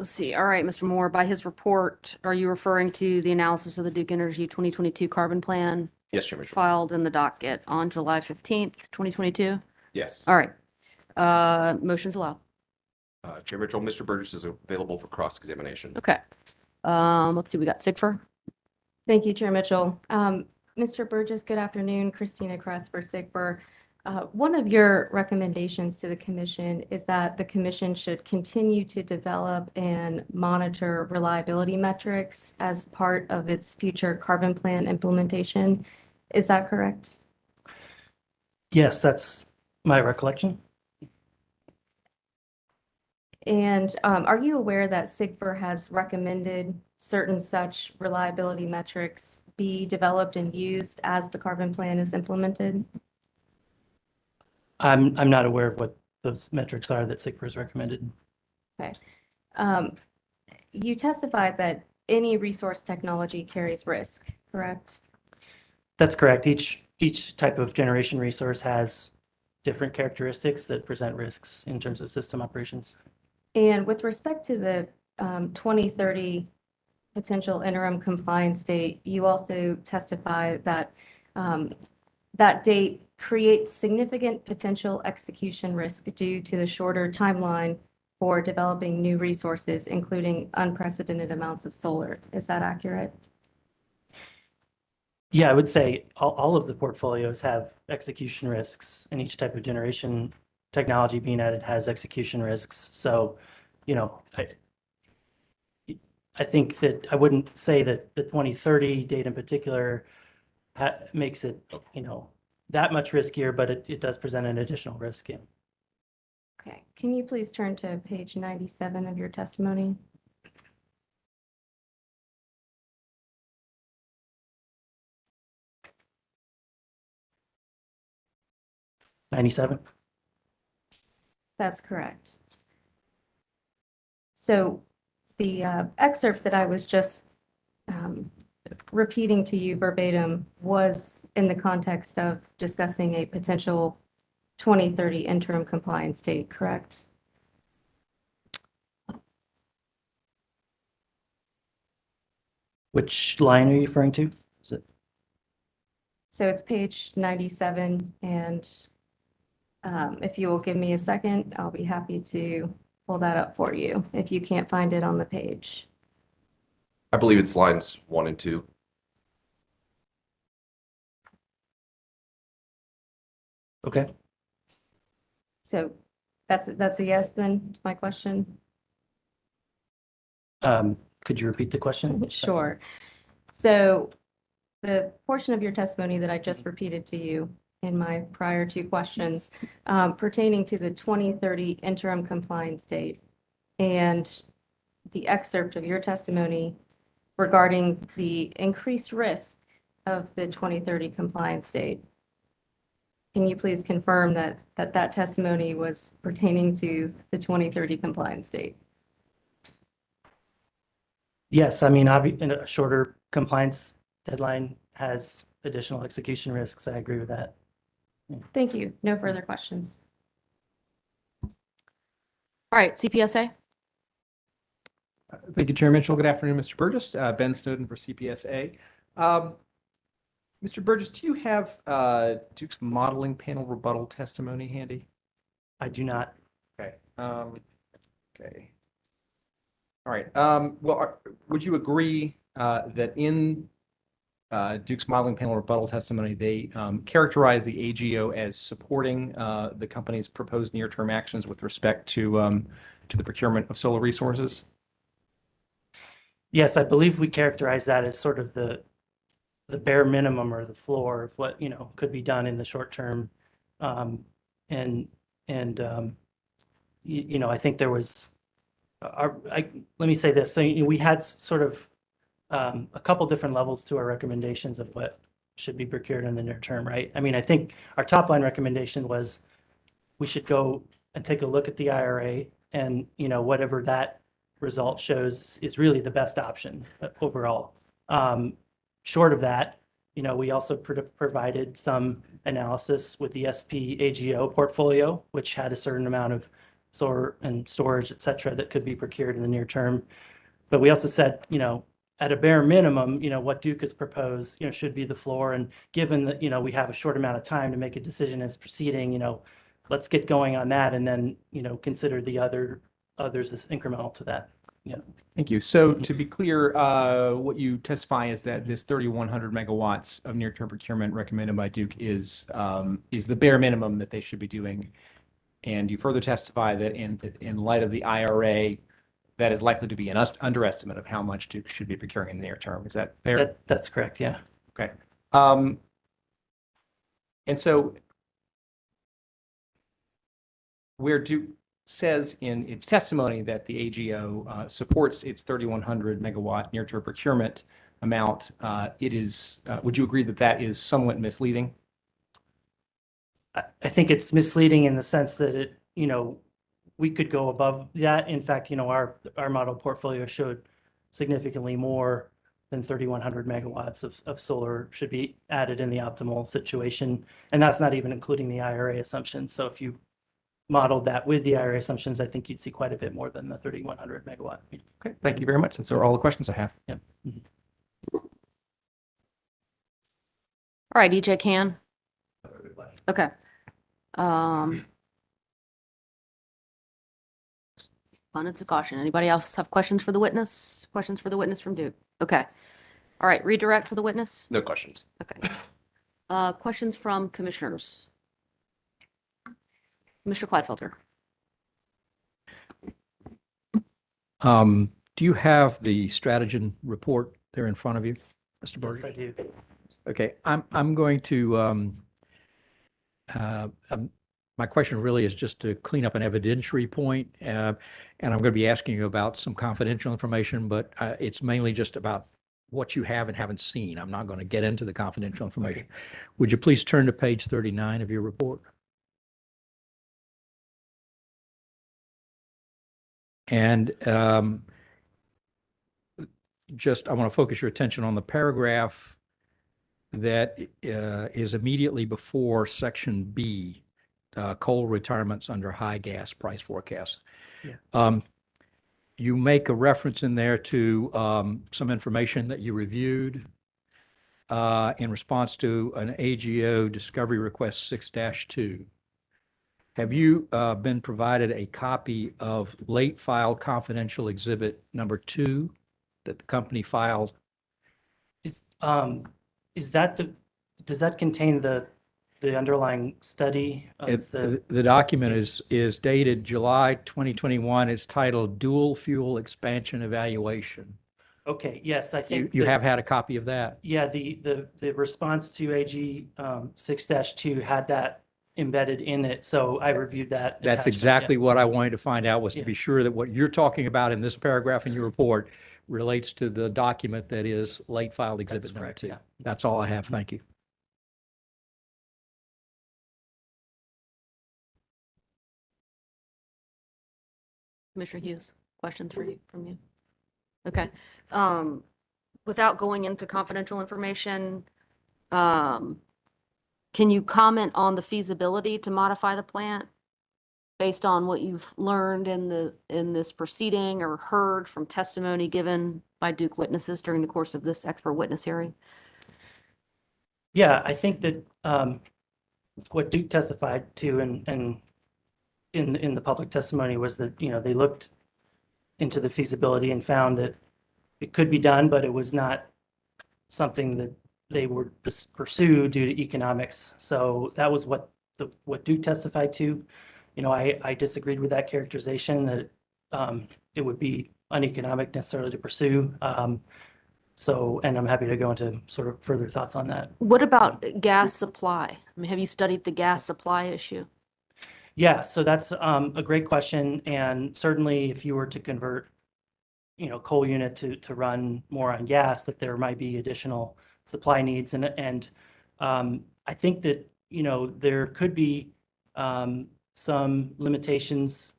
see. All right, Mr. Moore, by his report, are you referring to the analysis of the Duke Energy 2022 carbon plan? Yes, Chair Mitchell. Filed in the docket on July 15th, 2022? Yes. All right. Motion's allowed. Chair Mitchell, Mr. Burgess is available for cross-examination. Okay. Let's see, we got Sigfer. Thank you, Chair Mitchell. Mr. Burgess, good afternoon. Christina Kress for Sigfer. One of your recommendations to the commission is that the commission should continue to develop and monitor reliability metrics as part of its future carbon plan implementation. Is that correct? Yes, that's my recollection. And are you aware that SIGFR has recommended certain such reliability metrics be developed and used as the carbon plan is implemented? I'm not aware of what those metrics are that SIGFR has recommended. Okay. You testified that any resource technology carries risk, correct? That's correct. Each type of generation resource has different characteristics that present risks in terms of system operations. And with respect to the 2030 potential interim compliance date, you also testify that that date creates significant potential execution risk due to the shorter timeline for developing new resources, including unprecedented amounts of solar. Is that accurate? Yeah, I would say all of the portfolios have execution risks, and each type of generation technology being added has execution risks. So, I think that I wouldn't say that the 2030 date in particular makes it, that much riskier, but it does present an additional risk. Yeah. Okay. Can you please turn to page 97 of your testimony? '97. That's correct. So the excerpt that I was just repeating to you verbatim was in the context of discussing a potential 2030 interim compliance date, correct? Which line are you referring to? Is it? So it's page 97, and if you will give me a second, I'll be happy to pull that up for you if you can't find it on the page. I believe it's lines 1 and 2. Okay. So that's a yes then to my question? Could you repeat the question? Sure. So the portion of your testimony that I just repeated to you in my prior two questions pertaining to the 2030 interim compliance date and the excerpt of your testimony regarding the increased risk of the 2030 compliance date. Can you please confirm that that testimony was pertaining to the 2030 compliance date? Yes, I mean, in a shorter compliance deadline has additional execution risks. I agree with that. Yeah. Thank you. No further questions. All right, CPSA. Thank you, Chair Mitchell. Good afternoon, Mr. Burgess. Ben Snowden for CPSA. Mr. Burgess, do you have Duke's modeling panel rebuttal testimony handy? I do not. Okay. Okay. All right. Well, would you agree that in Duke's modeling panel rebuttal testimony, they characterize the AGO as supporting the company's proposed near-term actions with respect to the procurement of solar resources? Yes, I believe we characterize that as sort of the bare minimum or the floor of what, could be done in the short term. I think there was, let me say this. So we had sort of a couple different levels to our recommendations of what should be procured in the near term, right? I mean, I think our top line recommendation was we should go and take a look at the IRA and, whatever that result shows is really the best option overall. Short of that, we also provided some analysis with the SP AGO portfolio, which had a certain amount of solar and storage, et cetera, that could be procured in the near term. But we also said, at a bare minimum, what Duke has proposed, should be the floor. And given that, we have a short amount of time to make a decision as proceeding, let's get going on that and then, consider the others as incremental to that. Yeah. Thank you. So to be clear, what you testify is that this 3,100 megawatts of near-term procurement recommended by Duke is the bare minimum that they should be doing. And you further testify that in light of the IRA, that is likely to be an underestimate of how much Duke should be procuring in the near term. Is that fair? That's correct, yeah. Okay. And so where Duke says in its testimony that the AGO supports its 3,100 megawatt near-term procurement amount, would you agree that that is somewhat misleading? I think it's misleading in the sense that it, we could go above that. In fact, our model portfolio showed significantly more than 3,100 megawatts of solar should be added in the optimal situation. And that's not even including the IRA assumptions. So if you modeled that with the IRA assumptions, I think you'd see quite a bit more than the 3,100 megawatt. Okay, thank you very much. Those are all the questions I have. Yeah. All right, EJ Can. Okay. Abundance of caution. Anybody else have questions for the witness? Questions for the witness from Duke? Okay. All right, redirect for the witness. No questions. Okay. Questions from commissioners? Mr. Clydfelter. Do you have the Stratogen report there in front of you, Mr. Berger? Yes, I do. Okay, I'm going to, my question really is just to clean up an evidentiary point, and I'm going to be asking you about some confidential information, but it's mainly just about what you have and haven't seen. I'm not going to get into the confidential information. Okay. Would you please turn to page 39 of your report? And just, I want to focus your attention on the paragraph that is immediately before section B, coal retirements under high gas price forecast. Yeah. You make a reference in there to some information that you reviewed in response to an AGO discovery request 6-2. Have you been provided a copy of late file confidential exhibit number 2 that the company filed? Is that does that contain the underlying study of the document is dated July 2021. It's titled Dual Fuel Expansion Evaluation. Okay, yes, I think you have had a copy of that. Yeah, the response to AG 6-2 had that embedded in it, so I reviewed that. That's exactly what I wanted to find out, was to be sure that what you're talking about in this paragraph in your report relates to the document that is late filed exhibit number 2. Yeah. That's all I have. Thank you. Commissioner Hughes, questions for you from you? Okay. Without going into confidential information, can you comment on the feasibility to modify the plant based on what you've learned in this proceeding or heard from testimony given by Duke witnesses during the course of this expert witness hearing? Yeah, I think that what Duke testified to and in the public testimony was that, they looked into the feasibility and found that it could be done, but it was not something that they would pursue due to economics. So that was what Duke testified to. I disagreed with that characterization, that it would be uneconomic necessarily to pursue. And I'm happy to go into sort of further thoughts on that. What about gas supply? I mean, have you studied the gas supply issue? Yeah, so that's a great question. And certainly if you were to convert, coal unit to run more on gas, that there might be additional supply needs. And I think that, there could be some limitations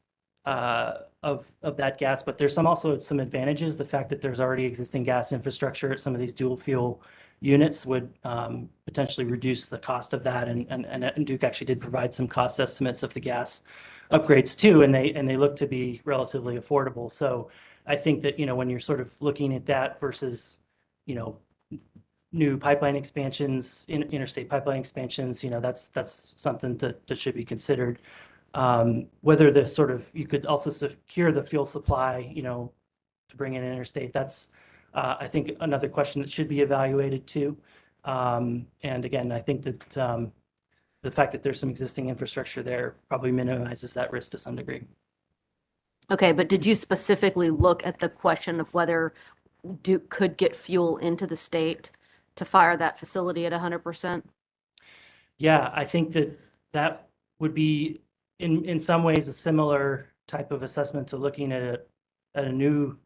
of that gas, but there's also some advantages. The fact that there's already existing gas infrastructure at some of these dual fuel units would potentially reduce the cost of that. And Duke actually did provide some cost estimates of the gas upgrades too, and they look to be relatively affordable. So I think that, when you're sort of looking at that versus, new pipeline expansions, interstate pipeline expansions, that's something that should be considered. Whether you could also secure the fuel supply, bring in interstate. That's, I think, another question that should be evaluated too. And again, I think that the fact that there's some existing infrastructure there probably minimizes that risk to some degree. Okay, but did you specifically look at the question of whether Duke could get fuel into the state to fire that facility at 100%? Yeah, I think that that would be in some ways a similar type of assessment to looking at a new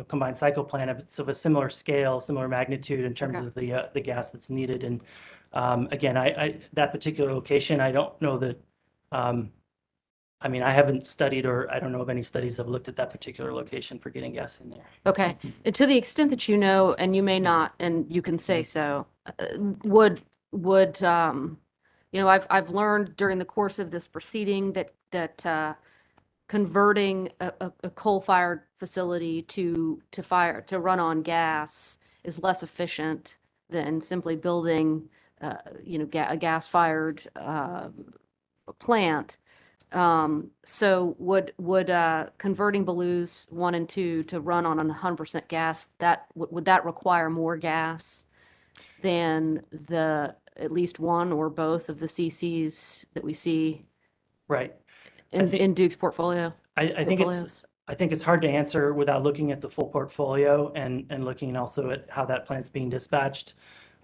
combined cycle plant of a similar scale, similar magnitude in terms of the gas that's needed. And again, I that particular location, I don't know that. I mean, I haven't studied, or I don't know of any studies that have looked at that particular location for getting gas in there. Okay, and to the extent that you know, and you may not, and you can say so, would I've learned during the course of this proceeding that converting a coal-fired facility to run on gas is less efficient than simply building a gas-fired plant. So would converting Belews 1 and 2 to run on 100% gas, would that require more gas than at least one or both of the CCs that we see right in Duke's portfolio? I think it's hard to answer without looking at the full portfolio and looking also at how that plant's being dispatched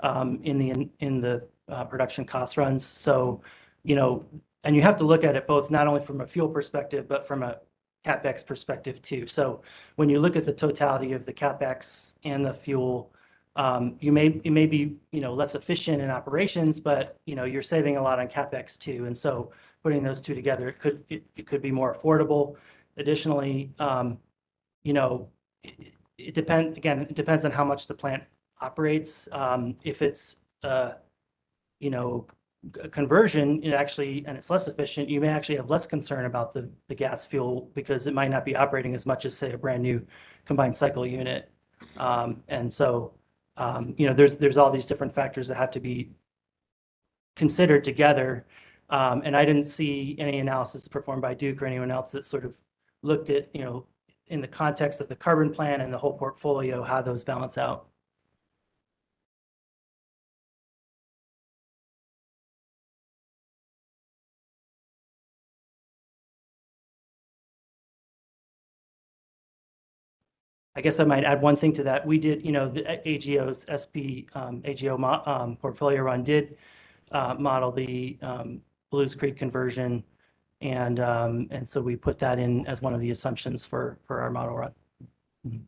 in the production cost runs. So, and you have to look at it both not only from a fuel perspective, but from a CapEx perspective too. So when you look at the totality of the CapEx and the fuel, it may be, less efficient in operations, but, you're saving a lot on CapEx too. And so putting those two together, it could be more affordable. Additionally, it depends on how much the plant operates. If it's, a conversion, and it's less efficient, you may actually have less concern about the gas fuel because it might not be operating as much as, say, a brand new combined cycle unit. And so, there's all these different factors that have to be considered together. And I didn't see any analysis performed by Duke or anyone else that sort of looked at, in the context of the carbon plan and the whole portfolio, how those balance out. I guess I might add one thing to that. We did, the AGO's AGO portfolio run did model the Belews Creek conversion, and so we put that in as one of the assumptions for our model run. Mm-hmm.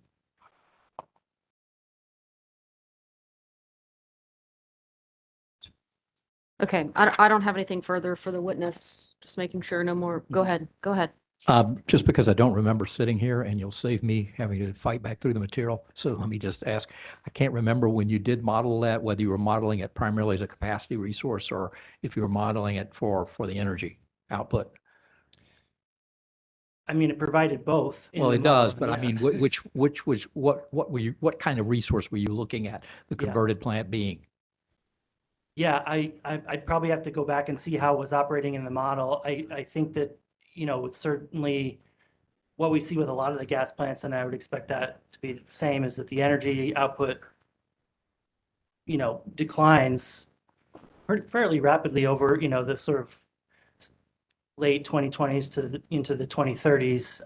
Okay, I don't have anything further for the witness. Just making sure, no more. Go ahead. Just because I don't remember sitting here, and you'll save me having to fight back through the material. So let me just ask, I can't remember when you did model that, whether you were modeling it primarily as a capacity resource or if you were modeling it for the energy output. I mean, it provided both. Well, it does, but I mean, which was, what kind of resource were you looking at, the converted plant being? Yeah, I'd probably have to go back and see how it was operating in the model. I think that, it's certainly what we see with a lot of the gas plants, and I would expect that to be the same, is that the energy output, declines fairly rapidly over, the sort of late 2020s into the 2030s.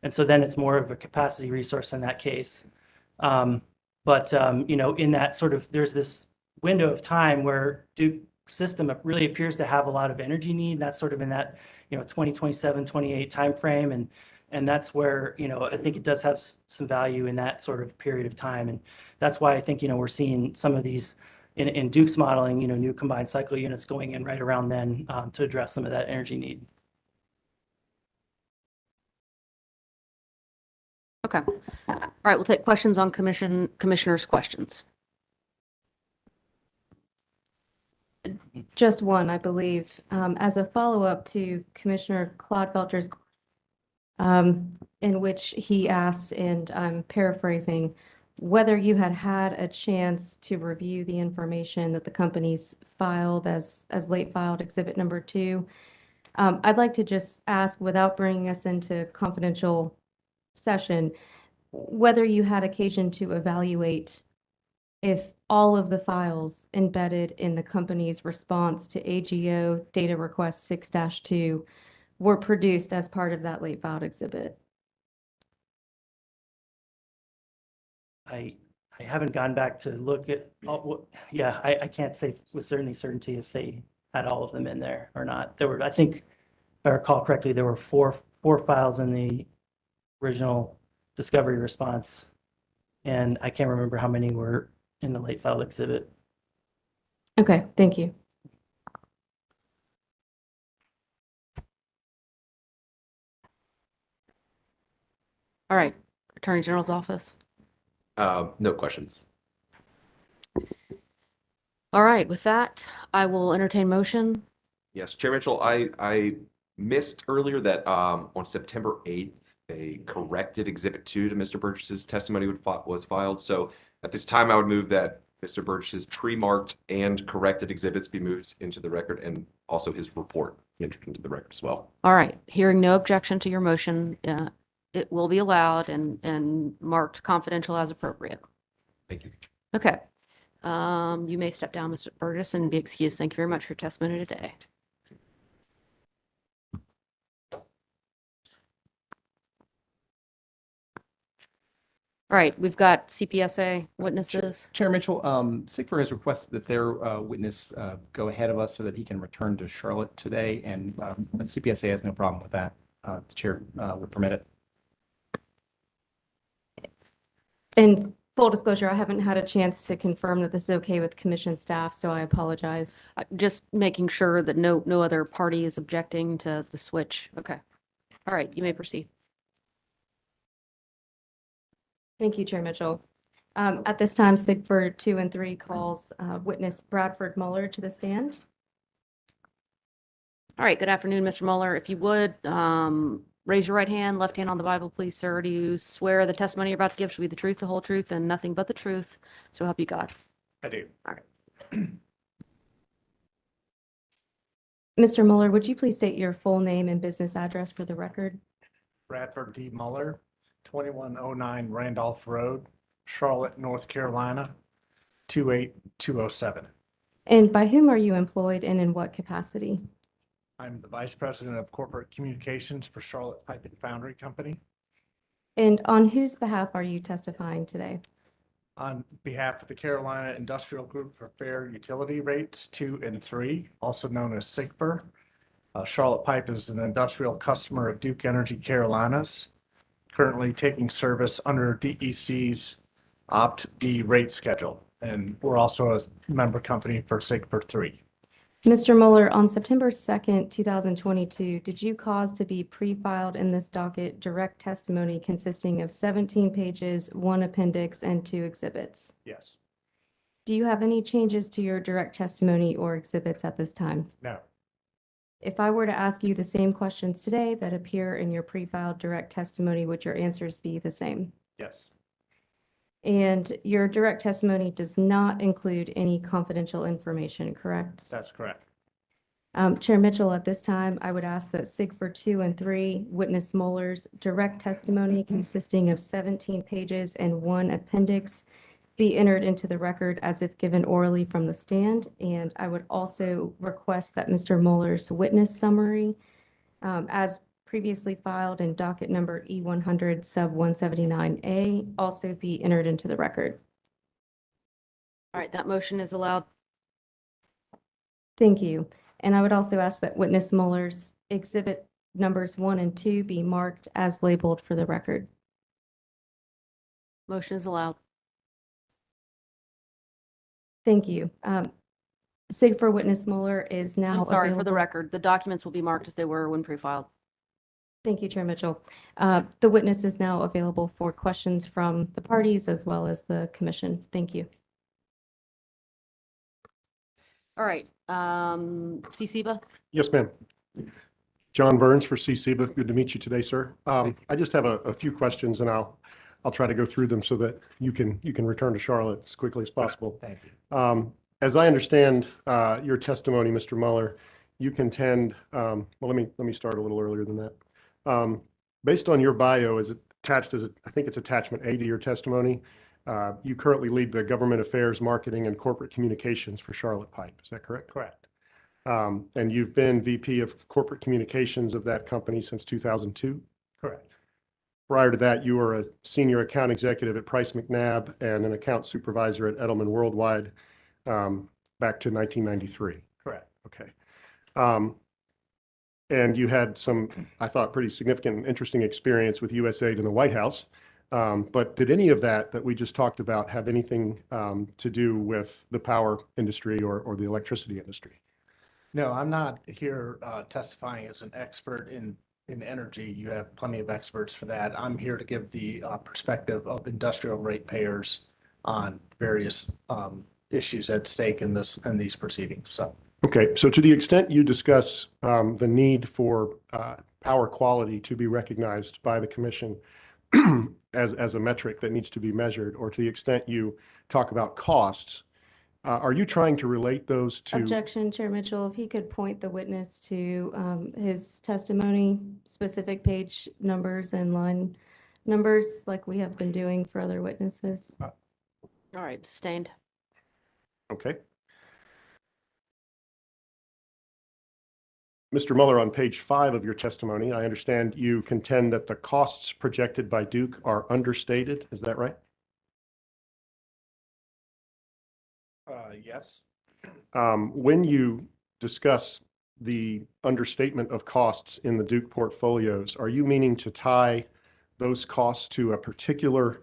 And so then it's more of a capacity resource in that case. But in that sort of, there's this window of time where Duke system really appears to have a lot of energy need. That's sort of in that 2027, 28 timeframe, and that's where I think it does have some value in that sort of period of time, and that's why I think we're seeing some of these in Duke's modeling, new combined cycle units going in right around then to address some of that energy need. Okay. All right, we'll take questions on commissioners' questions. Just one, I believe, as a follow-up to Commissioner Clodfelter's, in which he asked, and I'm paraphrasing, whether you had a chance to review the information that the companies filed as late filed exhibit number 2. I'd like to just ask, without bringing us into confidential session, whether you had occasion to evaluate if all of the files embedded in the company's response to AGO data request 6-2 were produced as part of that late filed exhibit. I haven't gone back to look at, yeah, I can't say with certainty if they had all of them in there or not. There were, I think, if I recall correctly, there were four files in the original discovery response. And I can't remember how many were in the late file exhibit. Okay, thank you. All right, Attorney General's office. No questions. All right, with that, I will entertain motion. Yes, Chair Mitchell, I missed earlier that on September 8th, a corrected Exhibit 2 to Mr. Burgess's testimony was filed. So at this time, I would move that Mr. Burgess's pre-marked and corrected exhibits be moved into the record, and also his report entered into the record as well. All right, hearing no objection to your motion, it will be allowed and marked confidential as appropriate. Thank you. Okay. You may step down, Mr. Burgess, and be excused. Thank you very much for your testimony today. All right, we've got CPSA witnesses. Chair Mitchell, SIGFR has requested that their witness go ahead of us so that he can return to Charlotte today, and the CPSA has no problem with that. The chair would permit it. In full disclosure, I haven't had a chance to confirm that this is okay with commission staff, so I apologize. Just making sure that no other party is objecting to the switch. Okay. All right, you may proceed. Thank you, Chair Mitchell. At this time, SIGFR 2 and 3 calls witness Bradford Muller to the stand. All right, good afternoon, Mr. Muller. If you would, raise your right hand, left hand on the Bible, please, sir. Do you swear the testimony you're about to give should be the truth, the whole truth, and nothing but the truth? So help you God. I do. All right. Mr. Muller, would you please state your full name and business address for the record? Bradford D. Muller, 2109 Randolph Road, Charlotte, North Carolina, 28207. And by whom are you employed and in what capacity? I'm the Vice President of Corporate Communications for Charlotte Pipe and Foundry Company. And on whose behalf are you testifying today? On behalf of the Carolina Industrial Group for Fair Utility Rates 2 and 3, also known as SIGFR. Charlotte Pipe is an industrial customer of Duke Energy Carolinas, currently taking service under DEC's Opt-D rate schedule. And we're also a member company for SIGFR 3. Mr. Muller, on September 2nd, 2022, did you cause to be pre-filed in this docket direct testimony consisting of 17 pages, 1 appendix, and 2 exhibits? Yes. Do you have any changes to your direct testimony or exhibits at this time? No. If I were to ask you the same questions today that appear in your pre-filed direct testimony, would your answers be the same? Yes. And your direct testimony does not include any confidential information, correct? That's correct. Chair Mitchell, at this time, I would ask that SIGFR 2 and 3 witness Muller's direct testimony consisting of 17 pages and 1 appendix be entered into the record as if given orally from the stand. And I would also request that Mr. Muller's witness summary, as previously filed in docket number E-100 sub 179A, also be entered into the record. All right, that motion is allowed. Thank you. And I would also ask that witness Muller's exhibit numbers 1 and 2 be marked as labeled for the record. Motion is allowed. Thank you. SIGFR witness Muller is now I'm sorry, for the available. record, the documents will be marked as they were when pre-filed. Thank you, Chair Mitchell. The witness is now available for questions from the parties as well as the commission. Thank you. All right, CCBA? Yes, ma'am. John Burns for CCBA. Good to meet you today, sir. I just have a few questions, and I'll try to go through them so that you can return to Charlotte as quickly as possible. Thank you. As I understand your testimony, Mr. Muller, you contend, well, let me start a little earlier than that. Based on your bio, is it attached as, I think it's attachment A to your testimony. You currently lead the government affairs, marketing, and corporate communications for Charlotte Pipe. Is that correct? Correct. And you've been VP of corporate communications of that company since 2002? Correct. Prior to that, you were a senior account executive at Price McNabb and an account supervisor at Edelman Worldwide back to 1993. Correct. Okay. And you had some, I thought, pretty significant and interesting experience with USAID in the White House. But did any of that we just talked about have anything to do with the power industry or the electricity industry? No, I'm not here testifying as an expert in energy. You have plenty of experts for that. I'm here to give the perspective of industrial ratepayers on various issues at stake in these proceedings. So. Okay, so to the extent you discuss the need for power quality to be recognized by the commission as a metric that needs to be measured, or to the extent you talk about costs, are you trying to relate those to? Objection, Chair Mitchell, if he could point the witness to his testimony, specific page numbers and line numbers like we have been doing for other witnesses. All right, sustained. Okay. Mr. Mueller, on page 5 of your testimony, I understand you contend that the costs projected by Duke are understated. Is that right? Yes. When you discuss the understatement of costs in the Duke portfolios, are you meaning to tie those costs to a particular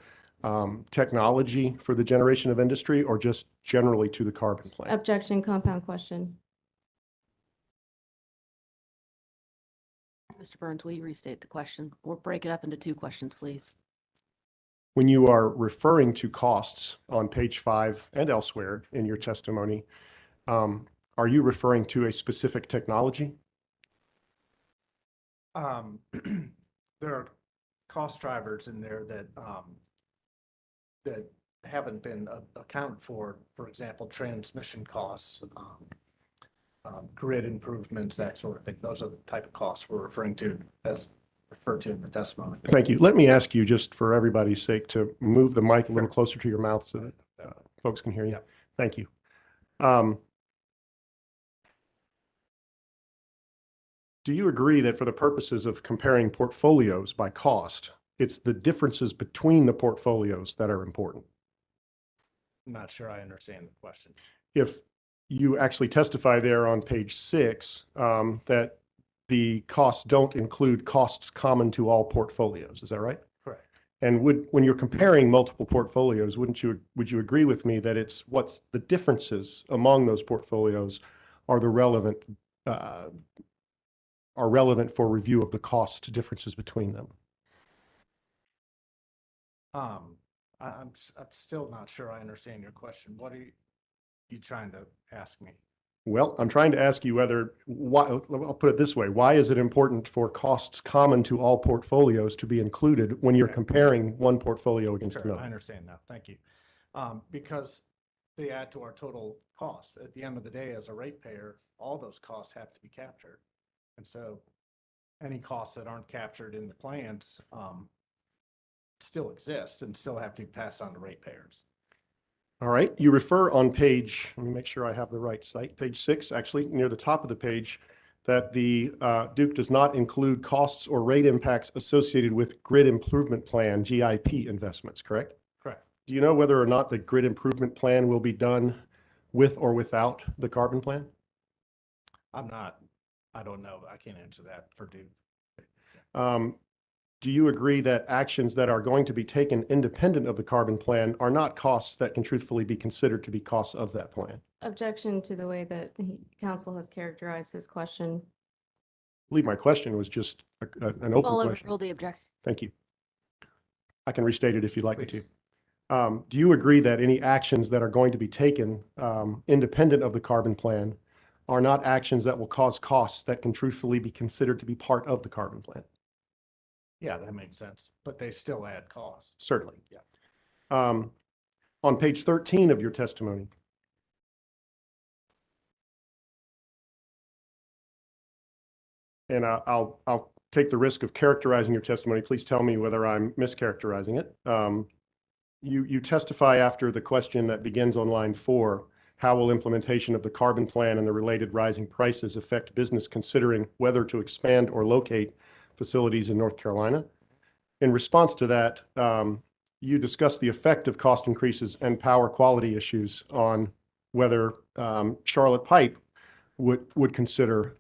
technology for the generation of industry, or just generally to the carbon plan? Objection, compound question. Mr. Burns, will you restate the question or break it up into 2 questions, please? When you are referring to costs on page 5 and elsewhere in your testimony, are you referring to a specific technology? There are cost drivers in there that haven't been accounted for example, transmission costs, grid improvements, that sort of thing. Those are the type of costs we're referring to as referred to in the testimony. Thank you. Let me ask you, just for everybody's sake, to move the mic a little closer to your mouth so that folks can hear you. Thank you. Do you agree that for the purposes of comparing portfolios by cost, it's the differences between the portfolios that are important? I'm not sure I understand the question. If you actually testify there on page 6 that the costs don't include costs common to all portfolios, is that right? Correct. And when you're comparing multiple portfolios, would you agree with me that it's what's the differences among those portfolios are relevant for review of the cost differences between them? I'm still not sure I understand your question. What are you trying to ask me? Well, I'm trying to ask you why, I'll put it this way. Why is it important for costs common to all portfolios to be included when you're comparing one portfolio against Sure, another? I understand now. Thank you. Because they add to our total cost. At the end of the day, as a ratepayer, all those costs have to be captured. And so any costs that aren't captured in the plans still exist and still have to pass on to ratepayers. All right. You refer on page, let me make sure I have the right site, page 6, actually, near the top of the page, that the Duke does not include costs or rate impacts associated with grid improvement plan, GIP investments, correct? Correct. Do you know whether or not the grid improvement plan will be done with or without the carbon plan? I don't know. I can't answer that for Duke. Do you agree that actions that are going to be taken independent of the carbon plan are not costs that can truthfully be considered to be costs of that plan? Objection to the way that counsel has characterized his question. I believe my question was just an open I'll question. overrule the objection. Thank you. I can restate it if you'd like me to. Do you agree that any actions that are going to be taken independent of the carbon plan are not actions that will cause costs that can truthfully be considered to be part of the carbon plan? Yeah, that makes sense. But they still add costs. Certainly. Yeah. On page 13 of your testimony, and I'll take the risk of characterizing your testimony. Please tell me whether I'm mischaracterizing it. You testify after the question that begins on line 4, how will implementation of the carbon plan and the related rising prices affect business considering whether to expand or locate facilities in North Carolina? In response to that, you discuss the effect of cost increases and power quality issues on whether Charlotte Pipe would consider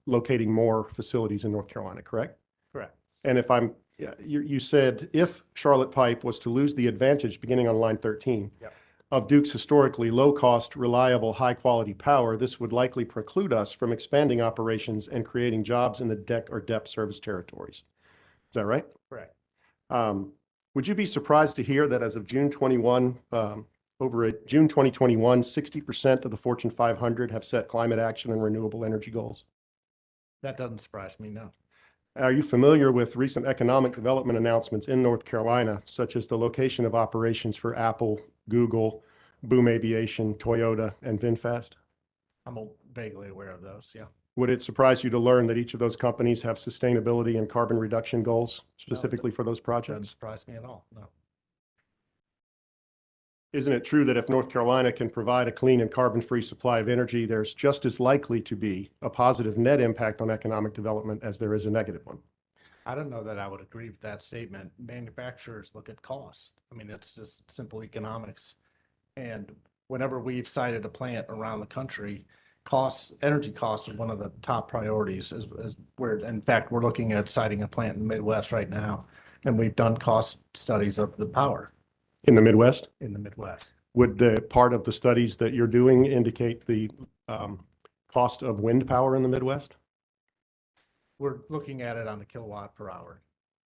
locating more facilities in North Carolina, correct? Correct. And if you said if Charlotte Pipe was to lose the advantage beginning on line 13 of Duke's historically low-cost, reliable, high-quality power, this would likely preclude us from expanding operations and creating jobs in the DEC or DEP service territories. Is that right? Correct. Would you be surprised to hear that as of June 21, June 2021, 60% of the Fortune 500 have set climate action and renewable energy goals? That doesn't surprise me, no. Are you familiar with recent economic development announcements in North Carolina, such as the location of operations for Apple, Google, Boom Aviation, Toyota, and VinFast? I'm vaguely aware of those, yeah. Would it surprise you to learn that each of those companies have sustainability and carbon reduction goals specifically for those projects? Doesn't surprise me at all, no. Isn't it true that if North Carolina can provide a clean and carbon-free supply of energy, there's just as likely to be a positive net impact on economic development as there is a negative one? I don't know that I would agree with that statement. Manufacturers look at cost. I mean, it's just simple economics. And whenever we've cited a plant around the country, energy costs are one of the top priorities. In fact, we're looking at citing a plant in the Midwest right now, and we've done cost studies of the power. In the Midwest? In the Midwest. Would the part of the studies that you're doing indicate the cost of wind power in the Midwest? We're looking at it on the kilowatt per hour.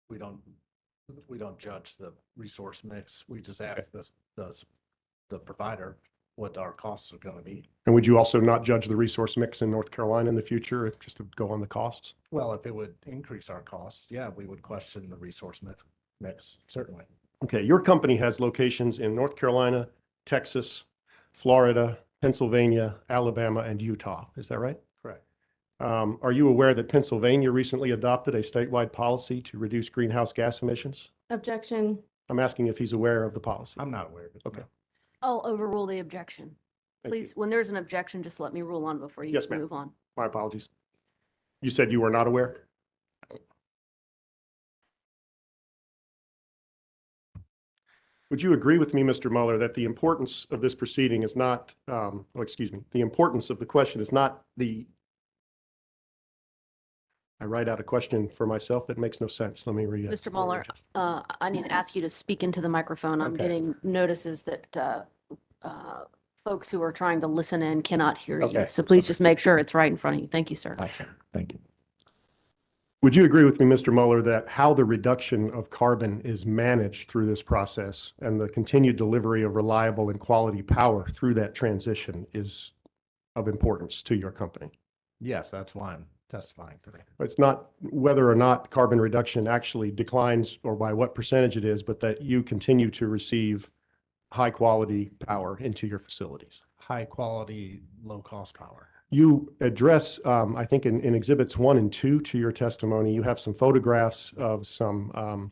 We don't judge the resource mix. We just ask the provider what our costs are going to be. And would you also not judge the resource mix in North Carolina in the future, just to go on the costs? Well, if it would increase our costs, yeah, we would question the resource mix, certainly. Okay, your company has locations in North Carolina, Texas, Florida, Pennsylvania, Alabama, and Utah. Is that right? Correct. Are you aware that Pennsylvania recently adopted a statewide policy to reduce greenhouse gas emissions? Objection. I'm asking if he's aware of the policy. I'm not aware of it. Okay. I'll overrule the objection. Thank Please, when there's an objection, just let me rule on before you Yes, ma'am. move on. My apologies. You said you were not aware? Would you agree with me, Mr. Mueller, that the importance of this proceeding is not, the importance of the question is not I write out a question for myself that makes no sense. Let me read it. Mr. Mueller, I need to ask you to speak into the microphone. I'm Okay. getting notices that folks who are trying to listen in cannot hear you. Okay. So please just make sure it's right in front of you. Thank you, sir. Thank you. Would you agree with me, Mr. Mueller, that how the reduction of carbon is managed through this process and the continued delivery of reliable and quality power through that transition is of importance to your company? Yes, that's why I'm testifying today. It's not whether or not carbon reduction actually declines or by what percentage it is, but that you continue to receive high-quality power into your facilities. High quality, low cost power. You address, I think in exhibits 1 and 2 to your testimony, you have some photographs of some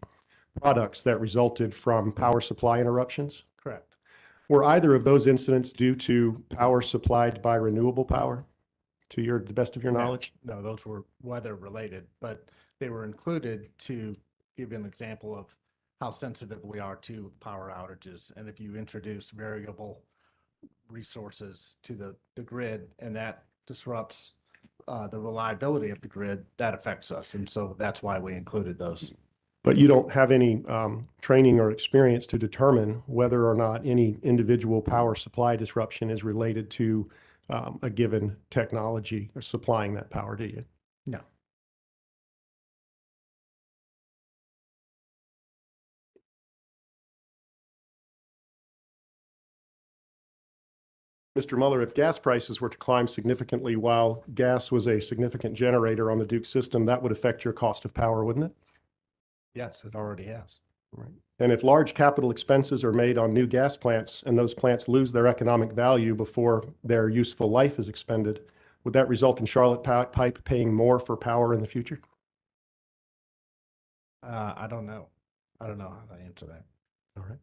products that resulted from power supply interruptions. Correct. Were either of those incidents due to power supplied by renewable power, to the best of your knowledge? No, those were weather related, but they were included to give you an example of how sensitive we are to power outages. And if you introduce variable resources to the grid and that disrupts the reliability of the grid, that affects us. And so that's why we included those. But you don't have any training or experience to determine whether or not any individual power supply disruption is related to a given technology or supplying that power, do you? No. Mr. Mueller, if gas prices were to climb significantly while gas was a significant generator on the Duke system, that would affect your cost of power, wouldn't it? Yes, it already has. Right. And if large capital expenses are made on new gas plants and those plants lose their economic value before their useful life is expended, would that result in Charlotte Pipe paying more for power in the future? I don't know. I don't know how to answer that. All right.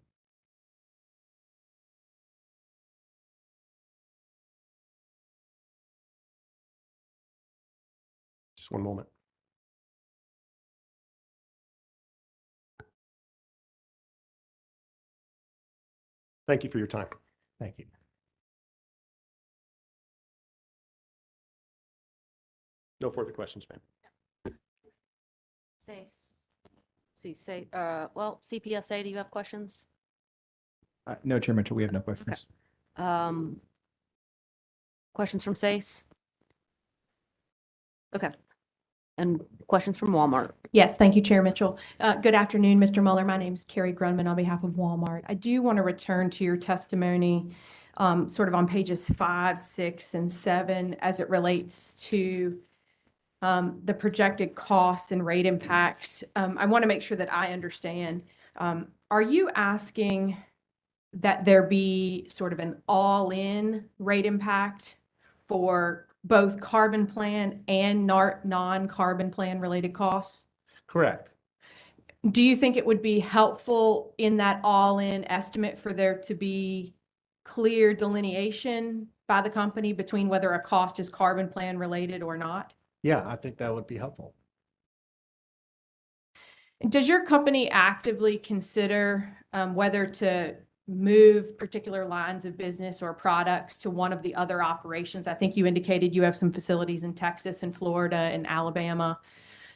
Just one moment. Thank you for your time. Thank you. No further questions, ma'am. Well, CPSA, do you have questions? No, Chair Mitchell, we have no questions. Questions from SACE? Okay. And questions from Walmart? Yes, thank you, Chair Mitchell. Good afternoon, Mr. Mueller. My name is Carrie Grunman on behalf of Walmart. I do want to return to your testimony sort of on pages 5, 6, and 7 as it relates to the projected costs and rate impacts. I want to make sure that I understand. Are you asking that there be sort of an all-in rate impact for both carbon plan and non-carbon plan related costs? Correct. Do you think it would be helpful in that all-in estimate for there to be clear delineation by the company between whether a cost is carbon plan related or not? Yeah, I think that would be helpful. Does your company actively consider whether to move particular lines of business or products to one of the other operations? I think you indicated you have some facilities in Texas and Florida and Alabama.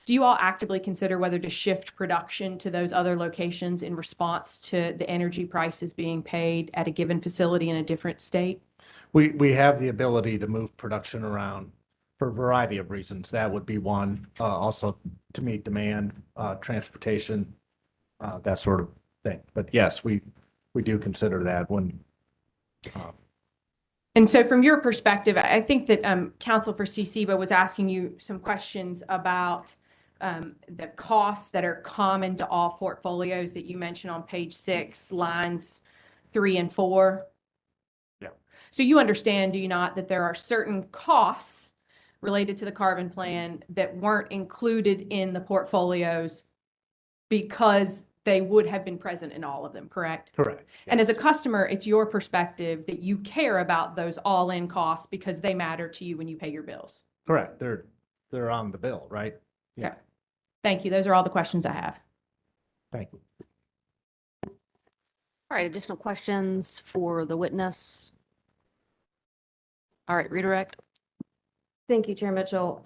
Do you all actively consider whether to shift production to those other locations in response to the energy prices being paid at a given facility in a different state? We have the ability to move production around for a variety of reasons. That would be one, also to meet demand, transportation, that sort of thing. But yes, we do consider that when. And so from your perspective, I think that Counsel for CCBA was asking you some questions about the costs that are common to all portfolios that you mentioned on page 6, lines 3 and 4. Yeah. So you understand, do you not, that there are certain costs related to the carbon plan that weren't included in the portfolios because they would have been present in all of them, correct? Correct. And as a customer, it's your perspective that you care about those all-in costs because they matter to you when you pay your bills. Correct. They're on the bill, right? Yeah. Okay. Thank you. Those are all the questions I have. Thank you. All right, additional questions for the witness? All right, redirect. Thank you, Chair Mitchell.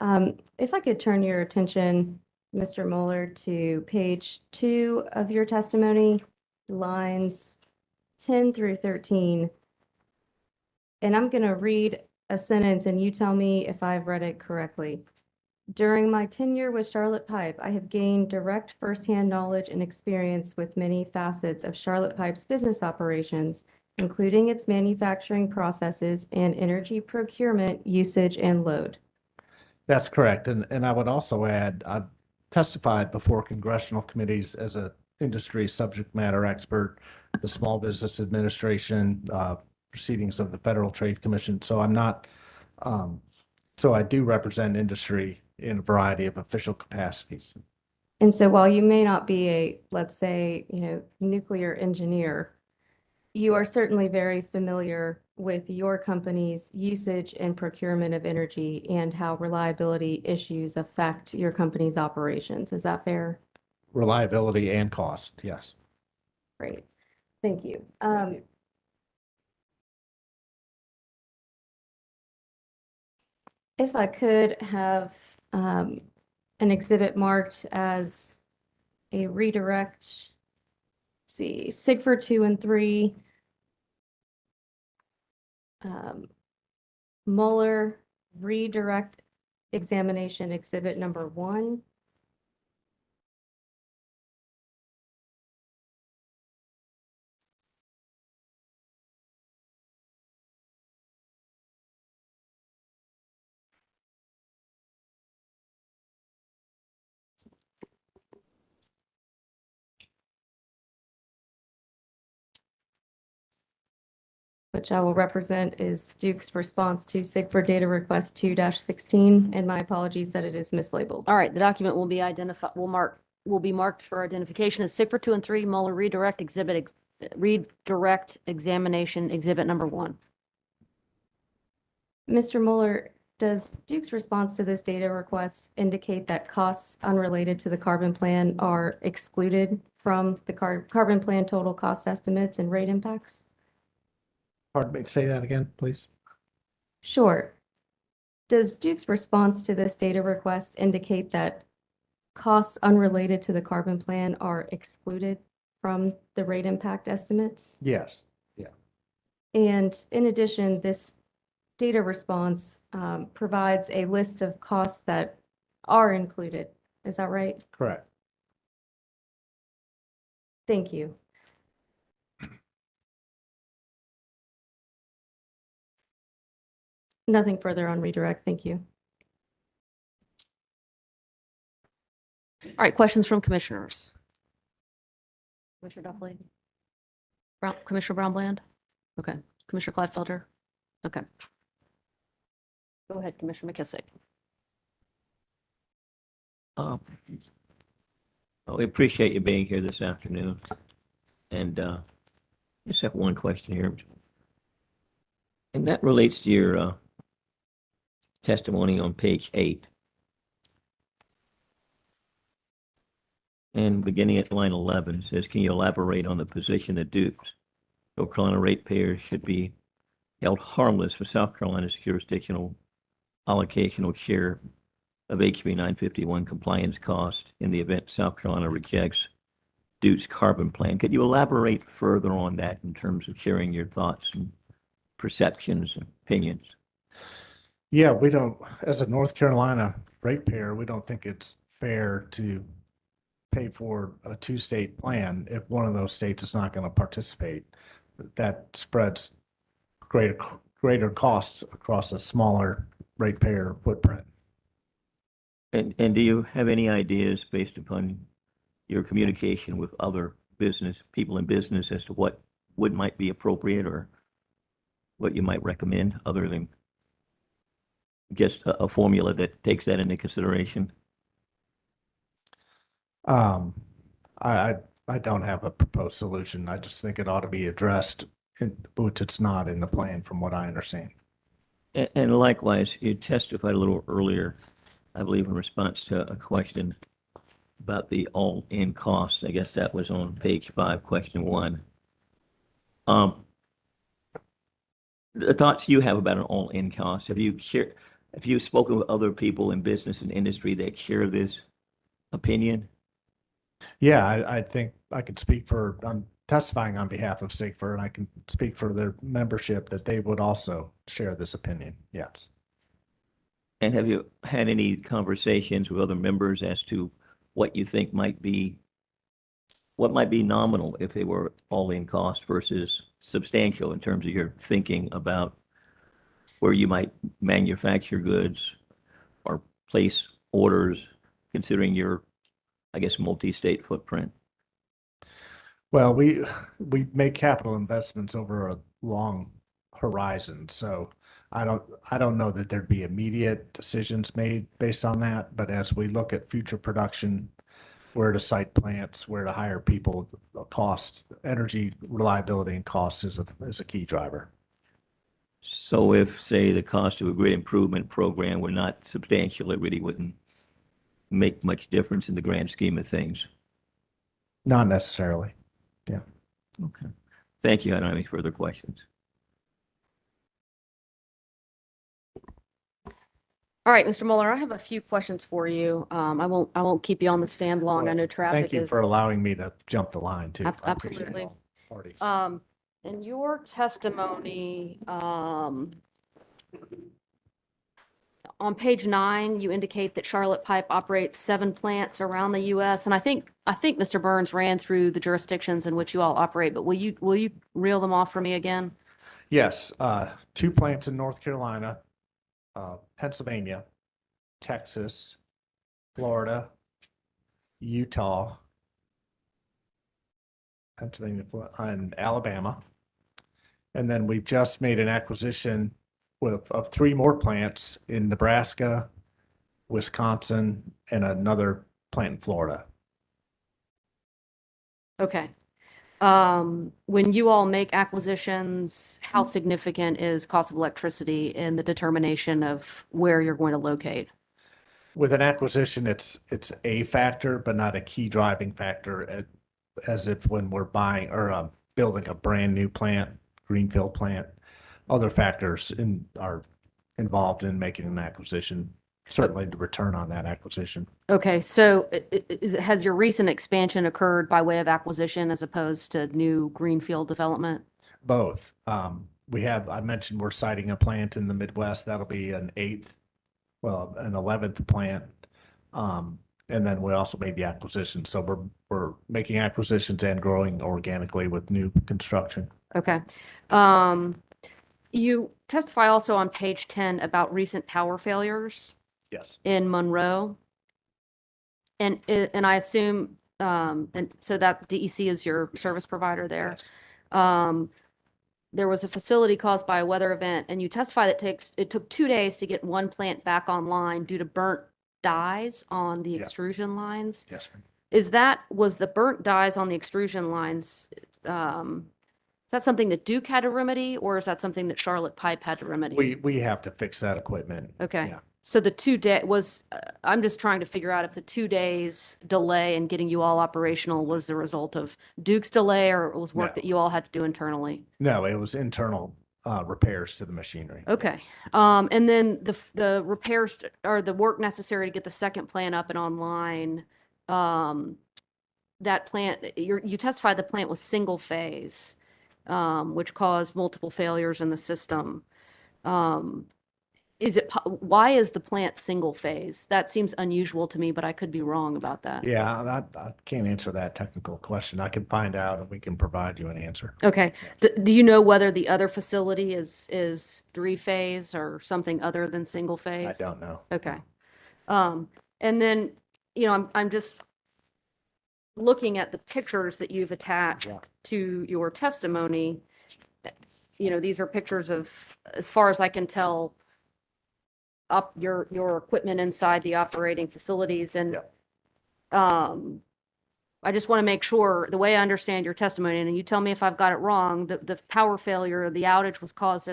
If I could turn your attention, Mr. Mueller, to page 2 of your testimony, lines 10 through 13. And I'm going to read a sentence and you tell me if I've read it correctly. During my tenure with Charlotte Pipe, I have gained direct firsthand knowledge and experience with many facets of Charlotte Pipe's business operations, including its manufacturing processes and energy procurement, usage, and load. That's correct. And I would also add, I've testified before congressional committees as an industry subject matter expert, the Small Business Administration, proceedings of the Federal Trade Commission. So I'm not, so I do represent industry in a variety of official capacities. And so while you may not be a, let's say, nuclear engineer, you are certainly very familiar with your company's usage and procurement of energy and how reliability issues affect your company's operations. Is that fair? Reliability and cost, yes. Great. Thank you. If I could have an exhibit marked as a redirect, see, SIGFR 2 and 3, Mueller redirect examination exhibit number 1. Which I will represent is Duke's response to SIGFR data request 2-16, and my apologies that it is mislabeled. All right, the document will be identified, we'll mark will be marked for identification as SIGFR 2 and 3, Mueller redirect redirect examination exhibit number 1. Mr. Mueller, does Duke's response to this data request indicate that costs unrelated to the carbon plan are excluded from the carbon plan total cost estimates and rate impacts? Pardon me, say that again, please. Sure. Does Duke's response to this data request indicate that costs unrelated to the carbon plan are excluded from the rate impact estimates? Yes. Yeah. And in addition, this data response provides a list of costs that are included. Is that right? Correct. Thank you. Nothing further on redirect. Thank you. All right, questions from commissioners? Commissioner Duffley? Commissioner Brown-Bland? Okay. Commissioner Gladfelder? Okay. Go ahead, Commissioner McKissick. Well, we appreciate you being here this afternoon. And just have one question here. And that relates to your testimony on page 8. And beginning at line 11, it says, can you elaborate on the position that Duke's North Carolina ratepayers should be held harmless for South Carolina's jurisdictional allocational share of HB 951 compliance cost in the event South Carolina rejects Duke's carbon plan? Could you elaborate further on that in terms of sharing your thoughts and perceptions and opinions? Yeah, we don't, as a North Carolina ratepayer, we don't think it's fair to pay for a 2-state plan if one of those states is not going to participate. That spreads greater costs across a smaller ratepayer footprint. And do you have any ideas based upon your communication with other people in business as to what might be appropriate or what you might recommend other than just a formula that takes that into consideration? I don't have a proposed solution. I just think it ought to be addressed, which it's not in the plan from what I understand. And likewise, you testified a little earlier, I believe, in response to a question about the all-in cost. I guess that was on page 5, question 1. The thoughts you have about an all-in cost, have you spoken with other people in business and industry that share this opinion? Yeah, I think I could speak for, I'm testifying on behalf of SIGFR, and I can speak for their membership that they would also share this opinion. Yes. And have you had any conversations with other members as to what you think might be nominal if they were all-in cost versus substantial in terms of your thinking about where you might manufacture goods or place orders, considering your, I guess, multi-state footprint? Well, we make capital investments over a long horizon, so I don't know that there'd be immediate decisions made based on that. But as we look at future production, where to site plants, where to hire people, the cost, energy reliability and cost is a key driver. So if, say, the cost of a grid improvement program were not substantial, it really wouldn't make much difference in the grand scheme of things? Not necessarily. Yeah. Okay. Thank you. I don't have any further questions. All right, Mr. Mueller, I have a few questions for you. I won't keep you on the stand long. I know traffic Thank you for allowing me to jump the line too. Absolutely. In your testimony, on page 9, you indicate that Charlotte Pipe operates 7 plants around the U.S. And I think Mr. Burns ran through the jurisdictions in which you all operate, but will you reel them off for me again? Yes, 2 plants in North Carolina, Pennsylvania, Texas, Florida, Utah, Pennsylvania, and Alabama. And then we've just made an acquisition of 3 more plants in Nebraska, Wisconsin, and another plant in Florida. Okay. When you all make acquisitions, how significant is cost of electricity in the determination of where you're going to locate? With an acquisition, it's a factor, but not a key driving factor as if when we're buying or building a brand new plant, greenfield plant. Other factors are involved in making an acquisition, certainly the return on that acquisition. Okay, so has your recent expansion occurred by way of acquisition as opposed to new greenfield development? Both. I mentioned we're siting a plant in the Midwest. That'll be an 11th plant. And then we also made the acquisition. So we're making acquisitions and growing organically with new construction. Okay. You testify also on page 10 about recent power failures. Yes. In Monroe. And I assume, and so that DEC is your service provider there. Yes. There was a facility caused by a weather event, and you testify that it took 2 days to get one plant back online due to burnt dies on the extrusion lines. Yes, ma'am. Was the burnt dies on the extrusion lines, is that something that Duke had to remedy, or is that something that Charlotte Pipe had to remedy? We have to fix that equipment. Okay. Yeah. So the 2 day was, I'm just trying to figure out if the 2 days delay in getting you all operational was the result of Duke's delay or it was work No. that you all had to do internally. No, it was internal repairs to the machinery. Okay. And then the repairs or the work necessary to get the second plant up and online, that plant, you testified the plant was single phase, which caused multiple failures in the system. Why is the plant single phase? That seems unusual to me, but I could be wrong about that. Yeah, I can't answer that technical question. I can find out and we can provide you an answer. Okay. Do you know whether the other facility is 3-phase or something other than single phase? I don't know. Okay. And then, I'm just looking at the pictures that you've attached to your testimony. These are pictures of, as far as I can tell, up your equipment inside the operating facilities. And I just want to make sure, the way I understand your testimony, and you tell me if I've got it wrong, the power failure, the outage was caused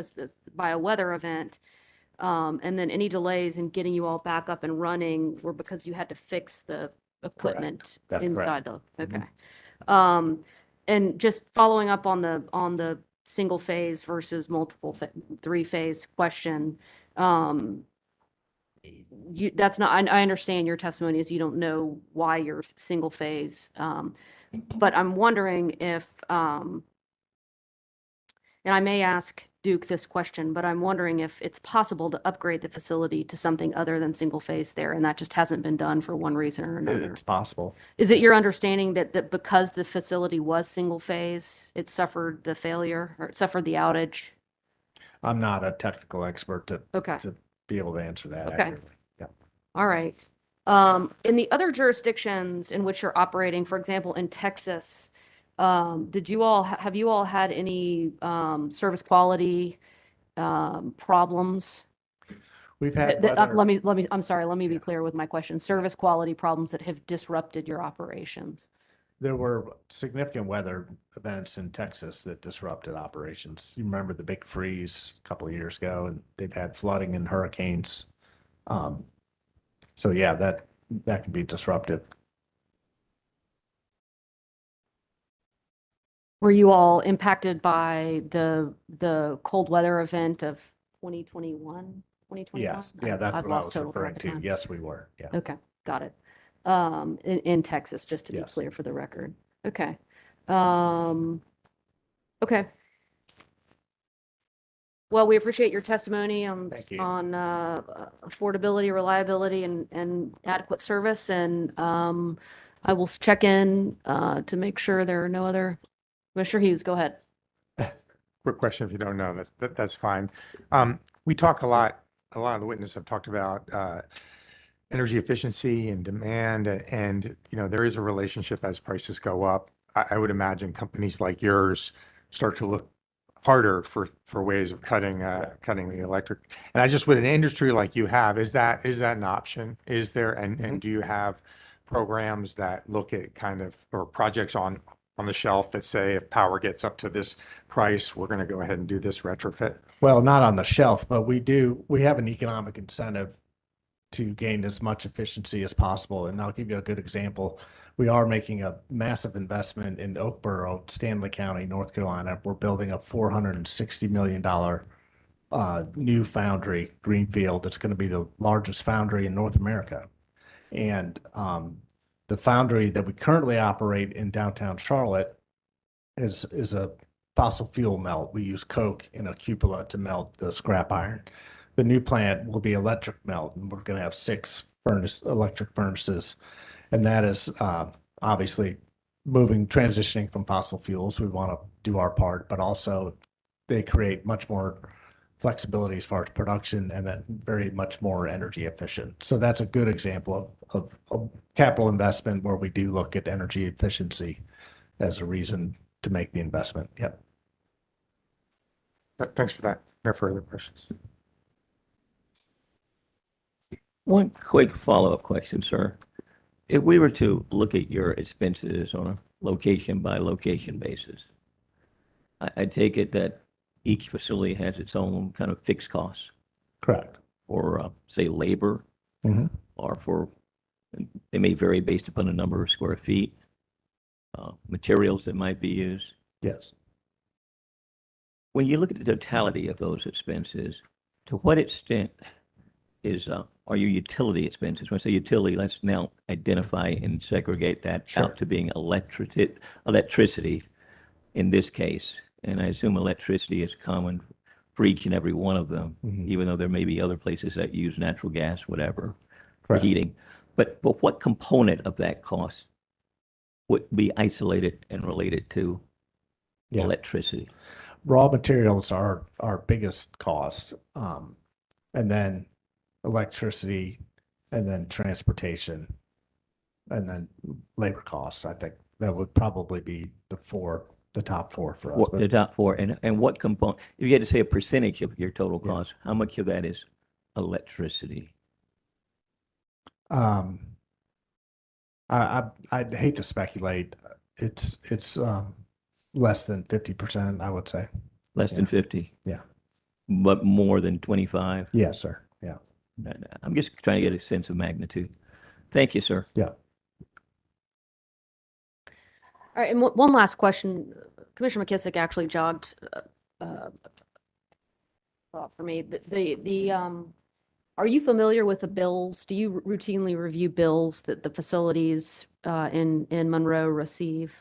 by a weather event. And then any delays in getting you all back up and running were because you had to fix the equipment inside the, okay. And just following up on the single phase versus multiple 3-phase question, that's not, I understand your testimony is you don't know why you're single phase. But I'm wondering if, and I may ask Duke this question, but I'm wondering if it's possible to upgrade the facility to something other than single phase there, and that just hasn't been done for one reason or another. It's possible. Is it your understanding that because the facility was single phase, it suffered the failure or it suffered the outage? I'm not a technical expert to be able to answer that Okay. accurately. Yeah. All right. In the other jurisdictions in which you're operating, for example, in Texas, have you all had any service quality problems? We've had I'm sorry, let me be clear with my question. Service quality problems that have disrupted your operations. There were significant weather events in Texas that disrupted operations. You remember the big freeze a couple of years ago, and they've had flooding and hurricanes. So yeah, that can be disruptive. Were you all impacted by the cold weather event of 2021, 2021? Yes, yeah, that's I've what I lost was total referring count to. of time. Yes, we were. Yeah. Okay, got it. In Texas, just to be Yes. clear for the record. Okay. Okay. Well, we appreciate your testimony on Thank you. affordability, reliability, and adequate service. And I will check in to make sure there are no other. Commissioner Hughes, go ahead. Quick question, if you don't know, that's fine. We talk a lot of the witnesses have talked about energy efficiency and demand, and there is a relationship as prices go up. I would imagine companies like yours start to look harder for ways of cutting the electric. And I just, with an industry like you have, is that an option? Is there, and do you have programs that look at or projects on on the shelf that say if power gets up to this price, we're going to go ahead and do this retrofit? Well, not on the shelf, but we have an economic incentive to gain as much efficiency as possible. And I'll give you a good example. We are making a massive investment in Oakboro, Stanley County, North Carolina. We're building a $460 million new foundry, greenfield. That's going to be the largest foundry in North America. And the foundry that we currently operate in downtown Charlotte is a fossil fuel melt. We use coke in a cupola to melt the scrap iron. The new plant will be electric melt, and we're going to have 6 electric furnaces. And that is obviously transitioning from fossil fuels. We want to do our part, but also they create much more flexibility as far as production and then very much more energy efficient. So that's a good example of capital investment where we do look at energy efficiency as a reason to make the investment. Yep. Thanks for that. No further questions. One quick follow-up question, sir. If we were to look at your expenses on a location by location basis, I take it that each facility has its own kind of fixed costs. Correct. Or say labor, or they may vary based upon the number of square feet, materials that might be used. Yes. When you look at the totality of those expenses, to what extent are your utility expenses? When I say utility, let's now identify and segregate that out to being electricity in this case. And I assume electricity is common for each and every one of them, even though there may be other places that use natural gas, whatever, for heating. But what component of that cost would be isolated and related to electricity? Raw materials are our biggest cost, and then electricity, and then transportation, and then labor costs. I think that would probably be the top four for us. The top 4, and what component? If you had to say a percentage of your total cost, how much of that is electricity? I'd hate to speculate. It's less than 50%, I would say. Less than 50? Yeah. But more than 25? Yes, sir. Yeah. I'm just trying to get a sense of magnitude. Thank you, sir. Yeah. All right, and one last question. Commissioner McKissick actually jogged thought for me. Are you familiar with the bills? Do you routinely review bills that the facilities in Monroe receive?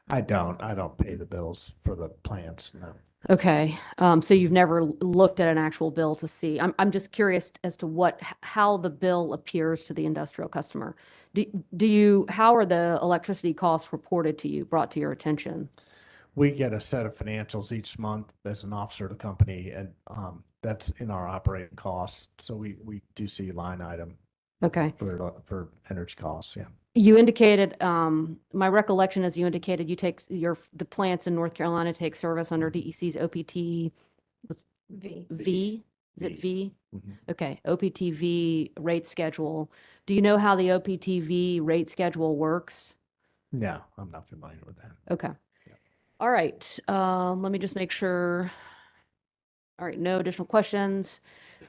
I don't pay the bills for the plants, no. Okay, so you've never looked at an actual bill to see. I'm just curious as to how the bill appears to the industrial customer. How are the electricity costs reported to you, brought to your attention? We get a set of financials each month as an officer of the company, and that's in our operating costs. So we do see a line item. Okay. For energy costs, yeah. You indicated, my recollection is you indicated the plants in North Carolina take service under DEC's OPT V. Is it V? Okay, OPTV rate schedule. Do you know how the OPTV rate schedule works? No, I'm not familiar with that. Okay. All right, let me just make sure. All right, no additional questions.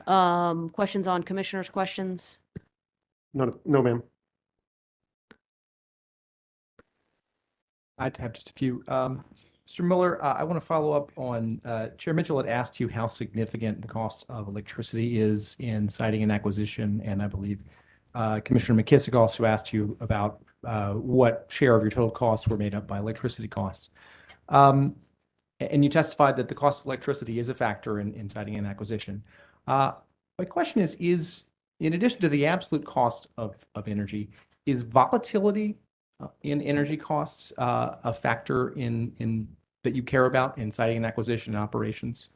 Questions on commissioners' questions? No, ma'am. I'd have just a few. Mr. Miller, I want to follow up on Chair Mitchell had asked you how significant the cost of electricity is in siting and acquisition, and I believe Commissioner McKissick also asked you about what share of your total costs were made up by electricity costs. And you testified that the cost of electricity is a factor in siting and acquisition. My question is in addition to the absolute cost of energy, is volatility in energy costs a factor in that you care about in siting and acquisition operations?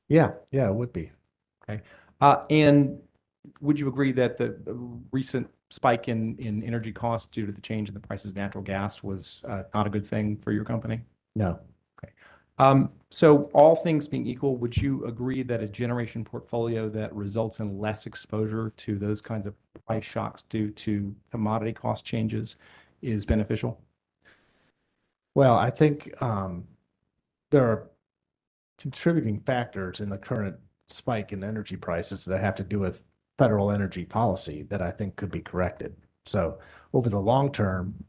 Yeah, it would be. Okay. And would you agree that the recent spike in energy costs due to the change in the prices of natural gas was not a good thing for your company? No. Okay. So all things being equal, would you agree that a generation portfolio that results in less exposure to those kinds of price shocks due to commodity cost changes is beneficial? Well, I think there are contributing factors in the current spike in energy prices that have to do with federal energy policy that I think could be corrected. So over the long term,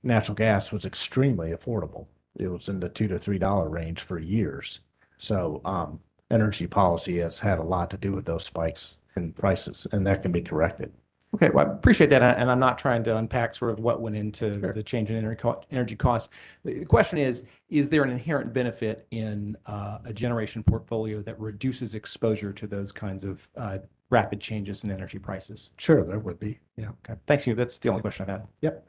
natural gas was extremely affordable. It was in the $2 to $3 range for years. So energy policy has had a lot to do with those spikes in prices, and that can be corrected. Okay, well, I appreciate that, and I'm not trying to unpack sort of what went into the change in energy costs. The question is there an inherent benefit in a generation portfolio that reduces exposure to those kinds of rapid changes in energy prices? Sure, there would be. Yeah, okay. Thank you. That's the only question I've had. Yep.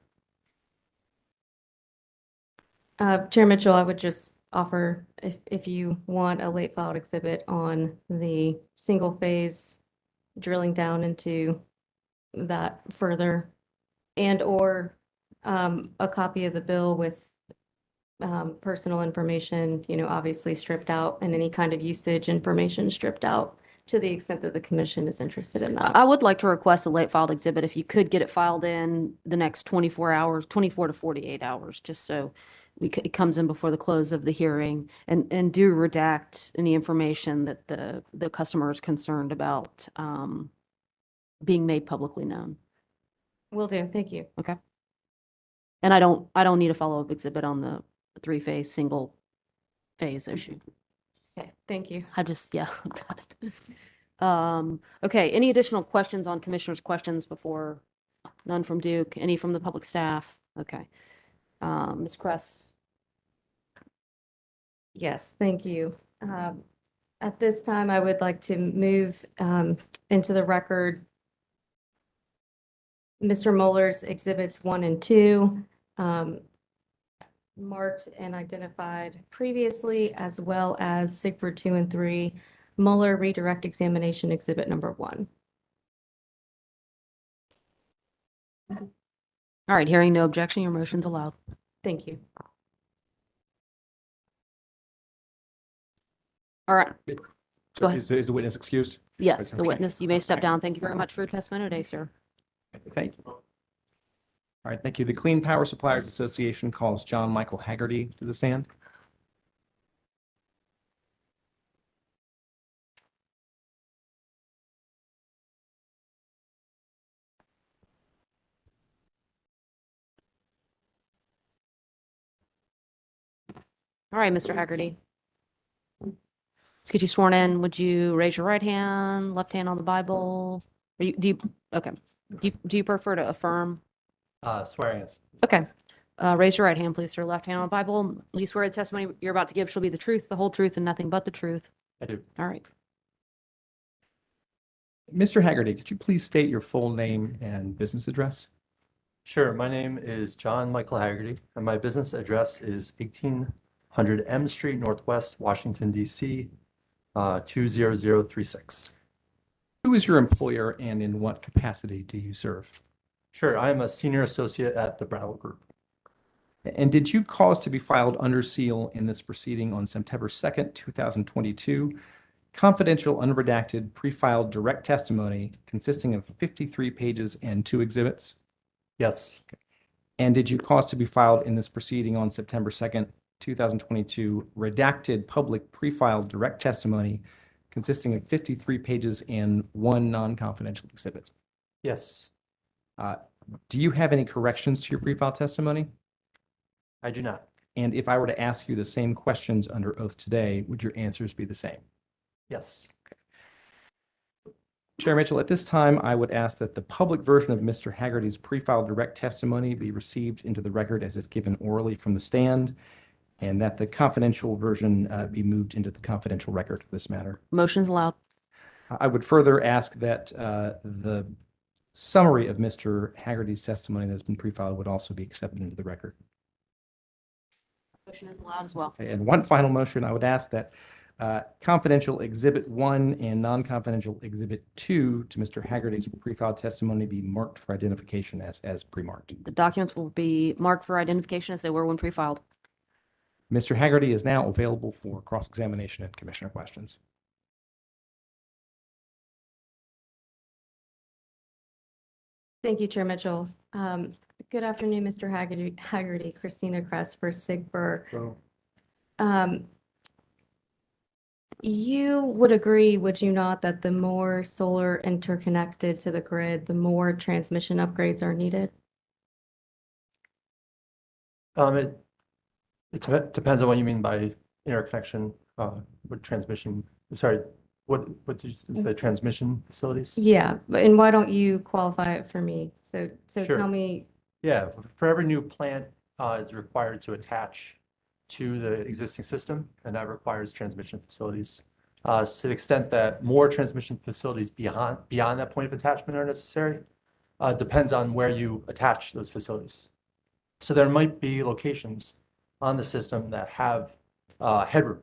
Chair Mitchell, I would just offer, if you want a late filed exhibit on the single phase drilling down into that further, and or a copy of the bill with personal information, obviously stripped out, and any kind of usage information stripped out to the extent that the commission is interested in that. I would like to request a late filed exhibit if you could get it filed in the next 24 hours, 24 to 48 hours, just so it comes in before the close of the hearing, and do redact any information that the customer is concerned about being made publicly known. Will do. Thank you. Okay. And I don't need a follow-up exhibit on the three-phase, single phase issue. Okay, thank you. Yeah, got it. Okay, any additional questions on commissioners' questions before? None from Duke, any from the public staff? Okay. Ms. Kress? Yes, thank you. At this time, I would like to move into the record Mr. Muller's exhibits 1 and 2, marked and identified previously, as well as Sigford 2 and 3, Muller redirect examination exhibit number 1. All right, hearing no objection, your motion's allowed. Thank you. All right. Go Is ahead. is the witness excused? Yes, the Okay. witness, you may step down. Thank you very much for your testimony today, sir. Thank you. All right, thank you. The Clean Power Suppliers Association calls John Michael Haggerty to the stand. All right, Mr. Haggerty. Let's get you sworn in. Would you raise your right hand, left hand on the Bible? Okay. Do you prefer to affirm? Swearing is. Okay. Raise your right hand, please, sir. Left hand on the Bible. Will you swear the testimony you're about to give shall be the truth, the whole truth, and nothing but the truth? I do. All right. Mr. Haggerty, could you please state your full name and business address? Sure. My name is John Michael Haggerty, and my business address is 1800 M Street Northwest, Washington, D.C., 20036. Who is your employer and in what capacity do you serve? Sure. I am a senior associate at the Brattle Group. And did you cause to be filed under seal in this proceeding on September 2nd, 2022, confidential, unredacted, pre-filed direct testimony consisting of 53 pages and 2 exhibits? Yes. And did you cause to be filed in this proceeding on September 2nd, 2022, redacted public pre-filed direct testimony consisting of 53 pages and 1 non-confidential exhibit? Yes. Do you have any corrections to your pre-filed testimony? I do not. And if I were to ask you the same questions under oath today, would your answers be the same? Yes. Chair Mitchell, at this time, I would ask that the public version of Mr. Haggerty's pre-filed direct testimony be received into the record as if given orally from the stand, and that the confidential version be moved into the confidential record of this matter. Motion's allowed. I would further ask that the summary of Mr. Haggerty's testimony that's been pre-filed would also be accepted into the record. Motion is allowed as well. And one final motion, I would ask that confidential Exhibit 1 and non-confidential Exhibit 2 to Mr. Haggerty's pre-filed testimony be marked for identification as pre-marked. The documents will be marked for identification as they were when pre-filed. Mr. Haggerty is now available for cross-examination and commissioner questions. Thank you, Chair Mitchell. Good afternoon, Mr. Haggerty, Christina Kress for SIGBUR. So You would agree, would you not, that the more solar interconnected to the grid, the more transmission upgrades are needed? Depends on what you mean by interconnection, with transmission. Sorry, what did you say, transmission facilities? Yeah, and why don't you qualify it for me? So Sure. tell me, Yeah, for every new plant is required to attach to the existing system, and that requires transmission facilities. To the extent that more transmission facilities beyond that point of attachment are necessary, depends on where you attach those facilities. So there might be locations on the system that have headroom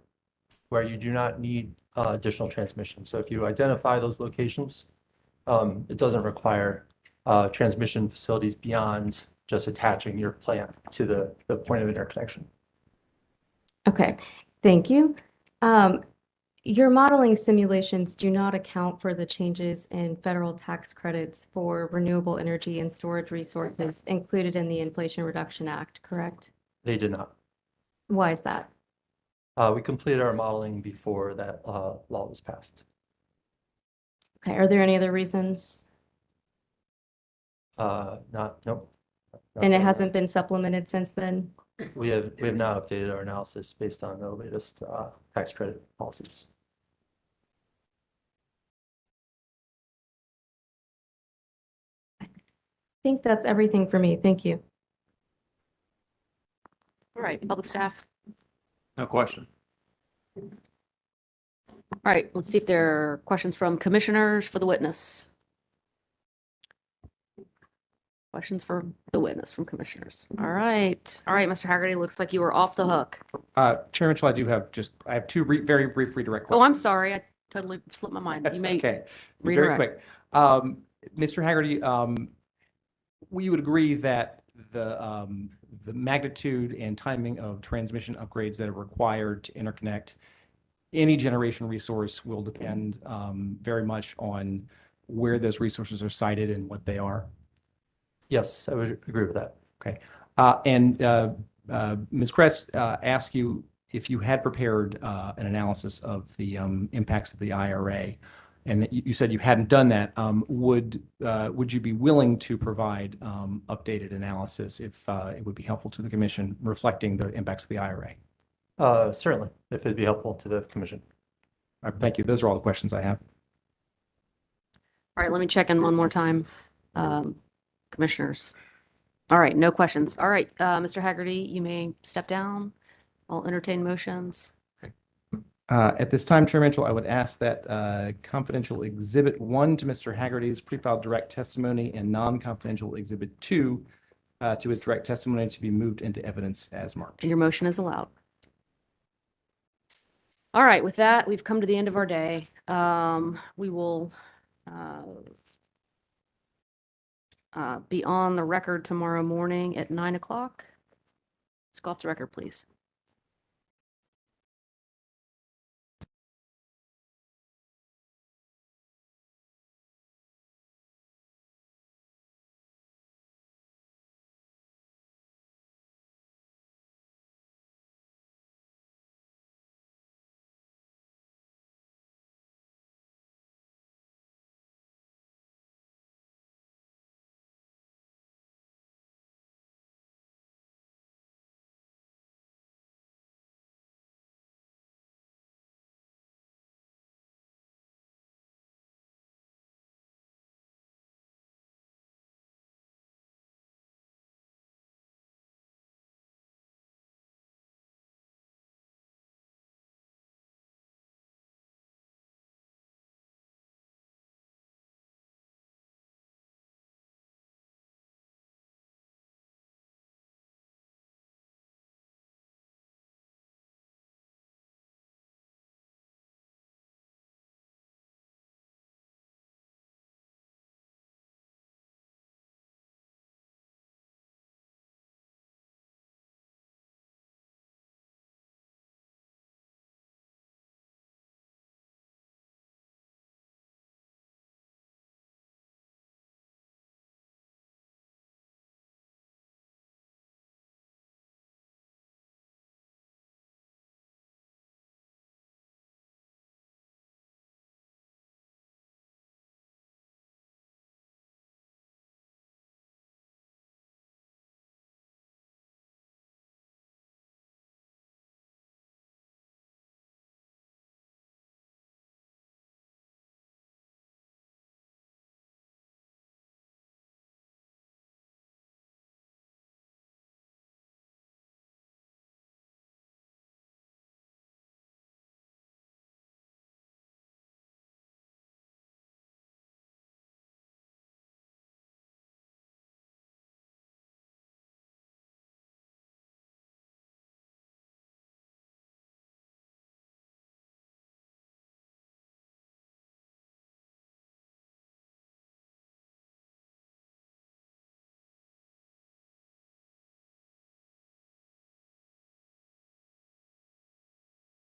where you do not need additional transmission. So if you identify those locations, it doesn't require transmission facilities beyond just attaching your plant to the point of interconnection. okay, thank you. Your modeling simulations do not account for the changes in federal tax credits for renewable energy and storage resources included in the Inflation Reduction Act, correct? They did not. Why is that? We completed our modeling before that law was passed. Okay, are there any other reasons? Nope. And it hasn't been supplemented since then? We have not updated our analysis based on the latest tax credit policies. I think that's everything for me. Thank you. All right, public staff. No question. All right, let's see if there are questions from commissioners for the witness. Questions for the witness from commissioners. All right, Mr. Haggerty, looks like you were off the hook. Chair Mitchell, I have two very brief redirect questions. Oh, I'm sorry, I totally slipped my mind. That's You may okay. Be very redirect. quick. Mr. Haggerty, we would agree that the magnitude and timing of transmission upgrades that are required to interconnect any generation resource will depend very much on where those resources are sited and what they are. Yes, I would agree with that. Okay. Ms. Kress asked you if you had prepared an analysis of the impacts of the IRA, and you said you hadn't done that. Would you be willing to provide updated analysis if it would be helpful to the commission reflecting the impacts of the IRA? Certainly, if it'd be helpful to the commission. All right, thank you. Those are all the questions I have. All right, let me check in one more time. Commissioners. All right, no questions. All right, Mr. Haggerty, you may step down. I'll entertain motions. At this time, Chair Mitchell, I would ask that confidential Exhibit 1 to Mr. Haggerty's pre-filed direct testimony and non-confidential Exhibit 2 to his direct testimony to be moved into evidence as marked. And your motion is allowed. All right, with that, we've come to the end of our day. We will be on the record tomorrow morning at 9 o'clock. Let's go off the record, please.